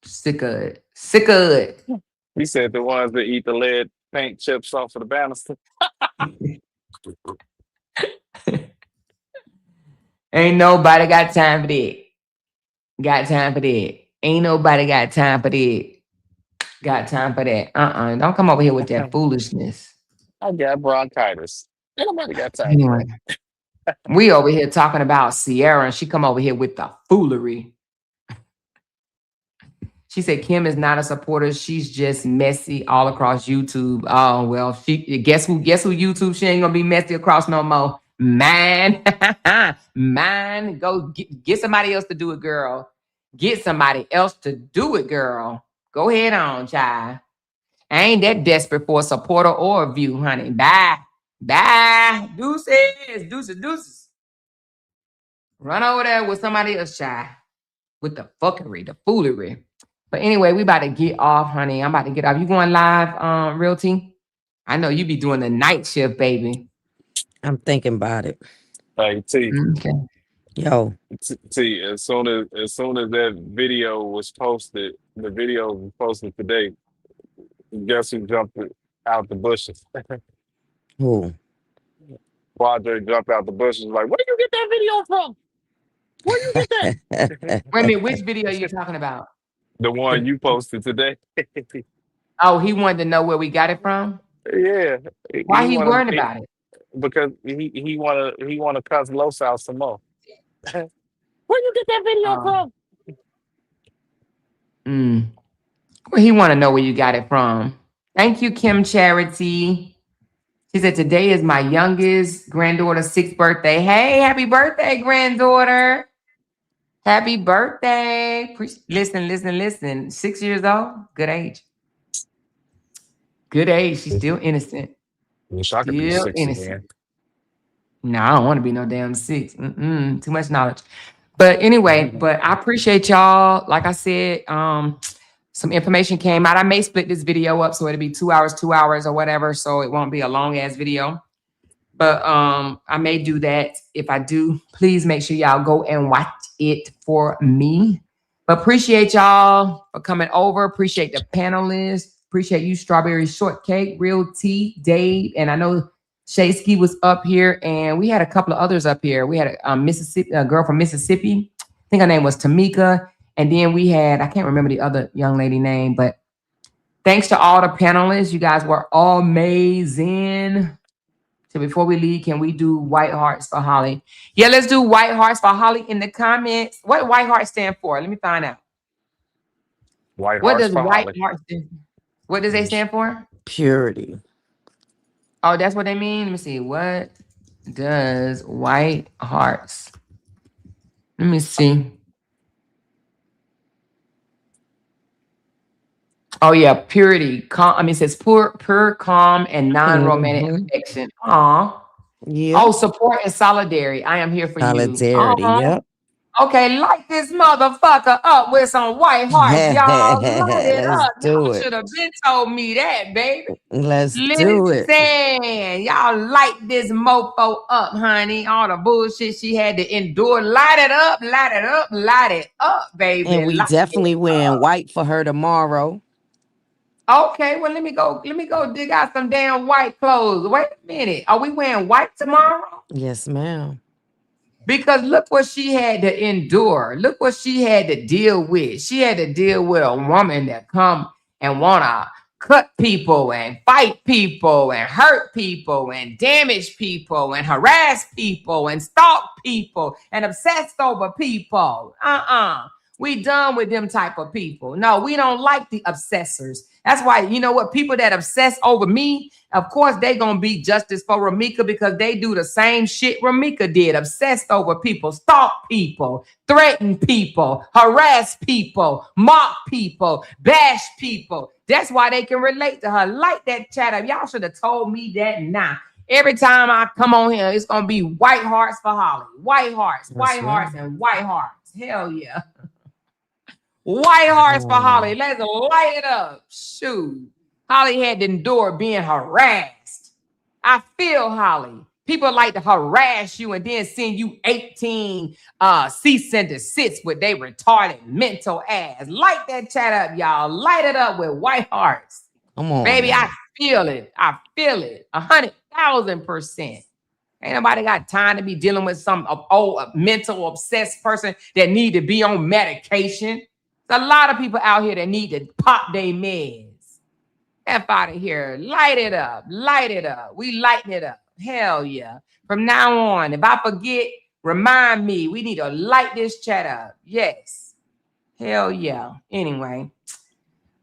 sick of it. Sick of it. He said the ones that eat the lead paint chips off of the banister. Ain't nobody got time for that. Got time for that. Ain't nobody got time for that. Got time for that. Don't come over here with that foolishness. I got bronchitis. Ain't nobody got time for Anyway, we over here talking about Sierra, and she come over here with the foolery. She said Kim is not a supporter. She's just messy all across YouTube. Oh well, she guess who YouTube she ain't gonna be messy across no more. Man, man, go get somebody else to do it, girl. Get somebody else to do it, girl. Go ahead on, child. I ain't that desperate for a supporter or a view, honey. Bye. Bye. Deuces. Run over there with somebody else, child. With the fuckery, the foolery. But anyway, we about to get off, honey. I'm about to get off. You going live, Realty? I know you be doing the night shift, baby. I'm thinking about it. Hey T. Okay. Yo, T, as soon as that video was posted, the video was posted today. Guess who jumped out the bushes? who? Quadre jumped out the bushes like, where you get that video from? Where you get that? Wait a minute, which video are you talking about? The one you posted today. Oh, he wanted to know where we got it from? Yeah, Why he he wanted worried about it? because he wanna cuss Los out some more. Where you get that video Um, from? mm. Well, he want to know where you got it from. Thank you, Kim Charity. She said, today is my youngest granddaughter's 6th birthday. Hey, happy birthday, granddaughter. Happy birthday. Listen. 6 years old, good age. Good age. She's still innocent. Wish I could be Still 6 innocent. again. No, I don't want to be no damn 6. Too much knowledge. But anyway, but I appreciate y'all. Like I said, some information came out. I may split this video up so it'll be 2 hours or whatever. So it won't be a long ass video. But I may do that. If I do, please make sure y'all go and watch it for me. But appreciate y'all for coming over. Appreciate the panelists. Appreciate you, Strawberry Shortcake, Real Tea, Dave, and I know Shaysky was up here, and we had a couple of others up here. We had a girl from Mississippi. I think her name was Tamika, and then we had, I can't remember the other young lady name, but thanks to all the panelists. You guys were all amazing. So before we leave, can we do white hearts for Holly? Yeah, let's do white hearts for Holly in the comments. What do white heart stand for? Let me find out. White What hearts does for white Holly. heart stand for? What does they stand for? Purity. Oh, that's what they mean. Let me see. What does white hearts? Let me see. Oh yeah, purity. It says pure, calm, and non-romantic Mm-hmm. affection. Aw. Yep. Oh, support and solidarity. I am here for you. Solidarity. Uh-huh. Yep. Okay, light this motherfucker up with some white hearts, y'all. Light it Let's up. do Y'all it. should have been told me that, baby. Let's do it. Listen, y'all light this mofo up, honey. All the bullshit she had to endure. Light it up, light it up, light it up, And baby. we Light it definitely wearing up. white for her tomorrow. Okay, well, let me go dig out some damn white clothes. Wait a minute. Are we wearing white tomorrow? Yes, ma'am. Because look what she had to endure. Look what she had to deal with. She had to deal with a woman that come and wanna cut people and fight people and hurt people and damage people and harass people and stalk people and obsessed over people. We done with them type of people. No, we don't like the obsessors. That's why, you know what, people that obsess over me, of course, they gonna be justice for Ramika because they do the same shit Ramika did. Obsessed over people, stalk people, threaten people, harass people, mock people, bash people. That's why they can relate to her. Like that chat up. Y'all should have told me that now. Every time I come on here, it's gonna be white hearts for Holly. That's White right. hearts, and white hearts. Hell yeah. White hearts for Holly. Let's light it up. Shoot. Holly had to endure being harassed. I feel Holly. People like to harass you and then send you 18 cease and desists with they retarded mental ass. Light that chat up, y'all. Light it up with white hearts. Come on Baby, I now. feel it. I feel it. 100,000%. Ain't nobody got time to be dealing with some old mental obsessed person that need to be on medication. There's a lot of people out here that need to pop their meds. F out of here. Light it up. Light it up. We lighting it up. Hell yeah. From now on, if I forget, remind me. We need to light this chat up. Yes. Hell yeah. Anyway.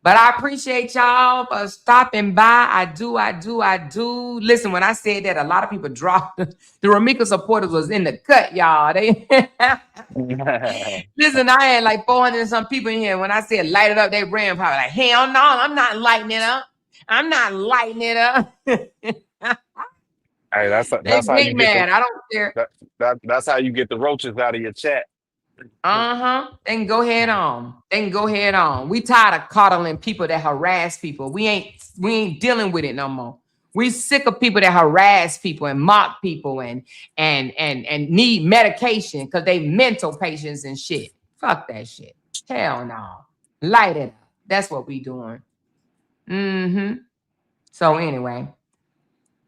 But I appreciate y'all for stopping by. I do. Listen, when I said that, a lot of people dropped. The Ramika supporters was in the cut, y'all. They listen, I had like 400 and some people in here. When I said light it up, they ran probably like, hell no, I'm not lighting it up. I'm not lighting it up. Hey, They that's how you big get mad. I don't care. that's how you get the roaches out of your chat. They can go head on. They can go head on. We tired of coddling people that harass people. We ain't dealing with it no more. We sick of people that harass people and mock people and need medication because they mental patients and shit. Fuck that shit. Hell no. Light it up. That's what we doing. So anyway.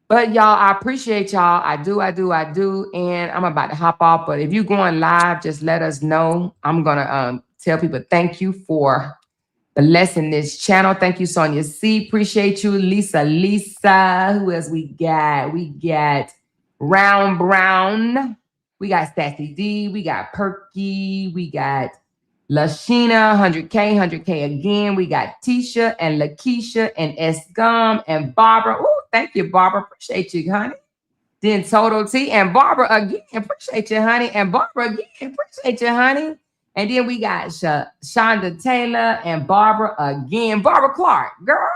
But y'all, I appreciate y'all. I do. And I'm about to hop off. But if you're going live, just let us know. I'm gonna tell people thank you for blessing this channel. Thank you, Sonia C. Appreciate you, Lisa. Who else we got? We got Round Brown. We got Sassy D. We got Perky. We got Lashina, 100K again. We got Tisha and Lakeisha and S Gum and Barbara. Oh, thank you, Barbara. Appreciate you, honey. Then Total T and Barbara again. Appreciate you, honey. And Barbara again. Appreciate you, honey. And then we got Shonda Taylor and Barbara again. Barbara Clark, girl.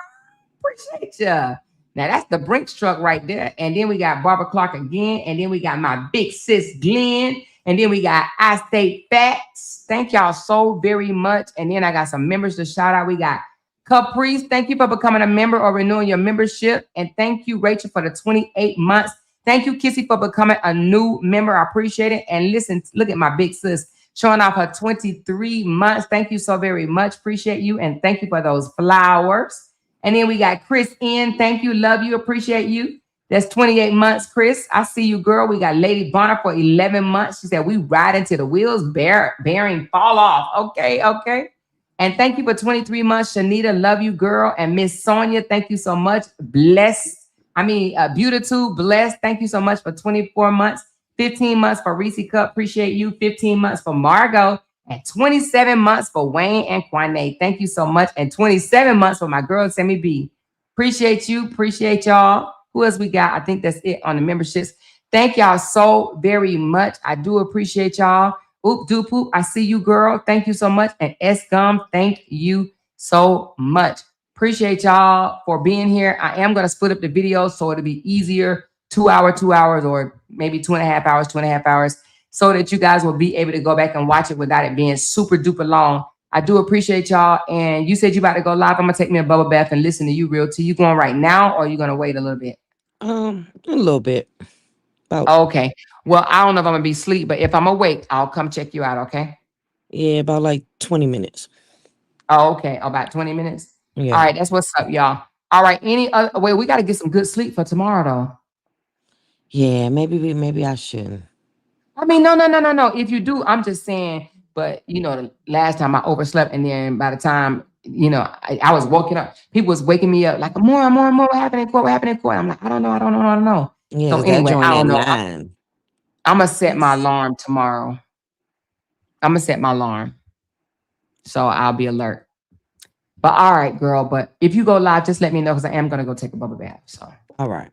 Appreciate you. Now that's the Brinks truck right there. And then we got Barbara Clark again. And then we got my big sis Glenn. And then we got I State Facts. Thank y'all so very much. And then I got some members to shout out. We got Caprice. Thank you for becoming a member or renewing your membership. And thank you, Rachel, for the 28 months. Thank you, Kissy, for becoming a new member. I appreciate it. And listen, look at my big sis showing off her 23 months. Thank you so very much. Appreciate you. And thank you for those flowers. And then we got Chris in. Thank you. Love you. Appreciate you. That's 28 months, Chris. I see you, girl. We got Lady Bonner for 11 months. She said, we ride until the wheels bearing fall off. Okay, okay. And thank you for 23 months, Shanita. Love you, girl. And Miss Sonia, thank you so much. Beautitude, blessed. Thank you so much for 24 months. 15 months for Reese Cup. Appreciate you. 15 months for Margot. And 27 months for Wayne and Quane. Thank you so much. And 27 months for my girl, Sammy B. Appreciate you. Appreciate y'all. Who else we got? I think that's it on the memberships. Thank y'all so very much. I do appreciate y'all. Oop, doop, poop. I see you, girl. Thank you so much. And S-Gum, thank you so much. Appreciate y'all for being here. I am going to split up the videos so it'll be easier. 2 hours, or maybe 2.5 hours, so that you guys will be able to go back and watch it without it being super duper long. I do appreciate y'all. And you said you about to go live. I'm gonna take me a bubble bath and listen to you real tea. You going right now, or you gonna wait a little bit? A little bit. Okay. Well, I don't know if I'm gonna be asleep, but if I'm awake, I'll come check you out. Okay. Yeah, about like 20 minutes. Oh, okay. About 20 minutes. Yeah. All right. That's what's up, y'all. All right. Any other way? We got to get some good sleep for tomorrow, though. Yeah, maybe I shouldn't. I mean, no. If you do, I'm just saying. But you know, the last time I overslept, and then by the time I was woken up, people was waking me up like more. What happened in court? What happened in court? I'm like, I don't know. Yeah. So anyway, I don't know. 9. I'm gonna set my alarm tomorrow. So I'll be alert. But all right, girl. But if you go live, just let me know because I am gonna go take a bubble bath. So all right.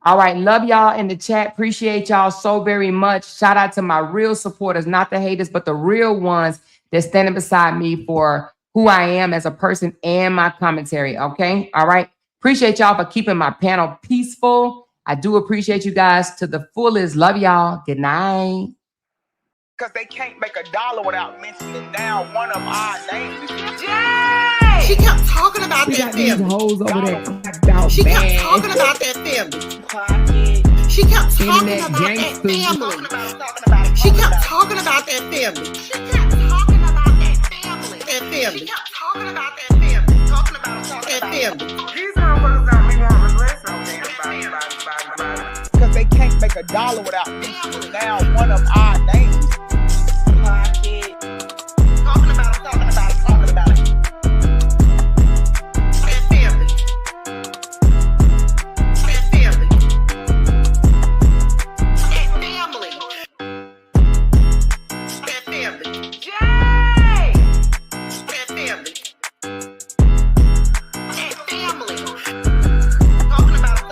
All right. Love y'all in the chat. Appreciate y'all so very much. Shout out to my real supporters, not the haters, but the real ones that's standing beside me for who I am as a person and my commentary. Okay. All right. Appreciate y'all for keeping my panel peaceful. I do appreciate you guys to the fullest. Love y'all. Good night. Because they can't make $1 without mentioning down one of our names. Yay! She kept talking about that family. Hoes over there. She kept talking about that family. She kept talking about that family. She kept talking about that family. She kept talking about that family. That family. She kept talking about that family. Talking about that family. These motherfuckers got me want to regret something. Because they can't make $1 without mentioning down one of our names. Talking about it. That family. That family. That family. That family. Yay! That family. That family. Talking about it.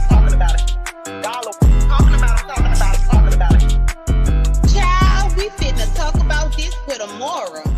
Talking about it. Talking about it. Child, we finna talk about this with a moral.